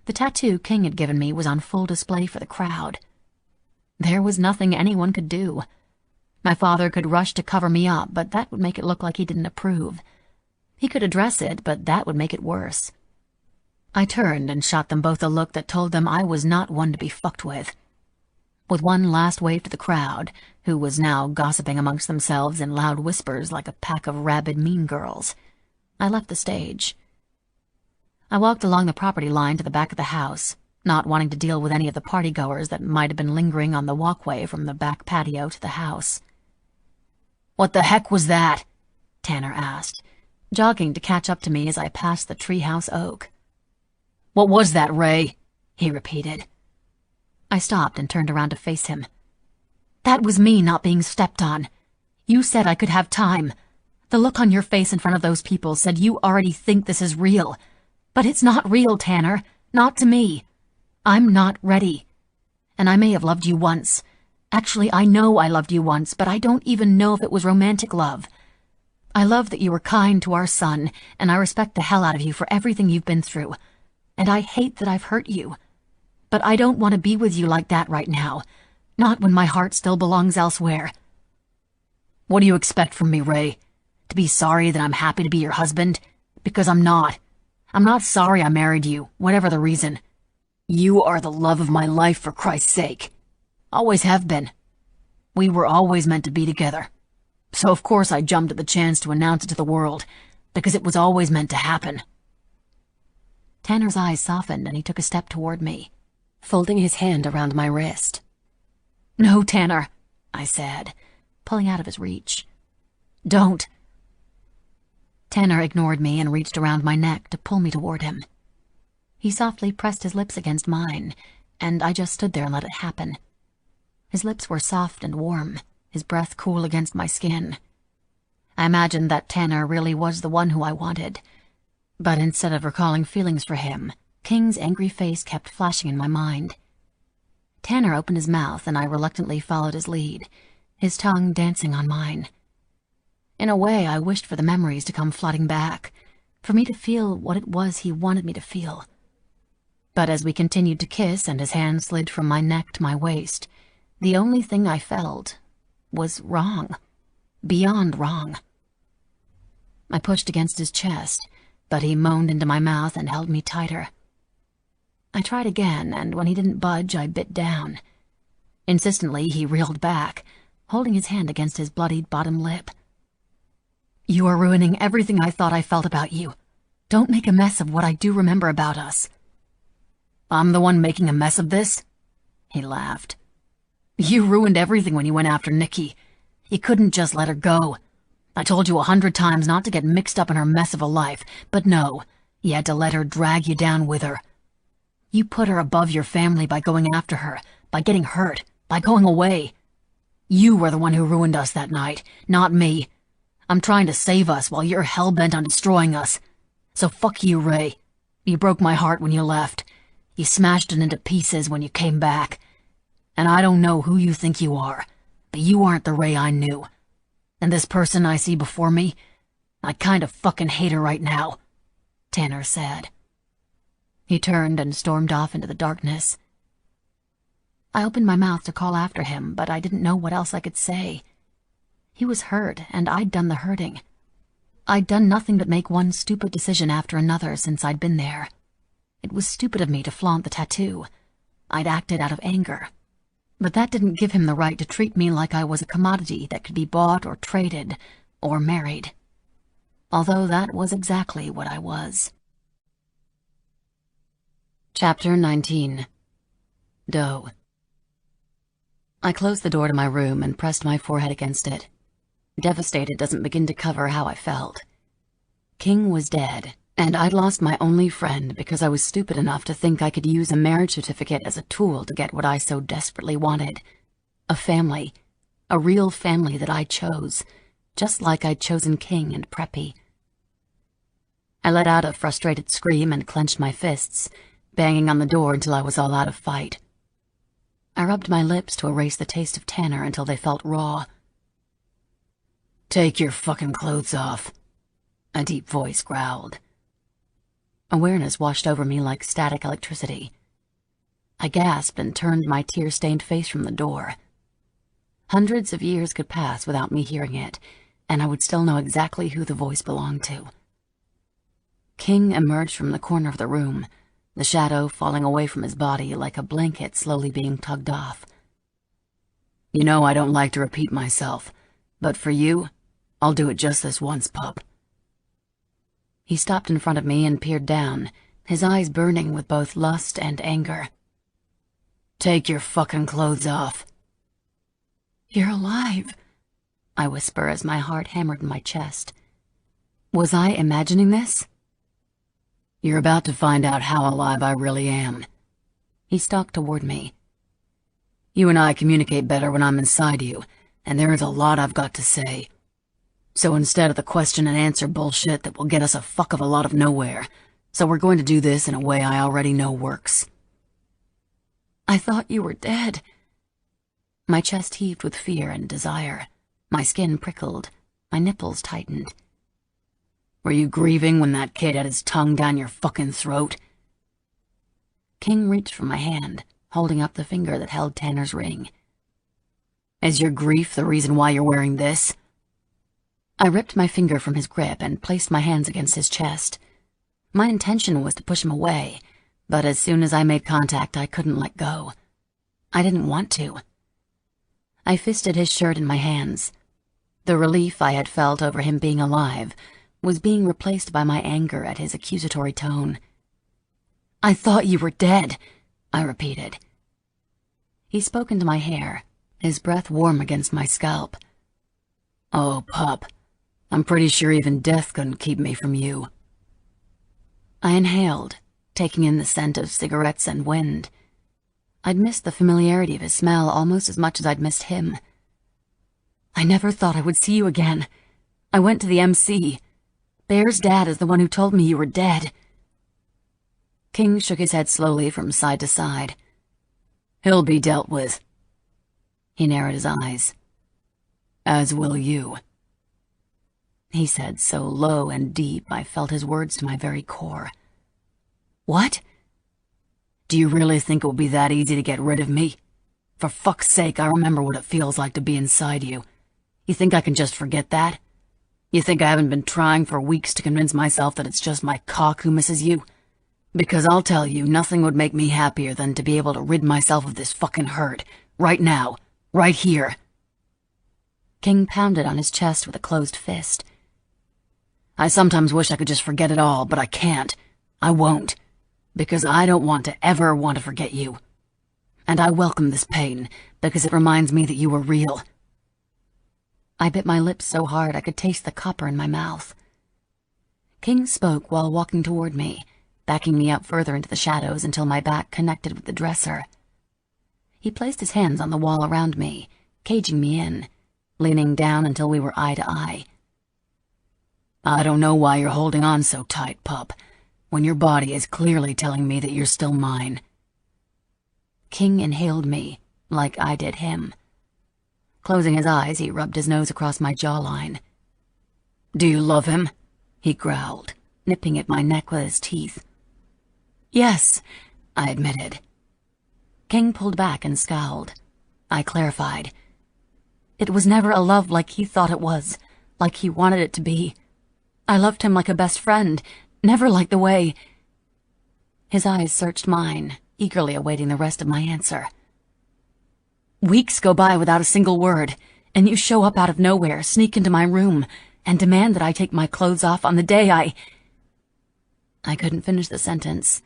The tattoo King had given me was on full display for the crowd. There was nothing anyone could do. My father could rush to cover me up, but that would make it look like he didn't approve. He could address it, but that would make it worse. I turned and shot them both a look that told them I was not one to be fucked with. With one last wave to the crowd, who was now gossiping amongst themselves in loud whispers like a pack of rabid mean girls, I left the stage. I walked along the property line to the back of the house, not wanting to deal with any of the partygoers that might have been lingering on the walkway from the back patio to the house. "What the heck was that?" Tanner asked, jogging to catch up to me as I passed the treehouse oak. "What was that, Ray?" he repeated. I stopped and turned around to face him. "That was me not being stepped on. You said I could have time. The look on your face in front of those people said you already think this is real. But it's not real, Tanner. Not to me. I'm not ready. And I may have loved you once. Actually, I know I loved you once, but I don't even know if it was romantic love. I love that you were kind to our son, and I respect the hell out of you for everything you've been through. And I hate that I've hurt you. But I don't want to be with you like that right now. Not when my heart still belongs elsewhere." "What do you expect from me, Ray? To be sorry that I'm happy to be your husband? Because I'm not. I'm not sorry I married you, whatever the reason. You are the love of my life, for Christ's sake. Always have been. We were always meant to be together. So of course I jumped at the chance to announce it to the world, because it was always meant to happen." Tanner's eyes softened and he took a step toward me, folding his hand around my wrist. "No, Tanner," I said, pulling out of his reach. "Don't." Tanner ignored me and reached around my neck to pull me toward him. He softly pressed his lips against mine, and I just stood there and let it happen. His lips were soft and warm, his breath cool against my skin. I imagined that Tanner really was the one who I wanted, but instead of recalling feelings for him, King's angry face kept flashing in my mind. Tanner opened his mouth and I reluctantly followed his lead, his tongue dancing on mine. In a way, I wished for the memories to come flooding back, for me to feel what it was he wanted me to feel. But as we continued to kiss and his hand slid from my neck to my waist, the only thing I felt was wrong. Beyond wrong. I pushed against his chest, but he moaned into my mouth and held me tighter. I tried again, and when he didn't budge, I bit down. Insistently, he reeled back, holding his hand against his bloodied bottom lip. "You are ruining everything I thought I felt about you. Don't make a mess of what I do remember about us." "I'm the one making a mess of this?" He laughed. "You ruined everything when you went after Nikki. You couldn't just let her go. I told you 100 times not to get mixed up in her mess of a life, but no, you had to let her drag you down with her. You put her above your family by going after her, by getting hurt, by going away. You were the one who ruined us that night, not me. I'm trying to save us while you're hell-bent on destroying us. So fuck you, Ray. You broke my heart when you left. You smashed it into pieces when you came back. And I don't know who you think you are, but you aren't the Ray I knew. And this person I see before me, I kind of fucking hate her right now," Tanner said. He turned and stormed off into the darkness. I opened my mouth to call after him, but I didn't know what else I could say. He was hurt, and I'd done the hurting. I'd done nothing but make one stupid decision after another since I'd been there. It was stupid of me to flaunt the tattoo. I'd acted out of anger. But that didn't give him the right to treat me like I was a commodity that could be bought or traded or married. Although that was exactly what I was. Chapter 19. Doe. I closed the door to my room and pressed my forehead against it. Devastated doesn't begin to cover how I felt. King was dead, and I'd lost my only friend because I was stupid enough to think I could use a marriage certificate as a tool to get what I so desperately wanted. A family. A real family that I chose, just like I'd chosen King and Preppy. I let out a frustrated scream and clenched my fists, banging on the door until I was all out of fight. I rubbed my lips to erase the taste of Tanner until they felt raw. "Take your fucking clothes off," a deep voice growled. Awareness washed over me like static electricity. I gasped and turned my tear-stained face from the door. Hundreds of years could pass without me hearing it, and I would still know exactly who the voice belonged to. King emerged from the corner of the room, the shadow falling away from his body like a blanket slowly being tugged off. You know I don't like to repeat myself, but for you, I'll do it just this once, pup. He stopped in front of me and peered down, his eyes burning with both lust and anger. Take your fucking clothes off. You're alive, I whisper as my heart hammered in my chest. Was I imagining this? You're about to find out how alive I really am. He stalked toward me. You and I communicate better when I'm inside you, and there is a lot I've got to say. So instead of the question and answer bullshit that will get us a fuck of a lot of nowhere, so we're going to do this in a way I already know works. I thought you were dead. My chest heaved with fear and desire. My skin prickled. My nipples tightened. Were you grieving when that kid had his tongue down your fucking throat? King reached for my hand, holding up the finger that held Tanner's ring. Is your grief the reason why you're wearing this? I ripped my finger from his grip and placed my hands against his chest. My intention was to push him away, but as soon as I made contact, I couldn't let go. I didn't want to. I fisted his shirt in my hands. The relief I had felt over him being alive was being replaced by my anger at his accusatory tone. I thought you were dead, I repeated. He spoke into my hair, his breath warm against my scalp. Oh, pup, I'm pretty sure even death couldn't keep me from you. I inhaled, taking in the scent of cigarettes and wind. I'd missed the familiarity of his smell almost as much as I'd missed him. I never thought I would see you again. I went to the MC. Bear's dad is the one who told me you were dead. King shook his head slowly from side to side. He'll be dealt with. He narrowed his eyes. As will you. He said so low and deep I felt his words to my very core. What? Do you really think it will be that easy to get rid of me? For fuck's sake, I remember what it feels like to be inside you. You think I can just forget that? You think I haven't been trying for weeks to convince myself that it's just my cock who misses you? Because I'll tell you, nothing would make me happier than to be able to rid myself of this fucking hurt. Right now. Right here. King pounded on his chest with a closed fist. I sometimes wish I could just forget it all, but I can't. I won't. Because I don't want to ever want to forget you. And I welcome this pain, because it reminds me that you were real. I bit my lips so hard I could taste the copper in my mouth. King spoke while walking toward me, backing me up further into the shadows until my back connected with the dresser. He placed his hands on the wall around me, caging me in, leaning down until we were eye to eye. I don't know why you're holding on so tight, pup, when your body is clearly telling me that you're still mine. King inhaled me, like I did him. Closing his eyes, he rubbed his nose across my jawline. Do you love him? He growled, nipping at my neck with his teeth. Yes, I admitted. King pulled back and scowled. I clarified. It was never a love like he thought it was, like he wanted it to be. I loved him like a best friend, never like the way... His eyes searched mine, eagerly awaiting the rest of my answer. Weeks go by without a single word, and you show up out of nowhere, sneak into my room, and demand that I take my clothes off on the day I couldn't finish the sentence.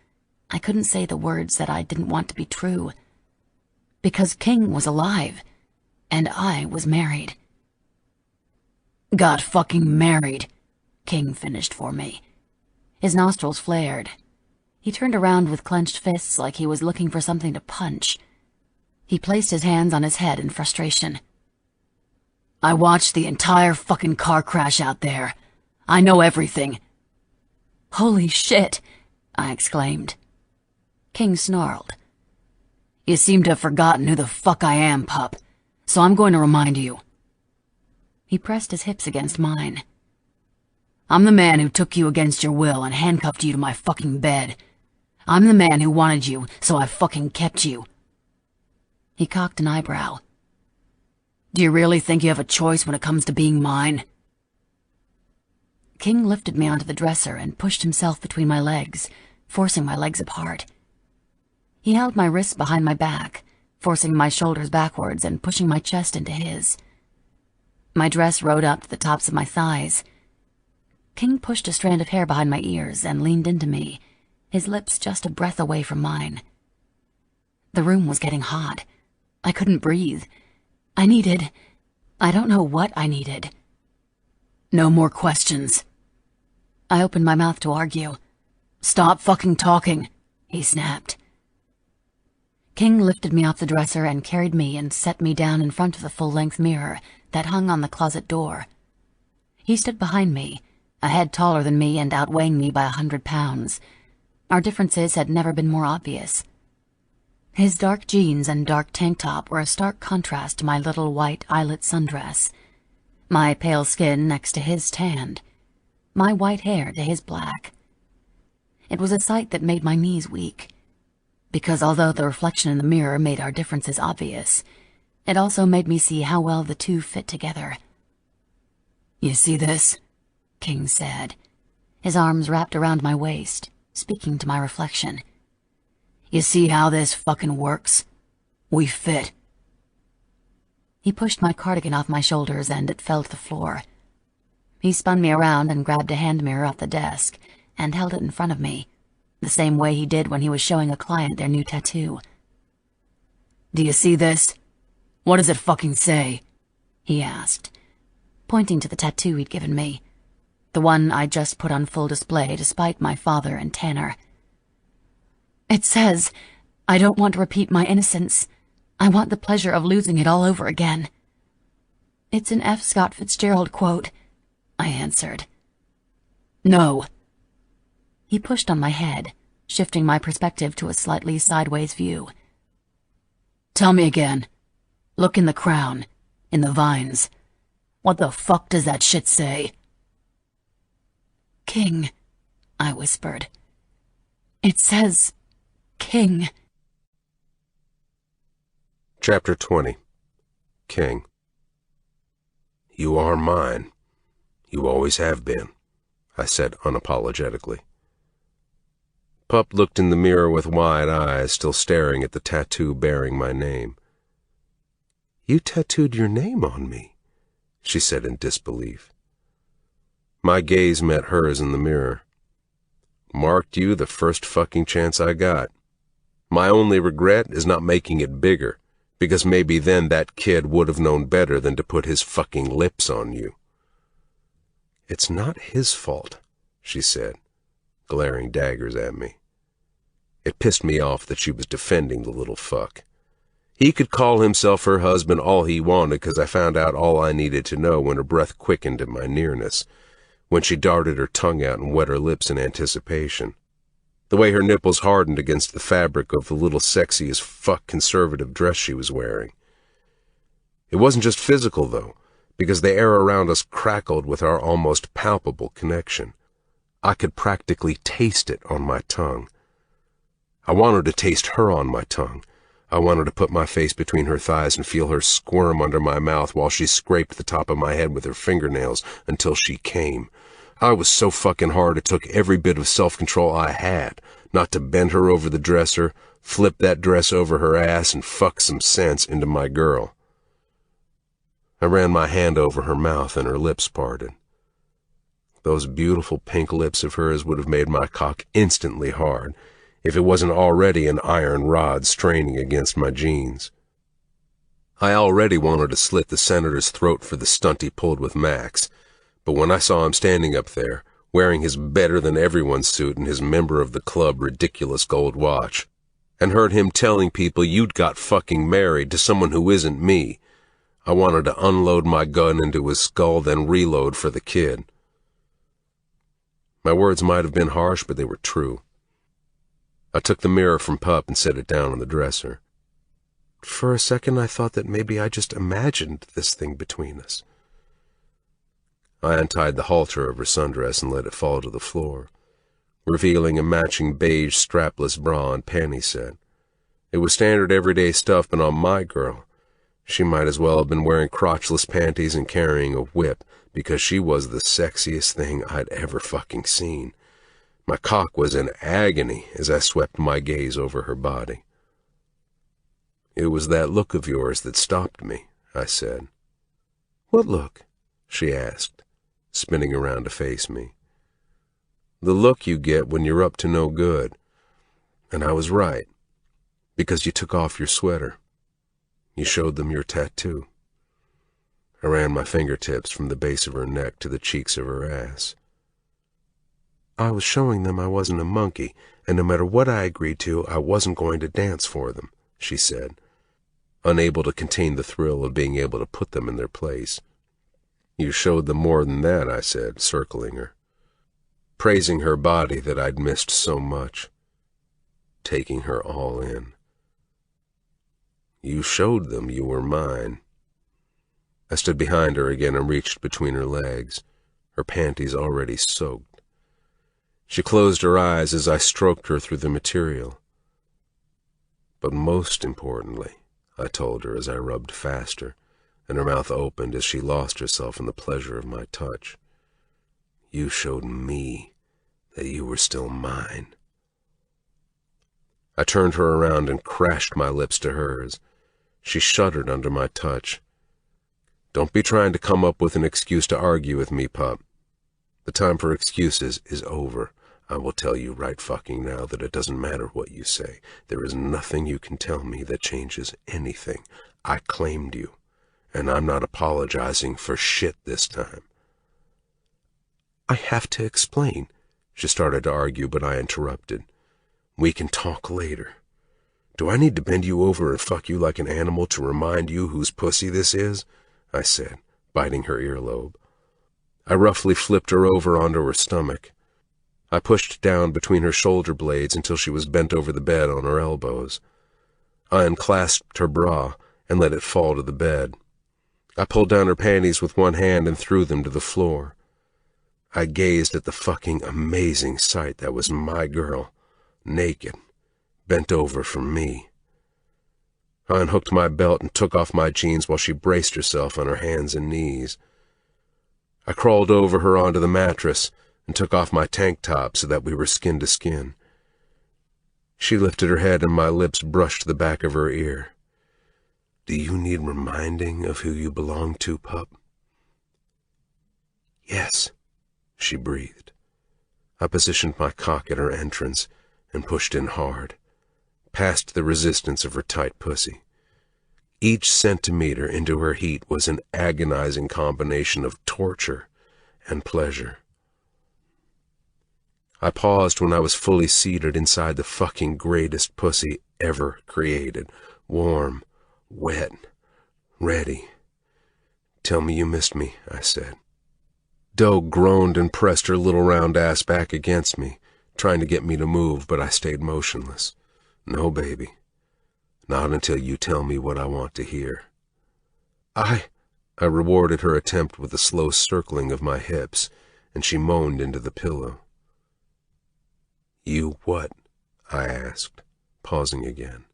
I couldn't say the words that I didn't want to be true. Because King was alive, and I was married. Got fucking married, King finished for me. His nostrils flared. He turned around with clenched fists like he was looking for something to punch. He placed his hands on his head in frustration. I watched the entire fucking car crash out there. I know everything. Holy shit, I exclaimed. King snarled. You seem to have forgotten who the fuck I am, pup, so I'm going to remind you. He pressed his hips against mine. I'm the man who took you against your will and handcuffed you to my fucking bed. I'm the man who wanted you, so I fucking kept you. He cocked an eyebrow. Do you really think you have a choice when it comes to being mine? King lifted me onto the dresser and pushed himself between my legs, forcing my legs apart. He held my wrists behind my back, forcing my shoulders backwards and pushing my chest into his. My dress rode up to the tops of my thighs. King pushed a strand of hair behind my ears and leaned into me, his lips just a breath away from mine. The room was getting hot. I couldn't breathe. I don't know what I needed. No more questions. I opened my mouth to argue. Stop fucking talking, he snapped. King lifted me off the dresser and carried me and set me down in front of the full-length mirror that hung on the closet door. He stood behind me, a head taller than me and outweighing me by 100 pounds. Our differences had never been more obvious. His dark jeans and dark tank top were a stark contrast to my little white eyelet sundress, my pale skin next to his tanned, my white hair to his black. It was a sight that made my knees weak, because although the reflection in the mirror made our differences obvious, it also made me see how well the two fit together. You see this? King said, his arms wrapped around my waist, speaking to my reflection. You see how this fucking works? We fit. He pushed my cardigan off my shoulders and it fell to the floor. He spun me around and grabbed a hand mirror off the desk and held it in front of me, the same way he did when he was showing a client their new tattoo. Do you see this? What does it fucking say? He asked, pointing to the tattoo he'd given me, the one I'd just put on full display despite my father and Tanner. It says, I don't want to repeat my innocence. I want the pleasure of losing it all over again. It's an F. Scott Fitzgerald quote, I answered. No. He pushed on my head, shifting my perspective to a slightly sideways view. Tell me again. Look in the crown, in the vines. What the fuck does that shit say? King, I whispered. It says, King. Chapter 20. King. You are mine. You always have been, I said unapologetically. Pup looked in the mirror with wide eyes, still staring at the tattoo bearing my name. You tattooed your name on me, she said in disbelief. My gaze met hers in the mirror. Marked you the first fucking chance I got. My only regret is not making it bigger, because maybe then that kid would have known better than to put his fucking lips on you. It's not his fault, she said, glaring daggers at me. It pissed me off that she was defending the little fuck. He could call himself her husband all he wanted because I found out all I needed to know when her breath quickened at my nearness, when she darted her tongue out and wet her lips in anticipation. The way her nipples hardened against the fabric of the little sexy as fuck conservative dress she was wearing. It wasn't just physical, though, because the air around us crackled with our almost palpable connection. I could practically taste it on my tongue. I wanted to taste her on my tongue. I wanted to put my face between her thighs and feel her squirm under my mouth while she scraped the top of my head with her fingernails until she came. I was so fucking hard it took every bit of self-control I had not to bend her over the dresser, flip that dress over her ass, and fuck some sense into my girl. I ran my hand over her mouth and her lips parted. Those beautiful pink lips of hers would have made my cock instantly hard if it wasn't already an iron rod straining against my jeans. I already wanted to slit the senator's throat for the stunt he pulled with Max, but when I saw him standing up there, wearing his better-than-everyone suit and his member of the club ridiculous gold watch, and heard him telling people you'd got fucking married to someone who isn't me, I wanted to unload my gun into his skull, then reload for the kid. My words might have been harsh, but they were true. I took the mirror from Pup and set it down on the dresser. For a second, I thought that maybe I just imagined this thing between us. I untied the halter of her sundress and let it fall to the floor, revealing a matching beige strapless bra and panty set. It was standard everyday stuff, but on my girl, she might as well have been wearing crotchless panties and carrying a whip, because she was the sexiest thing I'd ever fucking seen. My cock was in agony as I swept my gaze over her body. "It was that look of yours that stopped me," I said. "What look?" she asked, spinning around to face me. "The look you get when you're up to no good. And I was right, because you took off your sweater. You showed them your tattoo." I ran my fingertips from the base of her neck to the cheeks of her ass. "I was showing them I wasn't a monkey, and no matter what I agreed to, I wasn't going to dance for them," she said, unable to contain the thrill of being able to put them in their place. "You showed them more than that," I said, circling her, praising her body that I'd missed so much, taking her all in. "You showed them you were mine." I stood behind her again and reached between her legs, her panties already soaked. She closed her eyes as I stroked her through the material. "But most importantly," I told her as I rubbed faster, and her mouth opened as she lost herself in the pleasure of my touch, "you showed me that you were still mine." I turned her around and crashed my lips to hers. She shuddered under my touch. "Don't be trying to come up with an excuse to argue with me, pup. The time for excuses is over. I will tell you right fucking now that it doesn't matter what you say. There is nothing you can tell me that changes anything. I claimed you, and I'm not apologizing for shit this time." "I have to explain." She started to argue, but I interrupted. "We can talk later. Do I need to bend you over and fuck you like an animal to remind you whose pussy this is?" I said, biting her earlobe. I roughly flipped her over onto her stomach. I pushed down between her shoulder blades until she was bent over the bed on her elbows. I unclasped her bra and let it fall to the bed. I pulled down her panties with one hand and threw them to the floor. I gazed at the fucking amazing sight that was my girl, naked, bent over for me. I unhooked my belt and took off my jeans while she braced herself on her hands and knees. I crawled over her onto the mattress and took off my tank top so that we were skin to skin. She lifted her head and my lips brushed the back of her ear. "Do you need reminding of who you belong to, pup?" "Yes," she breathed. I positioned my cock at her entrance and pushed in hard, past the resistance of her tight pussy. Each centimeter into her heat was an agonizing combination of torture and pleasure. I paused when I was fully seated inside the fucking greatest pussy ever created. Warm, wet, ready. "Tell me you missed me," I said. Doe groaned and pressed her little round ass back against me, trying to get me to move, but I stayed motionless. "No, baby. Not until you tell me what I want to hear." I rewarded her attempt with a slow circling of my hips, and she moaned into the pillow. "You what?" I asked, pausing again.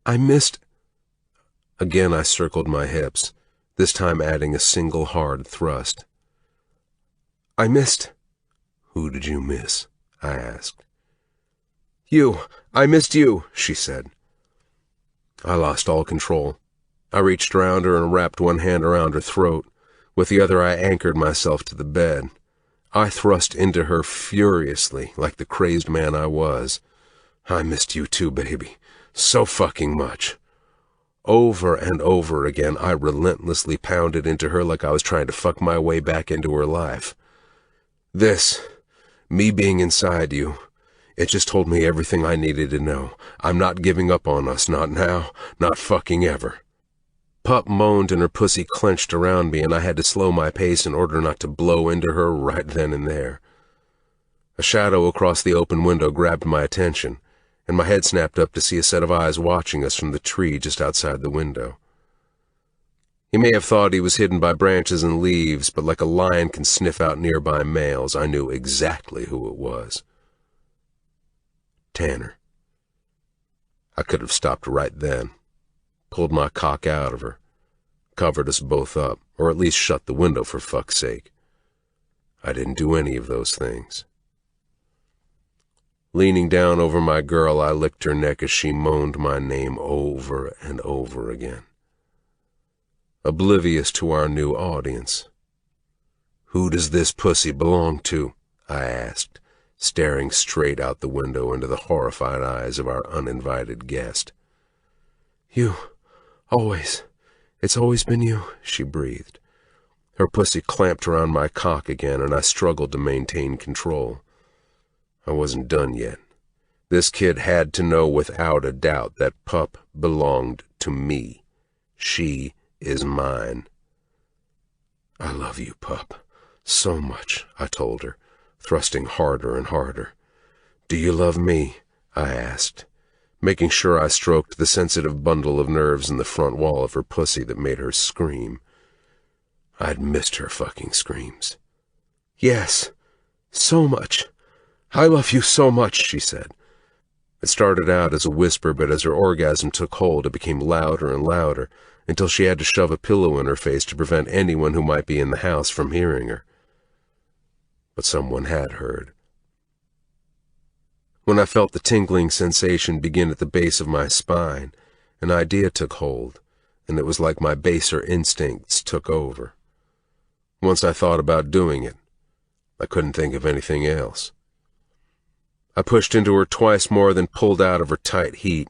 "I missed—" Again I circled my hips, this time adding a single hard thrust. "I missed—" "Who did you miss?" I asked. "You. I missed you," she said. I lost all control. I reached around her and wrapped one hand around her throat. With the other I anchored myself to the bed. I thrust into her furiously, like the crazed man I was. "I missed you too, baby. So fucking much." Over and over again, I relentlessly pounded into her like I was trying to fuck my way back into her life. Me being inside you, it just told me everything I needed to know. I'm not giving up on us, not now, not fucking ever. Pup moaned and her pussy clenched around me, and I had to slow my pace in order not to blow into her right then and there. A shadow across the open window grabbed my attention, and my head snapped up to see a set of eyes watching us from the tree just outside the window. He may have thought he was hidden by branches and leaves, but like a lion can sniff out nearby males, I knew exactly who it was. Tanner. I could have stopped right then, pulled my cock out of her, covered us both up, or at least shut the window for fuck's sake. I didn't do any of those things. Leaning down over my girl, I licked her neck as she moaned my name over and over again. Oblivious to our new audience. "Who does this pussy belong to?" I asked, staring straight out the window into the horrified eyes of our uninvited guest. "You, always. It's always been you," she breathed. Her pussy clamped around my cock again, and I struggled to maintain control. I wasn't done yet. This kid had to know without a doubt that Pup belonged to me. She is mine. "I love you, Pup, so much," I told her, thrusting harder and harder. "Do you love me?" I asked, making sure I stroked the sensitive bundle of nerves in the front wall of her pussy that made her scream. I'd missed her fucking screams. "Yes, so much. I love you so much," she said. It started out as a whisper, but as her orgasm took hold, it became louder and louder, until she had to shove a pillow in her face to prevent anyone who might be in the house from hearing her. But someone had heard. When I felt the tingling sensation begin at the base of my spine, an idea took hold, and it was like my baser instincts took over. Once I thought about doing it, I couldn't think of anything else. I pushed into her twice more than pulled out of her tight heat.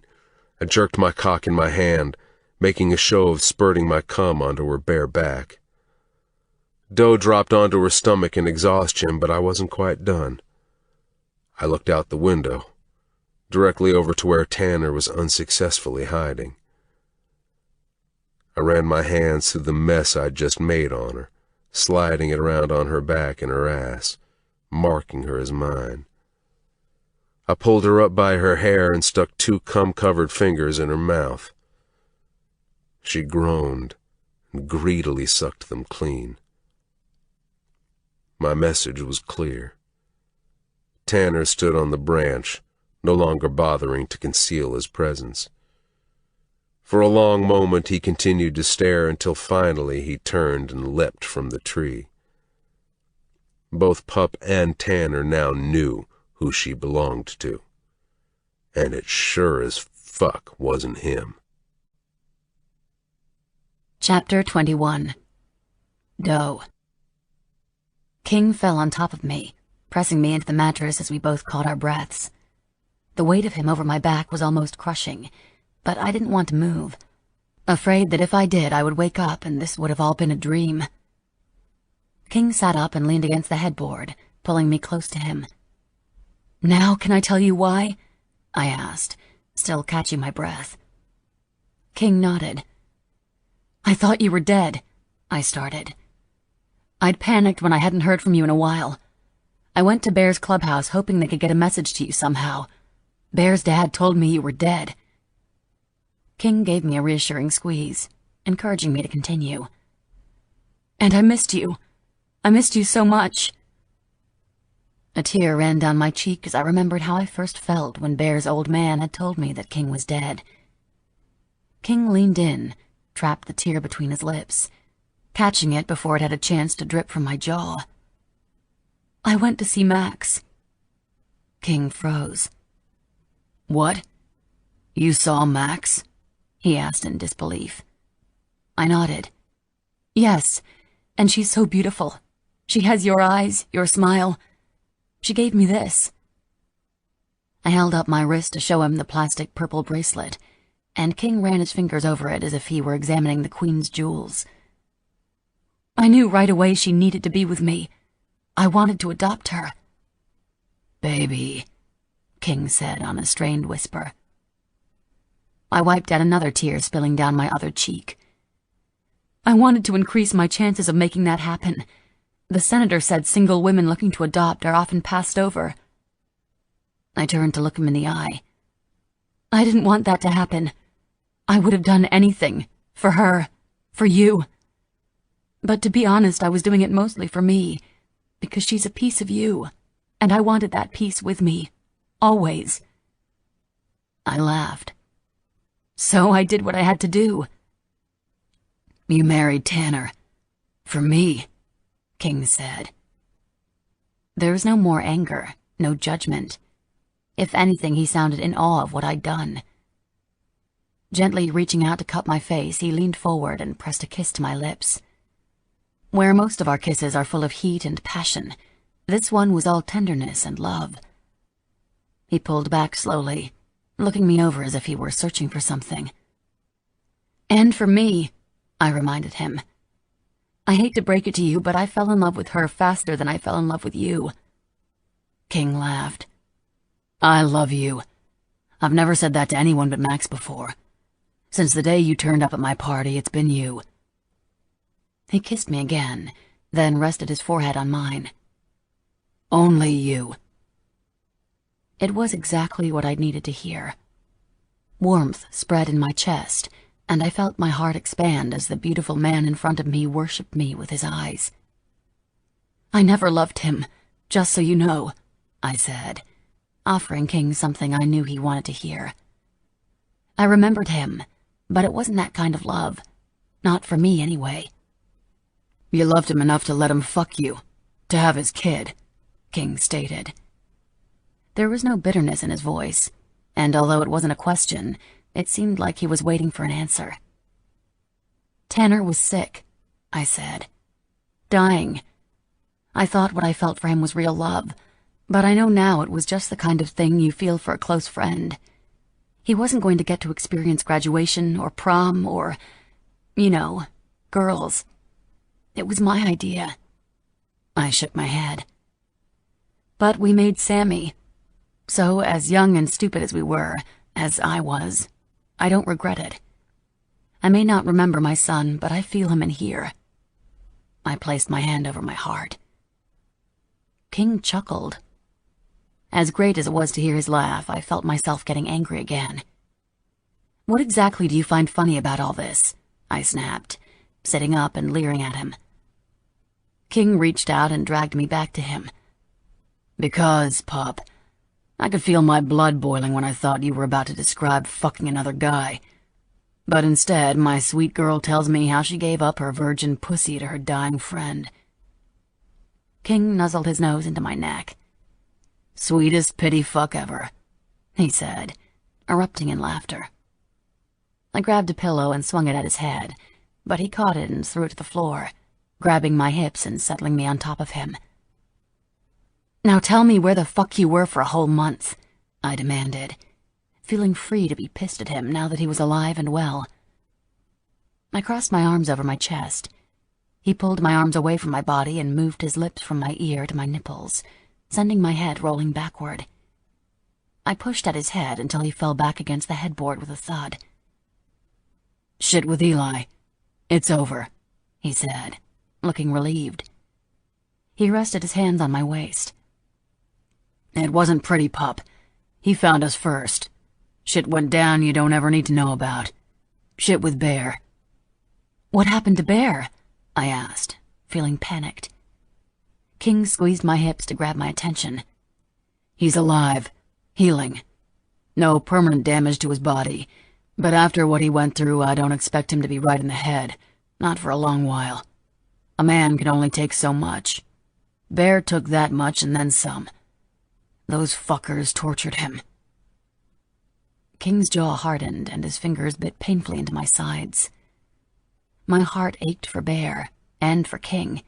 I jerked my cock in my hand, making a show of spurting my cum onto her bare back. Dough dropped onto her stomach in exhaustion, but I wasn't quite done. I looked out the window, directly over to where Tanner was unsuccessfully hiding. I ran my hands through the mess I'd just made on her, sliding it around on her back and her ass, marking her as mine. I pulled her up by her hair and stuck 2 cum-covered fingers in her mouth. She groaned and greedily sucked them clean. My message was clear. Tanner stood on the branch, no longer bothering to conceal his presence. For a long moment he continued to stare until finally he turned and leapt from the tree. Both Pup and Tanner now knew who she belonged to, and it sure as fuck wasn't him. Chapter 21. Doe. King fell on top of me, pressing me into the mattress as we both caught our breaths. The weight of him over my back was almost crushing, but I didn't want to move, afraid that if I did I would wake up and this would have all been a dream. King sat up and leaned against the headboard, pulling me close to him. "Now can I tell you why?" I asked, still catching my breath. King nodded. "I thought you were dead," I started. "I'd panicked when I hadn't heard from you in a while. I went to Bear's clubhouse hoping they could get a message to you somehow. Bear's dad told me you were dead." King gave me a reassuring squeeze, encouraging me to continue. "And I missed you. I missed you so much." A tear ran down my cheek as I remembered how I first felt when Bear's old man had told me that King was dead. King leaned in, trapped the tear between his lips, catching it before it had a chance to drip from my jaw. "I went to see Max." King froze. "What? You saw Max?" he asked in disbelief. I nodded. "Yes, and she's so beautiful. She has your eyes, your smile. She gave me this." I held up my wrist to show him the plastic purple bracelet, and King ran his fingers over it as if he were examining the Queen's jewels. "I knew right away she needed to be with me. I wanted to adopt her." "Baby," King said on a strained whisper. I wiped out another tear spilling down my other cheek. "I wanted to increase my chances of making that happen. The senator said single women looking to adopt are often passed over." I turned to look him in the eye. "I didn't want that to happen. I would have done anything. For her. For you. But to be honest, I was doing it mostly for me, because she's a piece of you, and I wanted that piece with me. Always." I laughed. "So I did what I had to do." "You married Tanner. For me," King said. There was no more anger, no judgment. If anything, he sounded in awe of what I'd done. Gently reaching out to cup my face, he leaned forward and pressed a kiss to my lips. Where most of our kisses are full of heat and passion, this one was all tenderness and love. He pulled back slowly, looking me over as if he were searching for something. "And for me," I reminded him. "I hate to break it to you, but I fell in love with her faster than I fell in love with you." King laughed. "I love you. I've never said that to anyone but Max before. Since the day you turned up at my party, it's been you." He kissed me again, then rested his forehead on mine. "Only you." It was exactly what I'd needed to hear. Warmth spread in my chest, and I felt my heart expand as the beautiful man in front of me worshipped me with his eyes. "I never loved him, just so you know," I said, offering King something I knew he wanted to hear. I remembered him, but it wasn't that kind of love. Not for me, anyway. "You loved him enough to let him fuck you, to have his kid," King stated. There was no bitterness in his voice, and although it wasn't a question, it seemed like he was waiting for an answer. "Tanner was sick," I said. "Dying. I thought what I felt for him was real love, but I know now it was just the kind of thing you feel for a close friend. He wasn't going to get to experience graduation or prom or, girls. It was my idea." I shook my head. "But we made Sammy. So, as young and stupid as we were, as I was, I don't regret it. I may not remember my son, but I feel him in here." I placed my hand over my heart. King chuckled. As great as it was to hear his laugh, I felt myself getting angry again. "What exactly do you find funny about all this?" I snapped, sitting up and leering at him. King reached out and dragged me back to him. "Because, Pop, I could feel my blood boiling when I thought you were about to describe fucking another guy. But instead, my sweet girl tells me how she gave up her virgin pussy to her dying friend." King nuzzled his nose into my neck. "Sweetest pity fuck ever," he said, erupting in laughter. I grabbed a pillow and swung it at his head, but he caught it and threw it to the floor, grabbing my hips and settling me on top of him. "Now tell me where the fuck you were for a whole month," I demanded, feeling free to be pissed at him now that he was alive and well. I crossed my arms over my chest. He pulled my arms away from my body and moved his lips from my ear to my nipples, sending my head rolling backward. I pushed at his head until he fell back against the headboard with a thud. "Shit with Eli. It's over," he said, looking relieved. He rested his hands on my waist. "It wasn't pretty, Pup. He found us first. Shit went down you don't ever need to know about. Shit with Bear." "What happened to Bear?" I asked, feeling panicked. King squeezed my hips to grab my attention. "He's alive, healing. No permanent damage to his body, but after what he went through, I don't expect him to be right in the head, not for a long while. A man can only take so much. Bear took that much and then some. Those fuckers tortured him." King's jaw hardened and his fingers bit painfully into my sides. My heart ached for Bear and for King.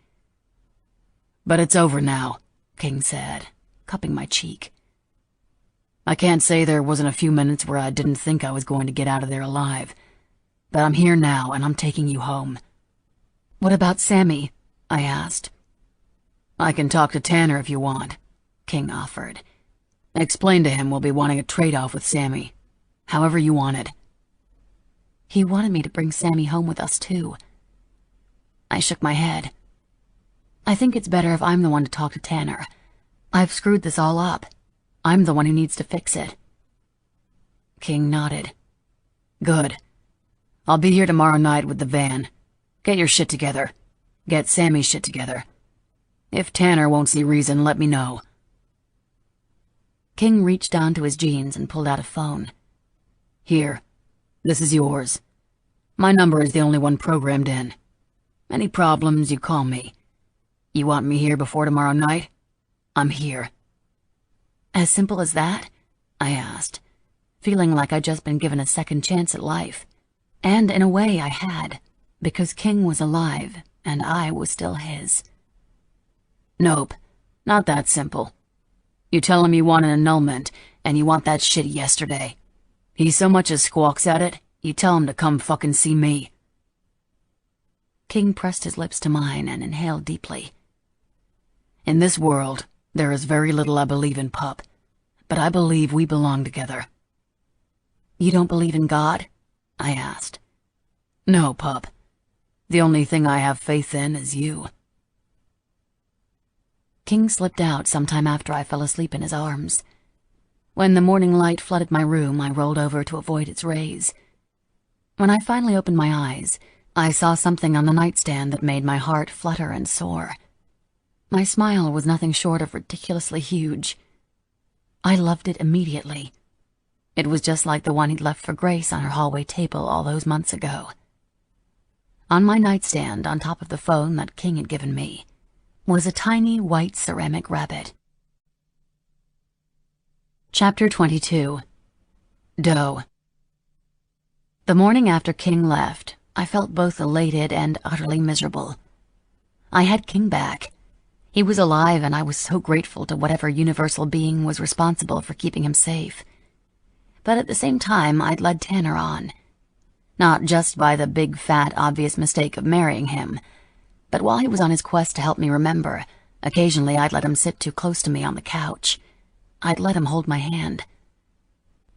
"But it's over now," King said, cupping my cheek. "I can't say there wasn't a few minutes where I didn't think I was going to get out of there alive, but I'm here now and I'm taking you home." "What about Sammy?" I asked. "I can talk to Tanner if you want," King offered. "Explain to him we'll be wanting a trade-off with Sammy, however you want it." He wanted me to bring Sammy home with us, too. I shook my head. "I think it's better if I'm the one to talk to Tanner. I've screwed this all up. I'm the one who needs to fix it." King nodded. "Good. I'll be here tomorrow night with the van. Get your shit together. Get Sammy's shit together. If Tanner won't see reason, let me know." King reached down to his jeans and pulled out a phone. "Here. This is yours. My number is the only one programmed in. Any problems, you call me. You want me here before tomorrow night?" I'm here." As simple as that? I asked, feeling like I'd just been given a second chance at life. And in a way I had, because King was alive and I was still his. "Nope, not that simple. You tell him you want an annulment, and you want that shit yesterday. He so much as squawks at it, you tell him to come fucking see me." King pressed his lips to mine and inhaled deeply. "In this world, there is very little I believe in, pup, but I believe we belong together." "You don't believe in God?" I asked. "No, pup. The only thing I have faith in is you." King slipped out sometime after I fell asleep in his arms. When the morning light flooded my room, I rolled over to avoid its rays. When I finally opened my eyes, I saw something on the nightstand that made my heart flutter and soar. My smile was nothing short of ridiculously huge. I loved it immediately. It was just like the one he'd left for Grace on her hallway table all those months ago. On my nightstand, on top of the phone that King had given me, was a tiny white ceramic rabbit. Chapter 22. Doe. The morning after King left, I felt both elated and utterly miserable. I had King back. He was alive, and I was so grateful to whatever universal being was responsible for keeping him safe. But at the same time, I'd led Tanner on. Not just by the big, fat, obvious mistake of marrying him, but while he was on his quest to help me remember, occasionally I'd let him sit too close to me on the couch. I'd let him hold my hand.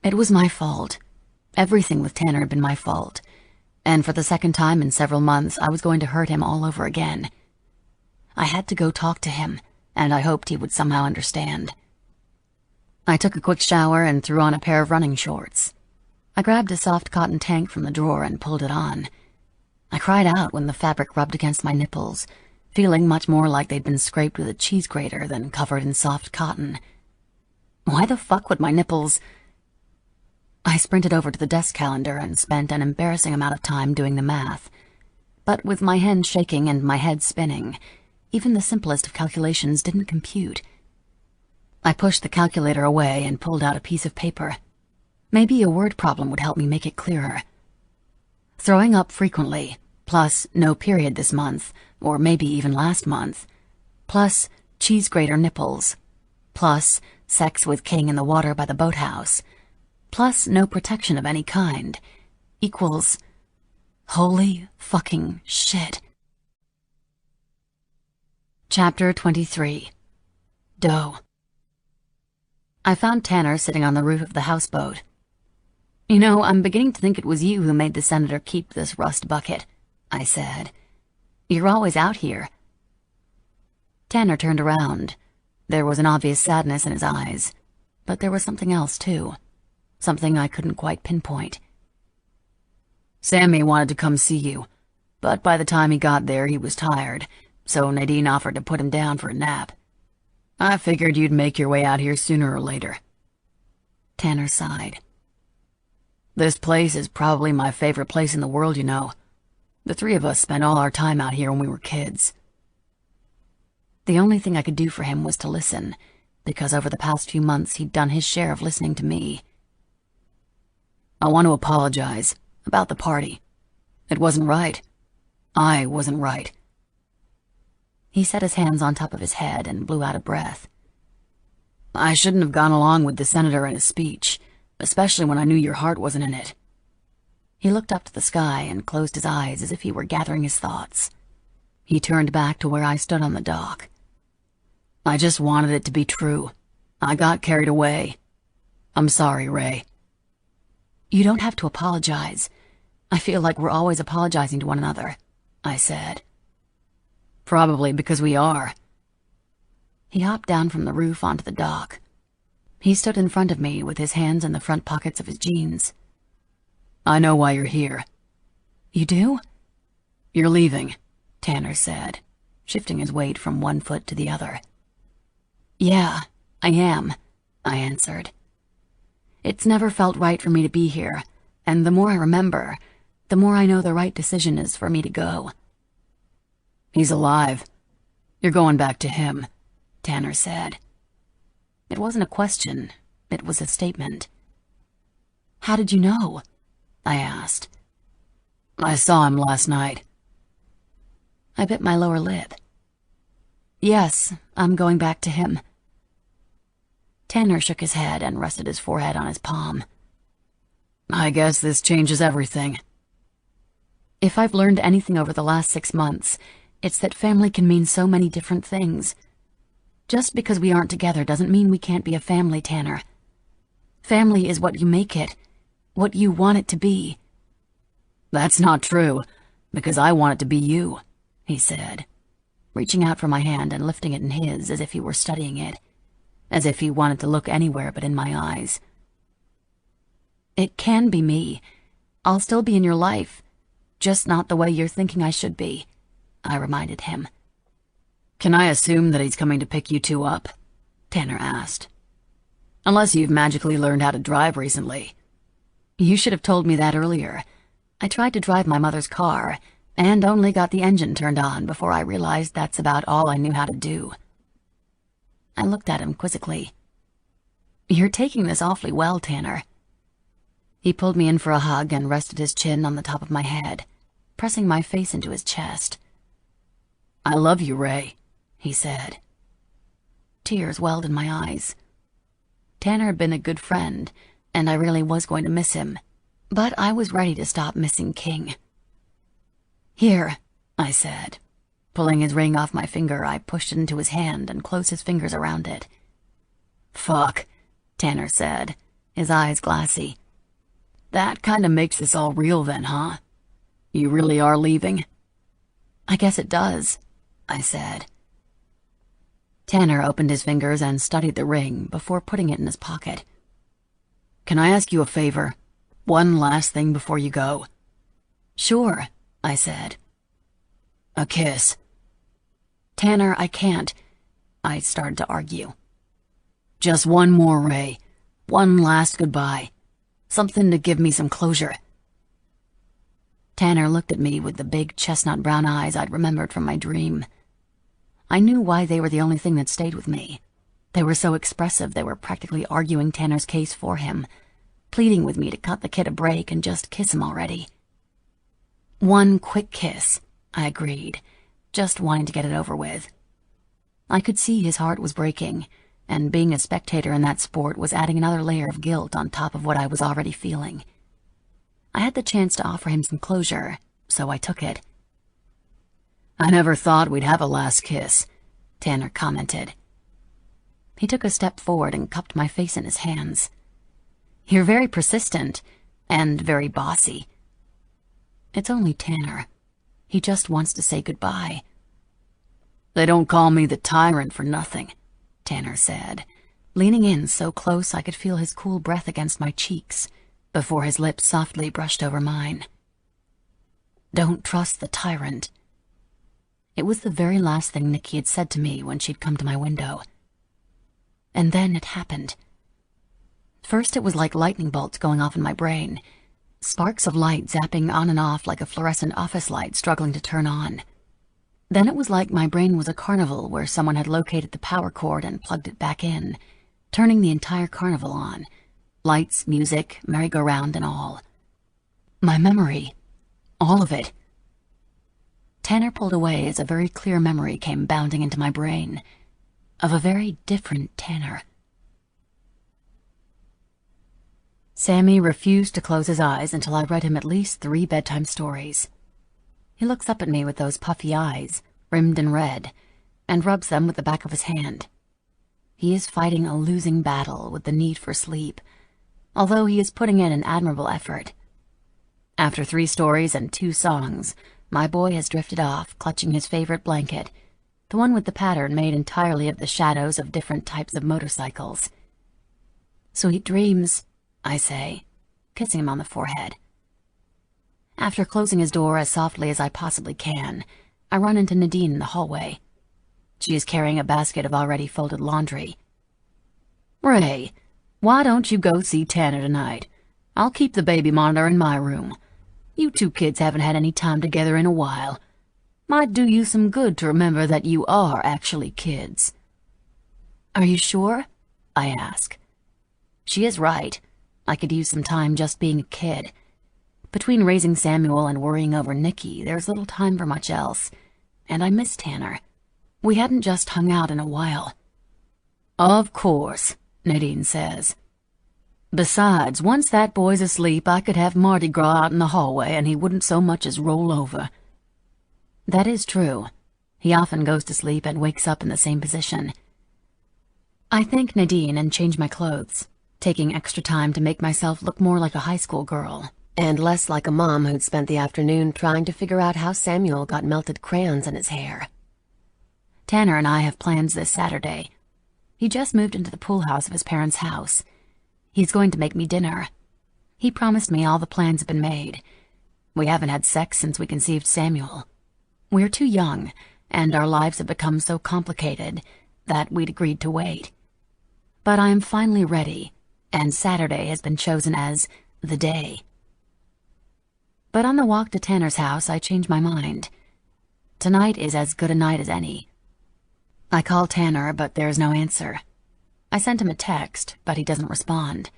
It was my fault. Everything with Tanner had been my fault. And for the second time in several months, I was going to hurt him all over again. I had to go talk to him, and I hoped he would somehow understand. I took a quick shower and threw on a pair of running shorts. I grabbed a soft cotton tank from the drawer and pulled it on. I cried out when the fabric rubbed against my nipples, feeling much more like they'd been scraped with a cheese grater than covered in soft cotton. Why the fuck would my nipples... I sprinted over to the desk calendar and spent an embarrassing amount of time doing the math. But with my hand shaking and my head spinning, even the simplest of calculations didn't compute. I pushed the calculator away and pulled out a piece of paper. Maybe a word problem would help me make it clearer. Throwing up frequently, plus no period this month, or maybe even last month, plus cheese grater nipples, plus sex with King in the water by the boathouse, plus no protection of any kind, equals holy fucking shit. Chapter 23. Doe. I found Tanner sitting on the roof of the houseboat. "You know, I'm beginning to think it was you who made the senator keep this rust bucket," I said. "You're always out here." Tanner turned around. There was an obvious sadness in his eyes, but there was something else, too. Something I couldn't quite pinpoint. "Sammy wanted to come see you, but by the time he got there, he was tired, so Nadine offered to put him down for a nap. I figured you'd make your way out here sooner or later." Tanner sighed. "This place is probably my favorite place in the world, you know. The three of us spent all our time out here when we were kids." The only thing I could do for him was to listen, because over the past few months he'd done his share of listening to me. "I want to apologize about the party. It wasn't right. I wasn't right." He set his hands on top of his head and blew out a breath. "I shouldn't have gone along with the senator and his speech, especially when I knew your heart wasn't in it." He looked up to the sky and closed his eyes as if he were gathering his thoughts. He turned back to where I stood on the dock. "I just wanted it to be true. I got carried away. I'm sorry, Ray." "You don't have to apologize. I feel like we're always apologizing to one another," I said. "Probably because we are." He hopped down from the roof onto the dock. He stood in front of me with his hands in the front pockets of his jeans. "I know why you're here." "You do?" "You're leaving," Tanner said, shifting his weight from one foot to the other. "Yeah, I am," I answered. "It's never felt right for me to be here, and the more I remember, the more I know the right decision is for me to go." "He's alive. You're going back to him," Tanner said, It wasn't a question, it was a statement. "How did you know?" I asked. "I saw him last night." I bit my lower lip. "Yes, I'm going back to him." Tanner shook his head and rested his forehead on his palm. "I guess this changes everything." If I've learned anything over the last 6 months, it's that family can mean so many different things. Just because we aren't together doesn't mean we can't be a family, Tanner. Family is what you make it, what you want it to be. "That's not true, because I want it to be you," he said, reaching out for my hand and lifting it in his as if he were studying it, as if he wanted to look anywhere but in my eyes. "It can be me. I'll still be in your life, just not the way you're thinking I should be," I reminded him. "Can I assume that he's coming to pick you two up?" Tanner asked. "Unless you've magically learned how to drive recently." "You should have told me that earlier. I tried to drive my mother's car, and only got the engine turned on before I realized that's about all I knew how to do." I looked at him quizzically. "You're taking this awfully well, Tanner." He pulled me in for a hug and rested his chin on the top of my head, pressing my face into his chest. "I love you, Ray," he said. Tears welled in my eyes. Tanner had been a good friend, and I really was going to miss him, but I was ready to stop missing King. "Here," I said. Pulling his ring off my finger, I pushed it into his hand and closed his fingers around it. "Fuck," Tanner said, his eyes glassy. "That kinda makes this all real then, huh? You really are leaving?" "I guess it does," I said. Tanner opened his fingers and studied the ring before putting it in his pocket. "Can I ask you a favor? One last thing before you go." "Sure," I said. "A kiss." "Tanner, I can't." I started to argue. "Just one more, Ray. One last goodbye. Something to give me some closure." Tanner looked at me with the big chestnut brown eyes I'd remembered from my dream. I knew why they were the only thing that stayed with me. They were so expressive they were practically arguing Tanner's case for him, pleading with me to cut the kid a break and just kiss him already. "One quick kiss," I agreed, just wanting to get it over with. I could see his heart was breaking, and being a spectator in that sport was adding another layer of guilt on top of what I was already feeling. I had the chance to offer him some closure, so I took it. "I never thought we'd have a last kiss," Tanner commented. He took a step forward and cupped my face in his hands. "You're very persistent, and very bossy." "It's only Tanner. He just wants to say goodbye." "They don't call me the tyrant for nothing," Tanner said, leaning in so close I could feel his cool breath against my cheeks before his lips softly brushed over mine. "Don't trust the tyrant." It was the very last thing Nikki had said to me when she'd come to my window. And then it happened. First it was like lightning bolts going off in my brain, sparks of light zapping on and off like a fluorescent office light struggling to turn on. Then it was like my brain was a carnival where someone had located the power cord and plugged it back in, turning the entire carnival on. Lights, music, merry-go-round and all. My memory. All of it. Tanner pulled away as a very clear memory came bounding into my brain, of a very different Tanner. Sammy refused to close his eyes until I read him at least 3 bedtime stories. He looks up at me with those puffy eyes, rimmed in red, and rubs them with the back of his hand. He is fighting a losing battle with the need for sleep, although he is putting in an admirable effort. After 3 stories and 2 songs, my boy has drifted off, clutching his favorite blanket, the one with the pattern made entirely of the shadows of different types of motorcycles. "Sweet dreams," I say, kissing him on the forehead. After closing his door as softly as I possibly can, I run into Nadine in the hallway. She is carrying a basket of already folded laundry. "Ray, why don't you go see Tanner tonight? I'll keep the baby monitor in my room. You 2 kids haven't had any time together in a while. Might do you some good to remember that you are actually kids." "Are you sure?" I ask. She is right. I could use some time just being a kid. Between raising Samuel and worrying over Nikki, there's little time for much else. And I miss Tanner. We hadn't just hung out in a while. Of course, Nadine says. Besides, once that boy's asleep, I could have Mardi Gras out in the hallway and he wouldn't so much as roll over. That is true. He often goes to sleep and wakes up in the same position. I thank Nadine and change my clothes, taking extra time to make myself look more like a high school girl, and less like a mom who'd spent the afternoon trying to figure out how Samuel got melted crayons in his hair. Tanner and I have plans this Saturday. He just moved into the pool house of his parents' house. He's going to make me dinner. He promised me all the plans have been made. We haven't had sex since we conceived Samuel. We're too young, and our lives have become so complicated that we'd agreed to wait. But I am finally ready, and Saturday has been chosen as the day. But on the walk to Tanner's house, I change my mind. Tonight is as good a night as any. I call Tanner, but there's no answer. I sent him a text, but he doesn't respond.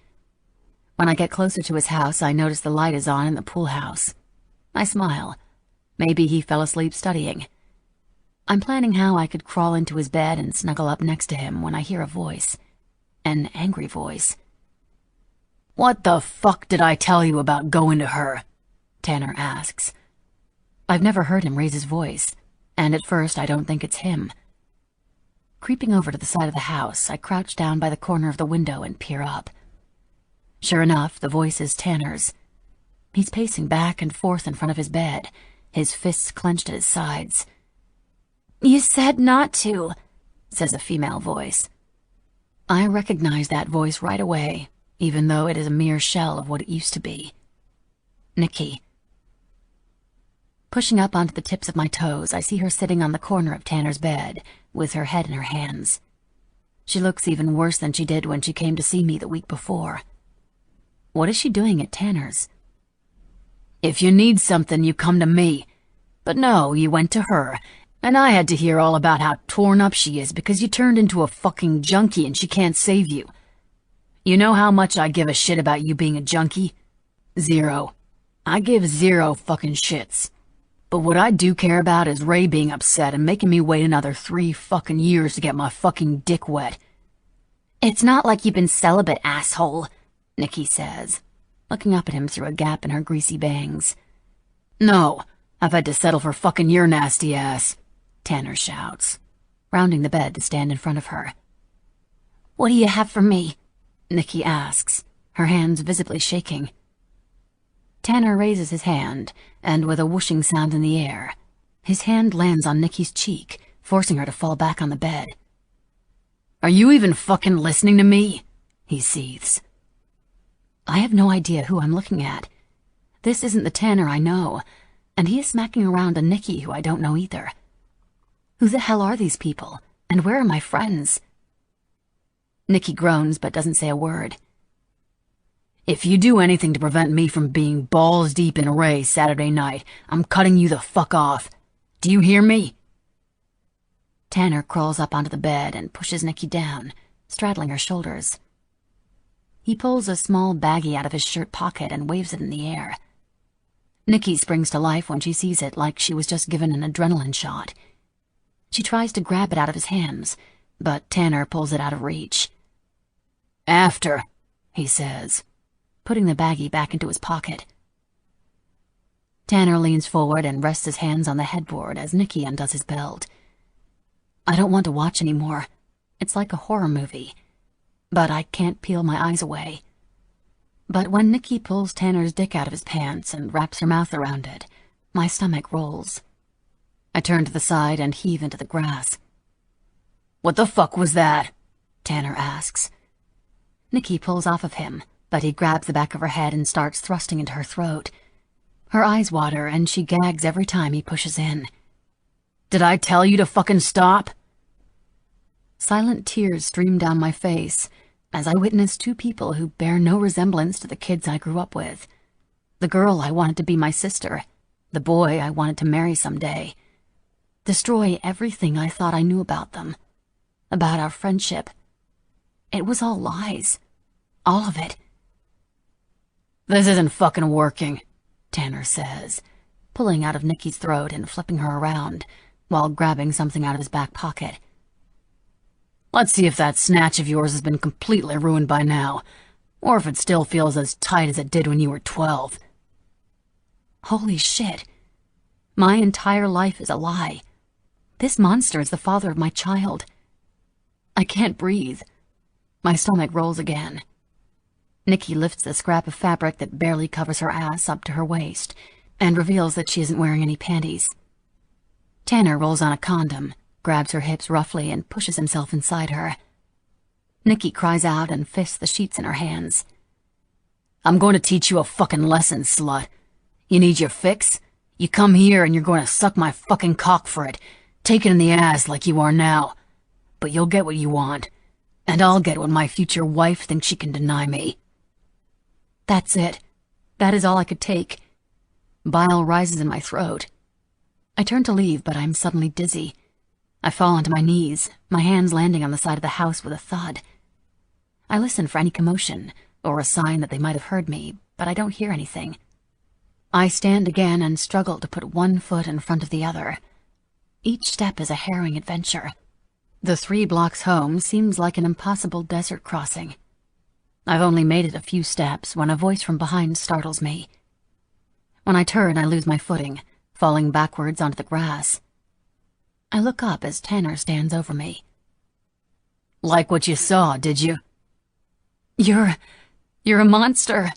When I get closer to his house, I notice the light is on in the pool house. I smile. Maybe he fell asleep studying. I'm planning how I could crawl into his bed and snuggle up next to him when I hear a voice. An angry voice. "What the fuck did I tell you about going to her?" Tanner asks. I've never heard him raise his voice, and at first I don't think it's him. Creeping over to the side of the house, I crouch down by the corner of the window and peer up. Sure enough, the voice is Tanner's. He's pacing back and forth in front of his bed, his fists clenched at his sides. "You said not to," says a female voice. I recognize that voice right away, even though it is a mere shell of what it used to be. Nikki. Pushing up onto the tips of my toes, I see her sitting on the corner of Tanner's bed, with her head in her hands. She looks even worse than she did when she came to see me the week before. What is she doing at Tanner's? "If you need something, you come to me. But no, you went to her, and I had to hear all about how torn up she is because you turned into a fucking junkie and she can't save you. You know how much I give a shit about you being a junkie? Zero. I give zero fucking shits. But what I do care about is Ray being upset and making me wait another 3 fucking years to get my fucking dick wet." "It's not like you've been celibate, asshole," Nikki says, looking up at him through a gap in her greasy bangs. "No, I've had to settle for fucking your nasty ass," Tanner shouts, rounding the bed to stand in front of her. "What do you have for me?" Nikki asks, her hands visibly shaking. Tanner raises his hand, and with a whooshing sound in the air, his hand lands on Nikki's cheek, forcing her to fall back on the bed. "Are you even fucking listening to me?" he seethes. I have no idea who I'm looking at. This isn't the Tanner I know, and he is smacking around a Nikki who I don't know either. Who the hell are these people, and where are my friends? Nikki groans but doesn't say a word. "If you do anything to prevent me from being balls deep in Ray Saturday night, I'm cutting you the fuck off. Do you hear me?" Tanner crawls up onto the bed and pushes Nikki down, straddling her shoulders. He pulls a small baggie out of his shirt pocket and waves it in the air. Nikki springs to life when she sees it, like she was just given an adrenaline shot. She tries to grab it out of his hands, but Tanner pulls it out of reach. "After," he says, putting the baggie back into his pocket. Tanner leans forward and rests his hands on the headboard as Nikki undoes his belt. I don't want to watch anymore. It's like a horror movie. But I can't peel my eyes away. But when Nikki pulls Tanner's dick out of his pants and wraps her mouth around it, my stomach rolls. I turn to the side and heave into the grass. "What the fuck was that?" Tanner asks. Nikki pulls off of him, but he grabs the back of her head and starts thrusting into her throat. Her eyes water and she gags every time he pushes in. "Did I tell you to fucking stop?" Silent tears stream down my face as I witness 2 people who bear no resemblance to the kids I grew up with. The girl I wanted to be my sister, the boy I wanted to marry someday. Destroy everything I thought I knew about them, about our friendship. It was all lies. All of it. "This isn't fucking working," Tanner says, pulling out of Nikki's throat and flipping her around, while grabbing something out of his back pocket. "Let's see if that snatch of yours has been completely ruined by now, or if it still feels as tight as it did when you were 12. Holy shit. My entire life is a lie. This monster is the father of my child. I can't breathe. My stomach rolls again. Nikki lifts the scrap of fabric that barely covers her ass up to her waist and reveals that she isn't wearing any panties. Tanner rolls on a condom, grabs her hips roughly, and pushes himself inside her. Nikki cries out and fists the sheets in her hands. "I'm going to teach you a fucking lesson, slut. You need your fix? You come here and you're going to suck my fucking cock for it, take it in the ass like you are now. But you'll get what you want, and I'll get what my future wife thinks she can deny me." That's it. That is all I could take. Bile rises in my throat. I turn to leave, but I'm suddenly dizzy. I fall onto my knees, my hands landing on the side of the house with a thud. I listen for any commotion, or a sign that they might have heard me, but I don't hear anything. I stand again and struggle to put one foot in front of the other. Each step is a harrowing adventure. The 3 blocks home seems like an impossible desert crossing. I've only made it a few steps when a voice from behind startles me. When I turn, I lose my footing, falling backwards onto the grass. I look up as Tanner stands over me. "Like what you saw, did you?" You're a monster,"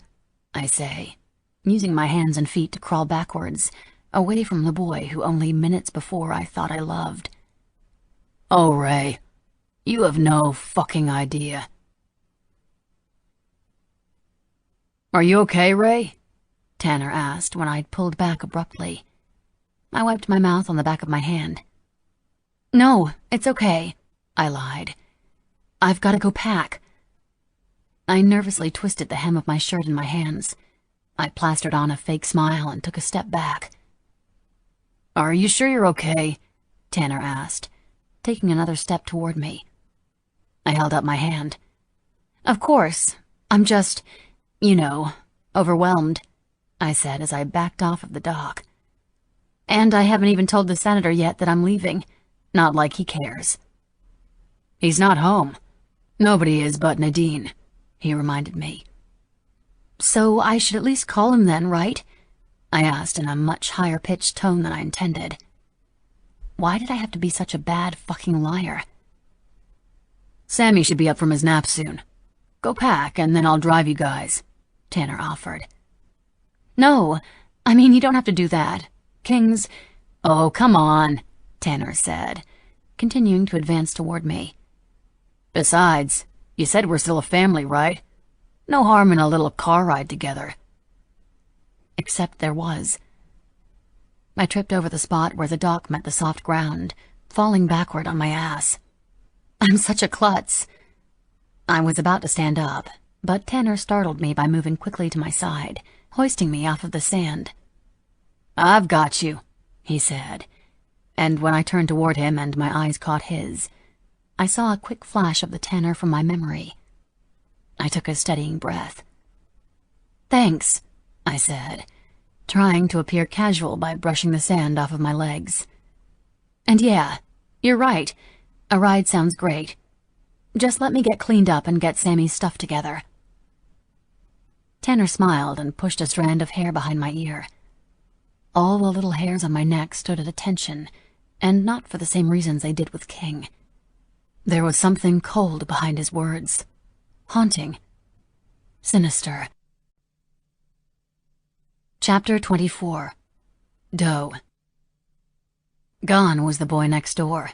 I say, using my hands and feet to crawl backwards, away from the boy who only minutes before I thought I loved. "Oh, Ray, you have no fucking idea." "Are you okay, Ray?" Tanner asked when I'd pulled back abruptly. I wiped my mouth on the back of my hand. "No, it's okay," I lied. "I've got to go pack." I nervously twisted the hem of my shirt in my hands. I plastered on a fake smile and took a step back. "Are you sure you're okay?" Tanner asked, taking another step toward me. I held up my hand. "Of course. I'm just, overwhelmed," I said as I backed off of the dock. "And I haven't even told the senator yet that I'm leaving. Not like he cares." "He's not home. Nobody is but Nadine," he reminded me. "So I should at least call him then, right?" I asked in a much higher-pitched tone than I intended. Why did I have to be such a bad fucking liar? "Sammy should be up from his nap soon. Go pack, and then I'll drive you guys," Tanner offered. "No, I mean, you don't have to do that. King's—" "Oh, come on," Tanner said, continuing to advance toward me. "Besides, you said we're still a family, right? No harm in a little car ride together." Except there was. I tripped over the spot where the dock met the soft ground, falling backward on my ass. I'm such a klutz. I was about to stand up, but Tanner startled me by moving quickly to my side, hoisting me off of the sand. "I've got you," he said, and when I turned toward him and my eyes caught his, I saw a quick flash of the Tanner from my memory. I took a steadying breath. "Thanks," I said, trying to appear casual by brushing the sand off of my legs. "And yeah, you're right. A ride sounds great. Just let me get cleaned up and get Sammy's stuff together." Tanner smiled and pushed a strand of hair behind my ear. All the little hairs on my neck stood at attention, and not for the same reasons they did with King. There was something cold behind his words. Haunting. Sinister. Chapter 24. Doe. Gone was the boy next door.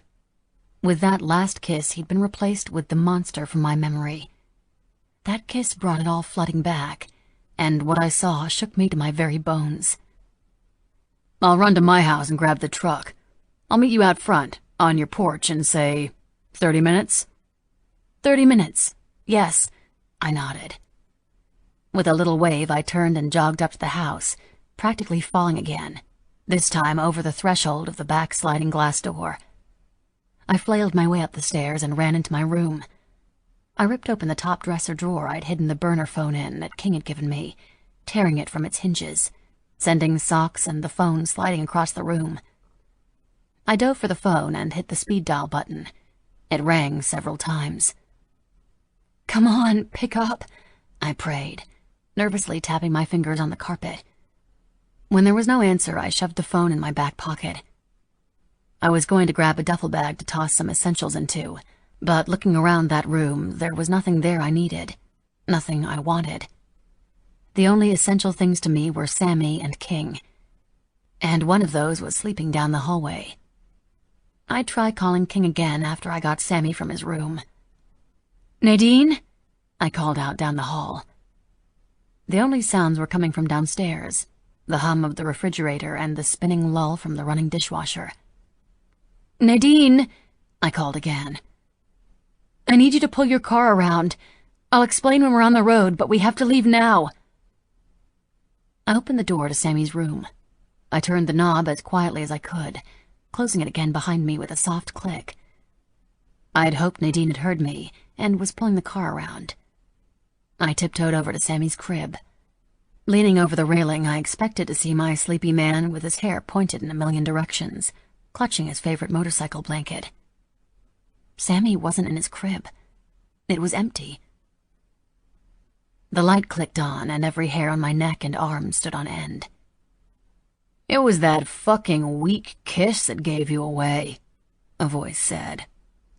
With that last kiss, he'd been replaced with the monster from my memory. That kiss brought it all flooding back, and what I saw shook me to my very bones. "I'll run to my house and grab the truck. I'll meet you out front, on your porch, in, say, 30 minutes? 30 minutes. Yes, I nodded. With a little wave, I turned and jogged up to the house, practically falling again, this time over the threshold of the back sliding glass door. I flailed my way up the stairs and ran into my room. I ripped open the top dresser drawer I'd hidden the burner phone in that King had given me, tearing it from its hinges, sending socks and the phone sliding across the room. I dove for the phone and hit the speed dial button. It rang several times. "Come on, pick up," I prayed, nervously tapping my fingers on the carpet. When there was no answer, I shoved the phone in my back pocket. I was going to grab a duffel bag to toss some essentials into, but looking around that room, there was nothing there I needed, nothing I wanted. The only essential things to me were Sammy and King, and one of those was sleeping down the hallway. I'd try calling King again after I got Sammy from his room. "Nadine?" I called out down the hall. The only sounds were coming from downstairs, the hum of the refrigerator and the spinning lull from the running dishwasher. "Nadine," I called again. "I need you to pull your car around. I'll explain when we're on the road, but we have to leave now." I opened the door to Sammy's room. I turned the knob as quietly as I could, closing it again behind me with a soft click. I'd hoped Nadine had heard me and was pulling the car around. I tiptoed over to Sammy's crib. Leaning over the railing, I expected to see my sleepy man with his hair pointed in a million directions, clutching his favorite motorcycle blanket. Sammy wasn't in his crib. It was empty. The light clicked on, and every hair on my neck and arm stood on end. "It was that fucking weak kiss that gave you away," a voice said,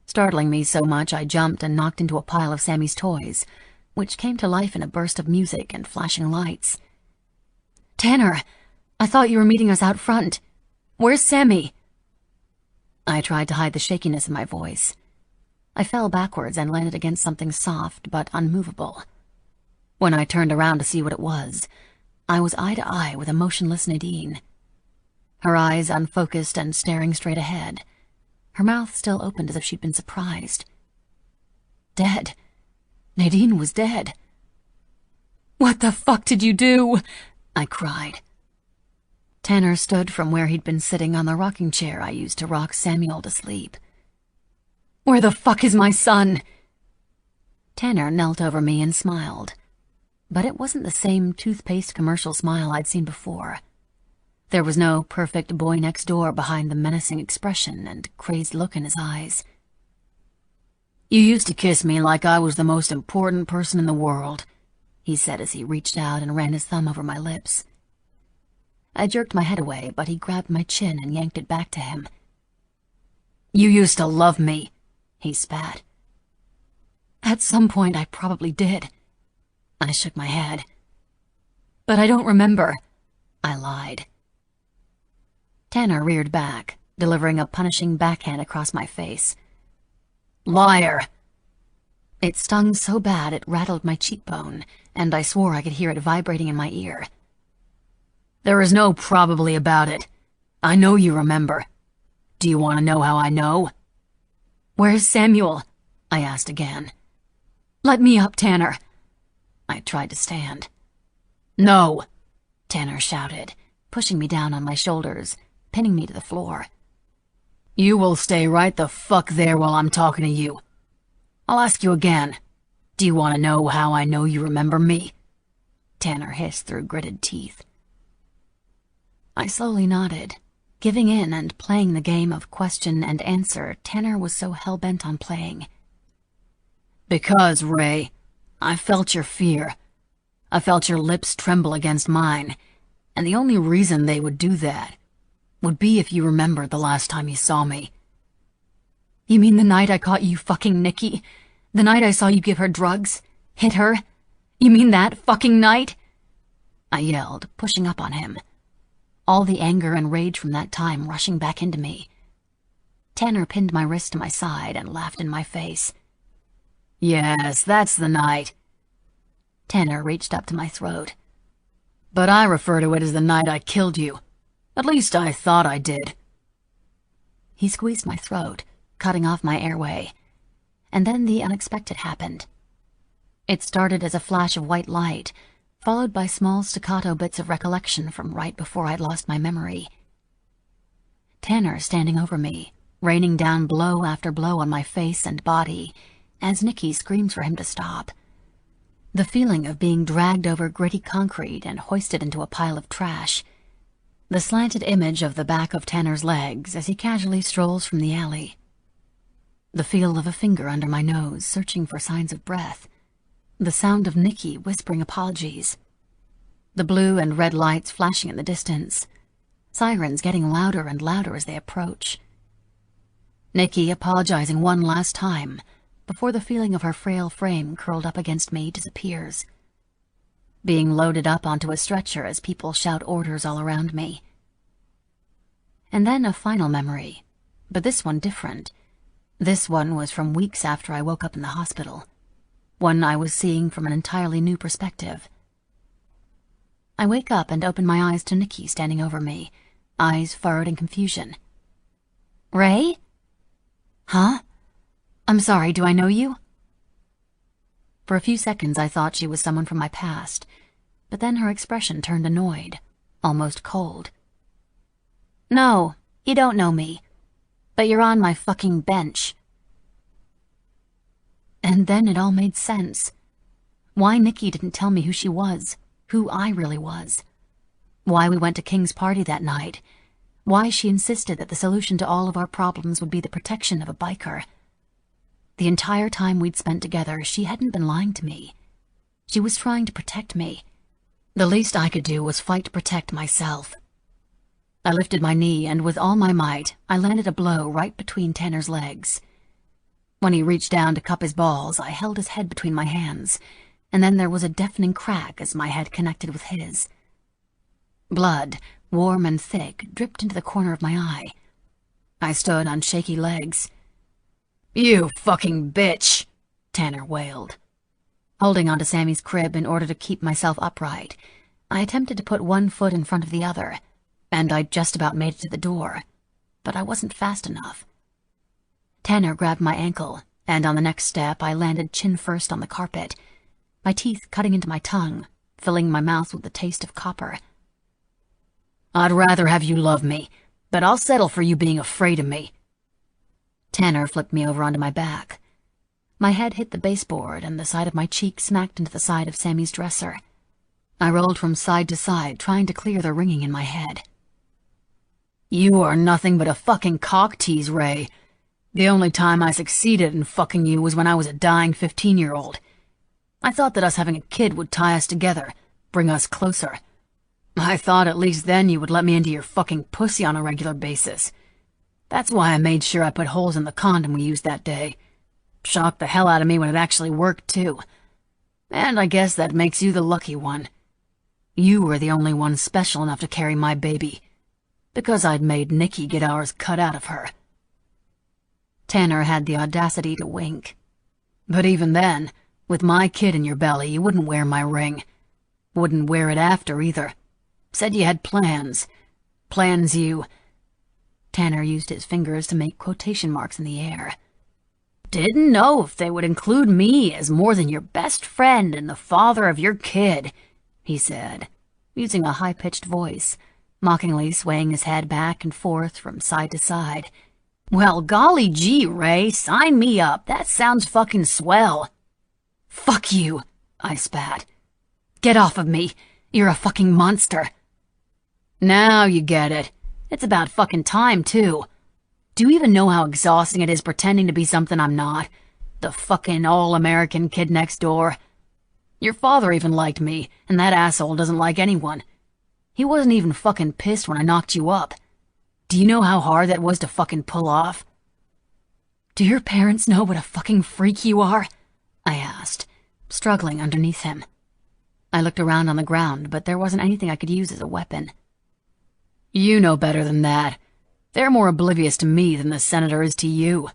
startling me so much I jumped and knocked into a pile of Sammy's toys, which came to life in a burst of music and flashing lights. "Tanner, I thought you were meeting us out front. Where's Sammy?" I tried to hide the shakiness in my voice. I fell backwards and landed against something soft but unmovable. When I turned around to see what it was, I was eye to eye with a motionless Nadine. Her eyes unfocused and staring straight ahead, her mouth still opened as if she'd been surprised. Dead. Nadine was dead. "What the fuck did you do?" I cried. Tanner stood from where he'd been sitting on the rocking chair I used to rock Samuel to sleep. "Where the fuck is my son?" Tanner knelt over me and smiled, but it wasn't the same toothpaste commercial smile I'd seen before. There was no perfect boy next door behind the menacing expression and crazed look in his eyes. "You used to kiss me like I was the most important person in the world," he said as he reached out and ran his thumb over my lips. I jerked my head away, but he grabbed my chin and yanked it back to him. "You used to love me," he spat. "At some point I probably did." I shook my head. "But I don't remember," I lied. Tanner reared back, delivering a punishing backhand across my face. "Liar!" It stung so bad it rattled my cheekbone, and I swore I could hear it vibrating in my ear. "There is no probably about it. I know you remember. Do you want to know how I know?" "Where's Samuel?" I asked again. "Let me up, Tanner." I tried to stand. "No," Tanner shouted, pushing me down on my shoulders, pinning me to the floor. "You will stay right the fuck there while I'm talking to you. I'll ask you again. Do you want to know how I know you remember me?" Tanner hissed through gritted teeth. I slowly nodded, giving in and playing the game of question and answer Tanner was so hell-bent on playing. "Because, Ray, I felt your fear. I felt your lips tremble against mine, and the only reason they would do that would be if you remembered the last time you saw me." "You mean the night I caught you fucking Nikki? The night I saw you give her drugs? Hit her? You mean that fucking night?" I yelled, pushing up on him. All the anger and rage from that time rushing back into me. Tanner pinned my wrist to my side and laughed in my face. "Yes, that's the night." Tanner reached up to my throat. "But I refer to it as the night I killed you. At least I thought I did." He squeezed my throat, cutting off my airway, and then the unexpected happened. It started as a flash of white light, followed by small staccato bits of recollection from right before I'd lost my memory. Tanner standing over me, raining down blow after blow on my face and body, as Nikki screams for him to stop. The feeling of being dragged over gritty concrete and hoisted into a pile of trash. The slanted image of the back of Tanner's legs as he casually strolls from the alley. The feel of a finger under my nose, searching for signs of breath. The sound of Nikki whispering apologies. The blue and red lights flashing in the distance. Sirens getting louder and louder as they approach. Nikki apologizing one last time before the feeling of her frail frame curled up against me disappears. Being loaded up onto a stretcher as people shout orders all around me. And then a final memory, but this one different. This one was from weeks after I woke up in the hospital. One I was seeing from an entirely new perspective. I wake up and open my eyes to Nikki standing over me, eyes furrowed in confusion. "Ray?" "Huh? I'm sorry, do I know you?" For a few seconds I thought she was someone from my past, but then her expression turned annoyed, almost cold. "No, you don't know me, but you're on my fucking bench." And then it all made sense. Why Nikki didn't tell me who she was, who I really was. Why we went to King's party that night. Why she insisted that the solution to all of our problems would be the protection of a biker. The entire time we'd spent together, she hadn't been lying to me. She was trying to protect me. The least I could do was fight to protect myself. I lifted my knee, and with all my might, I landed a blow right between Tanner's legs. When he reached down to cup his balls, I held his head between my hands, and then there was a deafening crack as my head connected with his. Blood, warm and thick, dripped into the corner of my eye. I stood on shaky legs. "You fucking bitch!" Tanner wailed. Holding onto Sammy's crib in order to keep myself upright, I attempted to put one foot in front of the other, and I just about made it to the door, but I wasn't fast enough. Tanner grabbed my ankle, and on the next step I landed chin first on the carpet, my teeth cutting into my tongue, filling my mouth with the taste of copper. "I'd rather have you love me, but I'll settle for you being afraid of me." Tanner flipped me over onto my back. My head hit the baseboard, and the side of my cheek smacked into the side of Sammy's dresser. I rolled from side to side, trying to clear the ringing in my head. "You are nothing but a fucking cock tease, Ray. The only time I succeeded in fucking you was when I was a dying 15-year-old. I thought that us having a kid would tie us together, bring us closer. I thought at least then you would let me into your fucking pussy on a regular basis. That's why I made sure I put holes in the condom we used that day. Shocked the hell out of me when it actually worked, too. And I guess that makes you the lucky one. You were the only one special enough to carry my baby, because I'd made Nikki get ours cut out of her." Tanner had the audacity to wink. "But even then, with my kid in your belly, you wouldn't wear my ring. Wouldn't wear it after, either. Said you had plans. Plans you—" Tanner used his fingers to make quotation marks in the air. "Didn't know if they would include me as more than your best friend and the father of your kid," he said, using a high-pitched voice, mockingly swaying his head back and forth from side to side. "Well, golly gee, Ray, sign me up. That sounds fucking swell." "Fuck you," I spat. "Get off of me. You're a fucking monster." "Now you get it. It's about fucking time, too. Do you even know how exhausting it is pretending to be something I'm not? The fucking all-American kid next door. Your father even liked me, and that asshole doesn't like anyone. He wasn't even fucking pissed when I knocked you up. Do you know how hard that was to fucking pull off?" "Do your parents know what a fucking freak you are?" I asked, struggling underneath him. I looked around on the ground, but there wasn't anything I could use as a weapon. "You know better than that. They're more oblivious to me than the senator is to you."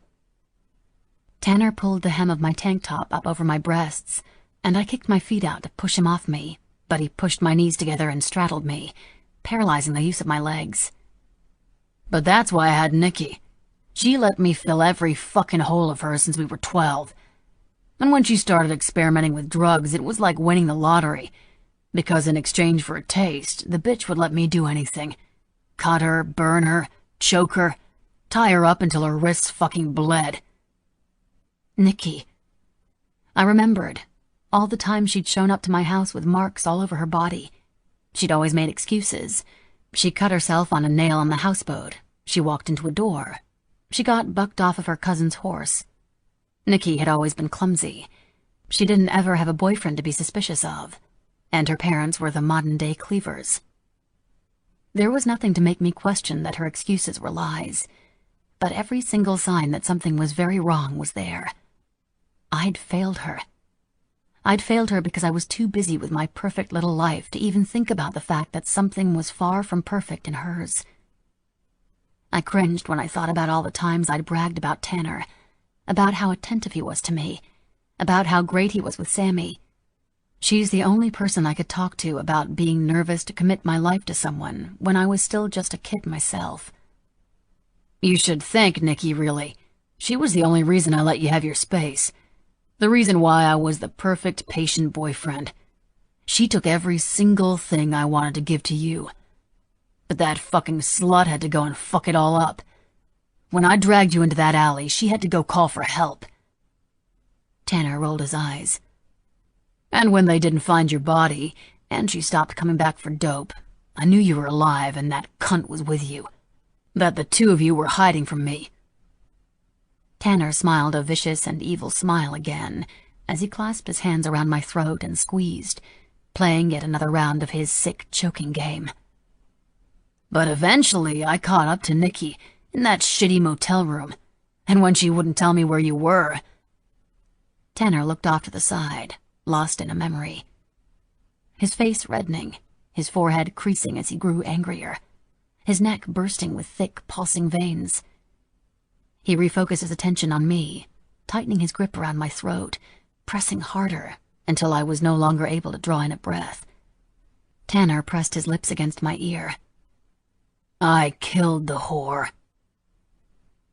Tanner pulled the hem of my tank top up over my breasts, and I kicked my feet out to push him off me, but he pushed my knees together and straddled me, paralyzing the use of my legs. "But that's why I had Nikki. She let me fill every fucking hole of her since we were 12. And when she started experimenting with drugs, it was like winning the lottery, because in exchange for a taste, the bitch would let me do anything. Cut her, burn her, choke her, tie her up until her wrists fucking bled." "Nikki, I remembered all the times she'd shown up to my house with marks all over her body. She'd always made excuses. She cut herself on a nail on the houseboat. She walked into a door. She got bucked off of her cousin's horse. Nikki had always been clumsy. She didn't ever have a boyfriend to be suspicious of, and her parents were the modern-day Cleavers. There was nothing to make me question that her excuses were lies, but every single sign that something was very wrong was there. I'd failed her. I'd failed her because I was too busy with my perfect little life to even think about the fact that something was far from perfect in hers. I cringed when I thought about all the times I'd bragged about Tanner, about how attentive he was to me, about how great he was with Sammy. She's the only person I could talk to about being nervous to commit my life to someone when I was still just a kid myself. You should thank Nikki, really. She was the only reason I let you have your space. The reason why I was the perfect patient boyfriend. She took every single thing I wanted to give to you. But that fucking slut had to go and fuck it all up. When I dragged you into that alley, she had to go call for help. Tanner rolled his eyes. And when they didn't find your body, and she stopped coming back for dope, I knew you were alive and that cunt was with you. That the two of you were hiding from me. Tanner smiled a vicious and evil smile again as he clasped his hands around my throat and squeezed, playing yet another round of his sick, choking game. But eventually I caught up to Nikki in that shitty motel room, and when she wouldn't tell me where you were... Tanner looked off to the side, lost in a memory. His face reddening, his forehead creasing as he grew angrier, his neck bursting with thick, pulsing veins. He refocused his attention on me, tightening his grip around my throat, pressing harder until I was no longer able to draw in a breath. Tanner pressed his lips against my ear. I killed the whore.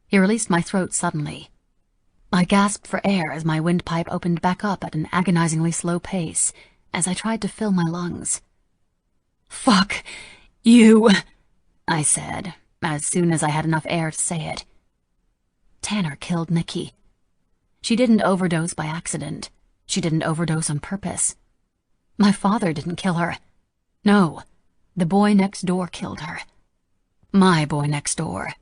He released my throat suddenly. I gasped for air as my windpipe opened back up at an agonizingly slow pace as I tried to fill my lungs. Fuck you, I said, as soon as I had enough air to say it. Tanner killed Nikki. She didn't overdose by accident. She didn't overdose on purpose. My father didn't kill her. No, the boy next door killed her. My boy next door.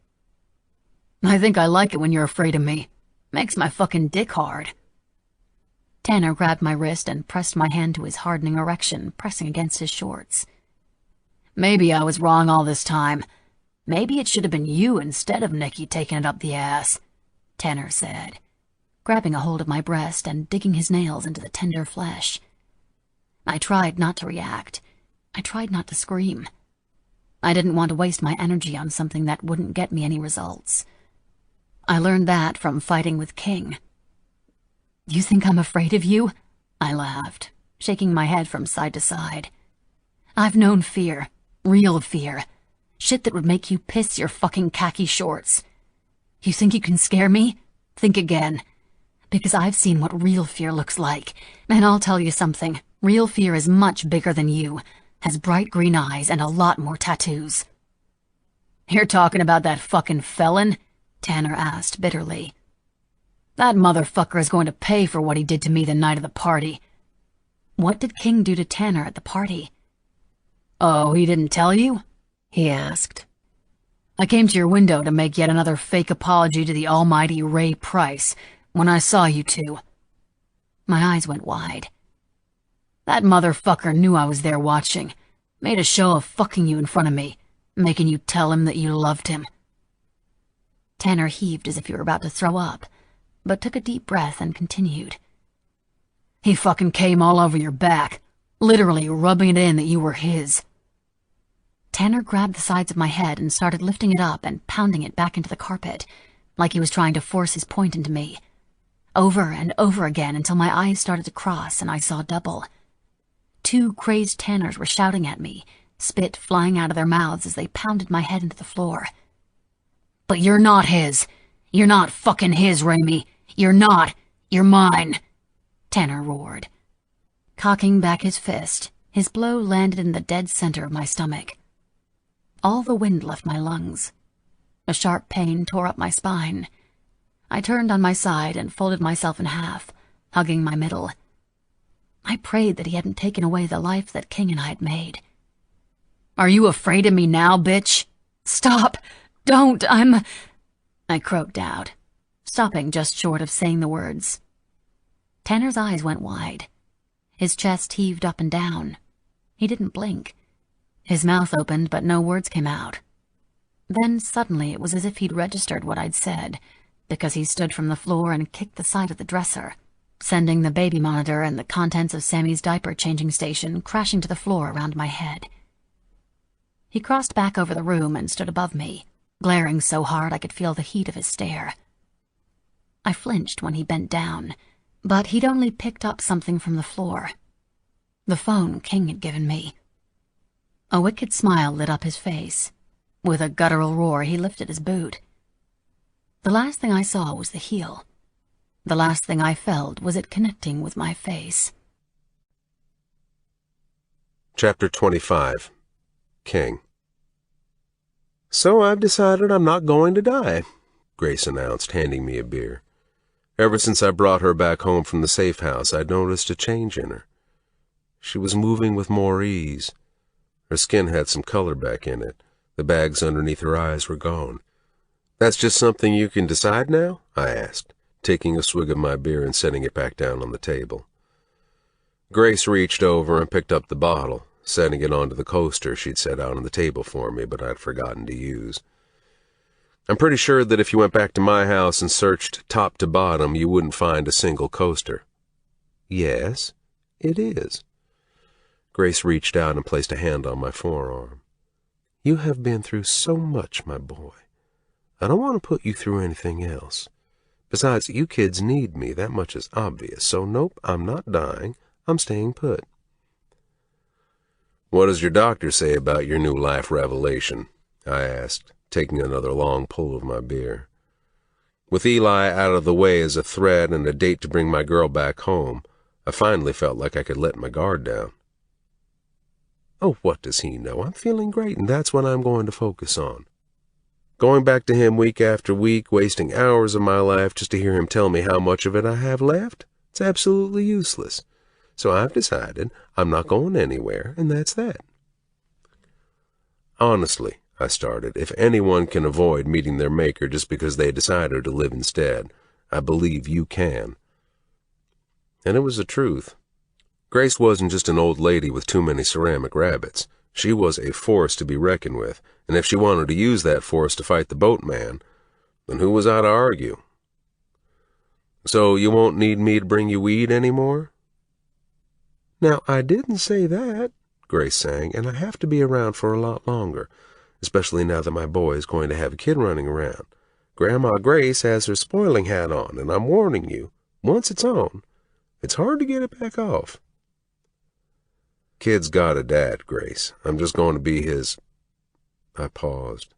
I think I like it when you're afraid of me. Makes my fucking dick hard. Tanner grabbed my wrist and pressed my hand to his hardening erection, pressing against his shorts. Maybe I was wrong all this time. Maybe it should have been you instead of Nikki taking it up the ass, Tanner said, grabbing a hold of my breast and digging his nails into the tender flesh. I tried not to react. I tried not to scream. I didn't want to waste my energy on something that wouldn't get me any results. I learned that from fighting with King. You think I'm afraid of you? I laughed, shaking my head from side to side. I've known fear, real fear, shit that would make you piss your fucking khaki shorts. You think you can scare me? Think again. Because I've seen what real fear looks like, and I'll tell you something. Real fear is much bigger than you, has bright green eyes and a lot more tattoos. You're talking about that fucking felon? Tanner asked bitterly. That motherfucker is going to pay for what he did to me the night of the party. What did King do to Tanner at the party? Oh, he didn't tell you? He asked. I came to your window to make yet another fake apology to the almighty Ray Price when I saw you two. My eyes went wide. That motherfucker knew I was there watching, made a show of fucking you in front of me, making you tell him that you loved him. Tanner heaved as if he were about to throw up, but took a deep breath and continued. He fucking came all over your back, literally rubbing it in that you were his. Tanner grabbed the sides of my head and started lifting it up and pounding it back into the carpet, like he was trying to force his point into me. Over and over again until my eyes started to cross and I saw double. 2 crazed Tanners were shouting at me, spit flying out of their mouths as they pounded my head into the floor. But you're not his. You're not fucking his, Ramey. You're not. You're mine, Tanner roared. Cocking back his fist, his blow landed in the dead center of my stomach. All the wind left my lungs. A sharp pain tore up my spine. I turned on my side and folded myself in half, hugging my middle. I prayed that he hadn't taken away the life that King and I had made. "Are you afraid of me now, bitch?" "Stop! Don't! I croaked out, stopping just short of saying the words. Tanner's eyes went wide. His chest heaved up and down. He didn't blink. His mouth opened, but no words came out. Then suddenly it was as if he'd registered what I'd said, because he stood from the floor and kicked the side of the dresser, sending the baby monitor and the contents of Sammy's diaper-changing station crashing to the floor around my head. He crossed back over the room and stood above me, glaring so hard I could feel the heat of his stare. I flinched when he bent down, but he'd only picked up something from the floor. The phone King had given me. A wicked smile lit up his face. With a guttural roar, he lifted his boot. The last thing I saw was the heel. The last thing I felt was it connecting with my face. Chapter 25. King. "So I've decided I'm not going to die," Grace announced, handing me a beer. Ever since I brought her back home from the safe house, I'd noticed a change in her. She was moving with more ease. Her skin had some color back in it. The bags underneath her eyes were gone. "That's just something you can decide now?" I asked, taking a swig of my beer and setting it back down on the table. Grace reached over and picked up the bottle, setting it onto the coaster she'd set out on the table for me, but I'd forgotten to use. "I'm pretty sure that if you went back to my house and searched top to bottom, you wouldn't find a single coaster." "Yes, it is." Grace reached out and placed a hand on my forearm. "You have been through so much, my boy. I don't want to put you through anything else. Besides, you kids need me, that much is obvious, so nope, I'm not dying. I'm staying put." "What does your doctor say about your new life revelation?" I asked, taking another long pull of my beer. With Eli out of the way as a threat and a date to bring my girl back home, I finally felt like I could let my guard down. "Oh, what does he know? I'm feeling great, and that's what I'm going to focus on. Going back to him week after week, wasting hours of my life just to hear him tell me how much of it I have left? It's absolutely useless. So I've decided I'm not going anywhere, and that's that." "Honestly," I started, "if anyone can avoid meeting their maker just because they decided to live instead, I believe you can." And it was the truth. Grace wasn't just an old lady with too many ceramic rabbits. She was a force to be reckoned with, and if she wanted to use that force to fight the boatman, then who was I to argue? "So you won't need me to bring you weed anymore?" "Now, I didn't say that," Grace sang, "and I have to be around for a lot longer, especially now that my boy is going to have a kid running around. Grandma Grace has her spoiling hat on, and I'm warning you, once it's on, it's hard to get it back off." "Kid's got a dad, Grace. I'm just going to be his—" I paused.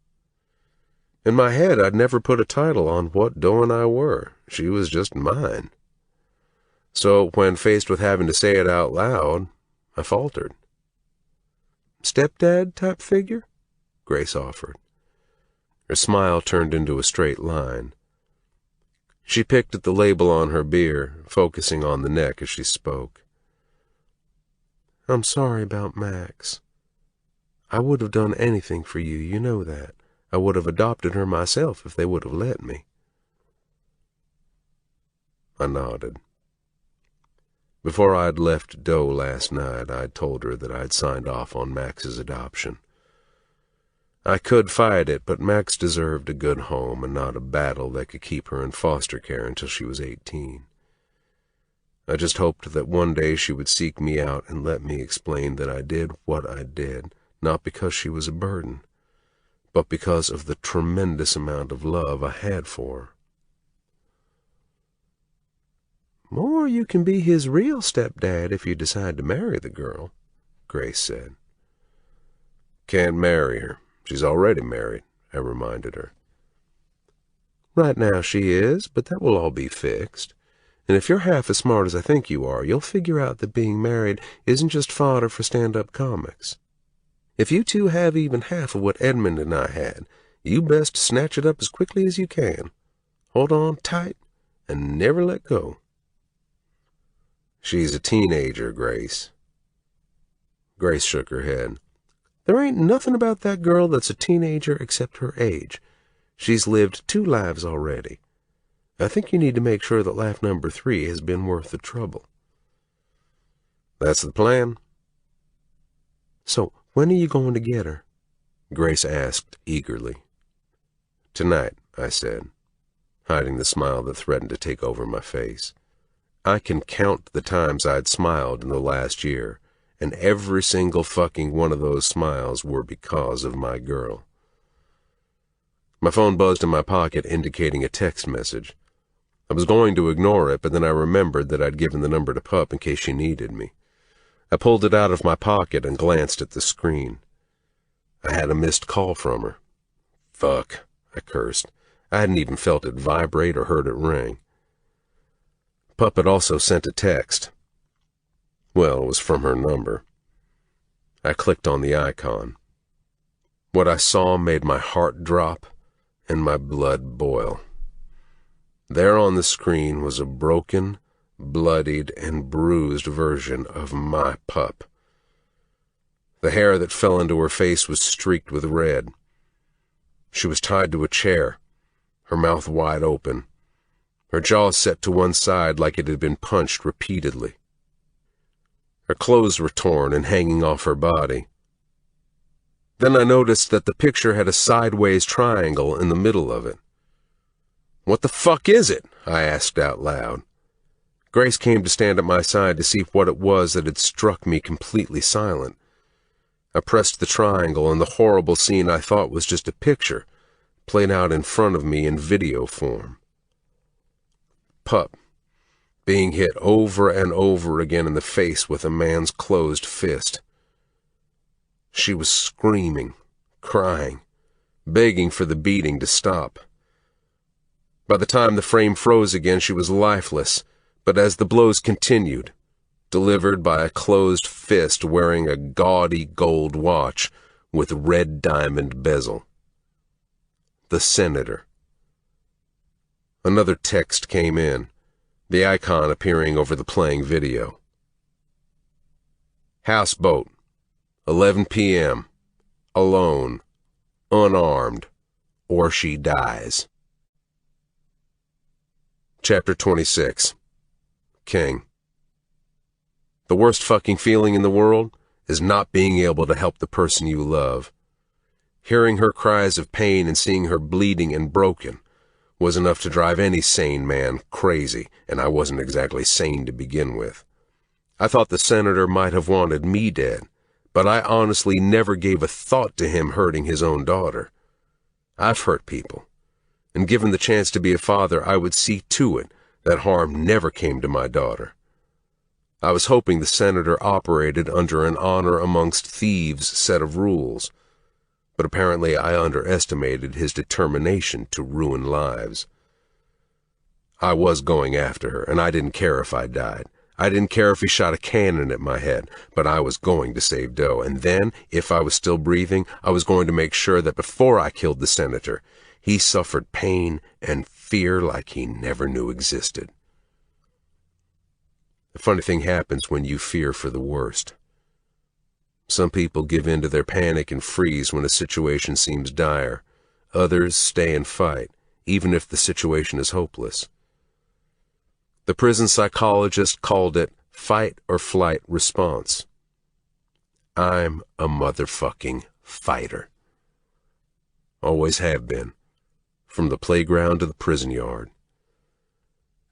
In my head, I'd never put a title on what Doe and I were. She was just mine. So when faced with having to say it out loud, I faltered. "Stepdad type figure?" Grace offered. Her smile turned into a straight line. She picked at the label on her beer, focusing on the neck as she spoke. "I'm sorry about Max. I would have done anything for you, you know that. I would have adopted her myself if they would have let me." I nodded. Before I'd left Doe last night, I'd told her that I'd signed off on Max's adoption. I could fight it, but Max deserved a good home and not a battle that could keep her in foster care until she was 18. I just hoped that one day she would seek me out and let me explain that I did what I did, not because she was a burden, but because of the tremendous amount of love I had for her. "Or you can be his real stepdad if you decide to marry the girl," Grace said. "Can't marry her. She's already married," I reminded her. "Right now she is, but that will all be fixed. And if you're half as smart as I think you are, you'll figure out that being married isn't just fodder for stand-up comics. If you two have even half of what Edmund and I had, you best snatch it up as quickly as you can. Hold on tight and never let go." She's a teenager, Grace. Grace shook her head. There ain't nothing about that girl that's a teenager except her age. She's lived 2 lives already. I think you need to make sure that life number 3 has been worth the trouble. That's the plan. So, when are you going to get her? Grace asked eagerly. Tonight, I said, hiding the smile that threatened to take over my face. I can count the times I'd smiled in the last year, and every single fucking one of those smiles were because of my girl. My phone buzzed in my pocket, indicating a text message. I was going to ignore it, but then I remembered that I'd given the number to Pup in case she needed me. I pulled it out of my pocket and glanced at the screen. I had a missed call from her. Fuck, I cursed. I hadn't even felt it vibrate or heard it ring. Pup had also sent a text. Well, it was from her number. I clicked on the icon. What I saw made my heart drop and my blood boil. There on the screen was a broken, bloodied, and bruised version of my Pup. The hair that fell into her face was streaked with red. She was tied to a chair, her mouth wide open, her jaw set to one side like it had been punched repeatedly. Her clothes were torn and hanging off her body. Then I noticed that the picture had a sideways triangle in the middle of it. What the fuck is it? I asked out loud. Grace came to stand at my side to see what it was that had struck me completely silent. I pressed the triangle, and the horrible scene I thought was just a picture played out in front of me in video form. Pup, being hit over and over again in the face with a man's closed fist. She was screaming, crying, begging for the beating to stop. By the time the frame froze again, she was lifeless, but as the blows continued, delivered by a closed fist wearing a gaudy gold watch with red diamond bezel. The Senator. Another text came in, the icon appearing over the playing video. Houseboat, 11 p.m., alone, unarmed, or she dies. Chapter 26. King. The worst fucking feeling in the world is not being able to help the person you love. Hearing her cries of pain and seeing her bleeding and broken was enough to drive any sane man crazy, and I wasn't exactly sane to begin with. I thought the Senator might have wanted me dead, but I honestly never gave a thought to him hurting his own daughter. I've hurt people, and given the chance to be a father, I would see to it that harm never came to my daughter. I was hoping the Senator operated under an honor amongst thieves set of rules, but apparently I underestimated his determination to ruin lives. I was going after her, and I didn't care if I died. I didn't care if he shot a cannon at my head, but I was going to save Doe, and then, if I was still breathing, I was going to make sure that before I killed the Senator, he suffered pain and fear like he never knew existed. The funny thing happens when you fear for the worst. Some people give in to their panic and freeze when a situation seems dire. Others stay and fight, even if the situation is hopeless. The prison psychologist called it fight or flight response. I'm a motherfucking fighter. Always have been, from the playground to the prison yard.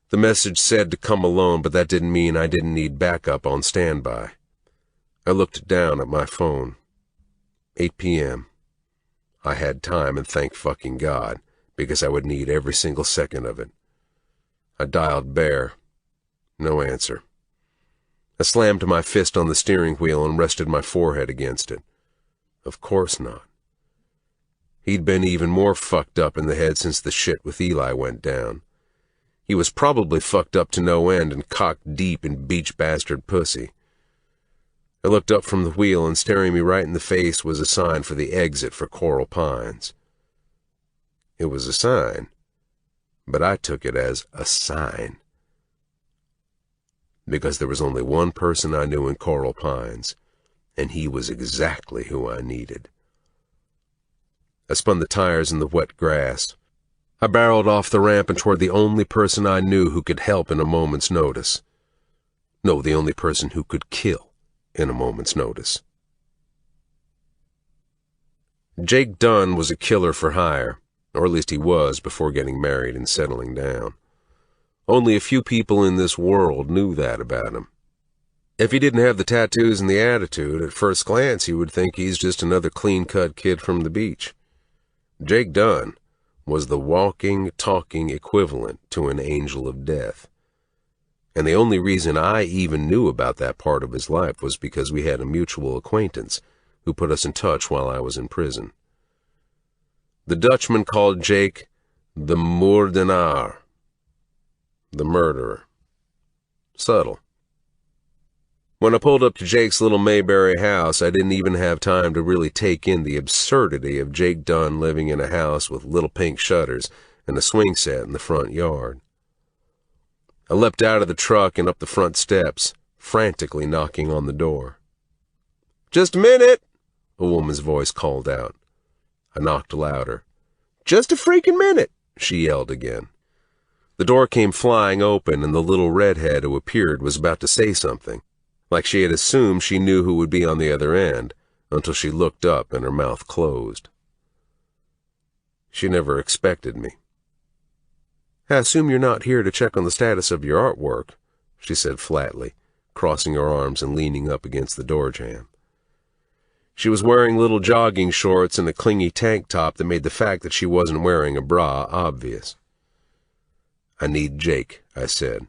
The message said to come alone, but that didn't mean I didn't need backup on standby. I looked down at my phone. 8 p.m. I had time, and thank fucking God, because I would need every single second of it. I dialed Bear. No answer. I slammed my fist on the steering wheel and rested my forehead against it. Of course not. He'd been even more fucked up in the head since the shit with Eli went down. He was probably fucked up to no end and cocked deep in beach bastard pussy. I looked up from the wheel, and staring me right in the face was a sign for the exit for Coral Pines. It was a sign, but I took it as a sign. because there was only one person I knew in Coral Pines, and he was exactly who I needed. I spun the tires in the wet grass. I barreled off the ramp and toward the only person I knew who could help in a moment's notice. No, the only person who could kill in a moment's notice. Jake Dunn was a killer for hire, or at least he was before getting married and settling down. Only a few people in this world knew that about him. If he didn't have the tattoos and the attitude, at first glance you would think he's just another clean-cut kid from the beach. Jake Dunn was the walking, talking equivalent to an angel of death. And the only reason I even knew about that part of his life was because we had a mutual acquaintance who put us in touch while I was in prison. The Dutchman called Jake the moordenaar, the murderer. Subtle. When I pulled up to Jake's little Mayberry house, I didn't even have time to really take in the absurdity of Jake Dunn living in a house with little pink shutters and a swing set in the front yard. I leapt out of the truck and up the front steps, frantically knocking on the door. "Just a minute," a woman's voice called out. I knocked louder. "Just a freaking minute," she yelled again. The door came flying open, and the little redhead who appeared was about to say something, like she had assumed she knew who would be on the other end, until she looked up and her mouth closed. She never expected me. "I assume you're not here to check on the status of your artwork," she said flatly, crossing her arms and leaning up against the door jamb. She was wearing little jogging shorts and a clingy tank top that made the fact that she wasn't wearing a bra obvious. "I need Jake," I said.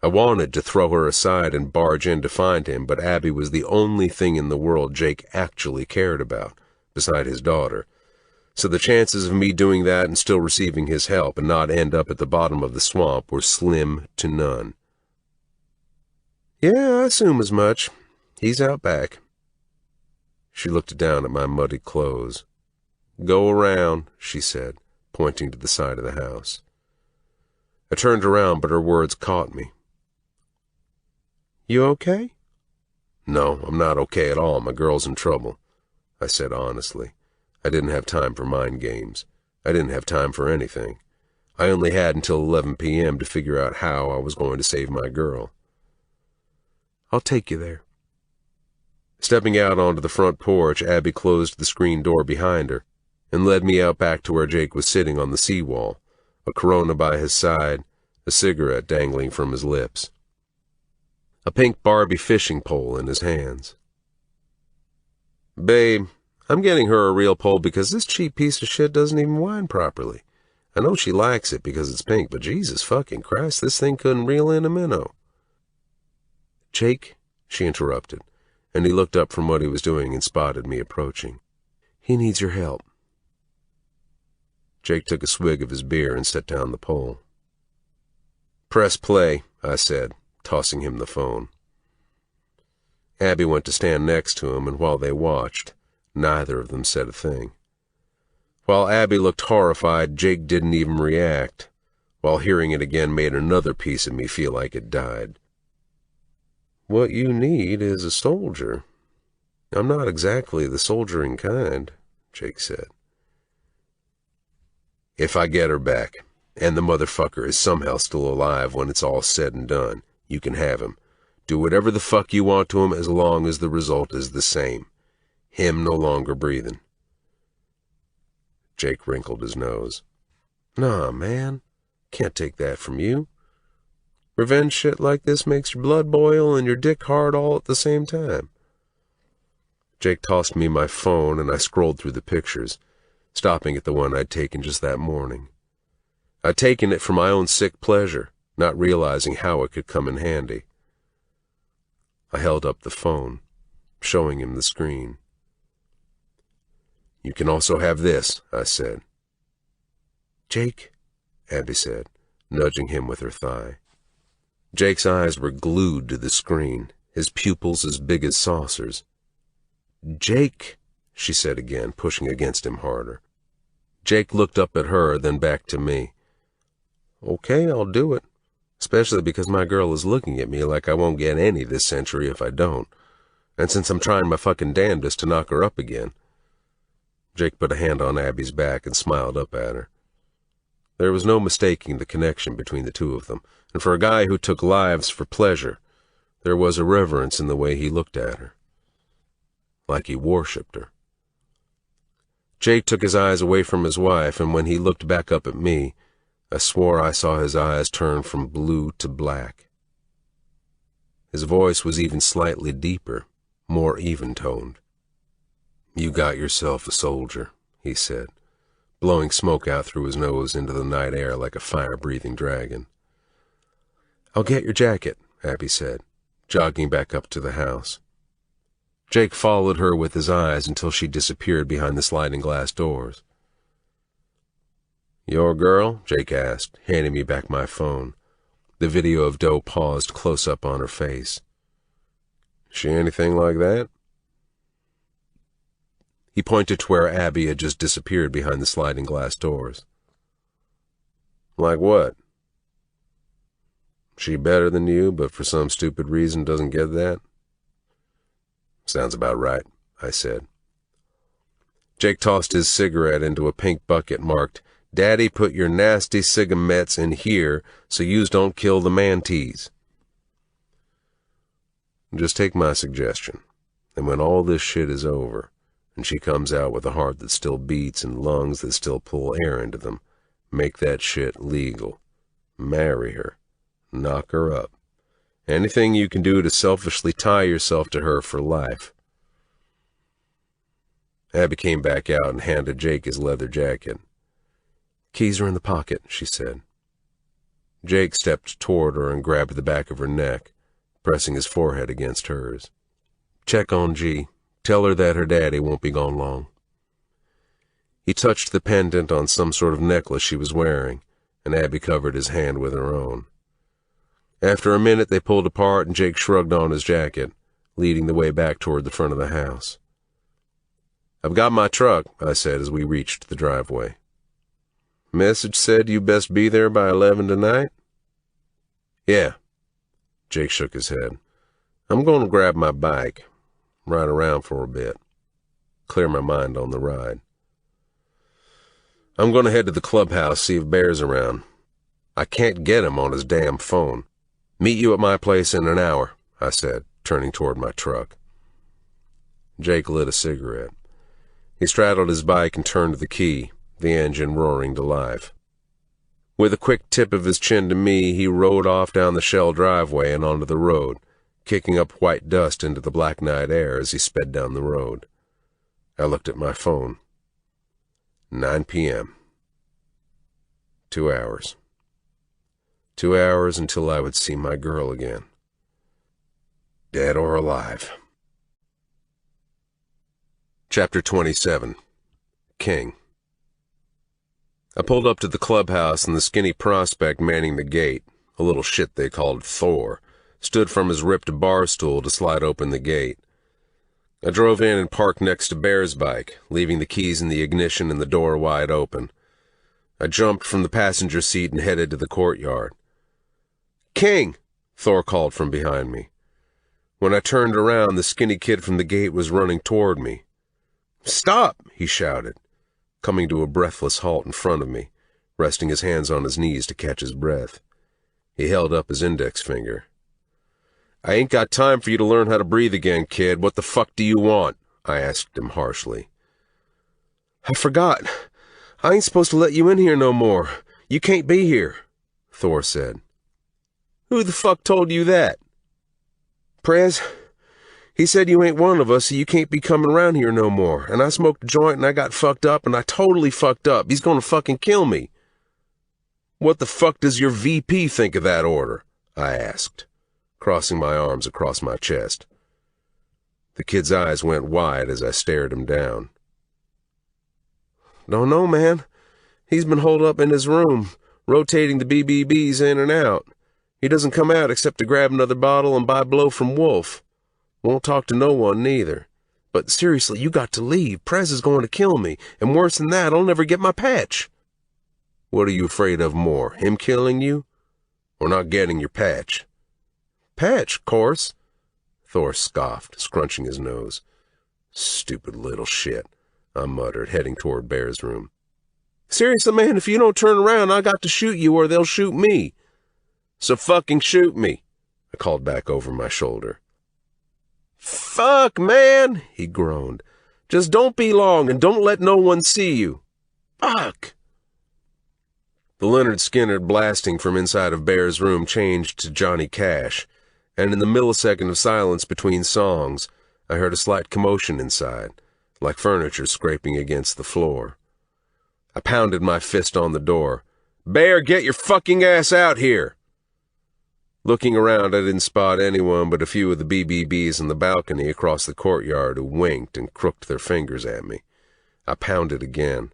I wanted to throw her aside and barge in to find him, but Abby was the only thing in the world Jake actually cared about, beside his daughter. So the chances of me doing that and still receiving his help and not end up at the bottom of the swamp were slim to none. "Yeah, I assume as much. He's out back." She looked down at my muddy clothes. "Go around," she said, pointing to the side of the house. I turned around, but her words caught me. "You okay?" "No, I'm not okay at all. My girl's in trouble," I said honestly. I didn't have time for mind games. I didn't have time for anything. I only had until 11 p.m. to figure out how I was going to save my girl. "I'll take you there." Stepping out onto the front porch, Abby closed the screen door behind her and led me out back to where Jake was sitting on the seawall, a Corona by his side, a cigarette dangling from his lips, a pink Barbie fishing pole in his hands. "Babe, I'm getting her a real pole because this cheap piece of shit doesn't even wind properly. I know she likes it because it's pink, but Jesus fucking Christ, this thing couldn't reel in a minnow." "Jake," she interrupted, and he looked up from what he was doing and spotted me approaching. "He needs your help." Jake took a swig of his beer and set down the pole. "Press play," I said, tossing him the phone. Abby went to stand next to him, and while they watched, neither of them said a thing. While Abby looked horrified, Jake didn't even react, while hearing it again made another piece of me feel like it died. "What you need is a soldier. I'm not exactly the soldiering kind," Jake said. "If I get her back, and the motherfucker is somehow still alive when it's all said and done, you can have him. Do whatever the fuck you want to him as long as the result is the same. Him no longer breathing." Jake wrinkled his nose. "Nah, man. Can't take that from you. Revenge shit like this makes your blood boil and your dick hard all at the same time." Jake tossed me my phone, and I scrolled through the pictures, stopping at the one I'd taken just that morning. I'd taken it for my own sick pleasure, not realizing how it could come in handy. I held up the phone, showing him the screen. "You can also have this," I said. "Jake," Abby said, nudging him with her thigh. Jake's eyes were glued to the screen, his pupils as big as saucers. "Jake," she said again, pushing against him harder. Jake looked up at her, then back to me. "Okay, I'll do it. especially because my girl is looking at me like I won't get any this century if I don't, and since I'm trying my fucking damnedest to knock her up again. Jake put a hand on Abby's back and smiled up at her. There was no mistaking the connection between the two of them, and for a guy who took lives for pleasure, there was a reverence in the way he looked at her. Like he worshipped her. Jake took his eyes away from his wife, and when he looked back up at me, I swore I saw his eyes turn from blue to black. His voice was even slightly deeper, more even-toned. "You got yourself a soldier," he said, blowing smoke out through his nose into the night air like a fire-breathing dragon. "I'll get your jacket," Abby said, jogging back up to the house. Jake followed her with his eyes until she disappeared behind the sliding glass doors. "Your girl?" Jake asked, handing me back my phone. The video of Doe paused close up on her face. "She anything like that?" He pointed to where Abby had just disappeared behind the sliding glass doors. "Like what?" "She better than you, but for some stupid reason doesn't get that?" "Sounds about right," I said. Jake tossed his cigarette into a pink bucket marked, "Daddy put your nasty cigarettes in here so yous don't kill the mantees." "Just take my suggestion, and when all this shit is over, and she comes out with a heart that still beats and lungs that still pull air into them, make that shit legal. Marry her. Knock her up. Anything you can do to selfishly tie yourself to her for life." Abby came back out and handed Jake his leather jacket. "Keys are in the pocket," she said. Jake stepped toward her and grabbed the back of her neck, pressing his forehead against hers. "Check on G. Tell her that her daddy won't be gone long." He touched the pendant on some sort of necklace she was wearing, and Abby covered his hand with her own. After a minute, they pulled apart and Jake shrugged on his jacket, leading the way back toward the front of the house. "I've got my truck," I said as we reached the driveway. "Message said you best be there by 11 tonight?" "Yeah." Jake shook his head. "I'm going to grab my bike, ride around for a bit, clear my mind on the ride. I'm going to head to the clubhouse, see if Bear's around. I can't get him on his damn phone. Meet you at my place in an hour," I said, turning toward my truck. Jake lit a cigarette. He straddled his bike and turned the key, the engine roaring to life. With a quick tip of his chin to me, he rode off down the shell driveway and onto the road, kicking up white dust into the black night air as he sped down the road. I looked at my phone. 9 p.m. 2 hours. 2 hours until I would see my girl again. Dead or alive. Chapter 27. King. I pulled up to the clubhouse, and the skinny prospect manning the gate, a little shit they called Thor, stood from his ripped bar stool to slide open the gate. I drove in and parked next to Bear's bike, leaving the keys in the ignition and the door wide open. I jumped from the passenger seat and headed to the courtyard. "King!" Thor called from behind me. When I turned around, the skinny kid from the gate was running toward me. "Stop!" he shouted, coming to a breathless halt in front of me, resting his hands on his knees to catch his breath. He held up his index finger. "I ain't got time for you to learn how to breathe again, kid. What the fuck do you want?" I asked him harshly. "I forgot. I ain't supposed to let you in here no more. You can't be here," Thor said. "Who the fuck told you that?" "Prez. He said you ain't one of us, so you can't be coming around here no more. And I smoked a joint and I got fucked up, and I totally fucked up. He's gonna fucking kill me." "What the fuck does your VP think of that order?" I asked, crossing my arms across my chest. The kid's eyes went wide as I stared him down. "Don't know, man. He's been holed up in his room, rotating the BBBs in and out. He doesn't come out except to grab another bottle and buy blow from Wolf. Won't talk to no one, neither. But seriously, you got to leave. Prez is going to kill me, and worse than that, I'll never get my patch." "What are you afraid of more, him killing you, We're not getting your patch. Patch, course, Thor scoffed, scrunching his nose. Stupid little shit, I muttered, heading toward Bear's room. Seriously, man, if you don't turn around, I got to shoot you or they'll shoot me. So fucking shoot me, I called back over my shoulder. Fuck, man, he groaned. Just don't be long and don't let no one see you. Fuck. The Leonard Skinner blasting from inside of Bear's room changed to Johnny Cash, and in the millisecond of silence between songs, I heard a slight commotion inside, like furniture scraping against the floor. I pounded my fist on the door. Bear, get your fucking ass out here! Looking around, I didn't spot anyone but a few of the BBBs in the balcony across the courtyard who winked and crooked their fingers at me. I pounded again.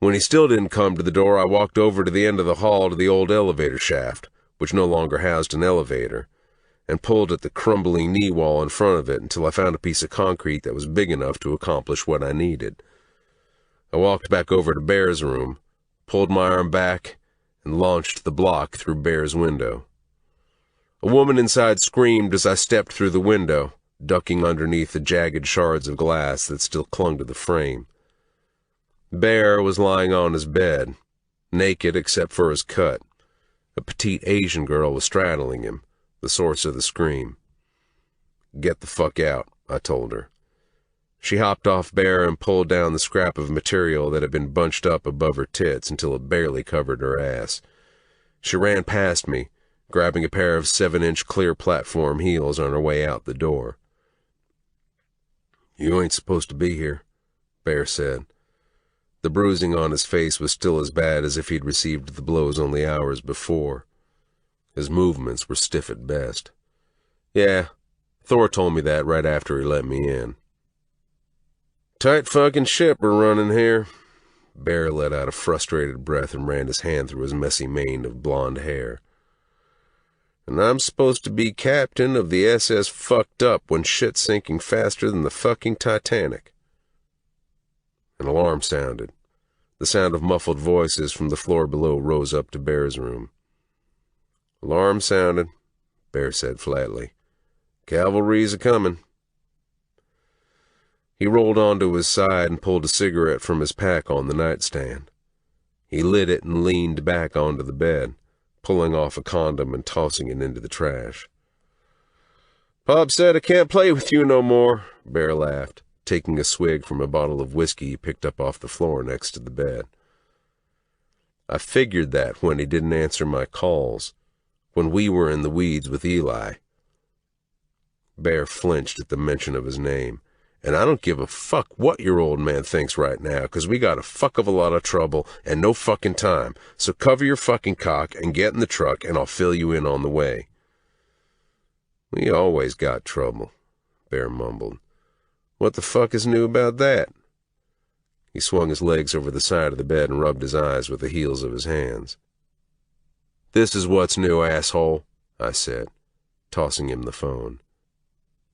When he still didn't come to the door, I walked over to the end of the hall to the old elevator shaft, which no longer housed an elevator, and pulled at the crumbling knee wall in front of it until I found a piece of concrete that was big enough to accomplish what I needed. I walked back over to Bear's room, pulled my arm back, and launched the block through Bear's window. A woman inside screamed as I stepped through the window, ducking underneath the jagged shards of glass that still clung to the frame. Bear was lying on his bed, naked except for his cut. A petite Asian girl was straddling him, the source of the scream. Get the fuck out, I told her. She hopped off Bear and pulled down the scrap of material that had been bunched up above her tits until it barely covered her ass. She ran past me, grabbing a pair of 7-inch clear platform heels on her way out the door. You ain't supposed to be here, Bear said. The bruising on his face was still as bad as if he'd received the blows only hours before. His movements were stiff at best. Yeah, Thor told me that right after he let me in. Tight fucking ship we're running here. Bear let out a frustrated breath and ran his hand through his messy mane of blonde hair. And I'm supposed to be captain of the SS Fucked Up when shit's sinking faster than the fucking Titanic. An alarm sounded. The sound of muffled voices from the floor below rose up to Bear's room. Alarm sounded, Bear said flatly. Cavalry's a-comin'. He rolled onto his side and pulled a cigarette from his pack on the nightstand. He lit it and leaned back onto the bed, pulling off a condom and tossing it into the trash. Pop said I can't play with you no more, Bear laughed, taking a swig from a bottle of whiskey he picked up off the floor next to the bed. I figured that when he didn't answer my calls, when we were in the weeds with Eli. Bear flinched at the mention of his name. And I don't give a fuck what your old man thinks right now, 'cause we got a fuck of a lot of trouble and no fucking time. So cover your fucking cock and get in the truck and I'll fill you in on the way. We always got trouble, Bear mumbled. What the fuck is new about that? He swung his legs over the side of the bed and rubbed his eyes with the heels of his hands. This is what's new, asshole, I said, tossing him the phone.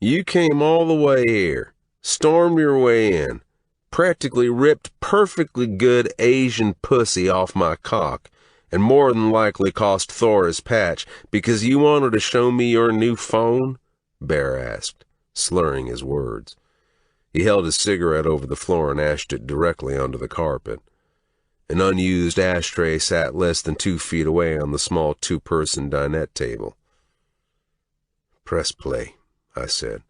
You came all the way here. Stormed your way in, practically ripped perfectly good Asian pussy off my cock, and more than likely cost Thor his patch because you wanted to show me your new phone? Bear asked, slurring his words. He held his cigarette over the floor and ashed it directly onto the carpet. An unused ashtray sat less than 2 feet away on the small 2-person dinette table. Press play, I said,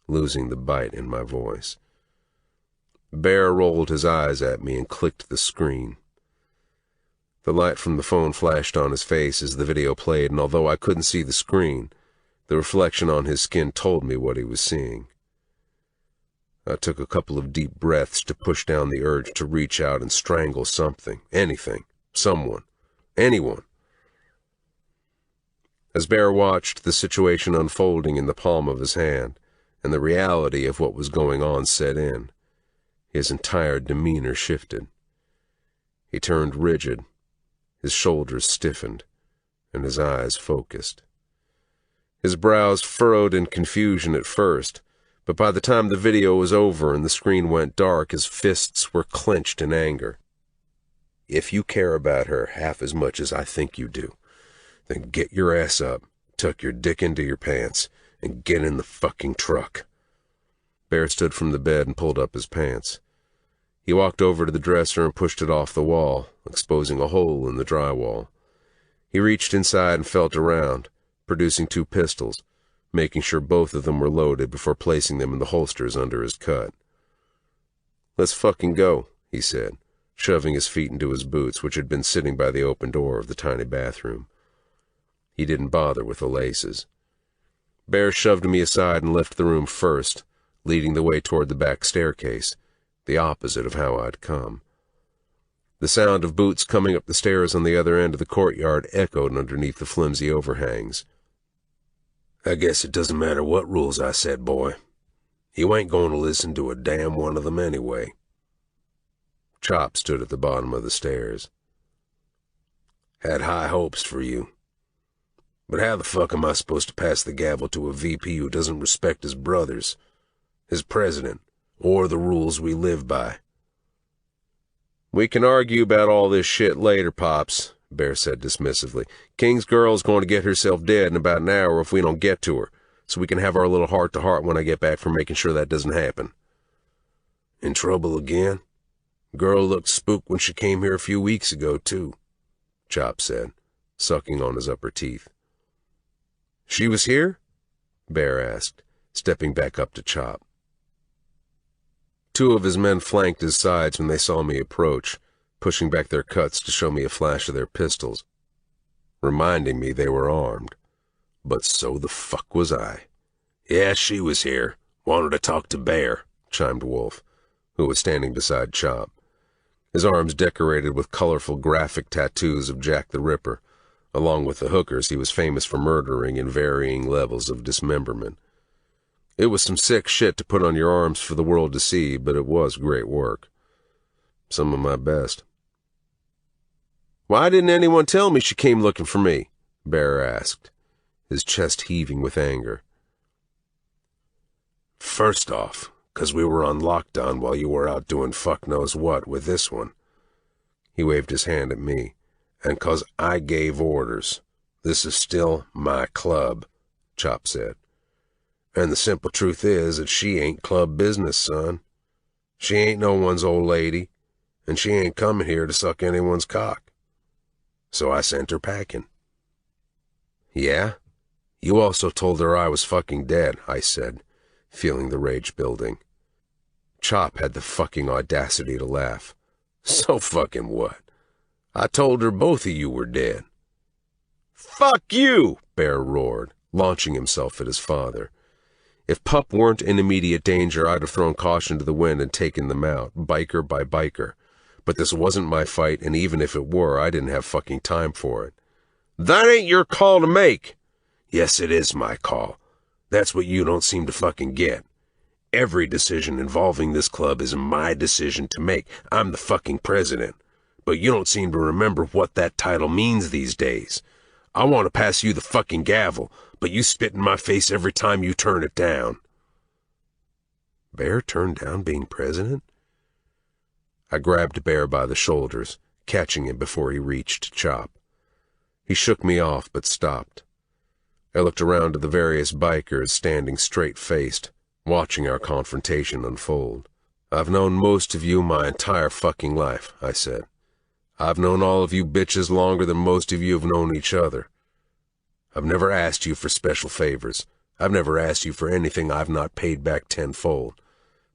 losing the bite in my voice. Bear rolled his eyes at me and clicked the screen. The light from the phone flashed on his face as the video played, and although I couldn't see the screen, the reflection on his skin told me what he was seeing. I took a couple of deep breaths to push down the urge to reach out and strangle something, anything, someone, anyone. As Bear watched the situation unfolding in the palm of his hand, and the reality of what was going on set in, his entire demeanor shifted. He turned rigid, his shoulders stiffened, and his eyes focused. His brows furrowed in confusion at first, but by the time the video was over and the screen went dark, his fists were clenched in anger. If you care about her half as much as I think you do, Then get your ass up, tuck your dick into your pants, and get in the fucking truck. Bear stood from the bed and pulled up his pants. He walked over to the dresser and pushed it off the wall, exposing a hole in the drywall. He reached inside and felt around, producing 2 pistols, making sure both of them were loaded before placing them in the holsters under his cut. "Let's fucking go," he said, shoving his feet into his boots, which had been sitting by the open door of the tiny bathroom. He didn't bother with the laces. Bear shoved me aside and left the room first, leading the way toward the back staircase, the opposite of how I'd come. The sound of boots coming up the stairs on the other end of the courtyard echoed underneath the flimsy overhangs. "I guess it doesn't matter what rules I set, boy. You ain't going to listen to a damn one of them anyway." Chop stood at the bottom of the stairs. "Had high hopes for you. But how the fuck am I supposed to pass the gavel to a VP who doesn't respect his brothers, his president, or the rules we live by?" "We can argue about all this shit later, Pops," Bear said dismissively. "King's girl's going to get herself dead in about an hour if we don't get to her, so we can have our little heart-to-heart when I get back from making sure that doesn't happen." "In trouble again? Girl looked spooked when she came here a few weeks ago, too," Chop said, sucking on his upper teeth. "She was here?" Bear asked, stepping back up to Chop. 2 of his men flanked his sides when they saw me approach, pushing back their cuts to show me a flash of their pistols, reminding me they were armed. But so the fuck was I. "Yeah, she was here. Wanted to talk to Bear," chimed Wolf, who was standing beside Chop, his arms decorated with colorful graphic tattoos of Jack the Ripper, along with the hookers he was famous for murdering in varying levels of dismemberment. It was some sick shit to put on your arms for the world to see, but it was great work. Some of my best. "Why didn't anyone tell me she came looking for me?" Bear asked, his chest heaving with anger. "First off, 'cause we were on lockdown while you were out doing fuck knows what with this one." He waved his hand at me. "And 'cause I gave orders. This is still my club," Chop said. "And the simple truth is that she ain't club business, son. She ain't no one's old lady, and she ain't coming here to suck anyone's cock. So I sent her packing." "Yeah? You also told her I was fucking dead," I said, feeling the rage building. Chop had the fucking audacity to laugh. "So fucking what? I told her both of you were dead." "Fuck you!" Bear roared, launching himself at his father. If Pup weren't in immediate danger, I'd have thrown caution to the wind and taken them out, biker by biker. But this wasn't my fight, and even if it were, I didn't have fucking time for it. "That ain't your call to make." "Yes, it is my call. That's what you don't seem to fucking get. Every decision involving this club is my decision to make. I'm the fucking president. But you don't seem to remember what that title means these days. I want to pass you the fucking gavel, but you spit in my face every time you turn it down." Bear turned down being president? I grabbed Bear by the shoulders, catching him before he reached Chop. He shook me off, but stopped. I looked around at the various bikers standing straight-faced, watching our confrontation unfold. "I've known most of you my entire fucking life," I said. "I've known all of you bitches longer than most of you have known each other. I've never asked you for special favors. I've never asked you for anything I've not paid back tenfold.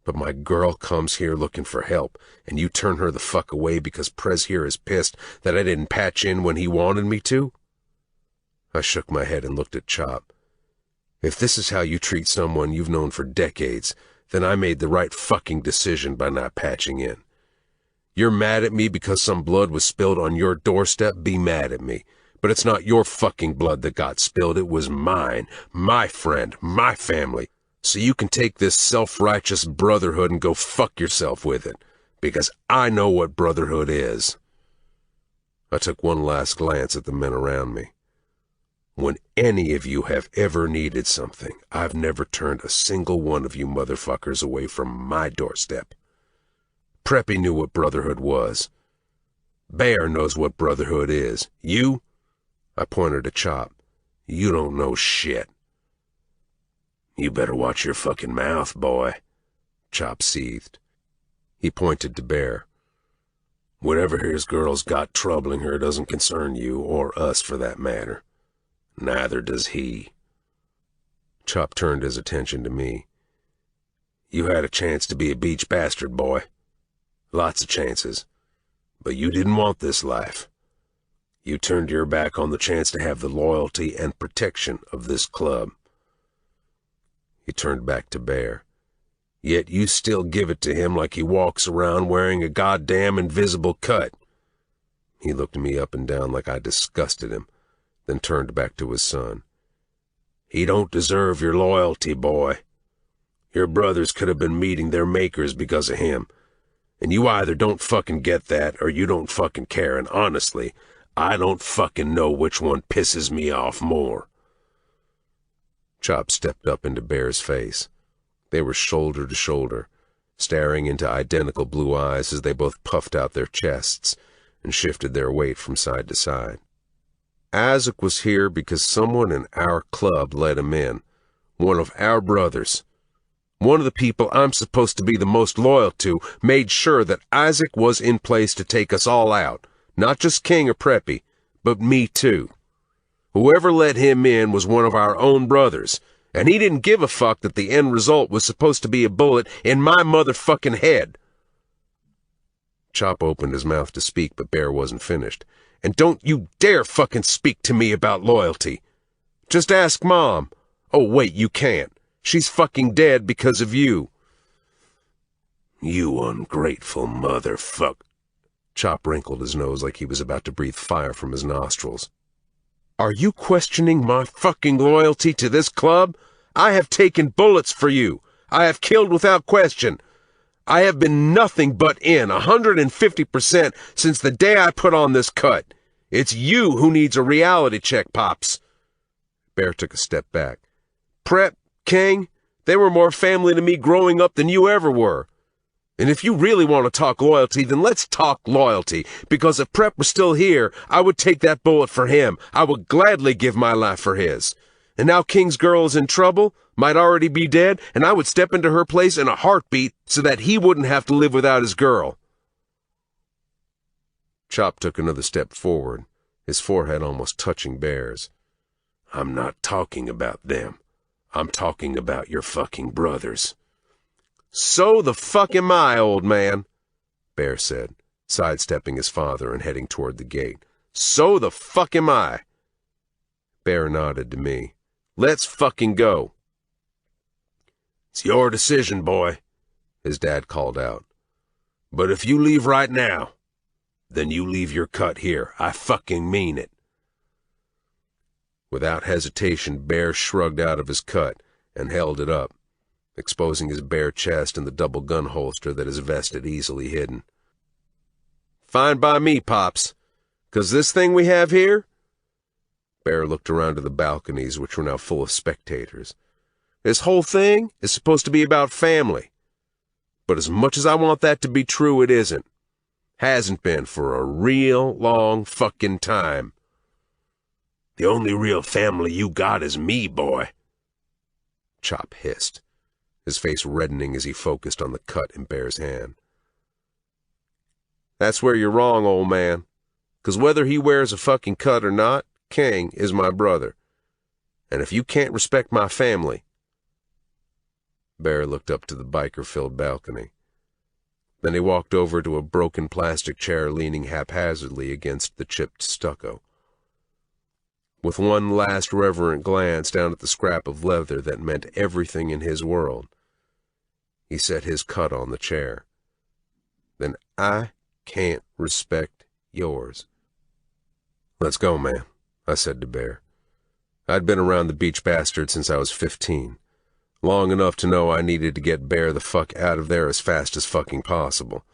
But my girl comes here looking for help, and you turn her the fuck away because Prez here is pissed that I didn't patch in when he wanted me to?" I shook my head and looked at Chop. "If this is how you treat someone you've known for decades, then I made the right fucking decision by not patching in. You're mad at me because some blood was spilled on your doorstep? Be mad at me. But it's not your fucking blood that got spilled. It was mine, my friend, my family. So you can take this self-righteous brotherhood and go fuck yourself with it. Because I know what brotherhood is." I took one last glance at the men around me. When any of you have ever needed something, I've never turned a single one of you motherfuckers away from my doorstep. Preppy knew what brotherhood was. Bear knows what brotherhood is. You? I pointed to Chop. You don't know shit. You better watch your fucking mouth, boy, Chop seethed. He pointed to Bear. Whatever his girl's got troubling her doesn't concern you, or us for that matter. Neither does he. Chop turned his attention to me. You had a chance to be a beach bastard, boy. Lots of chances. But you didn't want this life. You turned your back on the chance to have the loyalty and protection of this club. He turned back to Bear. Yet you still give it to him like he walks around wearing a goddamn invisible cut. He looked me up and down like I disgusted him, then turned back to his son. He don't deserve your loyalty, boy. Your brothers could have been meeting their makers because of him. And you either don't fucking get that or you don't fucking care, and honestly, I don't fucking know which one pisses me off more. Chop stepped up into Bear's face. They were shoulder to shoulder, staring into identical blue eyes as they both puffed out their chests and shifted their weight from side to side. Isaac was here because someone in our club let him in. One of our brothers. One of the people I'm supposed to be the most loyal to made sure that Isaac was in place to take us all out. Not just King or Preppy, but me too. Whoever let him in was one of our own brothers, and he didn't give a fuck that the end result was supposed to be a bullet in my motherfucking head. Chop opened his mouth to speak, but Bear wasn't finished. And don't you dare fucking speak to me about loyalty. Just ask Mom. Oh, wait, you can't. She's fucking dead because of you. You ungrateful motherfuck. Chop wrinkled his nose like he was about to breathe fire from his nostrils. Are you questioning my fucking loyalty to this club? I have taken bullets for you. I have killed without question. I have been nothing but in 150% since the day I put on this cut. It's you who needs a reality check, Pops. Bear took a step back. Prep, King, they were more family to me growing up than you ever were. And if you really want to talk loyalty, then let's talk loyalty, because if Prep was still here, I would take that bullet for him. I would gladly give my life for his. And now King's girl is in trouble, might already be dead, and I would step into her place in a heartbeat so that he wouldn't have to live without his girl. Chop took another step forward, his forehead almost touching Bear's. I'm not talking about them. I'm talking about your fucking brothers. So the fuck am I, old man, Bear said, sidestepping his father and heading toward the gate. So the fuck am I. Bear nodded to me. Let's fucking go. It's your decision, boy, his dad called out. But if you leave right now, then you leave your cut here. I fucking mean it. Without hesitation, Bear shrugged out of his cut and held it up, exposing his bare chest and the double gun holster that his vest had easily hidden. Fine by me, Pops, 'cause this thing we have here? Bear looked around to the balconies, which were now full of spectators. This whole thing is supposed to be about family. But as much as I want that to be true, it isn't. Hasn't been for a real long fucking time. The only real family you got is me, boy, Chop hissed, his face reddening as he focused on the cut in Bear's hand. That's where you're wrong, old man, 'cause whether he wears a fucking cut or not, King is my brother. And if you can't respect my family... Bear looked up to the biker-filled balcony. Then he walked over to a broken plastic chair leaning haphazardly against the chipped stucco. With one last reverent glance down at the scrap of leather that meant everything in his world, he set his cut on the chair. Then I can't respect yours. Let's go, man, I said to Bear. I'd been around the beach bastard since I was 15. Long enough to know I needed to get Bear the fuck out of there as fast as fucking possible.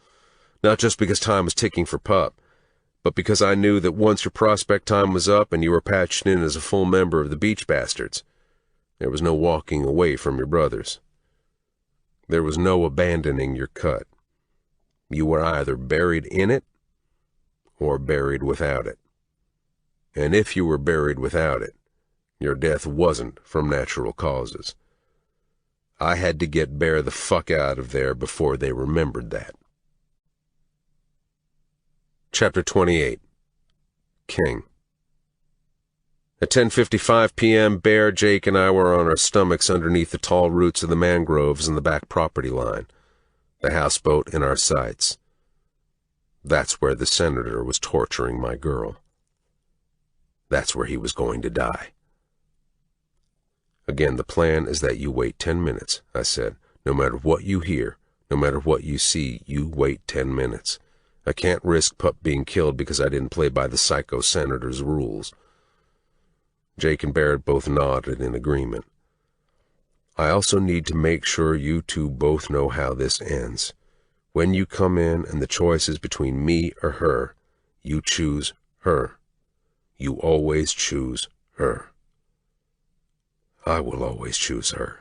Not just because time was ticking for Pup, but because I knew that once your prospect time was up and you were patched in as a full member of the Beach Bastards, there was no walking away from your brothers. There was no abandoning your cut. You were either buried in it or buried without it. And if you were buried without it, your death wasn't from natural causes. I had to get Bear the fuck out of there before they remembered that. Chapter 28. King. At 10:55 p.m., Bear, Jake, and I were on our stomachs underneath the tall roots of the mangroves in the back property line, the houseboat in our sights. That's where the senator was torturing my girl. That's where he was going to die. Again, the plan is that you wait 10 minutes, I said. No matter what you hear, no matter what you see, you wait 10 minutes. I can't risk Pup being killed because I didn't play by the psycho senator's rules. Jake and Barrett both nodded in agreement. I also need to make sure you two both know how this ends. When you come in and the choice is between me or her, you choose her. You always choose her. I will always choose her.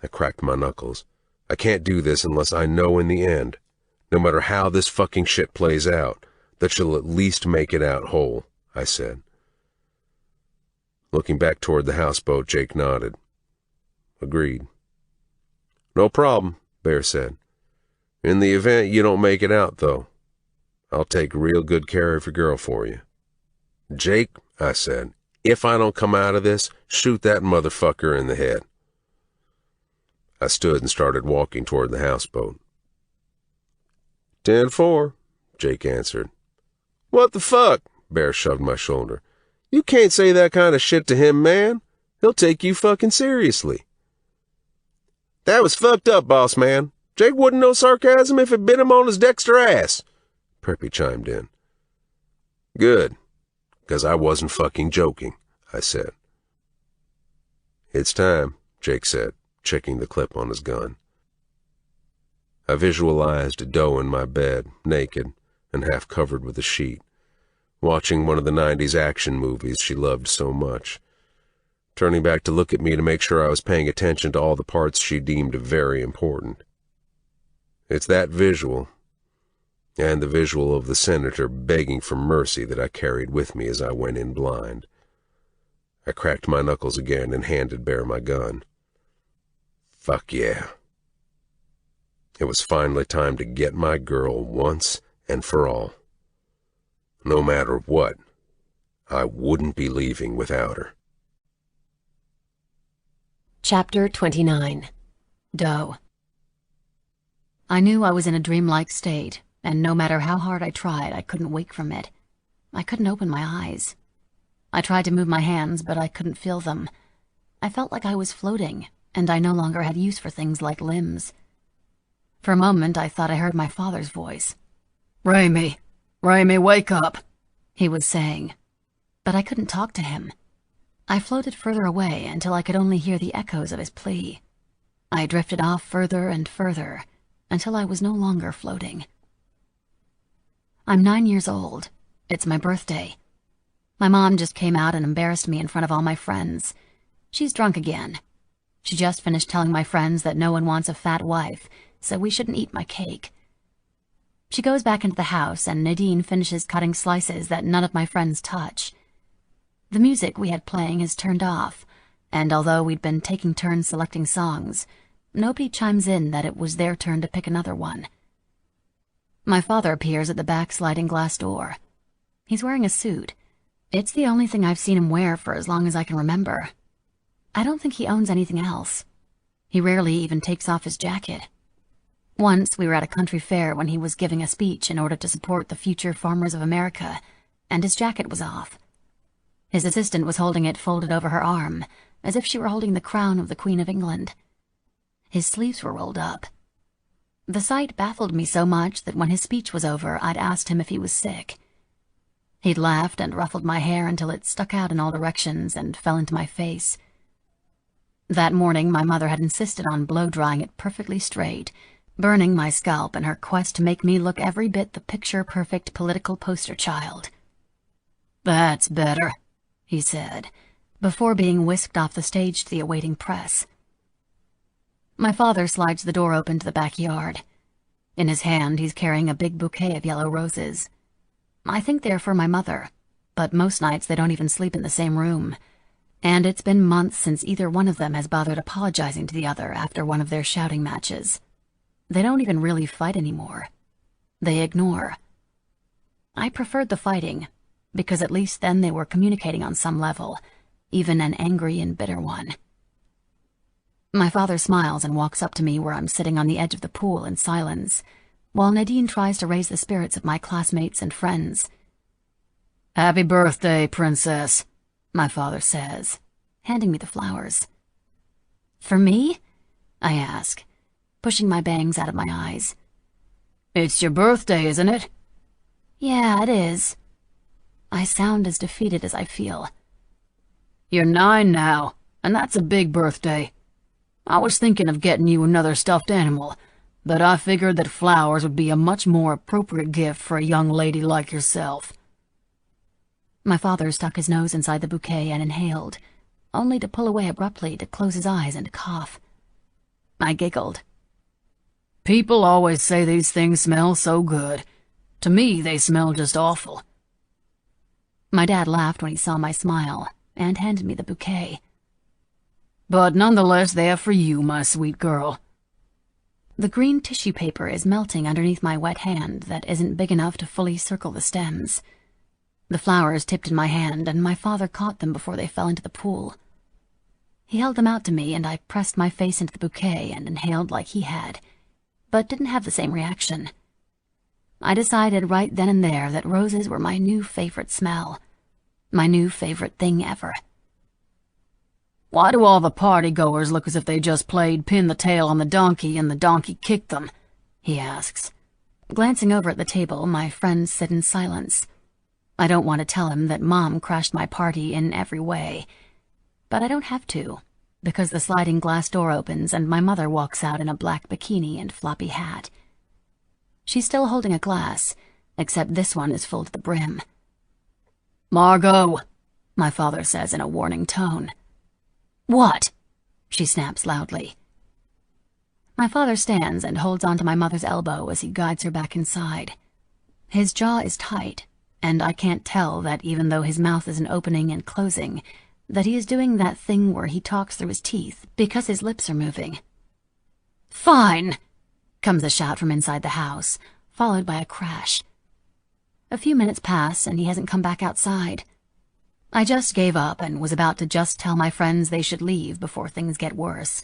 I cracked my knuckles. I can't do this unless I know in the end, no matter how this fucking shit plays out, that she'll at least make it out whole, I said. Looking back toward the houseboat, Jake nodded. Agreed. No problem, Bear said. In the event you don't make it out, though, I'll take real good care of your girl for you. Jake, I said, if I don't come out of this, shoot that motherfucker in the head. I stood and started walking toward the houseboat. 10-4, Jake answered. What the fuck? Bear shoved my shoulder. You can't say that kind of shit to him, man. He'll take you fucking seriously. That was fucked up, boss man. Jake wouldn't know sarcasm if it bit him on his dexter ass, Preppy chimed in. Good, because I wasn't fucking joking, I said. It's time, Jake said, checking the clip on his gun. I visualized Doe in my bed, naked and half covered with a sheet, watching one of the 90s action movies she loved so much, turning back to look at me to make sure I was paying attention to all the parts she deemed very important. It's that visual, and the visual of the senator begging for mercy that I carried with me as I went in blind. I cracked my knuckles again and handed Bear my gun. Fuck yeah. It was finally time to get my girl once and for all. No matter what, I wouldn't be leaving without her. Chapter 29. Doe. I knew I was in a dreamlike state, and no matter how hard I tried, I couldn't wake from it. I couldn't open my eyes. I tried to move my hands, but I couldn't feel them. I felt like I was floating, and I no longer had use for things like limbs. For a moment, I thought I heard my father's voice. Raimi, wake up, he was saying. But I couldn't talk to him. I floated further away until I could only hear the echoes of his plea. I drifted off further and further, until I was no longer floating. I'm 9 years old. It's my birthday. My mom just came out and embarrassed me in front of all my friends. She's drunk again. She just finished telling my friends that no one wants a fat wife, so we shouldn't eat my cake. She goes back into the house, and Nadine finishes cutting slices that none of my friends touch. The music we had playing is turned off, and although we'd been taking turns selecting songs, nobody chimes in that it was their turn to pick another one. My father appears at the back sliding glass door. He's wearing a suit. It's the only thing I've seen him wear for as long as I can remember. I don't think he owns anything else. He rarely even takes off his jacket. Once we were at a country fair when he was giving a speech in order to support the future farmers of America, and his jacket was off. His assistant was holding it folded over her arm, as if she were holding the crown of the Queen of England. His sleeves were rolled up. The sight baffled me so much that when his speech was over, I'd asked him if he was sick. He'd laughed and ruffled my hair until it stuck out in all directions and fell into my face. That morning, my mother had insisted on blow-drying it perfectly straight, burning my scalp in her quest to make me look every bit the picture-perfect political poster child. That's better, he said, before being whisked off the stage to the awaiting press. My father slides the door open to the backyard. In his hand, he's carrying a big bouquet of yellow roses. I think they're for my mother, but most nights they don't even sleep in the same room. And it's been months since either one of them has bothered apologizing to the other after one of their shouting matches. They don't even really fight anymore. They ignore. I preferred the fighting, because at least then they were communicating on some level, even an angry and bitter one. My father smiles and walks up to me where I'm sitting on the edge of the pool in silence, while Nadine tries to raise the spirits of my classmates and friends. "Happy birthday, Princess," my father says, handing me the flowers. "For me?" I ask, pushing my bangs out of my eyes. "It's your birthday, isn't it?" "Yeah, it is." I sound as defeated as I feel. "You're 9 now, and that's a big birthday. I was thinking of getting you another stuffed animal, but I figured that flowers would be a much more appropriate gift for a young lady like yourself." My father stuck his nose inside the bouquet and inhaled, only to pull away abruptly to close his eyes and cough. I giggled. "People always say these things smell so good. To me, they smell just awful." My dad laughed when he saw my smile and handed me the bouquet. "But nonetheless, they're for you, my sweet girl." The green tissue paper is melting underneath my wet hand that isn't big enough to fully circle the stems. The flowers tipped in my hand, and my father caught them before they fell into the pool. He held them out to me, and I pressed my face into the bouquet and inhaled like he had, but didn't have the same reaction. I decided right then and there that roses were my new favorite smell, my new favorite thing ever. "Why do all the party-goers look as if they just played pin the tail on the donkey and the donkey kicked them?" he asks. Glancing over at the table, my friends sit in silence. I don't want to tell him that Mom crashed my party in every way, but I don't have to, because the sliding glass door opens and my mother walks out in a black bikini and floppy hat. She's still holding a glass, except this one is full to the brim. "Margot," my father says in a warning tone. "What?" she snaps loudly. My father stands and holds onto my mother's elbow as he guides her back inside. His jaw is tight, and I can't tell that even though his mouth isn't opening and closing, that he is doing that thing where he talks through his teeth because his lips are moving. "Fine!" comes a shout from inside the house, followed by a crash. A few minutes pass and he hasn't come back outside. I just gave up and was about to just tell my friends they should leave before things get worse,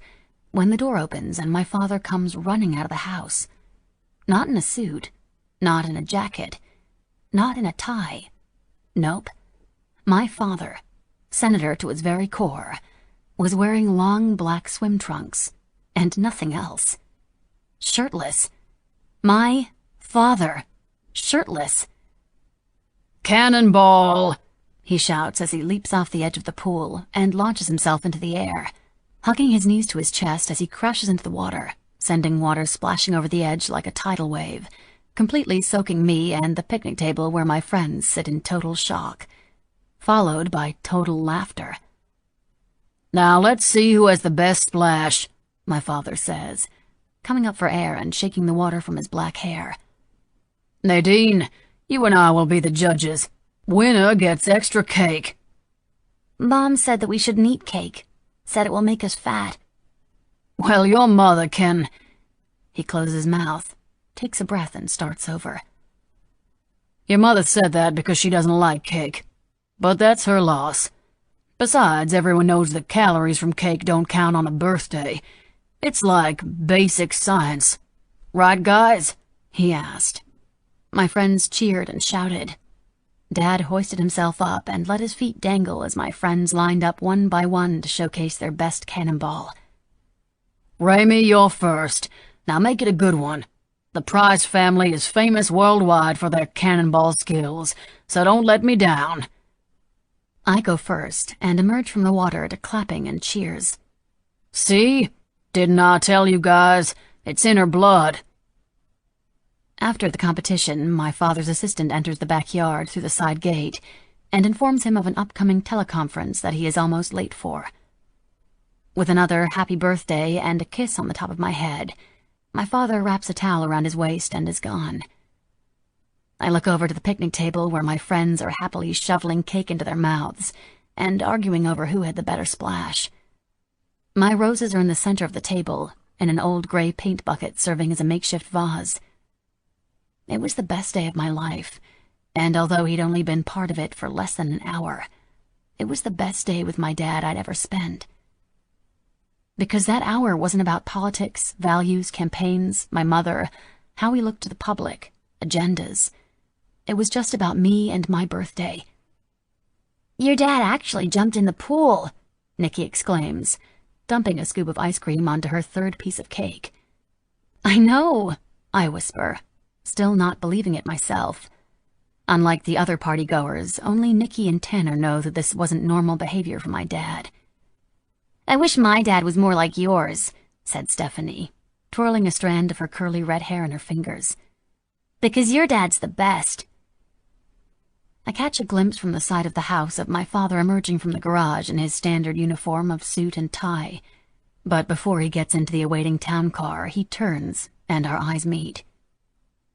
when the door opens and my father comes running out of the house. Not in a suit, not in a jacket, not in a tie. Nope. My father, senator to his very core, was wearing long black swim trunks and nothing else. Shirtless. My father, shirtless. "Cannonball!" he shouts as he leaps off the edge of the pool and launches himself into the air, hugging his knees to his chest as he crashes into the water, sending water splashing over the edge like a tidal wave, completely soaking me and the picnic table where my friends sit in total shock, followed by total laughter. "Now let's see who has the best splash," my father says, coming up for air and shaking the water from his black hair. "Nadine, you and I will be the judges. Winner gets extra cake." Mom said that we shouldn't eat cake. Said it will make us fat. "Well, your mother can—" He closes his mouth, takes a breath, and starts over. "Your mother said that because she doesn't like cake. But that's her loss. Besides, everyone knows that calories from cake don't count on a birthday. It's like basic science. Right, guys?" he asked. My friends cheered and shouted. Dad hoisted himself up and let his feet dangle as my friends lined up one by one to showcase their best cannonball. "Raimi, you're first. Now make it a good one. The Price family is famous worldwide for their cannonball skills, so don't let me down." I go first and emerge from the water to clapping and cheers. "See? Didn't I tell you guys? It's in her blood." After the competition, my father's assistant enters the backyard through the side gate and informs him of an upcoming teleconference that he is almost late for. With another happy birthday and a kiss on the top of my head, my father wraps a towel around his waist and is gone. I look over to the picnic table where my friends are happily shoveling cake into their mouths and arguing over who had the better splash. My roses are in the center of the table, in an old gray paint bucket serving as a makeshift vase. It was the best day of my life, and although he'd only been part of it for less than an hour, it was the best day with my dad I'd ever spent. Because that hour wasn't about politics, values, campaigns, my mother, how we looked to the public, agendas. It was just about me and my birthday. Your dad actually jumped in the pool, Nikki exclaims, dumping a scoop of ice cream onto her third piece of cake. I know, I whisper, still not believing it myself. Unlike the other party-goers, only Nikki and Tanner know that this wasn't normal behavior for my dad. I wish my dad was more like yours, said Stephanie, twirling a strand of her curly red hair in her fingers. Because your dad's the best. I catch a glimpse from the side of the house of my father emerging from the garage in his standard uniform of suit and tie. But before he gets into the awaiting town car, he turns, and our eyes meet.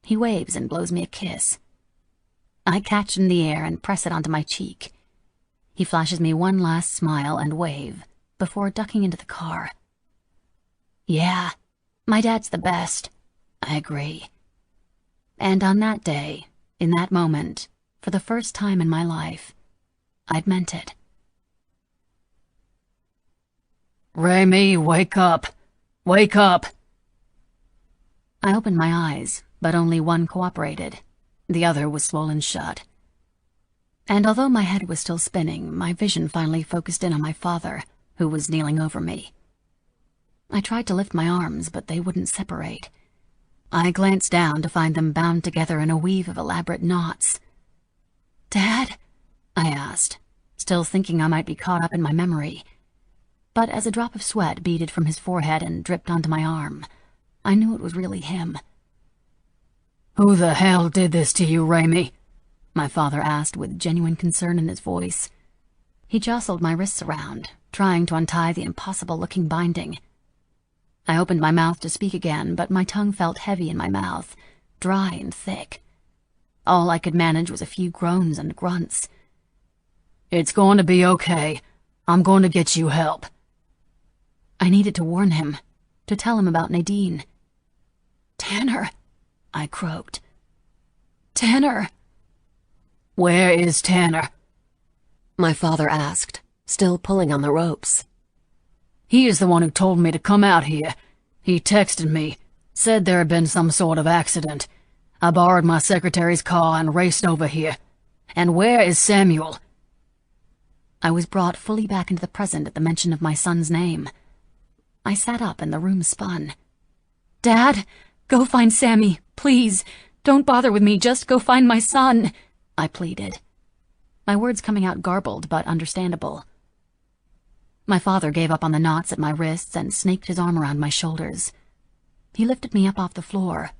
He waves and blows me a kiss. I catch it in the air and press it onto my cheek. He flashes me one last smile and wave before ducking into the car. Yeah, my dad's the best, I agree. And on that day, in that moment, for the first time in my life, I'd meant it. Raymie, wake up! Wake up! I opened my eyes, but only one cooperated. The other was swollen shut. And although my head was still spinning, my vision finally focused in on my father, who was kneeling over me. I tried to lift my arms, but they wouldn't separate. I glanced down to find them bound together in a weave of elaborate knots. Dad? I asked, still thinking I might be caught up in my memory. But as a drop of sweat beaded from his forehead and dripped onto my arm, I knew it was really him. Who the hell did this to you, Raymie? My father asked with genuine concern in his voice. He jostled my wrists around, trying to untie the impossible-looking binding. I opened my mouth to speak again, but my tongue felt heavy in my mouth, dry and thick. All I could manage was a few groans and grunts. It's going to be okay. I'm going to get you help. I needed to warn him, to tell him about Nadine. Tanner, I croaked. Tanner! Where is Tanner? My father asked, still pulling on the ropes. He is the one who told me to come out here. He texted me, said there had been some sort of accident. I borrowed my secretary's car and raced over here. And where is Samuel? I was brought fully back into the present at the mention of my son's name. I sat up and the room spun. Dad, go find Sammy, please. Don't bother with me, just go find my son, I pleaded. My words coming out garbled but understandable. My father gave up on the knots at my wrists and snaked his arm around my shoulders. He lifted me up off the floor.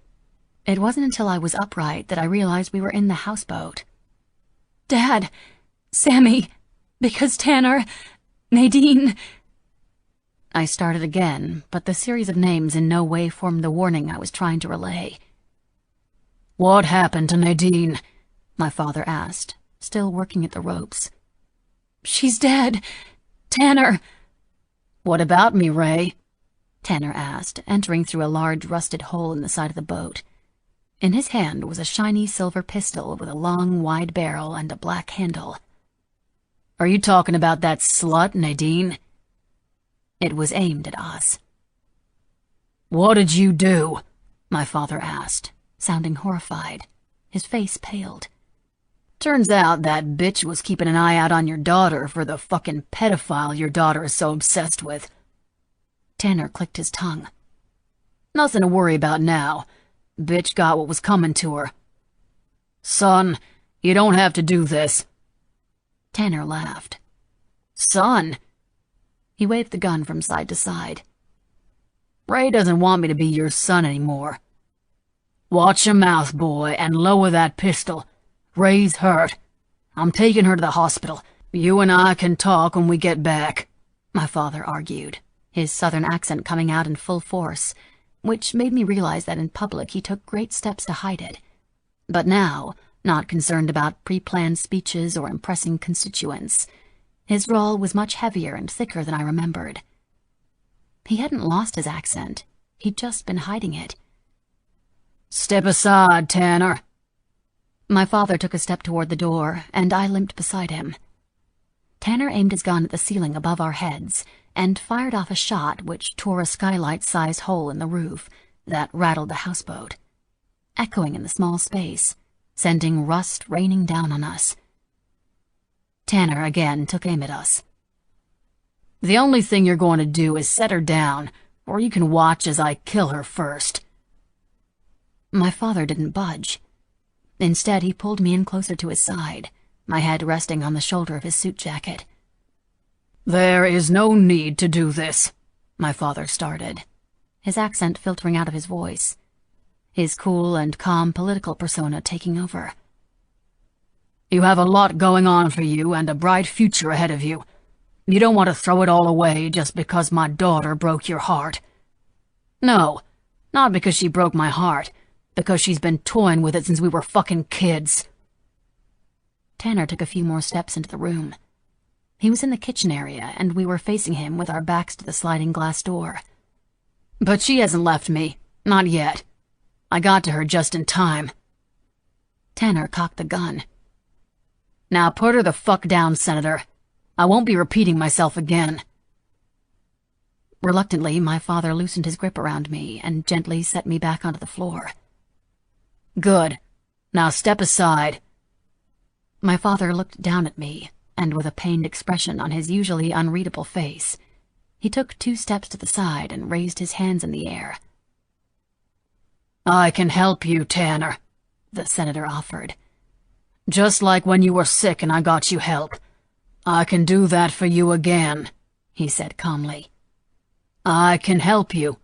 It wasn't until I was upright that I realized we were in the houseboat. Dad, Sammy, because Tanner, Nadine... I started again, but the series of names in no way formed the warning I was trying to relay. What happened to Nadine? My father asked, still working at the ropes. She's dead. Tanner. What about me, Ray? Tanner asked, entering through a large rusted hole in the side of the boat. In his hand was a shiny silver pistol with a long, wide barrel and a black handle. Are you talking about that slut, Nadine? It was aimed at us. What did you do? My father asked, sounding horrified. His face paled. Turns out that bitch was keeping an eye out on your daughter for the fucking pedophile your daughter is so obsessed with. Tanner clicked his tongue. Nothing to worry about now. Bitch got what was coming to her. Son, you don't have to do this. Tanner laughed. Son? He waved the gun from side to side. Ray doesn't want me to be your son anymore. Watch your mouth, boy, and lower that pistol. Ray's hurt. I'm taking her to the hospital. You and I can talk when we get back, my father argued, his southern accent coming out in full force, which made me realize that in public he took great steps to hide it. But now, not concerned about pre-planned speeches or impressing constituents, his drawl was much heavier and thicker than I remembered. He hadn't lost his accent. He'd just been hiding it. "Step aside, Tanner." My father took a step toward the door, and I limped beside him. Tanner aimed his gun at the ceiling above our heads and fired off a shot which tore a skylight-sized hole in the roof that rattled the houseboat, echoing in the small space, sending rust raining down on us. Tanner again took aim at us. "The only thing you're going to do is set her down, or you can watch as I kill her first." My father didn't budge. Instead, he pulled me in closer to his side, my head resting on the shoulder of his suit jacket. "There is no need to do this," my father started, his accent filtering out of his voice, his cool and calm political persona taking over. "You have a lot going on for you and a bright future ahead of you. You don't want to throw it all away just because my daughter broke your heart. No, not because she broke my heart, because she's been toying with it since we were fucking kids." Tanner took a few more steps into the room. He was in the kitchen area, and we were facing him with our backs to the sliding glass door. "But she hasn't left me. Not yet. I got to her just in time." Tanner cocked the gun. "Now put her the fuck down, Senator. I won't be repeating myself again." Reluctantly, my father loosened his grip around me and gently set me back onto the floor. "Good. Now step aside." My father looked down at me, and with a pained expression on his usually unreadable face, he took 2 steps to the side and raised his hands in the air. "I can help you, Tanner," the senator offered. "Just like when you were sick and I got you help. I can do that for you again," he said calmly. "I can help you."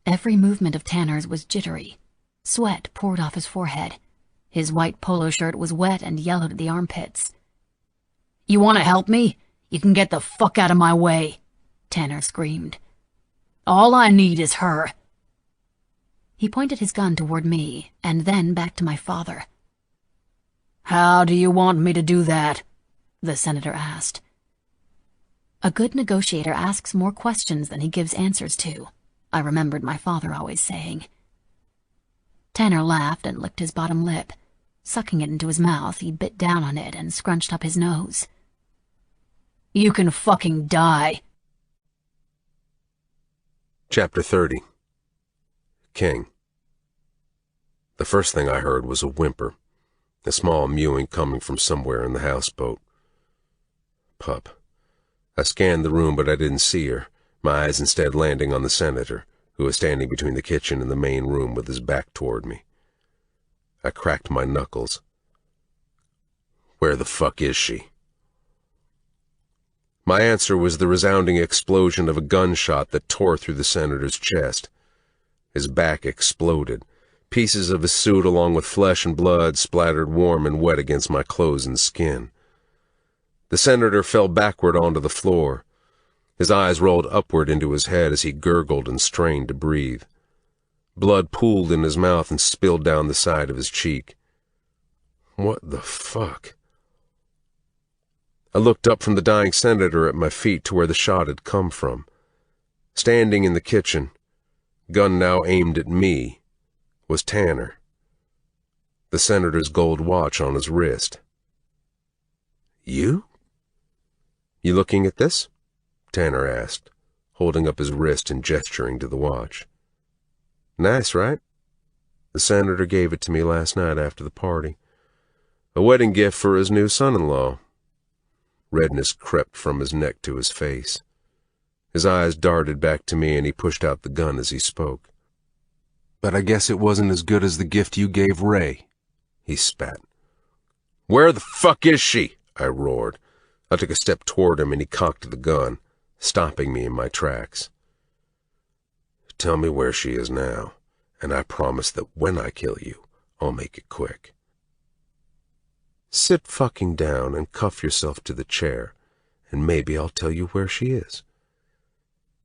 Every movement of Tanner's was jittery. Sweat poured off his forehead. His white polo shirt was wet and yellowed at the armpits. "You want to help me? You can get the fuck out of my way," Tanner screamed. "All I need is her." He pointed his gun toward me, and then back to my father. "How do you want me to do that?" the senator asked. A good negotiator asks more questions than he gives answers to, I remembered my father always saying. Tanner laughed and licked his bottom lip. Sucking it into his mouth, he bit down on it and scrunched up his nose. "You can fucking die." Chapter 30. King. The first thing I heard was a whimper, a small mewing coming from somewhere in the houseboat. Pup. I scanned the room, but I didn't see her, my eyes instead landing on the senator, who was standing between the kitchen and the main room with his back toward me. I cracked my knuckles. Where the fuck is she? My answer was the resounding explosion of a gunshot that tore through the senator's chest. His back exploded. Pieces of his suit along with flesh and blood splattered warm and wet against my clothes and skin. The senator fell backward onto the floor. His eyes rolled upward into his head as he gurgled and strained to breathe. Blood pooled in his mouth and spilled down the side of his cheek. What the fuck? I looked up from the dying senator at my feet to where the shot had come from. Standing in the kitchen, gun now aimed at me, was Tanner, the senator's gold watch on his wrist. You? You looking at this? Tanner asked, holding up his wrist and gesturing to the watch. Nice, right? The senator gave it to me last night after the party. A wedding gift for his new son-in-law. Redness crept from his neck to his face. His eyes darted back to me and he pushed out the gun as he spoke. But I guess it wasn't as good as the gift you gave Ray, he spat. Where the fuck is she? I roared. I took a step toward him and he cocked the gun, stopping me in my tracks. Tell me where she is now, and I promise that when I kill you, I'll make it quick. Sit fucking down and cuff yourself to the chair, and maybe I'll tell you where she is.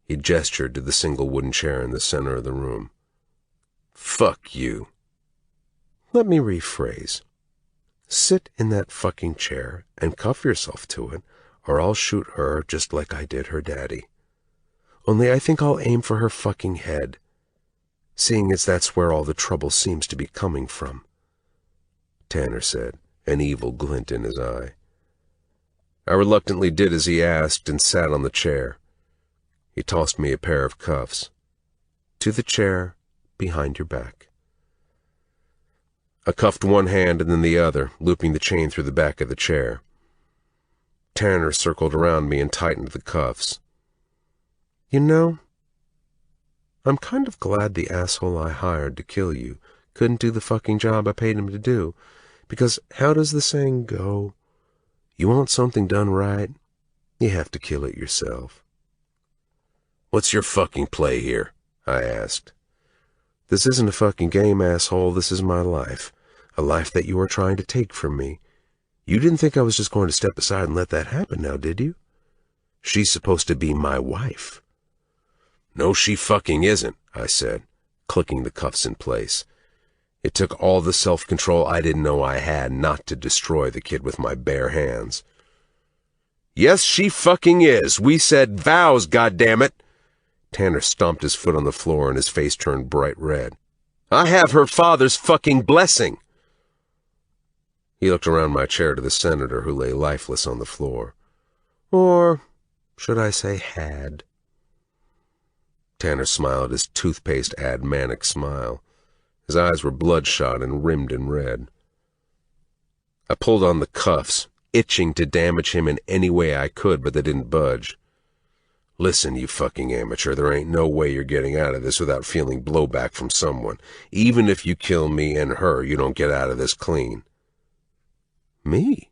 He gestured to the single wooden chair in the center of the room. Fuck you. Let me rephrase. Sit in that fucking chair and cuff yourself to it, or I'll shoot her just like I did her daddy. Only I think I'll aim for her fucking head, seeing as that's where all the trouble seems to be coming from," Tanner said, an evil glint in his eye. I reluctantly did as he asked and sat on the chair. He tossed me a pair of cuffs. "To the chair behind your back." I cuffed one hand and then the other, looping the chain through the back of the chair. Tanner circled around me and tightened the cuffs. "You know, I'm kind of glad the asshole I hired to kill you couldn't do the fucking job I paid him to do, because how does the saying go? You want something done right, you have to kill it yourself." "What's your fucking play here?" I asked. "This isn't a fucking game, asshole. This is my life. A life that you are trying to take from me. You didn't think I was just going to step aside and let that happen now, did you? She's supposed to be my wife." "No, she fucking isn't," I said, clicking the cuffs in place. It took all the self-control I didn't know I had not to destroy the kid with my bare hands. "Yes, she fucking is. We said vows, goddammit." Tanner stomped his foot on the floor and his face turned bright red. "I have her father's fucking blessing." He looked around my chair to the senator who lay lifeless on the floor. Or should I say had? Tanner smiled his toothpaste-ad manic smile. His eyes were bloodshot and rimmed in red. I pulled on the cuffs, itching to damage him in any way I could, but they didn't budge. "Listen, you fucking amateur, there ain't no way you're getting out of this without feeling blowback from someone. Even if you kill me and her, you don't get out of this clean." "Me?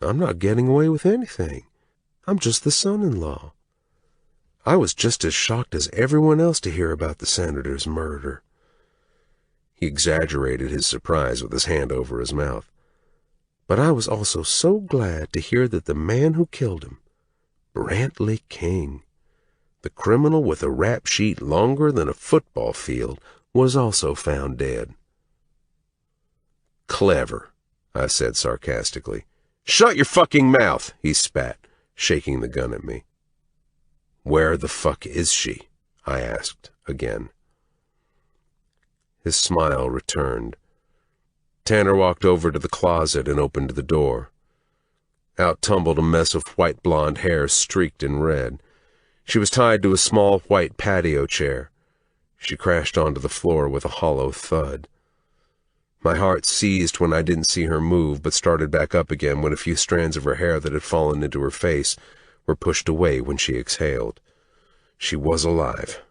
I'm not getting away with anything. I'm just the son-in-law." I was just as shocked as everyone else to hear about the senator's murder. He exaggerated his surprise with his hand over his mouth. But I was also so glad to hear that the man who killed him, Brantley King, the criminal with a rap sheet longer than a football field, was also found dead. "Clever," I said sarcastically. "Shut your fucking mouth," he spat, shaking the gun at me. "Where the fuck is she?" I asked again. His smile returned. Tanner walked over to the closet and opened the door. Out tumbled a mess of white blonde hair streaked in red. She was tied to a small white patio chair. She crashed onto the floor with a hollow thud. My heart seized when I didn't see her move, but started back up again when a few strands of her hair that had fallen into her face were pushed away when she exhaled. She was alive,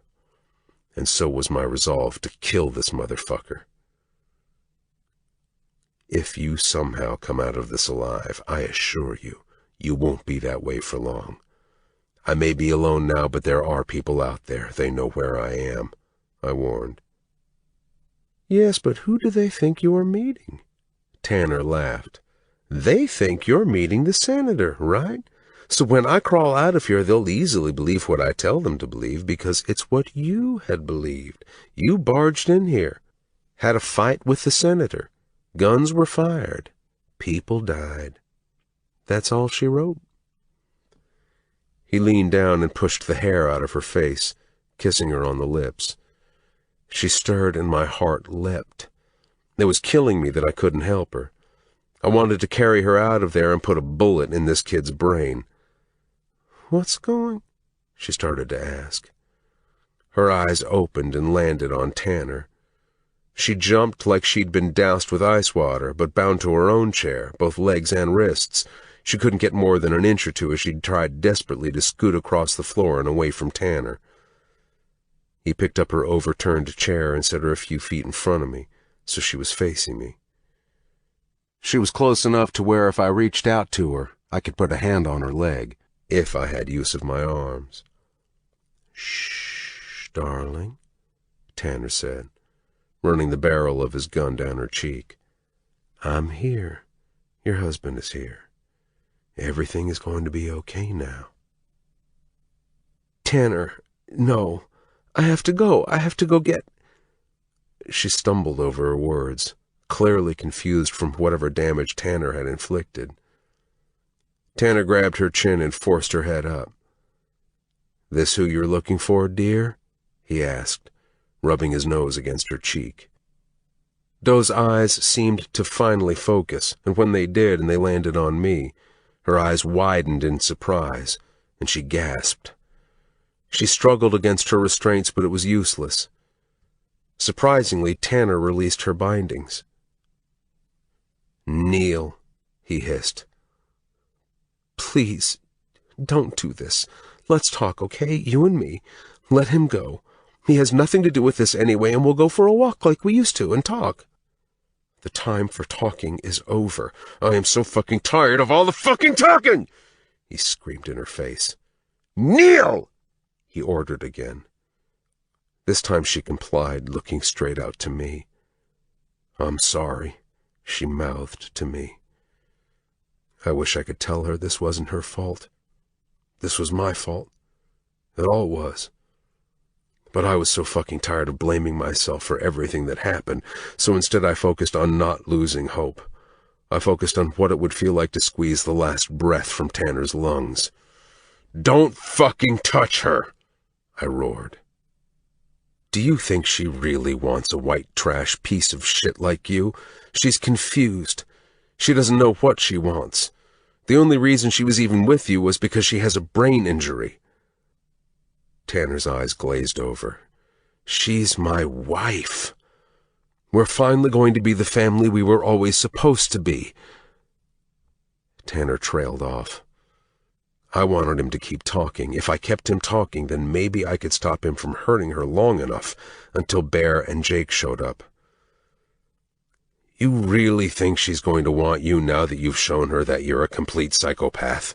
and so was my resolve to kill this motherfucker. If you somehow come out of this alive, I assure you, you won't be that way for long. I may be alone now, but there are people out there. They know where I am," I warned. "Yes, but who do they think you are meeting?" Tanner laughed. "They think you're meeting the senator, right? So when I crawl out of here, they'll easily believe what I tell them to believe, because it's what you had believed. You barged in here, had a fight with the senator. Guns were fired. People died. That's all she wrote." He leaned down and pushed the hair out of her face, kissing her on the lips. She stirred and my heart leapt. It was killing me that I couldn't help her. I wanted to carry her out of there and put a bullet in this kid's brain. "What's going?" she started to ask. Her eyes opened and landed on Tanner. She jumped like she'd been doused with ice water, but bound to her own chair, both legs and wrists. She couldn't get more than an inch or two as she'd tried desperately to scoot across the floor and away from Tanner. He picked up her overturned chair and set her a few feet in front of me, so she was facing me. She was close enough to where if I reached out to her, I could put a hand on her leg, if I had use of my arms. "Shh, darling," Tanner said, running the barrel of his gun down her cheek. "I'm here. Your husband is here. Everything is going to be okay now." "Tanner, no. I have to go. I have to go get—" She stumbled over her words, clearly confused from whatever damage Tanner had inflicted. Tanner grabbed her chin and forced her head up. "This who you're looking for, dear?" he asked, rubbing his nose against her cheek. Doe's eyes seemed to finally focus, and when they did and they landed on me, her eyes widened in surprise, and she gasped. She struggled against her restraints, but it was useless. Surprisingly, Tanner released her bindings. "Neil," he hissed. "Please, don't do this. Let's talk, okay? You and me. Let him go. He has nothing to do with this anyway, and we'll go for a walk like we used to and talk." "The time for talking is over. I am so fucking tired of all the fucking talking!" he screamed in her face. "Neil!" he ordered again. This time she complied, looking straight out to me. "I'm sorry," she mouthed to me. I wish I could tell her this wasn't her fault. This was my fault. It all was. But I was so fucking tired of blaming myself for everything that happened, so instead I focused on not losing hope. I focused on what it would feel like to squeeze the last breath from Tanner's lungs. "Don't fucking touch her!" I roared. "Do you think she really wants a white trash piece of shit like you? She's confused. She doesn't know what she wants. The only reason she was even with you was because she has a brain injury." Tanner's eyes glazed over. "She's my wife. We're finally going to be the family we were always supposed to be." Tanner trailed off. I wanted him to keep talking. If I kept him talking, then maybe I could stop him from hurting her long enough until Bear and Jake showed up. "You really think she's going to want you now that you've shown her that you're a complete psychopath?"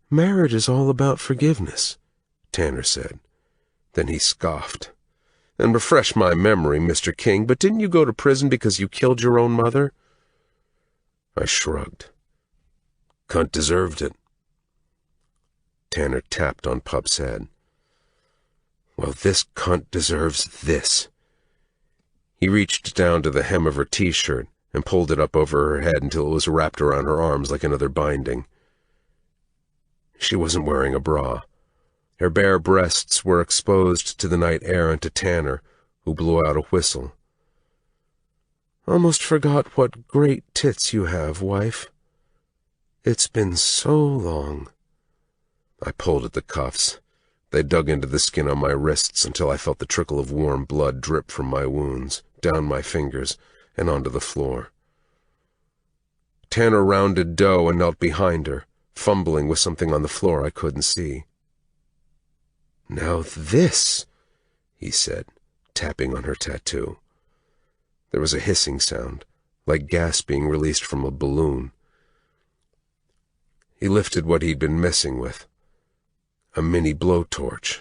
"Marriage is all about forgiveness," Tanner said. Then he scoffed. "And refresh my memory, Mr. King, but didn't you go to prison because you killed your own mother?" I shrugged. "Cunt deserved it." Tanner tapped on Pup's head. "Well, this cunt deserves this." He reached down to the hem of her t-shirt and pulled it up over her head until it was wrapped around her arms like another binding. She wasn't wearing a bra. Her bare breasts were exposed to the night air and to Tanner, who blew out a whistle. "Almost forgot what great tits you have, wife. It's been so long." I pulled at the cuffs. They dug into the skin on my wrists until I felt the trickle of warm blood drip from my wounds, down my fingers, and onto the floor. Tanner rounded Doe and knelt behind her, fumbling with something on the floor I couldn't see. "Now this," he said, tapping on her tattoo. There was a hissing sound, like gas being released from a balloon. He lifted what he'd been messing with, a mini blowtorch.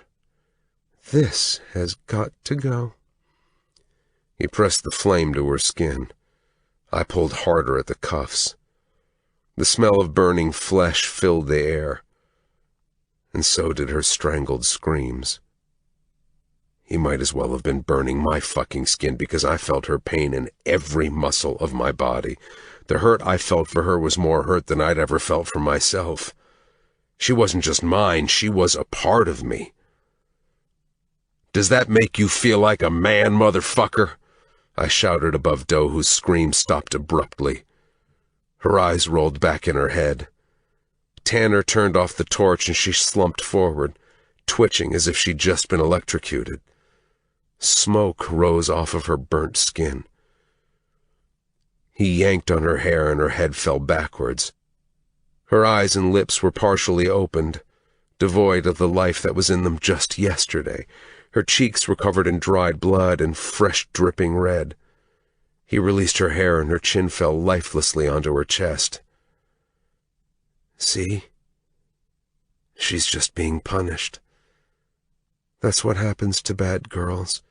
"This has got to go." He pressed the flame to her skin. I pulled harder at the cuffs. The smell of burning flesh filled the air, and so did her strangled screams. He might as well have been burning my fucking skin because I felt her pain in every muscle of my body. The hurt I felt for her was more hurt than I'd ever felt for myself. She wasn't just mine, she was a part of me. "Does that make you feel like a man, motherfucker?" I shouted above Doe, whose scream stopped abruptly. Her eyes rolled back in her head. Tanner turned off the torch and she slumped forward, twitching as if she'd just been electrocuted. Smoke rose off of her burnt skin. He yanked on her hair and her head fell backwards. Her eyes and lips were partially opened, devoid of the life that was in them just yesterday. Her cheeks were covered in dried blood and fresh dripping red. He released her hair and her chin fell lifelessly onto her chest. "See? She's just being punished. That's what happens to bad girls.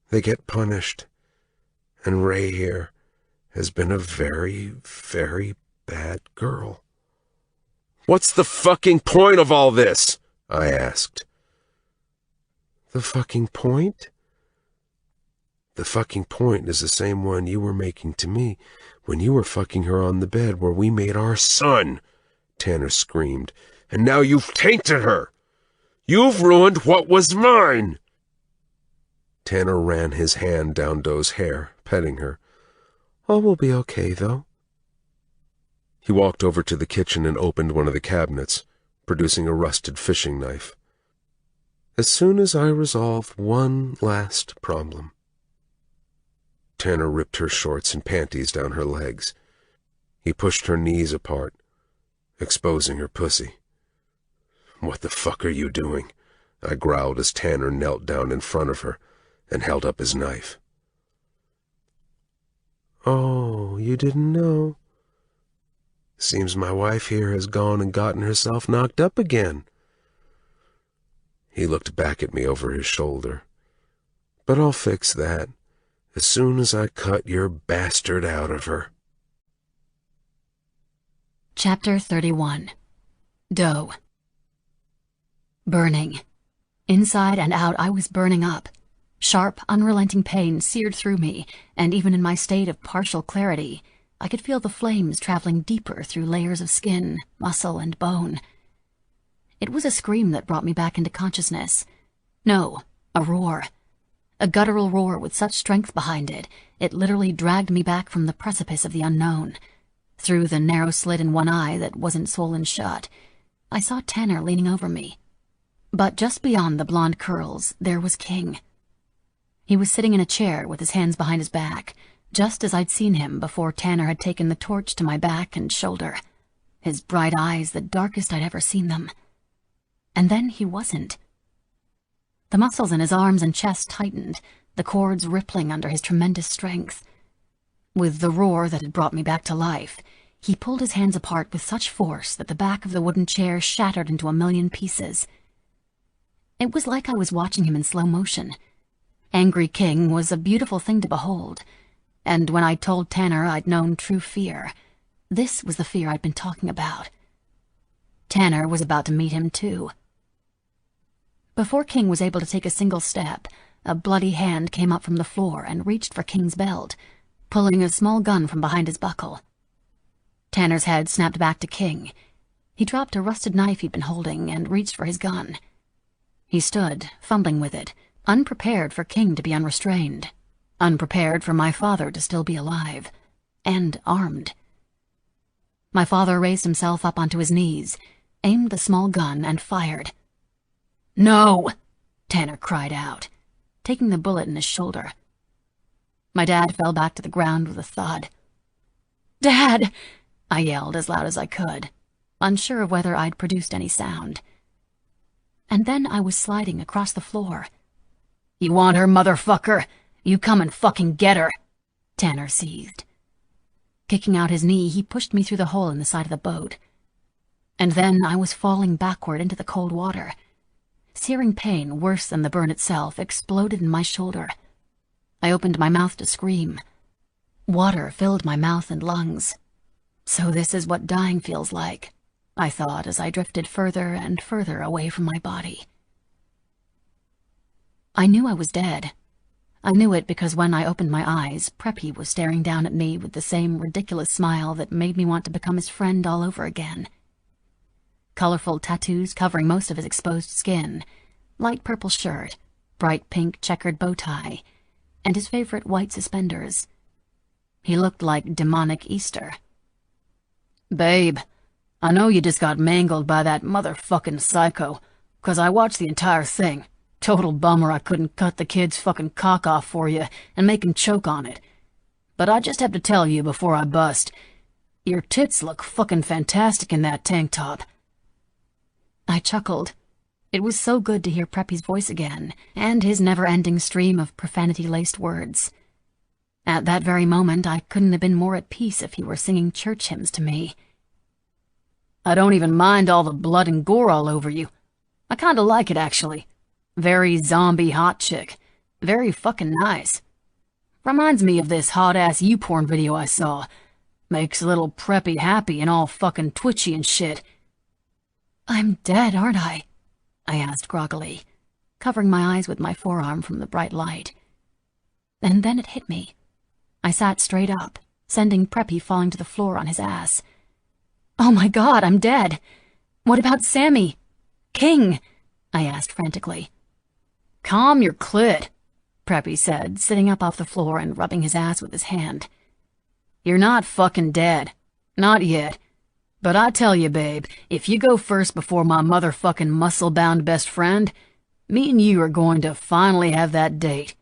They get punished. And Ray here has been a very, very bad girl." "What's the fucking point of all this?" I asked. "The fucking point? The fucking point is the same one you were making to me when you were fucking her on the bed where we made our son, Tanner screamed. And now you've tainted her. You've ruined what was mine. Tanner ran his hand down Doe's hair, petting her. All will be okay, though. He walked over to the kitchen and opened one of the cabinets, producing a rusted fishing knife. As soon as I resolve one last problem. Tanner ripped her shorts and panties down her legs. He pushed her knees apart, exposing her pussy. What the fuck are you doing? I growled as Tanner knelt down in front of her and held up his knife. Oh, you didn't know? Seems my wife here has gone and gotten herself knocked up again. He looked back at me over his shoulder. But I'll fix that as soon as I cut your bastard out of her. Chapter 31. Doe. Burning. Inside and out, I was burning up. Sharp, unrelenting pain seared through me, and even in my state of partial clarity, I could feel the flames traveling deeper through layers of skin, muscle, and bone. It was a scream that brought me back into consciousness. No, a roar. A guttural roar with such strength behind it, it literally dragged me back from the precipice of the unknown. Through the narrow slit in one eye that wasn't swollen shut, I saw Tanner leaning over me. But just beyond the blonde curls, there was King. He was sitting in a chair with his hands behind his back, just as I'd seen him before Tanner had taken the torch to my back and shoulder. His bright eyes the darkest I'd ever seen them. And then he wasn't. The muscles in his arms and chest tightened, the cords rippling under his tremendous strength. With the roar that had brought me back to life, he pulled his hands apart with such force that the back of the wooden chair shattered into a million pieces. It was like I was watching him in slow motion. Angry King was a beautiful thing to behold, and when I told Tanner I'd known true fear, this was the fear I'd been talking about. Tanner was about to meet him too. Before King was able to take a single step, a bloody hand came up from the floor and reached for King's belt, pulling a small gun from behind his buckle. Tanner's head snapped back to King. He dropped a rusted knife he'd been holding and reached for his gun. He stood, fumbling with it, unprepared for King to be unrestrained, unprepared for my father to still be alive, and armed. My father raised himself up onto his knees, aimed the small gun, and fired. "No!" Tanner cried out, taking the bullet in his shoulder. My dad fell back to the ground with a thud. "Dad!" I yelled as loud as I could, unsure of whether I'd produced any sound. And then I was sliding across the floor. "You want her, motherfucker? You come and fucking get her!" Tanner seethed. Kicking out his knee, he pushed me through the hole in the side of the boat. And then I was falling backward into the cold water. Searing pain, worse than the burn itself, exploded in my shoulder. I opened my mouth to scream. Water filled my mouth and lungs. So this is what dying feels like, I thought as I drifted further and further away from my body. I knew I was dead. I knew it because when I opened my eyes, Preppy was staring down at me with the same ridiculous smile that made me want to become his friend all over again. Colorful tattoos covering most of his exposed skin, light purple shirt, bright pink checkered bow tie, and his favorite white suspenders. He looked like demonic Easter. "Babe, I know you just got mangled by that motherfucking psycho, 'cause I watched the entire thing. Total bummer I couldn't cut the kid's fucking cock off for you and make him choke on it. But I just have to tell you before I bust, your tits look fucking fantastic in that tank top." I chuckled. It was so good to hear Preppy's voice again, and his never-ending stream of profanity-laced words. At that very moment, I couldn't have been more at peace if he were singing church hymns to me. "I don't even mind all the blood and gore all over you. I kinda like it, actually. Very zombie hot chick. Very fucking nice. Reminds me of this hot-ass YouPorn video I saw. Makes little Preppy happy and all fucking twitchy and shit." "I'm dead, aren't I?" I asked groggily, covering my eyes with my forearm from the bright light. And then it hit me. I sat straight up, sending Preppy falling to the floor on his ass. "Oh my God, I'm dead! What about Sammy? King?" I asked frantically. "Calm your clit," Preppy said, sitting up off the floor and rubbing his ass with his hand. "You're not fucking dead. Not yet. But I tell you, babe, if you go first before my motherfucking muscle-bound best friend, me and you are going to finally have that date."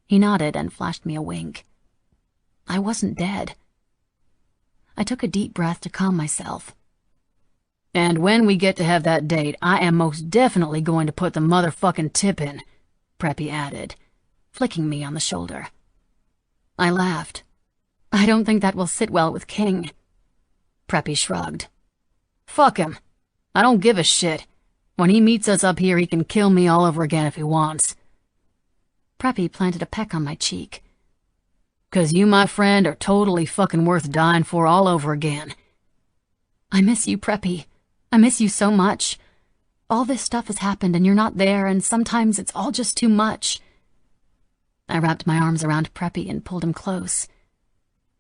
He nodded and flashed me a wink. I wasn't dead. I took a deep breath to calm myself. "And when we get to have that date, I am most definitely going to put the motherfucking tip in," Preppy added, flicking me on the shoulder. I laughed. "I don't think that will sit well with King." Preppy shrugged. "Fuck him. I don't give a shit. When he meets us up here, he can kill me all over again if he wants." Preppy planted a peck on my cheek. "'Cause you, my friend, are totally fucking worth dying for all over again." "I miss you, Preppy. I miss you so much. All this stuff has happened and you're not there, and sometimes it's all just too much." I wrapped my arms around Preppy and pulled him close.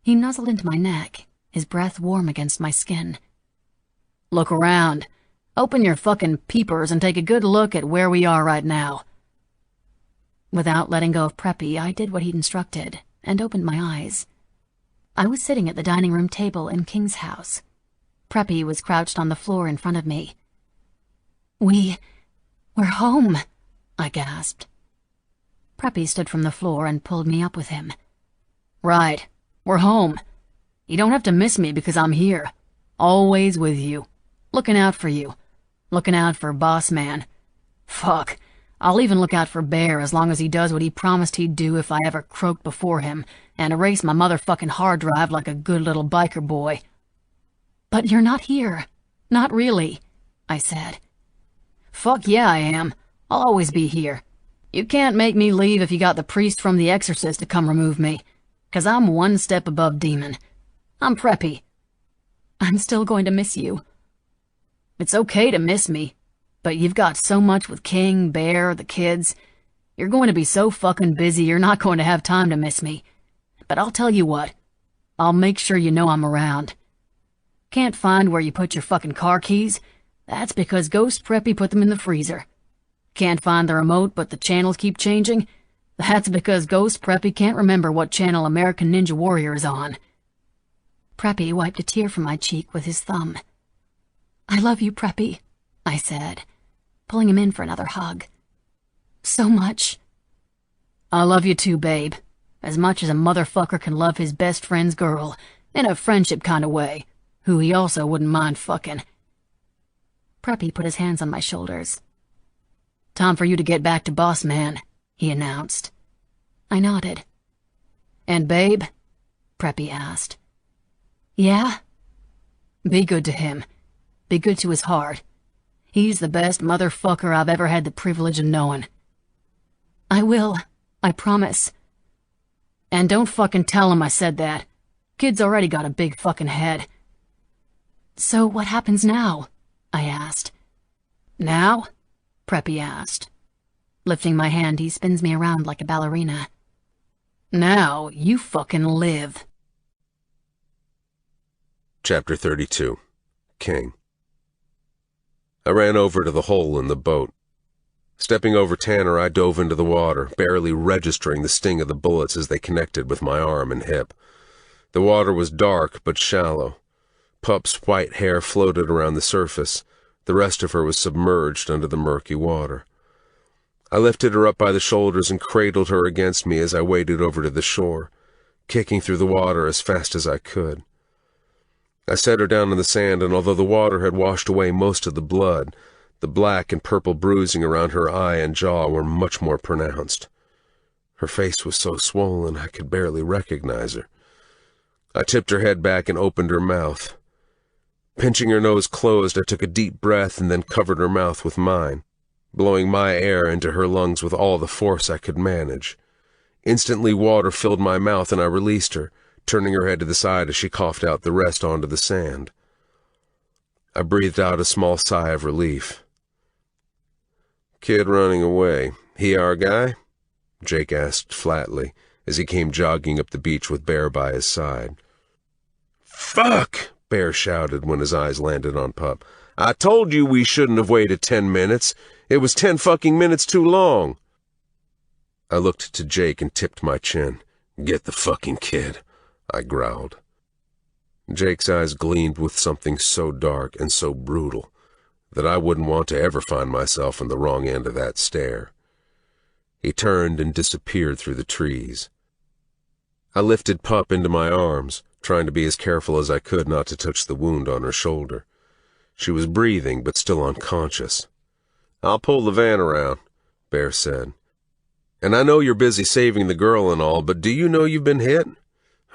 He nuzzled into my neck, his breath warm against my skin. "Look around. Open your fucking peepers and take a good look at where we are right now." Without letting go of Preppy, I did what he'd instructed and opened my eyes. I was sitting at the dining room table in King's house. Preppy was crouched on the floor in front of me. We're home," I gasped. Preppy stood from the floor and pulled me up with him. "Right, we're home. You don't have to miss me because I'm here, always with you, looking out for you, looking out for Boss Man. Fuck, I'll even look out for Bear as long as he does what he promised he'd do if I ever croaked before him and erase my motherfucking hard drive like a good little biker boy." "But you're not here. Not really," I said. "Fuck yeah, I am. I'll always be here. You can't make me leave if you got the priest from The Exorcist to come remove me, 'cause I'm one step above demon. I'm Preppy." "I'm still going to miss you." "It's okay to miss me, but you've got so much with King, Bear, the kids. You're going to be so fucking busy you're not going to have time to miss me. But I'll tell you what, I'll make sure you know I'm around. Can't find where you put your fucking car keys? That's because Ghost Preppy put them in the freezer. Can't find the remote but the channels keep changing? That's because Ghost Preppy can't remember what channel American Ninja Warrior is on." Preppy wiped a tear from my cheek with his thumb. "I love you, Preppy," I said, pulling him in for another hug. "So much." "I love you too, babe. As much as a motherfucker can love his best friend's girl, in a friendship kind of way, who he also wouldn't mind fucking." Preppy put his hands on my shoulders. "Time for you to get back to Boss Man," he announced. I nodded. "And babe?" Preppy asked. "Yeah?" "Be good to him. Be good to his heart. He's the best motherfucker I've ever had the privilege of knowing." "I will. I promise." "And don't fucking tell him I said that. Kid's already got a big fucking head." "So what happens now?" I asked. "Now?" Preppy asked. Lifting my hand, he spins me around like a ballerina. "Now you fucking live." Chapter 32. King. I ran over to the hole in the boat. Stepping over Tanner, I dove into the water, barely registering the sting of the bullets as they connected with my arm and hip. The water was dark but shallow. Pup's white hair floated around the surface. The rest of her was submerged under the murky water. I lifted her up by the shoulders and cradled her against me as I waded over to the shore, kicking through the water as fast as I could. I set her down in the sand, and although the water had washed away most of the blood, the black and purple bruising around her eye and jaw were much more pronounced. Her face was so swollen I could barely recognize her. I tipped her head back and opened her mouth. Pinching her nose closed, I took a deep breath and then covered her mouth with mine, blowing my air into her lungs with all the force I could manage. Instantly, water filled my mouth and I released her, turning her head to the side as she coughed out the rest onto the sand. I breathed out a small sigh of relief. "Kid running away. He our guy?" Jake asked flatly as he came jogging up the beach with Bear by his side. "Fuck!" Bear shouted when his eyes landed on Pup. "I told you we shouldn't have waited 10 minutes. It was 10 fucking minutes too long." I looked to Jake and tipped my chin. "Get the fucking kid," I growled. Jake's eyes gleamed with something so dark and so brutal that I wouldn't want to ever find myself on the wrong end of that stare. He turned and disappeared through the trees. I lifted Pup into my arms, trying to be as careful as I could not to touch the wound on her shoulder. She was breathing, but still unconscious. "I'll pull the van around," Bear said. "And I know you're busy saving the girl and all, but do you know you've been hit?"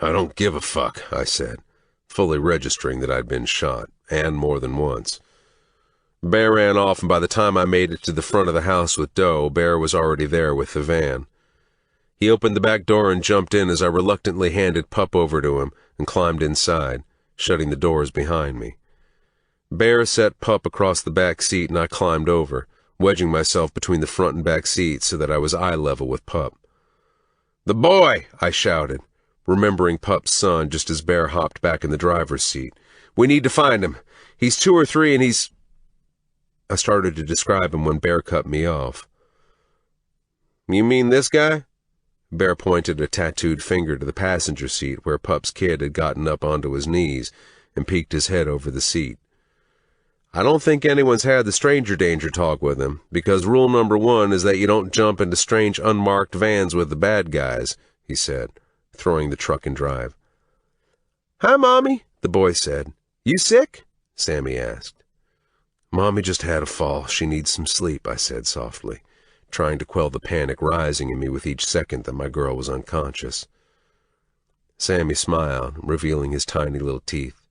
"I don't give a fuck," I said, fully registering that I'd been shot, and more than once. Bear ran off, and by the time I made it to the front of the house with Doe, Bear was already there with the van. He opened the back door and jumped in as I reluctantly handed Pup over to him and climbed inside, shutting the doors behind me. Bear set Pup across the back seat and I climbed over, wedging myself between the front and back seats so that I was eye level with Pup. "The boy!" I shouted, remembering Pup's son just as Bear hopped back in the driver's seat. "We need to find him. He's 2 or 3 and he's—" I started to describe him when Bear cut me off. "You mean this guy?" Bear pointed a tattooed finger to the passenger seat where Pup's kid had gotten up onto his knees and peeked his head over the seat. "I don't think anyone's had the stranger danger talk with him, because rule number 1 is that you don't jump into strange unmarked vans with the bad guys," he said, throwing the truck in drive. "Hi, Mommy," the boy said. "You sick?" Sammy asked. "Mommy just had a fall. She needs some sleep," I said softly, trying to quell the panic rising in me with each second that my girl was unconscious. Sammy smiled, revealing his tiny little teeth.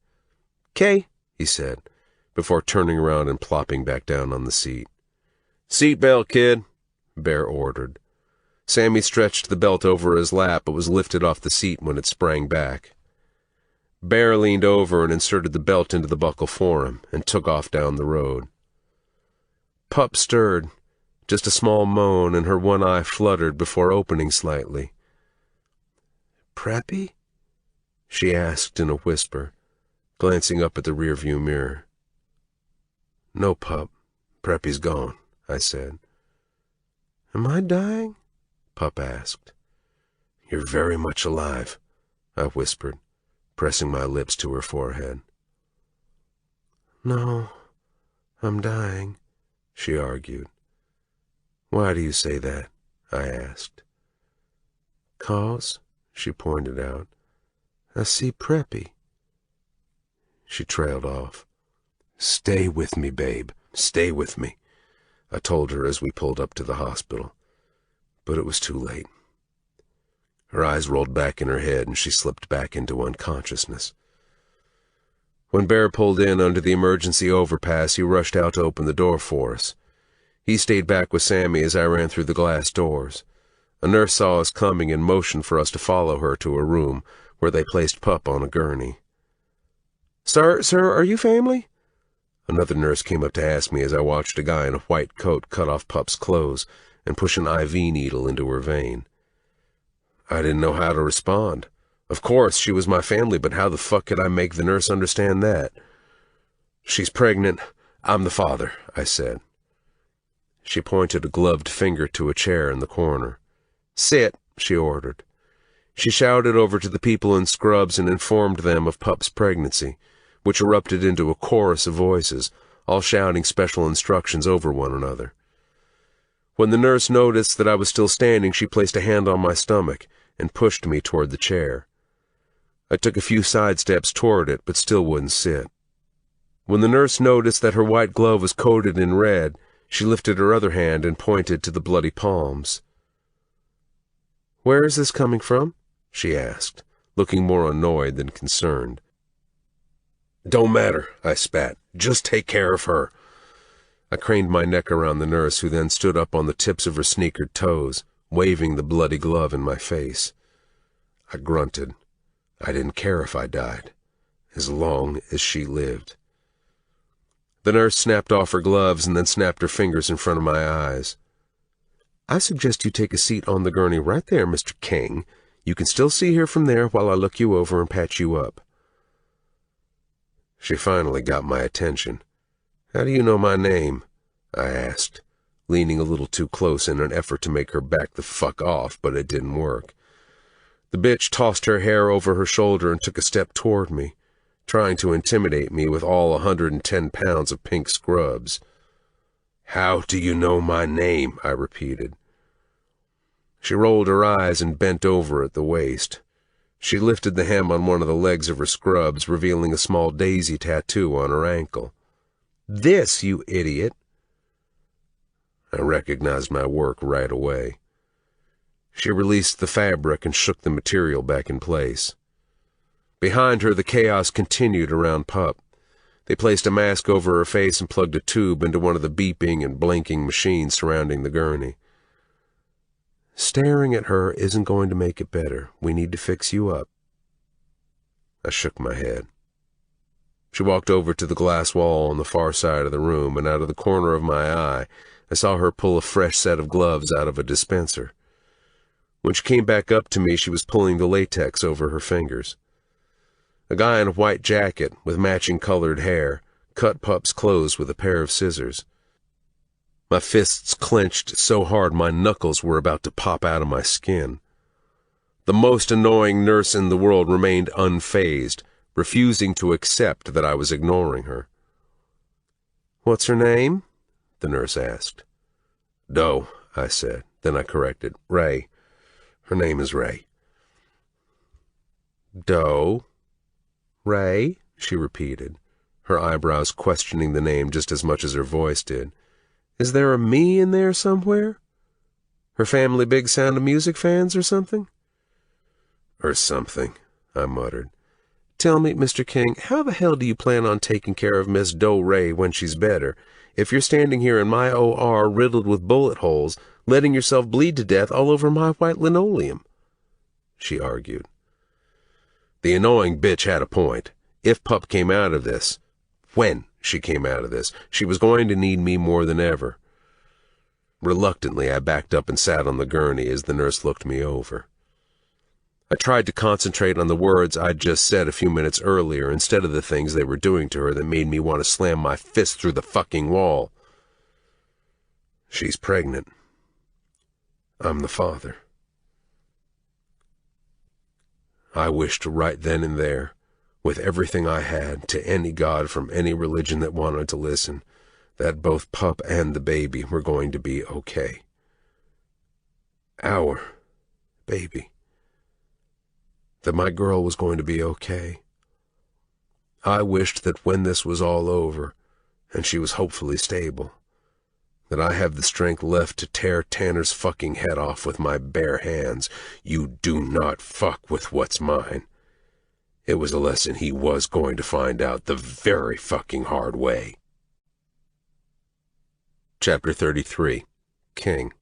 "'Kay," he said, before turning around and plopping back down on the seat. "Seatbelt, kid," Bear ordered. Sammy stretched the belt over his lap but was lifted off the seat when it sprang back. Bear leaned over and inserted the belt into the buckle for him and took off down the road. Pup stirred, just a small moan, and her one eye fluttered before opening slightly. "Preppy?" she asked in a whisper, glancing up at the rearview mirror. "No, Pup. Preppy's gone," I said. "Am I dying?" Pup asked. "You're very much alive," I whispered, pressing my lips to her forehead. "No, I'm dying," she argued. "Why do you say that?" I asked. "'Cause," she pointed out, "I see Preppy." She trailed off. "Stay with me, babe. Stay with me," I told her as we pulled up to the hospital. But it was too late. Her eyes rolled back in her head and she slipped back into unconsciousness. When Bear pulled in under the emergency overpass, he rushed out to open the door for us. He stayed back with Sammy as I ran through the glass doors. A nurse saw us coming and motioned for us to follow her to a room where they placed Pup on a gurney. Sir, are you family?" Another nurse came up to ask me as I watched a guy in a white coat cut off Pup's clothes and push an IV needle into her vein. I didn't know how to respond. Of course, she was my family, but how the fuck could I make the nurse understand that? "She's pregnant. I'm the father," I said. She pointed a gloved finger to a chair in the corner. "Sit," she ordered. She shouted over to the people in scrubs and informed them of Pup's pregnancy, which erupted into a chorus of voices, all shouting special instructions over one another. When the nurse noticed that I was still standing, she placed a hand on my stomach and pushed me toward the chair. I took a few side steps toward it, but still wouldn't sit. When the nurse noticed that her white glove was coated in red, she lifted her other hand and pointed to the bloody palms. "Where is this coming from?" she asked, looking more annoyed than concerned. "Don't matter," I spat. "Just take care of her." I craned my neck around the nurse, who then stood up on the tips of her sneakered toes, waving the bloody glove in my face. I grunted. I didn't care if I died, as long as she lived. The nurse snapped off her gloves and then snapped her fingers in front of my eyes. I suggest you take a seat on the gurney right there, Mr. King. You can still see her from there while I look you over and patch you up. She finally got my attention. How do you know my name? I asked, leaning a little too close in an effort to make her back the fuck off, but it didn't work. The bitch tossed her hair over her shoulder and took a step toward me, trying to intimidate me with all 110 pounds of pink scrubs. How do you know my name? I repeated. She rolled her eyes and bent over at the waist. She lifted the hem on one of the legs of her scrubs, revealing a small daisy tattoo on her ankle. This, you idiot! I recognized my work right away. She released the fabric and shook the material back in place. Behind her, the chaos continued around Pup. They placed a mask over her face and plugged a tube into one of the beeping and blinking machines surrounding the gurney. Staring at her isn't going to make it better. We need to fix you up. I shook my head. She walked over to the glass wall on the far side of the room, and out of the corner of my eye, I saw her pull a fresh set of gloves out of a dispenser. When she came back up to me, she was pulling the latex over her fingers. A guy in a white jacket, with matching colored hair, cut Pup's clothes with a pair of scissors. My fists clenched so hard my knuckles were about to pop out of my skin. The most annoying nurse in the world remained unfazed, refusing to accept that I was ignoring her. "What's her name?" the nurse asked. "Doe," I said. Then I corrected. "Ray. Her name is Ray." "Doe? Ray?" she repeated, her eyebrows questioning the name just as much as her voice did. "Is there a me in there somewhere? Her family big Sound of Music fans or something?" "Or something," I muttered. "Tell me, Mr. King, how the hell do you plan on taking care of Miss Doe Ray when she's better, if you're standing here in my OR riddled with bullet holes, letting yourself bleed to death all over my white linoleum?" she argued. The annoying bitch had a point. If Pup came out of this, when she came out of this, she was going to need me more than ever. Reluctantly, I backed up and sat on the gurney as the nurse looked me over. I tried to concentrate on the words I'd just said a few minutes earlier instead of the things they were doing to her that made me want to slam my fist through the fucking wall. She's pregnant. I'm the father. I wished right then and there, with everything I had, to any god from any religion that wanted to listen, that both Pup and the baby were going to be okay. Our baby. That my girl was going to be okay. I wished that when this was all over, and she was hopefully stable, that I have the strength left to tear Tanner's fucking head off with my bare hands. You do not fuck with what's mine. It was a lesson he was going to find out the very fucking hard way. Chapter 33. King.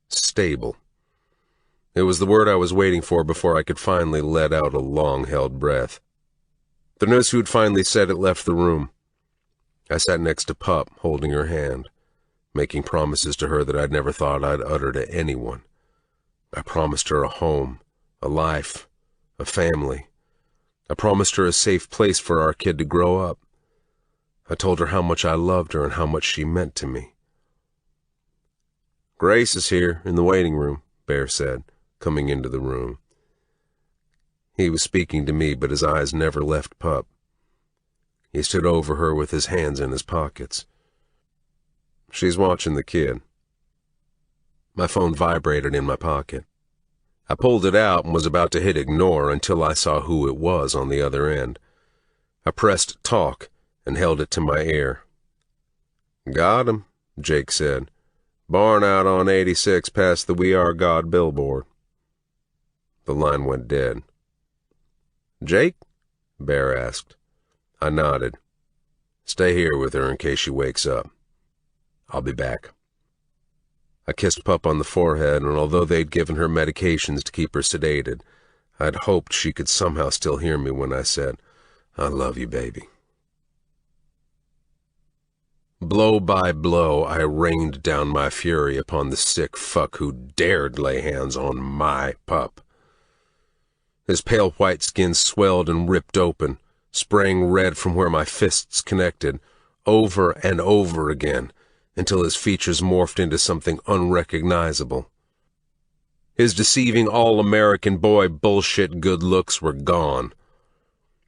Stable. It was the word I was waiting for before I could finally let out a long-held breath. The nurse who'd finally said it left the room. I sat next to Pup, holding her hand, making promises to her that I'd never thought I'd utter to anyone. I promised her a home, a life, a family. I promised her a safe place for our kid to grow up. I told her how much I loved her and how much she meant to me. "Grace is here, in the waiting room," Bear said, coming into the room. He was speaking to me, but his eyes never left Pup. He stood over her with his hands in his pockets. "She's watching the kid." My phone vibrated in my pocket. I pulled it out and was about to hit ignore until I saw who it was on the other end. I pressed talk and held it to my ear. "Got him," Jake said. "Barn out on 86 past the We Are God billboard." The line went dead. "Jake?" Bear asked. I nodded. "Stay here with her in case she wakes up. I'll be back." I kissed Pup on the forehead, and although they'd given her medications to keep her sedated, I'd hoped she could somehow still hear me when I said, "I love you, baby." Blow by blow, I rained down my fury upon the sick fuck who dared lay hands on my pup. His pale white skin swelled and ripped open, spraying red from where my fists connected, over and over again, until his features morphed into something unrecognizable. His deceiving all-American boy bullshit good looks were gone.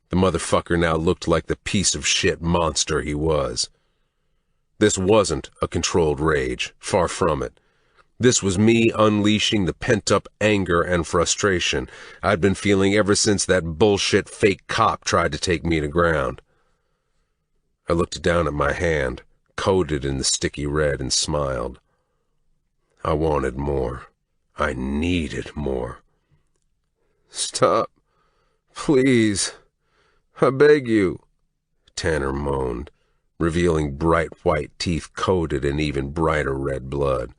The motherfucker now looked like the piece of shit monster he was. This wasn't a controlled rage, far from it. This was me unleashing the pent-up anger and frustration I'd been feeling ever since that bullshit fake cop tried to take me to ground. I looked down at my hand, coated in the sticky red, and smiled. I wanted more. I needed more. "Stop. Please. I beg you," Tanner moaned, revealing bright white teeth coated in even brighter red blood.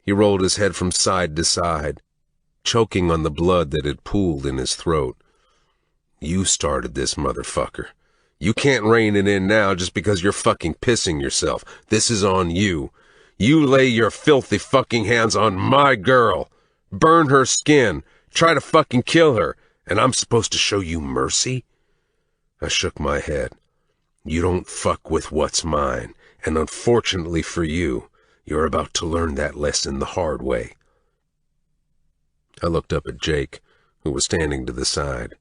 He rolled his head from side to side, choking on the blood that had pooled in his throat. "You started this, motherfucker. You can't rein it in now just because you're fucking pissing yourself. This is on you. You lay your filthy fucking hands on my girl. Burn her skin. Try to fucking kill her. And I'm supposed to show you mercy?" I shook my head. "You don't fuck with what's mine. And unfortunately for you, you're about to learn that lesson the hard way." I looked up at Jake, who was standing to the side.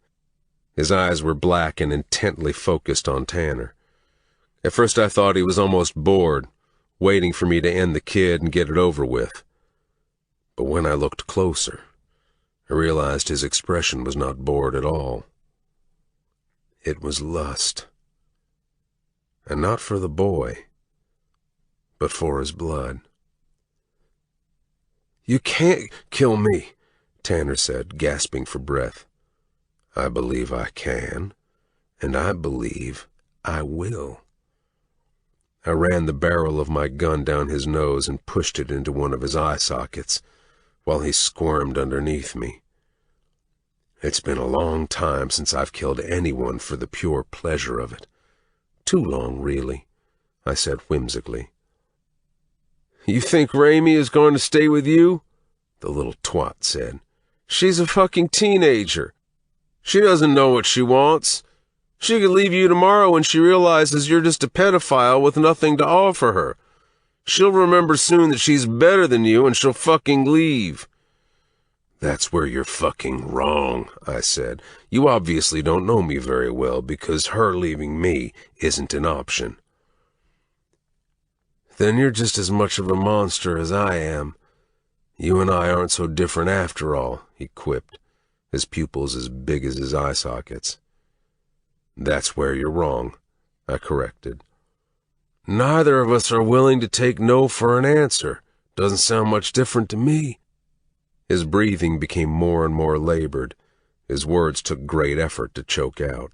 His eyes were black and intently focused on Tanner. At first I thought he was almost bored, waiting for me to end the kid and get it over with. But when I looked closer, I realized his expression was not bored at all. It was lust. And not for the boy, but for his blood. "You can't kill me," Tanner said, gasping for breath. "I believe I can, and I believe I will." I ran the barrel of my gun down his nose and pushed it into one of his eye sockets, while he squirmed underneath me. It's been a long time since I've killed anyone for the pure pleasure of it. Too long, really, I said whimsically. "You think Raimi is going to stay with you?" the little twat said. "She's a fucking teenager. She doesn't know what she wants. She could leave you tomorrow when she realizes you're just a pedophile with nothing to offer her. She'll remember soon that she's better than you and she'll fucking leave." "That's where you're fucking wrong," I said. "You obviously don't know me very well because her leaving me isn't an option." "Then you're just as much of a monster as I am. You and I aren't so different after all," he quipped, his pupils as big as his eye sockets. "That's where you're wrong," I corrected. "Neither of us are willing to take no for an answer. Doesn't sound much different to me." His breathing became more and more labored. His words took great effort to choke out.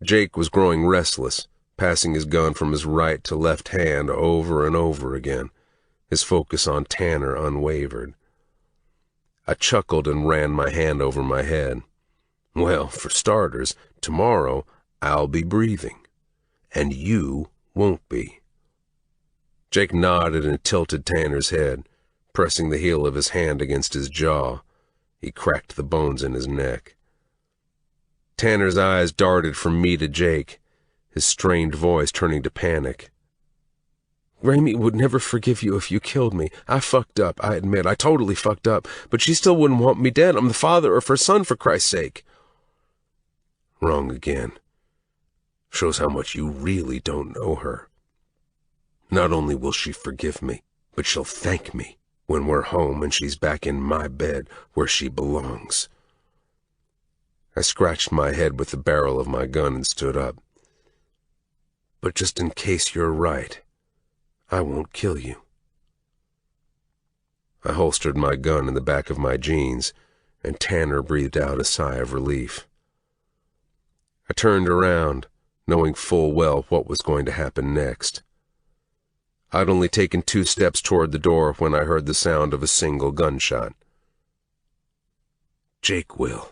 Jake was growing restless, passing his gun from his right to left hand over and over again. His focus on Tanner unwavered. I chuckled and ran my hand over my head. "Well, for starters, tomorrow I'll be breathing, and you won't be." Jake nodded and tilted Tanner's head, pressing the heel of his hand against his jaw. He cracked the bones in his neck. Tanner's eyes darted from me to Jake, his strained voice turning to panic. "Raimi would never forgive you if you killed me. I fucked up, I admit. I totally fucked up. But she still wouldn't want me dead. I'm the father of her son, for Christ's sake." "Wrong again. Shows how much you really don't know her. Not only will she forgive me, but she'll thank me when we're home and she's back in my bed where she belongs." I scratched my head with the barrel of my gun and stood up. "But just in case you're right, I won't kill you." I holstered my gun in the back of my jeans, and Tanner breathed out a sigh of relief. I turned around, knowing full well what was going to happen next. I'd only taken 2 steps toward the door when I heard the sound of a single gunshot. Jake will.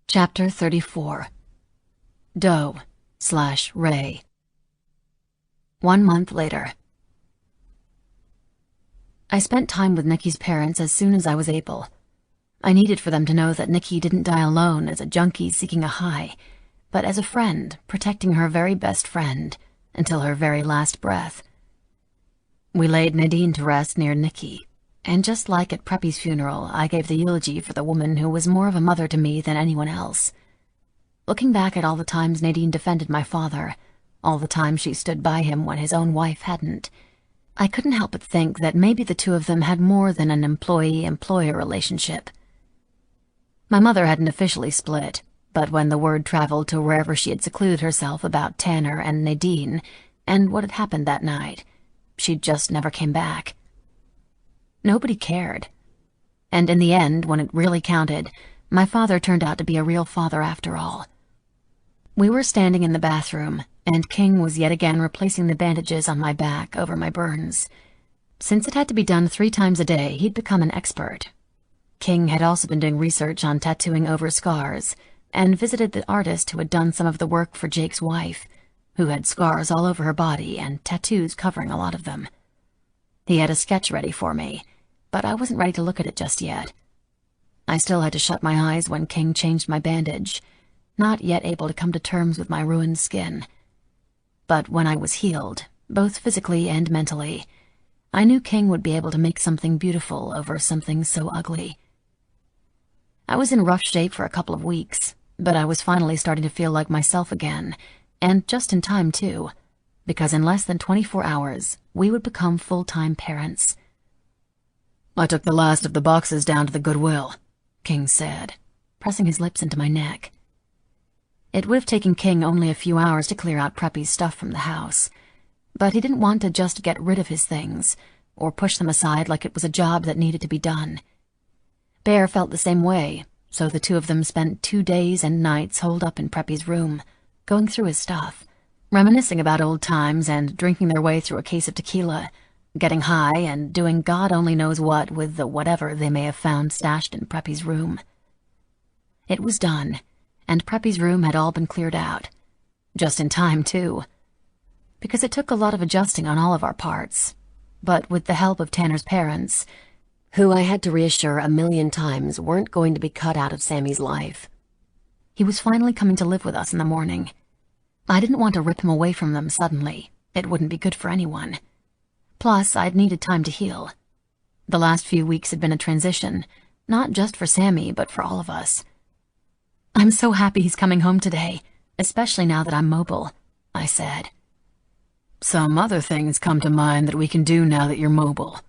Chapter 34. Doe, Ray. 1 month later. I spent time with Nikki's parents as soon as I was able. I needed for them to know that Nikki didn't die alone as a junkie seeking a high, but as a friend protecting her very best friend until her very last breath. We laid Nadine to rest near Nikki, and just like at Preppy's funeral, I gave the eulogy for the woman who was more of a mother to me than anyone else. Looking back at all the times Nadine defended my father, all the times she stood by him when his own wife hadn't, I couldn't help but think that maybe the two of them had more than an employee-employer relationship. My mother hadn't officially split, but when the word traveled to wherever she had secluded herself about Tanner and Nadine and what had happened that night, she just never came back. Nobody cared. And in the end, when it really counted, my father turned out to be a real father after all. We were standing in the bathroom, and King was yet again replacing the bandages on my back over my burns. Since it had to be done 3 times a day, he'd become an expert. King had also been doing research on tattooing over scars, and visited the artist who had done some of the work for Jake's wife, who had scars all over her body and tattoos covering a lot of them. He had a sketch ready for me, but I wasn't ready to look at it just yet. I still had to shut my eyes when King changed my bandage, not yet able to come to terms with my ruined skin. But when I was healed, both physically and mentally, I knew King would be able to make something beautiful over something so ugly. I was in rough shape for a couple of weeks, but I was finally starting to feel like myself again, and just in time too, because in less than 24 hours, we would become full-time parents. I took the last of the boxes down to the Goodwill, King said, pressing his lips into my neck. It would have taken King only a few hours to clear out Preppy's stuff from the house, but he didn't want to just get rid of his things, or push them aside like it was a job that needed to be done. Bear felt the same way, so the two of them spent 2 days and nights holed up in Preppy's room, going through his stuff, reminiscing about old times and drinking their way through a case of tequila, getting high and doing God only knows what with the whatever they may have found stashed in Preppy's room. It was done, and Preppy's room had all been cleared out. Just in time, too. Because it took a lot of adjusting on all of our parts. But with the help of Tanner's parents, who I had to reassure a million times weren't going to be cut out of Sammy's life. He was finally coming to live with us in the morning. I didn't want to rip him away from them suddenly. It wouldn't be good for anyone. Plus, I'd needed time to heal. The last few weeks had been a transition, not just for Sammy, but for all of us. "I'm so happy he's coming home today, especially now that I'm mobile," I said. "Some other things come to mind that we can do now that you're mobile.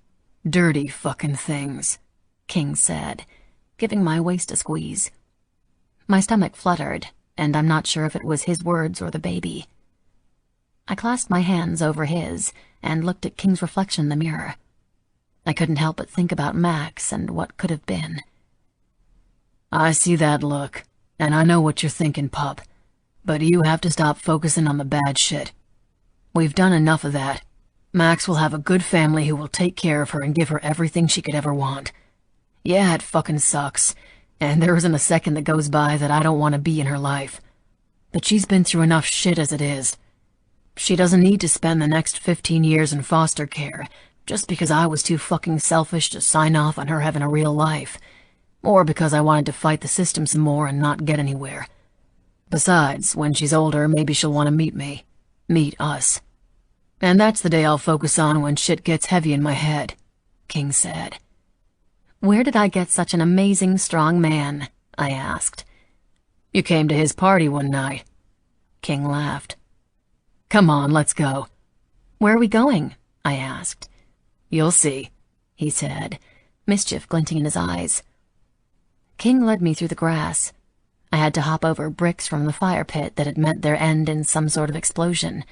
Dirty fucking things," King said, giving my waist a squeeze. My stomach fluttered, and I'm not sure if it was his words or the baby. I clasped my hands over his and looked at King's reflection in the mirror. I couldn't help but think about Max and what could have been. "I see that look, and I know what you're thinking, pup, but you have to stop focusing on the bad shit. We've done enough of that. Max will have a good family who will take care of her and give her everything she could ever want. Yeah, it fucking sucks, and there isn't a second that goes by that I don't want to be in her life. But she's been through enough shit as it is. She doesn't need to spend the next 15 years in foster care just because I was too fucking selfish to sign off on her having a real life, or because I wanted to fight the system some more and not get anywhere. Besides, when she's older, maybe she'll want to meet me. Meet us. And that's the day I'll focus on when shit gets heavy in my head," King said. "Where did I get such an amazing, strong man?" I asked. "You came to his party one night." King laughed. "Come on, let's go." "Where are we going?" I asked. "You'll see," he said, mischief glinting in his eyes. King led me through the grass. I had to hop over bricks from the fire pit that had met their end in some sort of explosion.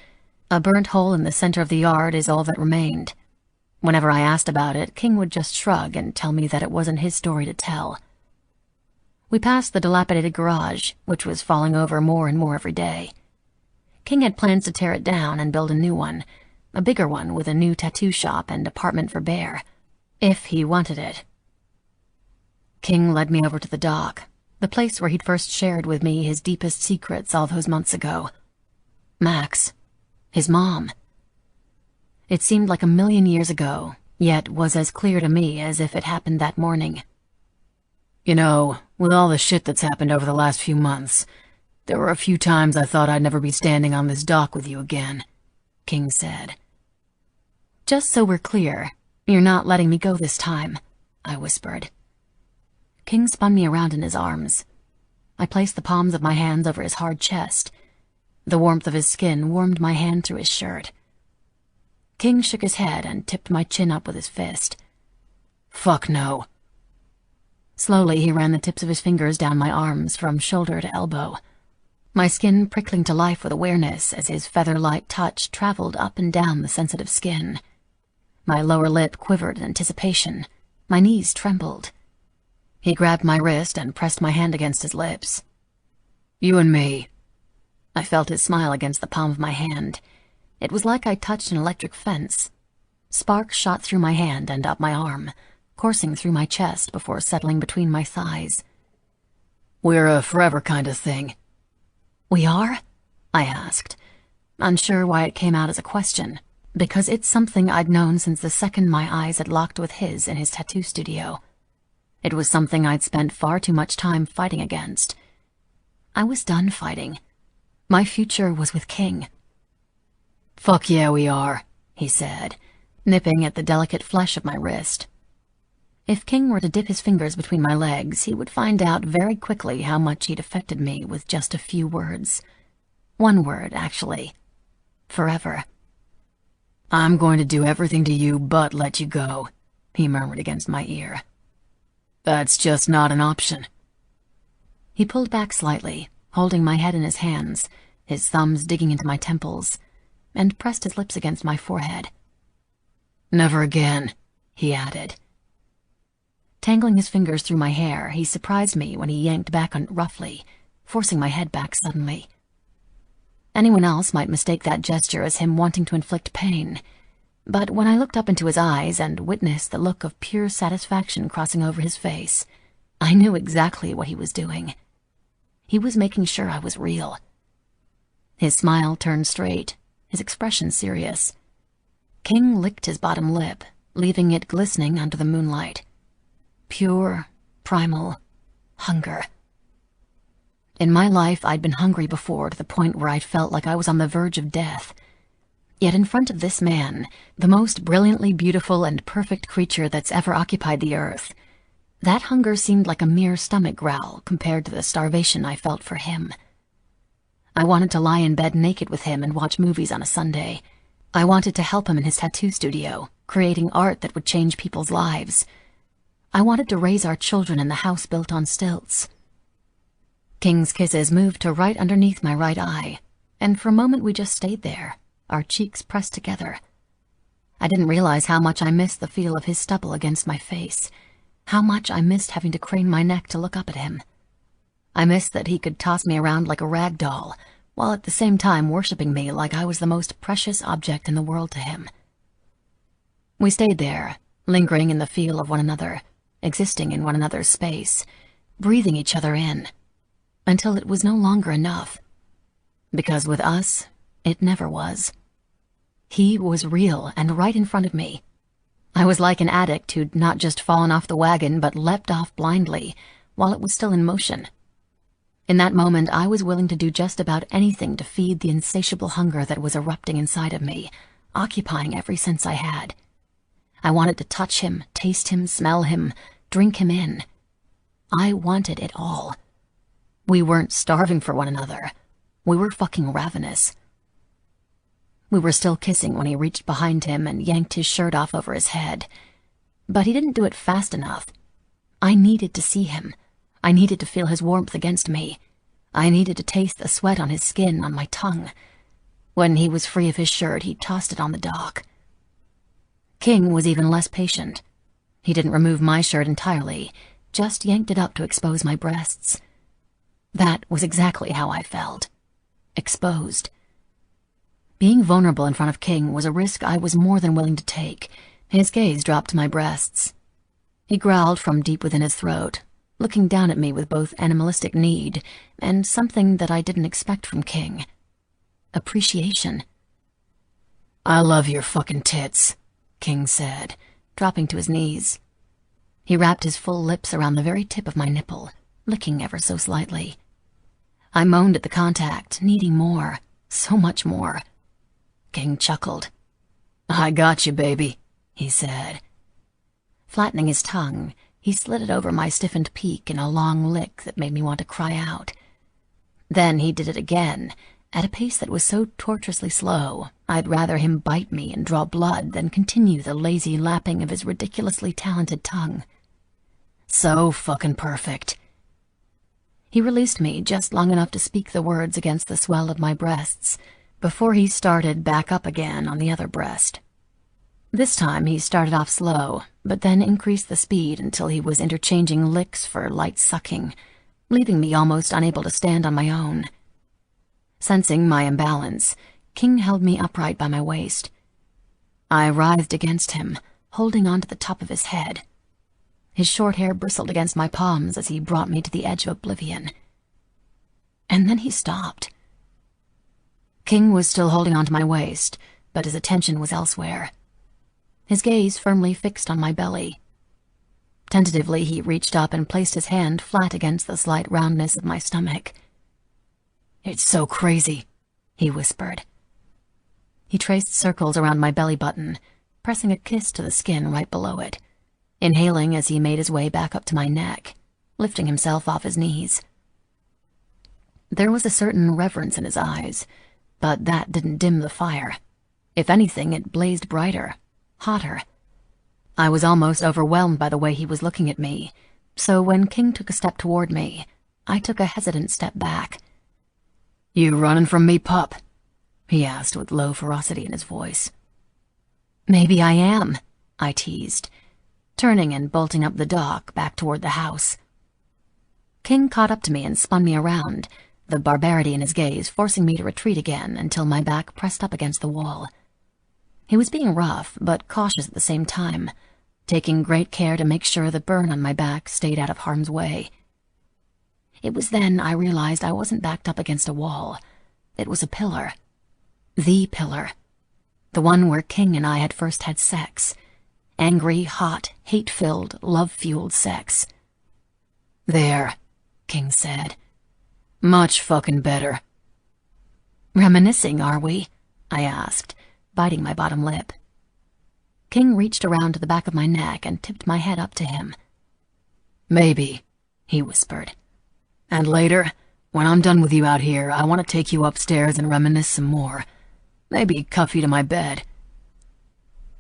A burnt hole in the center of the yard is all that remained. Whenever I asked about it, King would just shrug and tell me that it wasn't his story to tell. We passed the dilapidated garage, which was falling over more and more every day. King had plans to tear it down and build a new one, a bigger one with a new tattoo shop and apartment for Bear, if he wanted it. King led me over to the dock, the place where he'd first shared with me his deepest secrets all those months ago. Max. His mom. It seemed like a million years ago, yet was as clear to me as if it happened that morning. You know, with all the shit that's happened over the last few months, there were a few times I thought I'd never be standing on this dock with you again, King said. Just so we're clear, you're not letting me go this time, I whispered. King spun me around in his arms. I placed the palms of my hands over his hard chest. The warmth of his skin warmed my hand through his shirt. King shook his head and tipped my chin up with his fist. Fuck no. Slowly, he ran the tips of his fingers down my arms from shoulder to elbow, my skin prickling to life with awareness as his feather-light touch traveled up and down the sensitive skin. My lower lip quivered in anticipation. My knees trembled. He grabbed my wrist and pressed my hand against his lips. You and me. I felt his smile against the palm of my hand. It was like I touched an electric fence. Sparks shot through my hand and up my arm, coursing through my chest before settling between my thighs. We're a forever kind of thing. We are? I asked, unsure why it came out as a question, because it's something I'd known since the second my eyes had locked with his in his tattoo studio. It was something I'd spent far too much time fighting against. I was done fighting. My future was with King. Fuck yeah, we are, he said, nipping at the delicate flesh of my wrist. If King were to dip his fingers between my legs, he would find out very quickly how much he'd affected me with just a few words. One word, actually. Forever. I'm going to do everything to you but let you go, he murmured against my ear. That's just not an option. He pulled back slightly, holding my head in his hands, his thumbs digging into my temples, and pressed his lips against my forehead. Never again, he added. Tangling his fingers through my hair, he surprised me when he yanked back on it roughly, forcing my head back suddenly. Anyone else might mistake that gesture as him wanting to inflict pain, but when I looked up into his eyes and witnessed the look of pure satisfaction crossing over his face, I knew exactly what he was doing. He was making sure I was real. His smile turned straight, his expression serious. King licked his bottom lip, leaving it glistening under the moonlight. Pure, primal hunger. In my life, I'd been hungry before to the point where I'd felt like I was on the verge of death. Yet in front of this man, the most brilliantly beautiful and perfect creature that's ever occupied the earth, that hunger seemed like a mere stomach growl compared to the starvation I felt for him. I wanted to lie in bed naked with him and watch movies on a Sunday. I wanted to help him in his tattoo studio, creating art that would change people's lives. I wanted to raise our children in the house built on stilts. King's kisses moved to right underneath my right eye, and for a moment we just stayed there, our cheeks pressed together. I didn't realize how much I missed the feel of his stubble against my face, how much I missed having to crane my neck to look up at him. I missed that he could toss me around like a rag doll, while at the same time worshiping me like I was the most precious object in the world to him. We stayed there, lingering in the feel of one another, existing in one another's space, breathing each other in, until it was no longer enough. Because with us, it never was. He was real and right in front of me. I was like an addict who'd not just fallen off the wagon but leapt off blindly while it was still in motion. In that moment, I was willing to do just about anything to feed the insatiable hunger that was erupting inside of me, occupying every sense I had. I wanted to touch him, taste him, smell him, drink him in. I wanted it all. We weren't starving for one another. We were fucking ravenous. We were still kissing when he reached behind him and yanked his shirt off over his head. But he didn't do it fast enough. I needed to see him. I needed to feel his warmth against me. I needed to taste the sweat on his skin, on my tongue. When he was free of his shirt, he tossed it on the dock. King was even less patient. He didn't remove my shirt entirely, just yanked it up to expose my breasts. That was exactly how I felt. Exposed. Being vulnerable in front of King was a risk I was more than willing to take. His gaze dropped to my breasts. He growled from deep within his throat, looking down at me with both animalistic need and something that I didn't expect from King. appreciation. "I love your fucking tits," King said, dropping to his knees. He wrapped his full lips around the very tip of my nipple, licking ever so slightly. I moaned at the contact, needing more, so much more. King chuckled. "I got you, baby," he said. Flattening his tongue, he slid it over my stiffened peak in a long lick that made me want to cry out. Then he did it again, at a pace that was so tortuously slow, I'd rather him bite me and draw blood than continue the lazy lapping of his ridiculously talented tongue. So fucking perfect. He released me just long enough to speak the words against the swell of my breasts, before he started back up again on the other breast. This time he started off slow, but then increased the speed until he was interchanging licks for light sucking, leaving me almost unable to stand on my own. Sensing my imbalance, King held me upright by my waist. I writhed against him, holding on to the top of his head. His short hair bristled against my palms as he brought me to the edge of oblivion. And then he stopped. King was still holding onto my waist, but his attention was elsewhere. His gaze firmly fixed on my belly. Tentatively, he reached up and placed his hand flat against the slight roundness of my stomach. "It's so crazy," he whispered. He traced circles around my belly button, pressing a kiss to the skin right below it, inhaling as he made his way back up to my neck, lifting himself off his knees. There was a certain reverence in his eyes, but that didn't dim the fire. If anything, it blazed brighter, hotter. I was almost overwhelmed by the way he was looking at me, so when King took a step toward me, I took a hesitant step back. "You running from me, pup?" he asked with low ferocity in his voice. "Maybe I am," I teased, turning and bolting up the dock back toward the house. King caught up to me and spun me around, the barbarity in his gaze forcing me to retreat again until my back pressed up against the wall. He was being rough, but cautious at the same time, taking great care to make sure the burn on my back stayed out of harm's way. It was then I realized I wasn't backed up against a wall. It was a pillar. The pillar. The one where King and I had first had sex. Angry, hot, hate-filled, love-fueled sex. "There," King said. "Much fucking better." "Reminiscing, are we?" I asked, biting my bottom lip. King reached around to the back of my neck and tipped my head up to him. "Maybe," he whispered. "And later, when I'm done with you out here, I want to take you upstairs and reminisce some more. Maybe cuff you to my bed."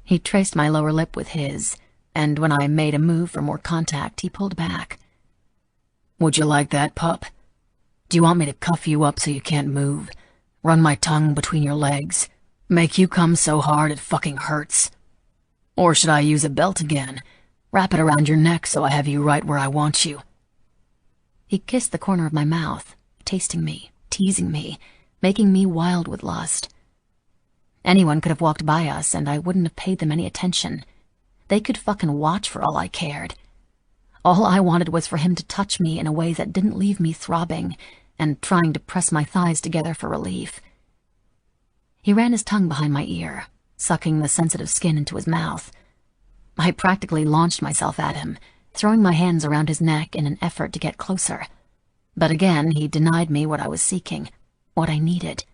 He traced my lower lip with his, and when I made a move for more contact, he pulled back. "Would you like that, pup? Do you want me to cuff you up so you can't move? Run my tongue between your legs? Make you come so hard it fucking hurts? Or should I use a belt again? Wrap it around your neck so I have you right where I want you?" He kissed the corner of my mouth, tasting me, teasing me, making me wild with lust. Anyone could have walked by us and I wouldn't have paid them any attention. They could fucking watch for all I cared. All I wanted was for him to touch me in a way that didn't leave me throbbing and trying to press my thighs together for relief. He ran his tongue behind my ear, sucking the sensitive skin into his mouth. I practically launched myself at him, throwing my hands around his neck in an effort to get closer. But again, he denied me what I was seeking, what I needed.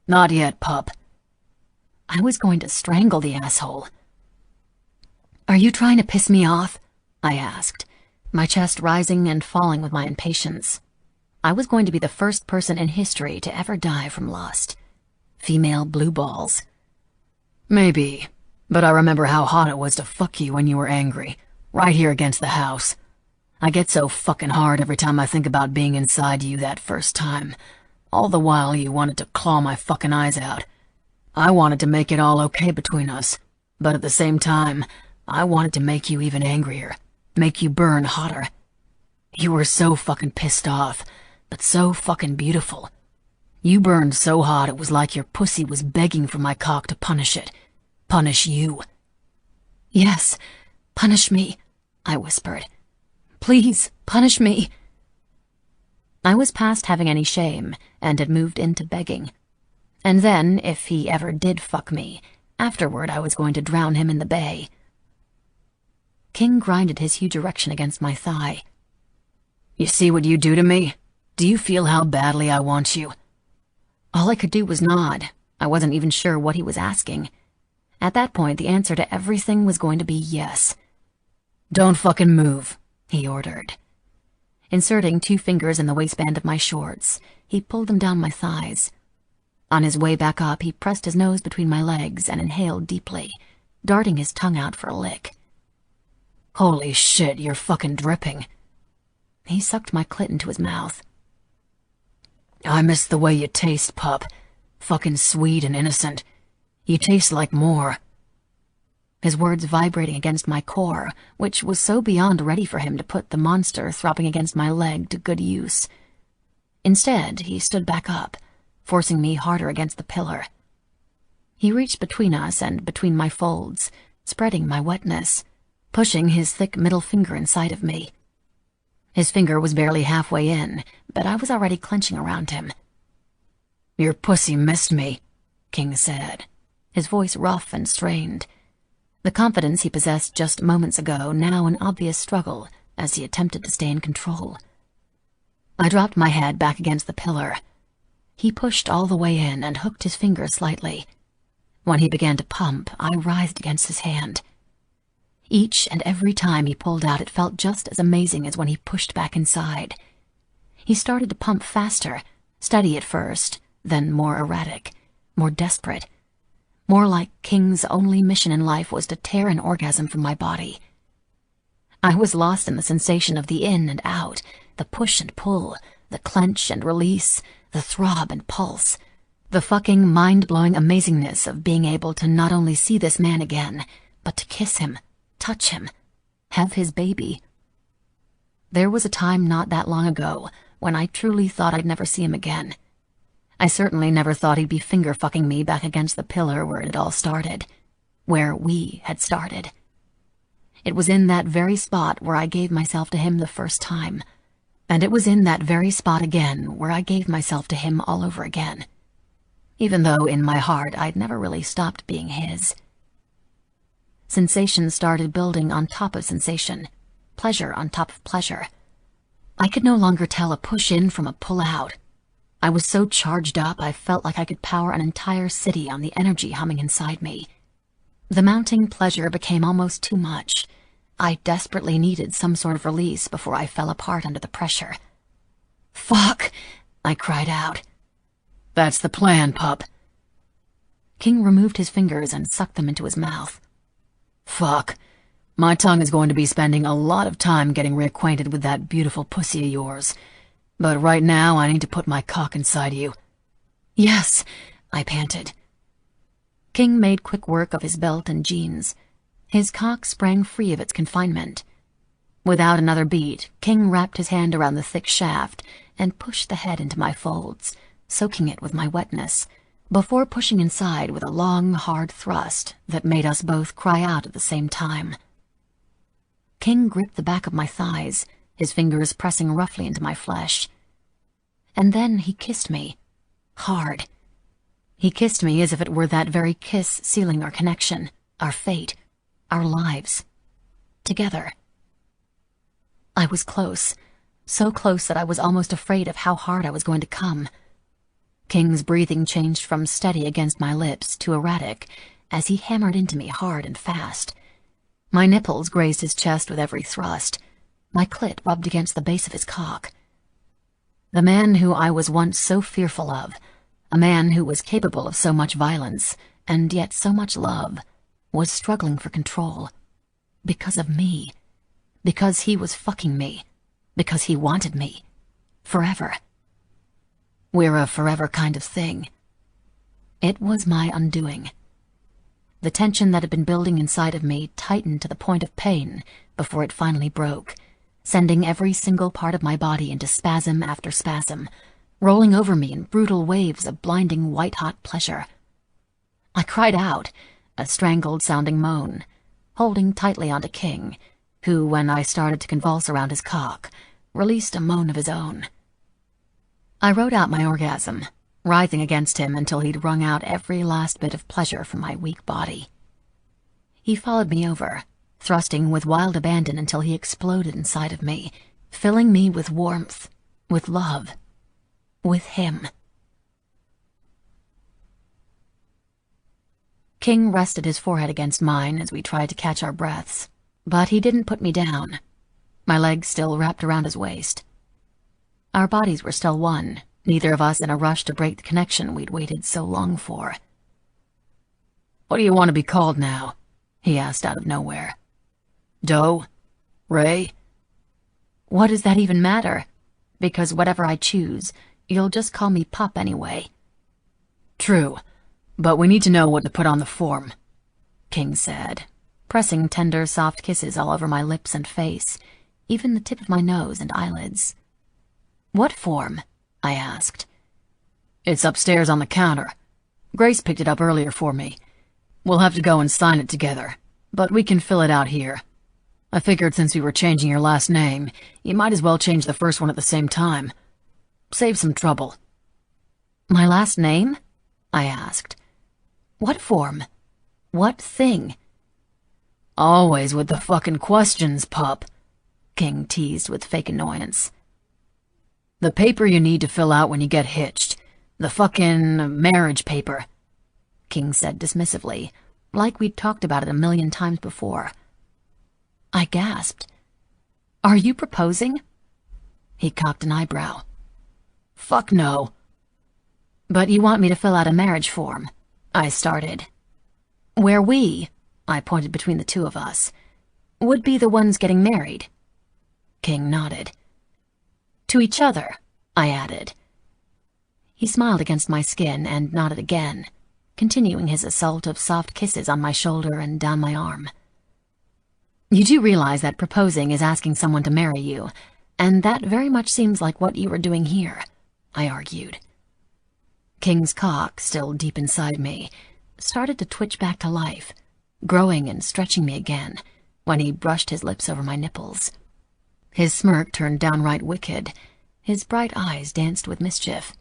"Not yet, pup." I was going to strangle the asshole. "Are you trying to piss me off?" I asked, my chest rising and falling with my impatience. I was going to be the first person in history to ever die from lust. Female blue balls. "Maybe, but I remember how hot it was to fuck you when you were angry, right here against the house. I get so fucking hard every time I think about being inside you that first time. All the while you wanted to claw my fucking eyes out. I wanted to make it all okay between us, but at the same time, I wanted to make you even angrier, make you burn hotter. You were so fucking pissed off, but so fucking beautiful. You burned so hot it was like your pussy was begging for my cock to punish it. Punish you." "Yes, punish me," I whispered. "Please, punish me." I was past having any shame and had moved into begging. And then, if he ever did fuck me, afterward I was going to drown him in the bay. King grinded his huge erection against my thigh. You see what you do to me? Do you feel how badly I want you? All I could do was nod. I wasn't even sure what he was asking. At that point, the answer to everything was going to be yes. Don't fucking move, he ordered. Inserting 2 fingers in the waistband of my shorts, he pulled them down my thighs. On his way back up, he pressed his nose between my legs and inhaled deeply, darting his tongue out for a lick. Holy shit, you're fucking dripping. He sucked my clit into his mouth. I miss the way you taste, pup. Fucking sweet and innocent. You taste like more. His words vibrating against my core, which was so beyond ready for him to put the monster throbbing against my leg to good use. Instead, he stood back up, forcing me harder against the pillar. He reached between us and between my folds, spreading my wetness, pushing his thick middle finger inside of me. His finger was barely halfway in, but I was already clenching around him. Your pussy missed me, King said, his voice rough and strained. The confidence he possessed just moments ago now an obvious struggle as he attempted to stay in control. I dropped my head back against the pillar. He pushed all the way in and hooked his finger slightly. When he began to pump, I writhed against his hand. Each and every time he pulled out, it felt just as amazing as when he pushed back inside. He started to pump faster, steady at first, then more erratic, more desperate. More like King's only mission in life was to tear an orgasm from my body. I was lost in the sensation of the in and out, the push and pull, the clench and release, the throb and pulse, the fucking mind-blowing amazingness of being able to not only see this man again, but to kiss him, touch him, have his baby. There was a time not that long ago when I truly thought I'd never see him again. I certainly never thought he'd be finger-fucking me back against the pillar where it had all started, where we had started. It was in that very spot where I gave myself to him the first time, and it was in that very spot again where I gave myself to him all over again, even though in my heart I'd never really stopped being his. Sensation started building on top of sensation, pleasure on top of pleasure. I could no longer tell a push-in from a pull-out. I was so charged up I felt like I could power an entire city on the energy humming inside me. The mounting pleasure became almost too much. I desperately needed some sort of release before I fell apart under the pressure. "Fuck!" I cried out. That's the plan, pup. King removed his fingers and sucked them into his mouth. Fuck. My tongue is going to be spending a lot of time getting reacquainted with that beautiful pussy of yours. But right now, I need to put my cock inside you. Yes, I panted. King made quick work of his belt and jeans. His cock sprang free of its confinement. Without another beat, King wrapped his hand around the thick shaft and pushed the head into my folds, soaking it with my wetness, before pushing inside with a long, hard thrust that made us both cry out at the same time. King gripped the back of my thighs, his fingers pressing roughly into my flesh. And then he kissed me. Hard. He kissed me as if it were that very kiss sealing our connection, our fate, our lives. Together. I was close, so close that I was almost afraid of how hard I was going to come. King's breathing changed from steady against my lips to erratic as he hammered into me hard and fast. My nipples grazed his chest with every thrust. My clit rubbed against the base of his cock. The man who I was once so fearful of, a man who was capable of so much violence and yet so much love, was struggling for control. Because of me. Because he was fucking me. Because he wanted me. Forever. We're a forever kind of thing. It was my undoing. The tension that had been building inside of me tightened to the point of pain before it finally broke, sending every single part of my body into spasm after spasm, rolling over me in brutal waves of blinding white-hot pleasure. I cried out, a strangled-sounding moan, holding tightly onto King, who, when I started to convulse around his cock, released a moan of his own. I wrote out my orgasm, writhing against him until he'd wrung out every last bit of pleasure from my weak body. He followed me over, thrusting with wild abandon until he exploded inside of me, filling me with warmth, with love, with him. King rested his forehead against mine as we tried to catch our breaths, but he didn't put me down, my legs still wrapped around his waist. Our bodies were still one, neither of us in a rush to break the connection we'd waited so long for. "What do you want to be called now?" he asked out of nowhere. "Doe? Ray?" What does that even matter? Because whatever I choose, you'll just call me Pup anyway. "True, but we need to know what to put on the form," King said, pressing tender, soft kisses all over my lips and face, even the tip of my nose and eyelids. "What form?" I asked. "It's upstairs on the counter. Grace picked it up earlier for me. We'll have to go and sign it together, but we can fill it out here. I figured since we were changing your last name, you might as well change the first one at the same time. Save some trouble." "My last name?" I asked. "What form? What thing?" "Always with the fucking questions, pup," King teased with fake annoyance. "The paper you need to fill out when you get hitched. The fucking marriage paper," King said dismissively, like we'd talked about it a million times before. I gasped. "Are you proposing?" He cocked an eyebrow. "Fuck no." "But you want me to fill out a marriage form," I started. "Where we," I pointed between the two of us, "would be the ones getting married." King nodded. "To each other," I added. He smiled against my skin and nodded again, continuing his assault of soft kisses on my shoulder and down my arm. "You do realize that proposing is asking someone to marry you, and that very much seems like what you were doing here," I argued. King's cock, still deep inside me, started to twitch back to life, growing and stretching me again, when he brushed his lips over my nipples. His smirk turned downright wicked. His bright eyes danced with mischief.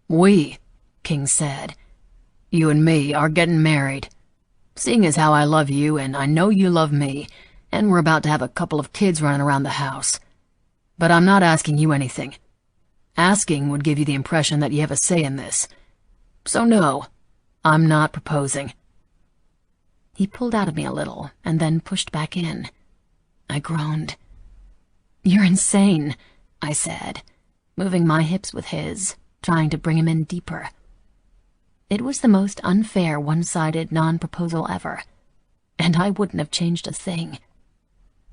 "We," King said, "you and me are getting married. Seeing as how I love you and I know you love me, and we're about to have a couple of kids running around the house. But I'm not asking you anything. Asking would give you the impression that you have a say in this. So no, I'm not proposing." He pulled out of me a little and then pushed back in. I groaned. "You're insane," I said, moving my hips with his, trying to bring him in deeper. It was the most unfair, one-sided non-proposal ever, and I wouldn't have changed a thing.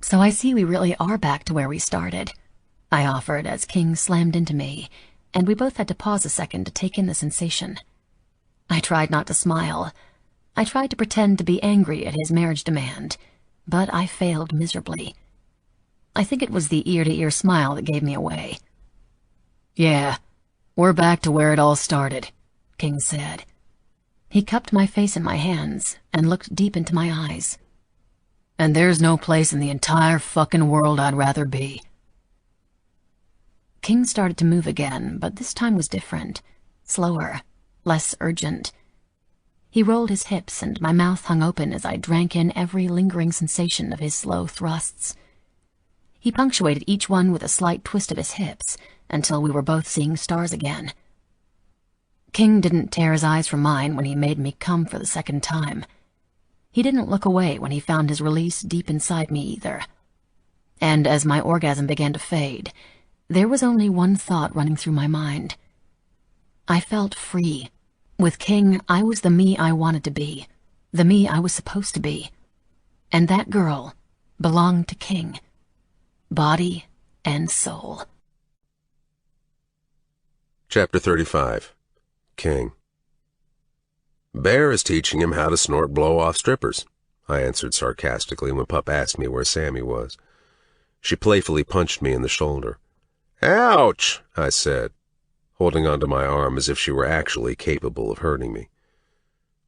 "So I see we really are back to where we started," I offered as King slammed into me, and we both had to pause a second to take in the sensation. I tried not to smile. I tried to pretend to be angry at his marriage demand, but I failed miserably. I think it was the ear-to-ear smile that gave me away. "Yeah, we're back to where it all started," King said. He cupped my face in my hands and looked deep into my eyes. "And there's no place in the entire fucking world I'd rather be." King started to move again, but this time was different, slower, less urgent. He rolled his hips and my mouth hung open as I drank in every lingering sensation of his slow thrusts. He punctuated each one with a slight twist of his hips until we were both seeing stars again. King didn't tear his eyes from mine when he made me come for the second time. He didn't look away when he found his release deep inside me either. And as my orgasm began to fade, there was only one thought running through my mind. I felt free. With King, I was the me I wanted to be, the me I was supposed to be. And that girl belonged to King. Body and soul. Chapter 35. King. "Bear is teaching him how to snort blow-off strippers," I answered sarcastically when Pup asked me where Sammy was. She playfully punched me in the shoulder. "Ouch!" I said, holding onto my arm as if she were actually capable of hurting me.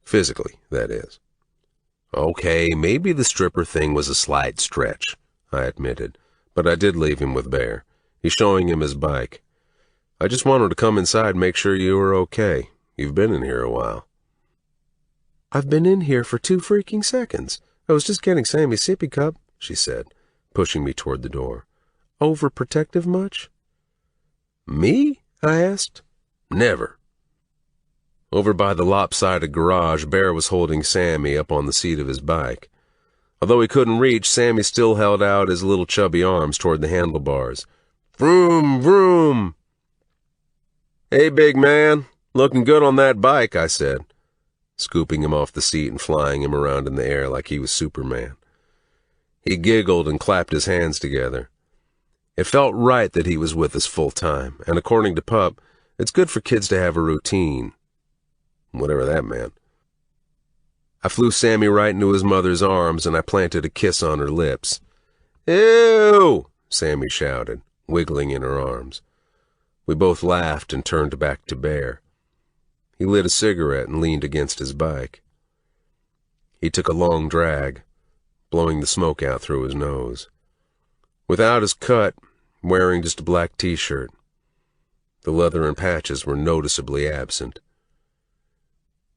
Physically, that is. Okay, maybe the stripper thing was a slight stretch, I admitted, but I did leave him with Bear. He's showing him his bike. I just wanted to come inside and make sure you were okay. You've been in here a while. I've been in here for 2 freaking seconds. I was just getting Sammy's sippy cup, she said, pushing me toward the door. Overprotective much? Me? I asked. Never. Over by the lopsided garage, Bear was holding Sammy up on the seat of his bike. Although he couldn't reach, Sammy still held out his little chubby arms toward the handlebars. Vroom, vroom. Hey, big man. Looking good on that bike, I said, scooping him off the seat and flying him around in the air like he was Superman. He giggled and clapped his hands together. It felt right that he was with us full time, and according to Pup, it's good for kids to have a routine. Whatever that meant. I flew Sammy right into his mother's arms, and I planted a kiss on her lips. Ew! Sammy shouted, wiggling in her arms. We both laughed and turned back to Bear. He lit a cigarette and leaned against his bike. He took a long drag, blowing the smoke out through his nose. Without his cut, wearing just a black t-shirt. The leather and patches were noticeably absent.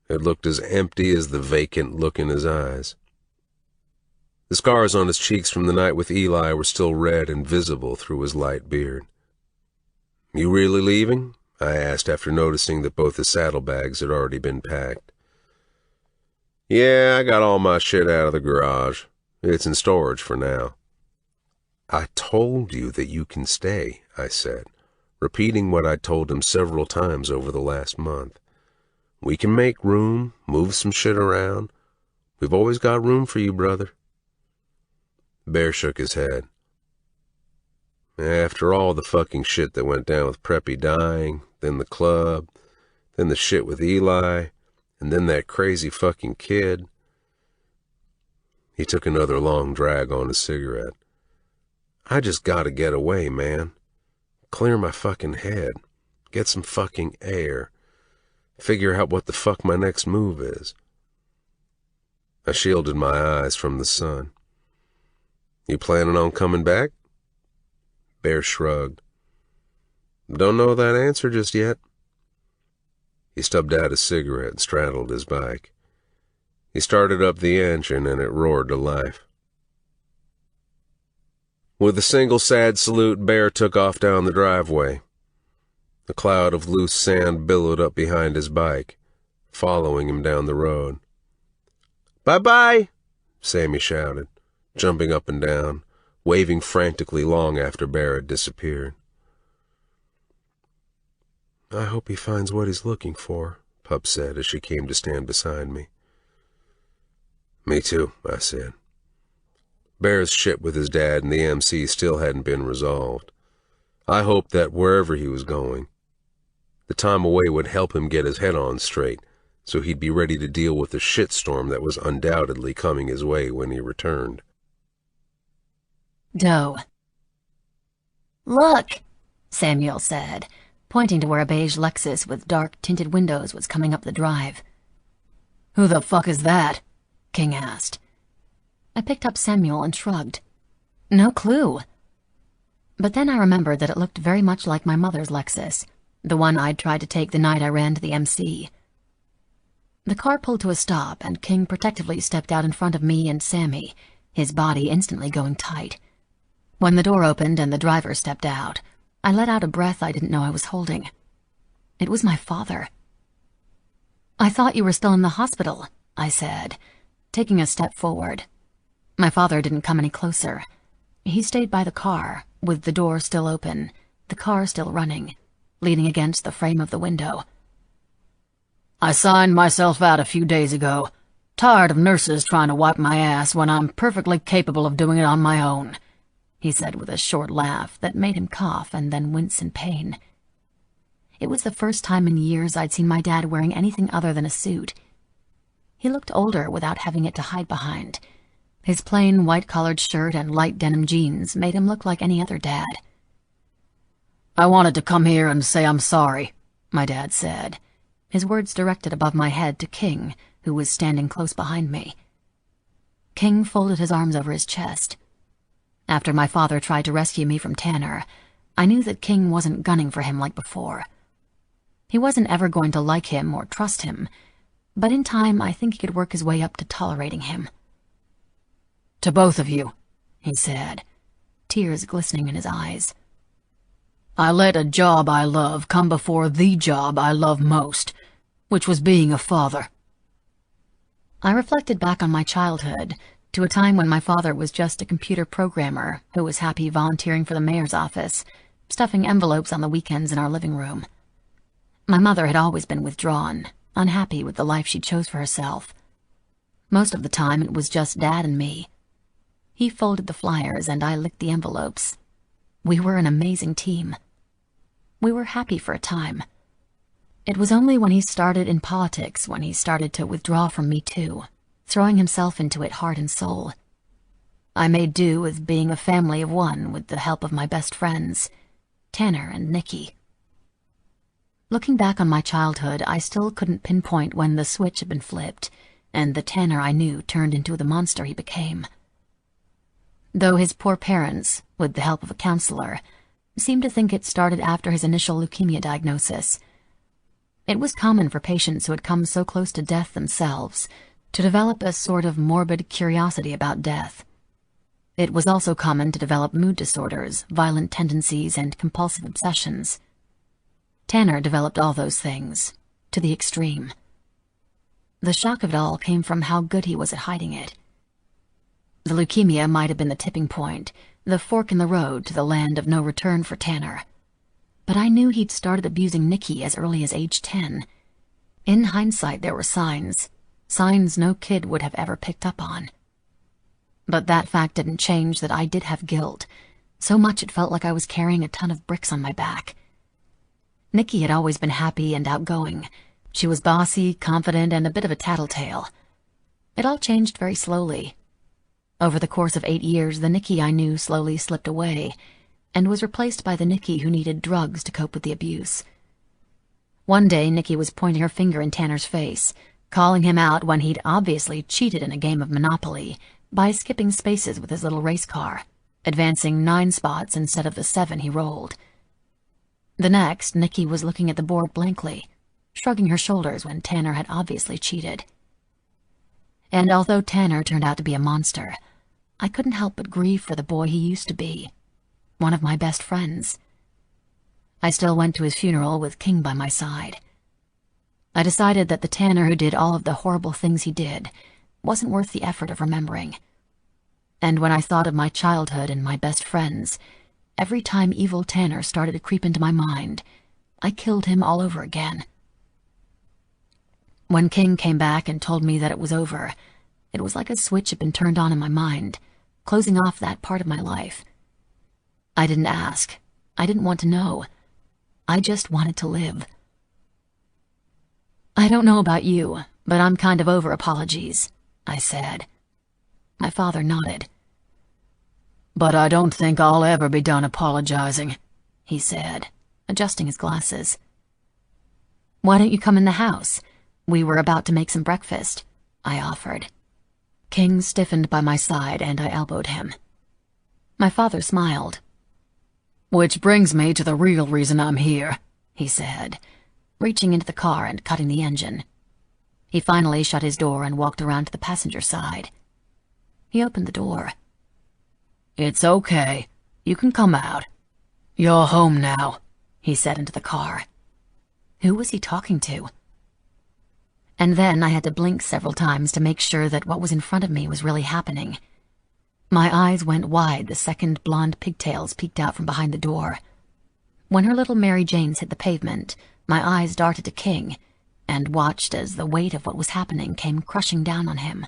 It looked as empty as the vacant look in his eyes. The scars on his cheeks from the night with Eli were still red and visible through his light beard. You really leaving? I asked after noticing that both his saddlebags had already been packed. Yeah, I got all my shit out of the garage. It's in storage for now. I told you that you can stay, I said, repeating what I'd told him several times over the last month. We can make room, move some shit around. We've always got room for you, brother. Bear shook his head. After all the fucking shit that went down with Preppy dying, then the club, then the shit with Eli, and then that crazy fucking kid. He took another long drag on his cigarette. I just gotta get away, man. Clear my fucking head. Get some fucking air. Figure out what the fuck my next move is. I shielded my eyes from the sun. You planning on coming back? Bear shrugged. Don't know that answer just yet. He stubbed out his cigarette and straddled his bike. He started up the engine and it roared to life. With a single sad salute, Bear took off down the driveway. A cloud of loose sand billowed up behind his bike, following him down the road. Bye-bye, Sammy shouted, jumping up and down, waving frantically long after Bear had disappeared. I hope he finds what he's looking for, Pup said as she came to stand beside me. Me too, I said. Bear's shit with his dad and the MC still hadn't been resolved. I hoped that wherever he was going, the time away would help him get his head on straight, so he'd be ready to deal with the shitstorm that was undoubtedly coming his way when he returned. Doe. Look, Samuel said, pointing to where a beige Lexus with dark tinted windows was coming up the drive. Who the fuck is that? King asked. I picked up Samuel and shrugged. No clue. But then I remembered that it looked very much like my mother's Lexus, the one I'd tried to take the night I ran to the MC. The car pulled to a stop, and King protectively stepped out in front of me and Sammy, his body instantly going tight. When the door opened and the driver stepped out, I let out a breath I didn't know I was holding. It was my father. I thought you were still in the hospital, I said, taking a step forward. My father didn't come any closer. He stayed by the car, with the door still open, the car still running, leaning against the frame of the window. I signed myself out a few days ago. Tired of nurses trying to wipe my ass when I'm perfectly capable of doing it on my own, he said with a short laugh that made him cough and then wince in pain. It was the first time in years I'd seen my dad wearing anything other than a suit. He looked older without having it to hide behind. His plain white-collared shirt and light denim jeans made him look like any other dad. I wanted to come here and say I'm sorry, my dad said, his words directed above my head to King, who was standing close behind me. King folded his arms over his chest. After my father tried to rescue me from Tanner, I knew that King wasn't gunning for him like before. He wasn't ever going to like him or trust him, but in time I think he could work his way up to tolerating him. "To both of you," he said, tears glistening in his eyes. "I let a job I love come before the job I love most, which was being a father." I reflected back on my childhood, to a time when my father was just a computer programmer who was happy volunteering for the mayor's office, stuffing envelopes on the weekends in our living room. My mother had always been withdrawn, unhappy with the life she chose for herself. Most of the time it was just Dad and me. He folded the flyers and I licked the envelopes. We were an amazing team. We were happy for a time. It was only when he started in politics when he started to withdraw from me too, throwing himself into it heart and soul. I made do with being a family of one with the help of my best friends, Tanner and Nikki. Looking back on my childhood, I still couldn't pinpoint when the switch had been flipped, and the Tanner I knew turned into the monster he became. Though his poor parents, with the help of a counselor, seemed to think it started after his initial leukemia diagnosis. It was common for patients who had come so close to death themselves to develop a sort of morbid curiosity about death. It was also common to develop mood disorders, violent tendencies, and compulsive obsessions. Tanner developed all those things, to the extreme. The shock of it all came from how good he was at hiding it. The leukemia might have been the tipping point, the fork in the road to the land of no return for Tanner. But I knew he'd started abusing Nikki as early as age 10. In hindsight, there were signs no kid would have ever picked up on. But that fact didn't change that I did have guilt, so much it felt like I was carrying a ton of bricks on my back. Nikki had always been happy and outgoing. She was bossy, confident, and a bit of a tattletale. It all changed very slowly. Over the course of 8 years, the Nikki I knew slowly slipped away, and was replaced by the Nikki who needed drugs to cope with the abuse. One day, Nikki was pointing her finger in Tanner's face, calling him out when he'd obviously cheated in a game of Monopoly by skipping spaces with his little race car, advancing 9 spots instead of the 7 he rolled. The next, Nikki was looking at the board blankly, shrugging her shoulders when Tanner had obviously cheated. And although Tanner turned out to be a monster, I couldn't help but grieve for the boy he used to be, one of my best friends. I still went to his funeral with King by my side. I decided that the Tanner who did all of the horrible things he did wasn't worth the effort of remembering. And when I thought of my childhood and my best friends, every time evil Tanner started to creep into my mind, I killed him all over again. When King came back and told me that it was over, it was like a switch had been turned on in my mind, closing off that part of my life. I didn't ask. I didn't want to know. I just wanted to live. "I don't know about you, but I'm kind of over apologies," I said. My father nodded. "But I don't think I'll ever be done apologizing," he said, adjusting his glasses. "Why don't you come in the house? We were about to make some breakfast," I offered. King stiffened by my side and I elbowed him. My father smiled. "Which brings me to the real reason I'm here," he said, reaching into the car and cutting the engine. He finally shut his door and walked around to the passenger side. He opened the door. "It's okay. You can come out. You're home now," he said into the car. Who was he talking to? And then I had to blink several times to make sure that what was in front of me was really happening. My eyes went wide the second blonde pigtails peeked out from behind the door. When her little Mary Janes hit the pavement, my eyes darted to King, and watched as the weight of what was happening came crushing down on him.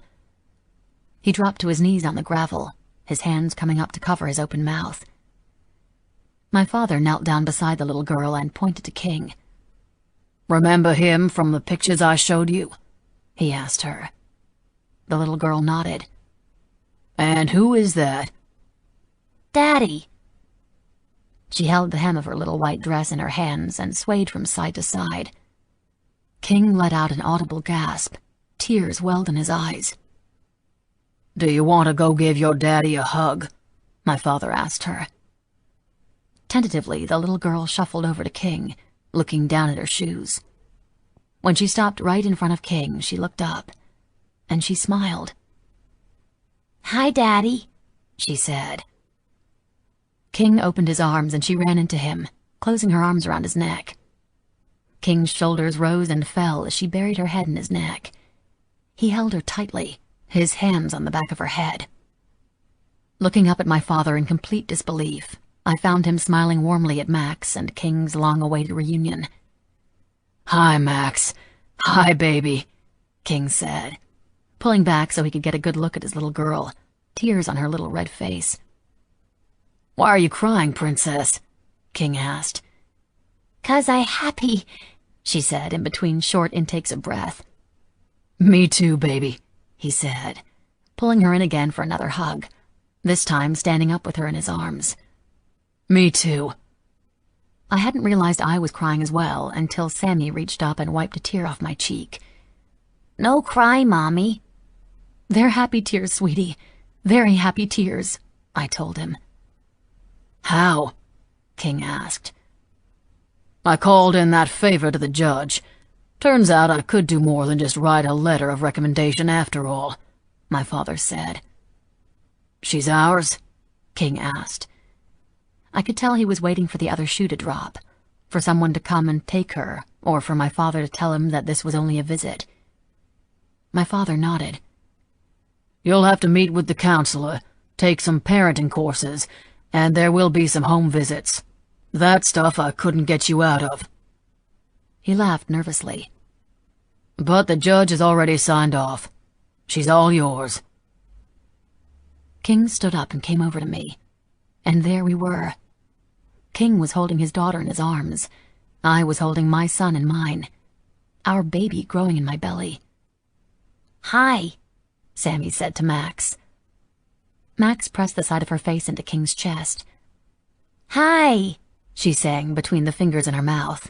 He dropped to his knees on the gravel, his hands coming up to cover his open mouth. My father knelt down beside the little girl and pointed to King. "Remember him from the pictures I showed you?" he asked her. The little girl nodded. "And who is that?" "Daddy." She held the hem of her little white dress in her hands and swayed from side to side. King let out an audible gasp. Tears welled in his eyes. "Do you want to go give your daddy a hug?" my father asked her. Tentatively, the little girl shuffled over to King, looking down at her shoes. When she stopped right in front of King, she looked up, and she smiled. "Hi, Daddy," she said. King opened his arms and she ran into him, closing her arms around his neck. King's shoulders rose and fell as she buried her head in his neck. He held her tightly, his hands on the back of her head. Looking up at my father in complete disbelief, I found him smiling warmly at Max and King's long-awaited reunion. "Hi, Max. Hi, baby," King said, pulling back so he could get a good look at his little girl, tears on her little red face. "Why are you crying, princess?" King asked. "'Cause I happy," she said in between short intakes of breath. "Me too, baby," he said, pulling her in again for another hug, this time standing up with her in his arms. "Me too." I hadn't realized I was crying as well until Sammy reached up and wiped a tear off my cheek. "No cry, Mommy." "They're happy tears, sweetie. Very happy tears," I told him. "How?" King asked. "I called in that favor to the judge. Turns out I could do more than just write a letter of recommendation after all," my father said. "She's ours?" King asked. I could tell he was waiting for the other shoe to drop, for someone to come and take her, or for my father to tell him that this was only a visit. My father nodded. "You'll have to meet with the counselor, take some parenting courses, and there will be some home visits. That stuff I couldn't get you out of." He laughed nervously. "But the judge has already signed off. She's all yours." King stood up and came over to me, and there we were. King was holding his daughter in his arms. I was holding my son in mine, our baby growing in my belly. "Hi," Sammy said to Max. Max pressed the side of her face into King's chest. "Hi," she sang between the fingers in her mouth.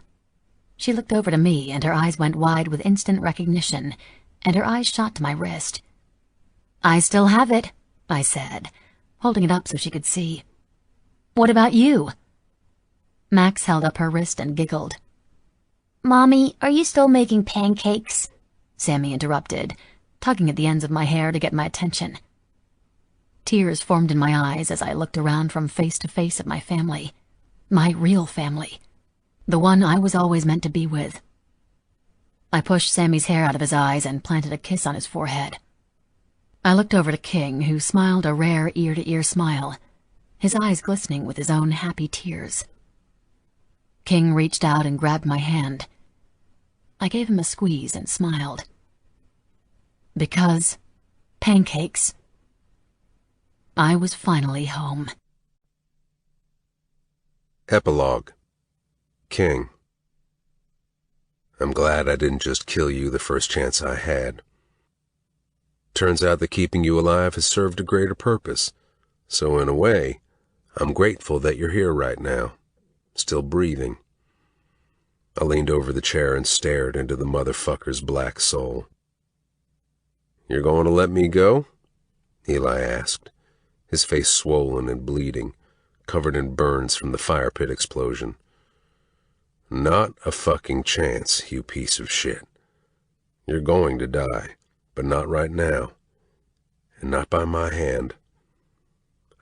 She looked over to me, and her eyes went wide with instant recognition, and her eyes shot to my wrist. "I still have it," I said, holding it up so she could see. "What about you?" Max held up her wrist and giggled. "Mommy, are you still making pancakes?" Sammy interrupted, tugging at the ends of my hair to get my attention. Tears formed in my eyes as I looked around from face to face at my family, my real family, the one I was always meant to be with. I pushed Sammy's hair out of his eyes and planted a kiss on his forehead. I looked over to King, who smiled a rare ear-to-ear smile, his eyes glistening with his own happy tears. King reached out and grabbed my hand. I gave him a squeeze and smiled. Because pancakes. I was finally home. Epilogue. King. I'm glad I didn't just kill you the first chance I had. Turns out that keeping you alive has served a greater purpose. So in a way, I'm grateful that you're here right now, still breathing. I leaned over the chair and stared into the motherfucker's black soul. You're going to let me go? Eli asked, his face swollen and bleeding, covered in burns from the fire pit explosion. Not a fucking chance, you piece of shit. You're going to die, but not right now, and not by my hand.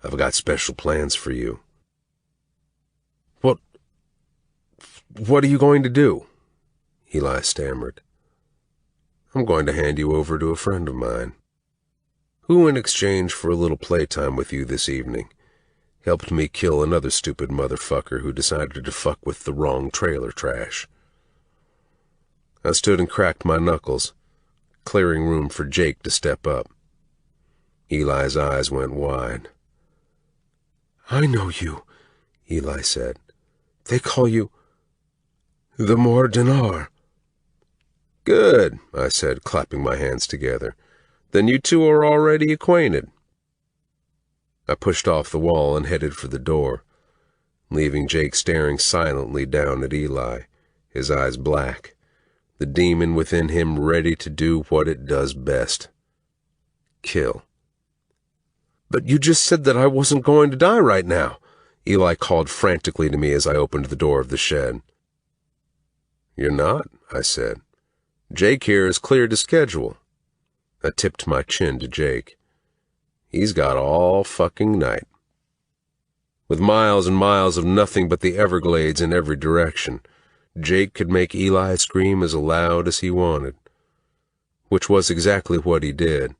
I've got special plans for you. What are you going to do? Eli stammered. I'm going to hand you over to a friend of mine, who in exchange for a little playtime with you this evening, helped me kill another stupid motherfucker who decided to fuck with the wrong trailer trash. I stood and cracked my knuckles, clearing room for Jake to step up. Eli's eyes went wide. I know you, Eli said. They call you the Mordinar. Good, I said, clapping my hands together. Then you two are already acquainted. I pushed off the wall and headed for the door, leaving Jake staring silently down at Eli, his eyes black, the demon within him ready to do what it does best. Kill. But you just said that I wasn't going to die right now, Eli called frantically to me as I opened the door of the shed. "You're not," I said. "Jake here has cleared his schedule." I tipped my chin to Jake. "He's got all fucking night." With miles and miles of nothing but the Everglades in every direction, Jake could make Eli scream as loud as he wanted. Which was exactly what he did,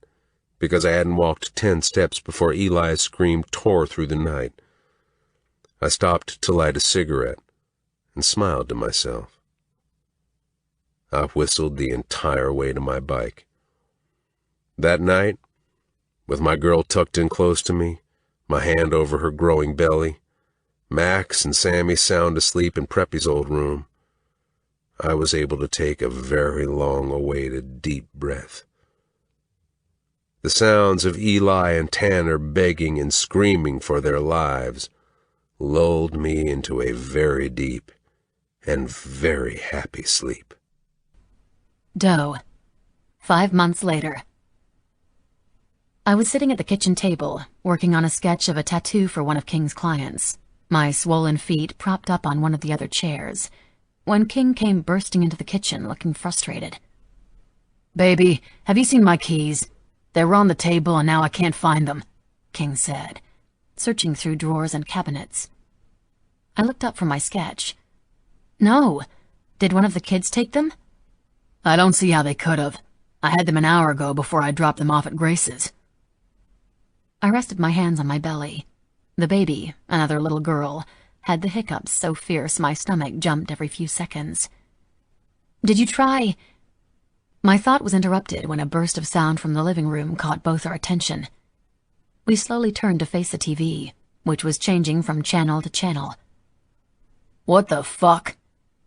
because I hadn't walked 10 steps before Eli's scream tore through the night. I stopped to light a cigarette and smiled to myself. I whistled the entire way to my bike. That night, with my girl tucked in close to me, my hand over her growing belly, Max and Sammy sound asleep in Preppy's old room, I was able to take a very long-awaited deep breath. The sounds of Eli and Tanner begging and screaming for their lives lulled me into a very deep and very happy sleep. Doe. 5 months later. I was sitting at the kitchen table, working on a sketch of a tattoo for one of King's clients, my swollen feet propped up on one of the other chairs, when King came bursting into the kitchen looking frustrated. "Baby, have you seen my keys? They were on the table and now I can't find them," King said, searching through drawers and cabinets. I looked up from my sketch. "No. Did one of the kids take them?" "I don't see how they could have. I had them an hour ago before I dropped them off at Grace's." I rested my hands on my belly. The baby, another little girl, had the hiccups so fierce my stomach jumped every few seconds. "Did you try—" My thought was interrupted when a burst of sound from the living room caught both our attention. We slowly turned to face the TV, which was changing from channel to channel. "What the fuck?"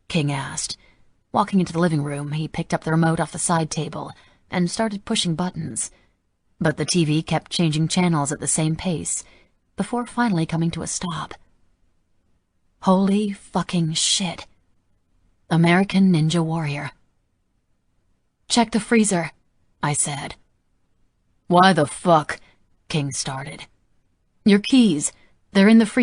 King asked. Walking into the living room, he picked up the remote off the side table and started pushing buttons. But the TV kept changing channels at the same pace, before finally coming to a stop. Holy fucking shit. American Ninja Warrior. "Check the freezer," I said. "Why the fuck?" King started. "Your keys. They're in the freezer."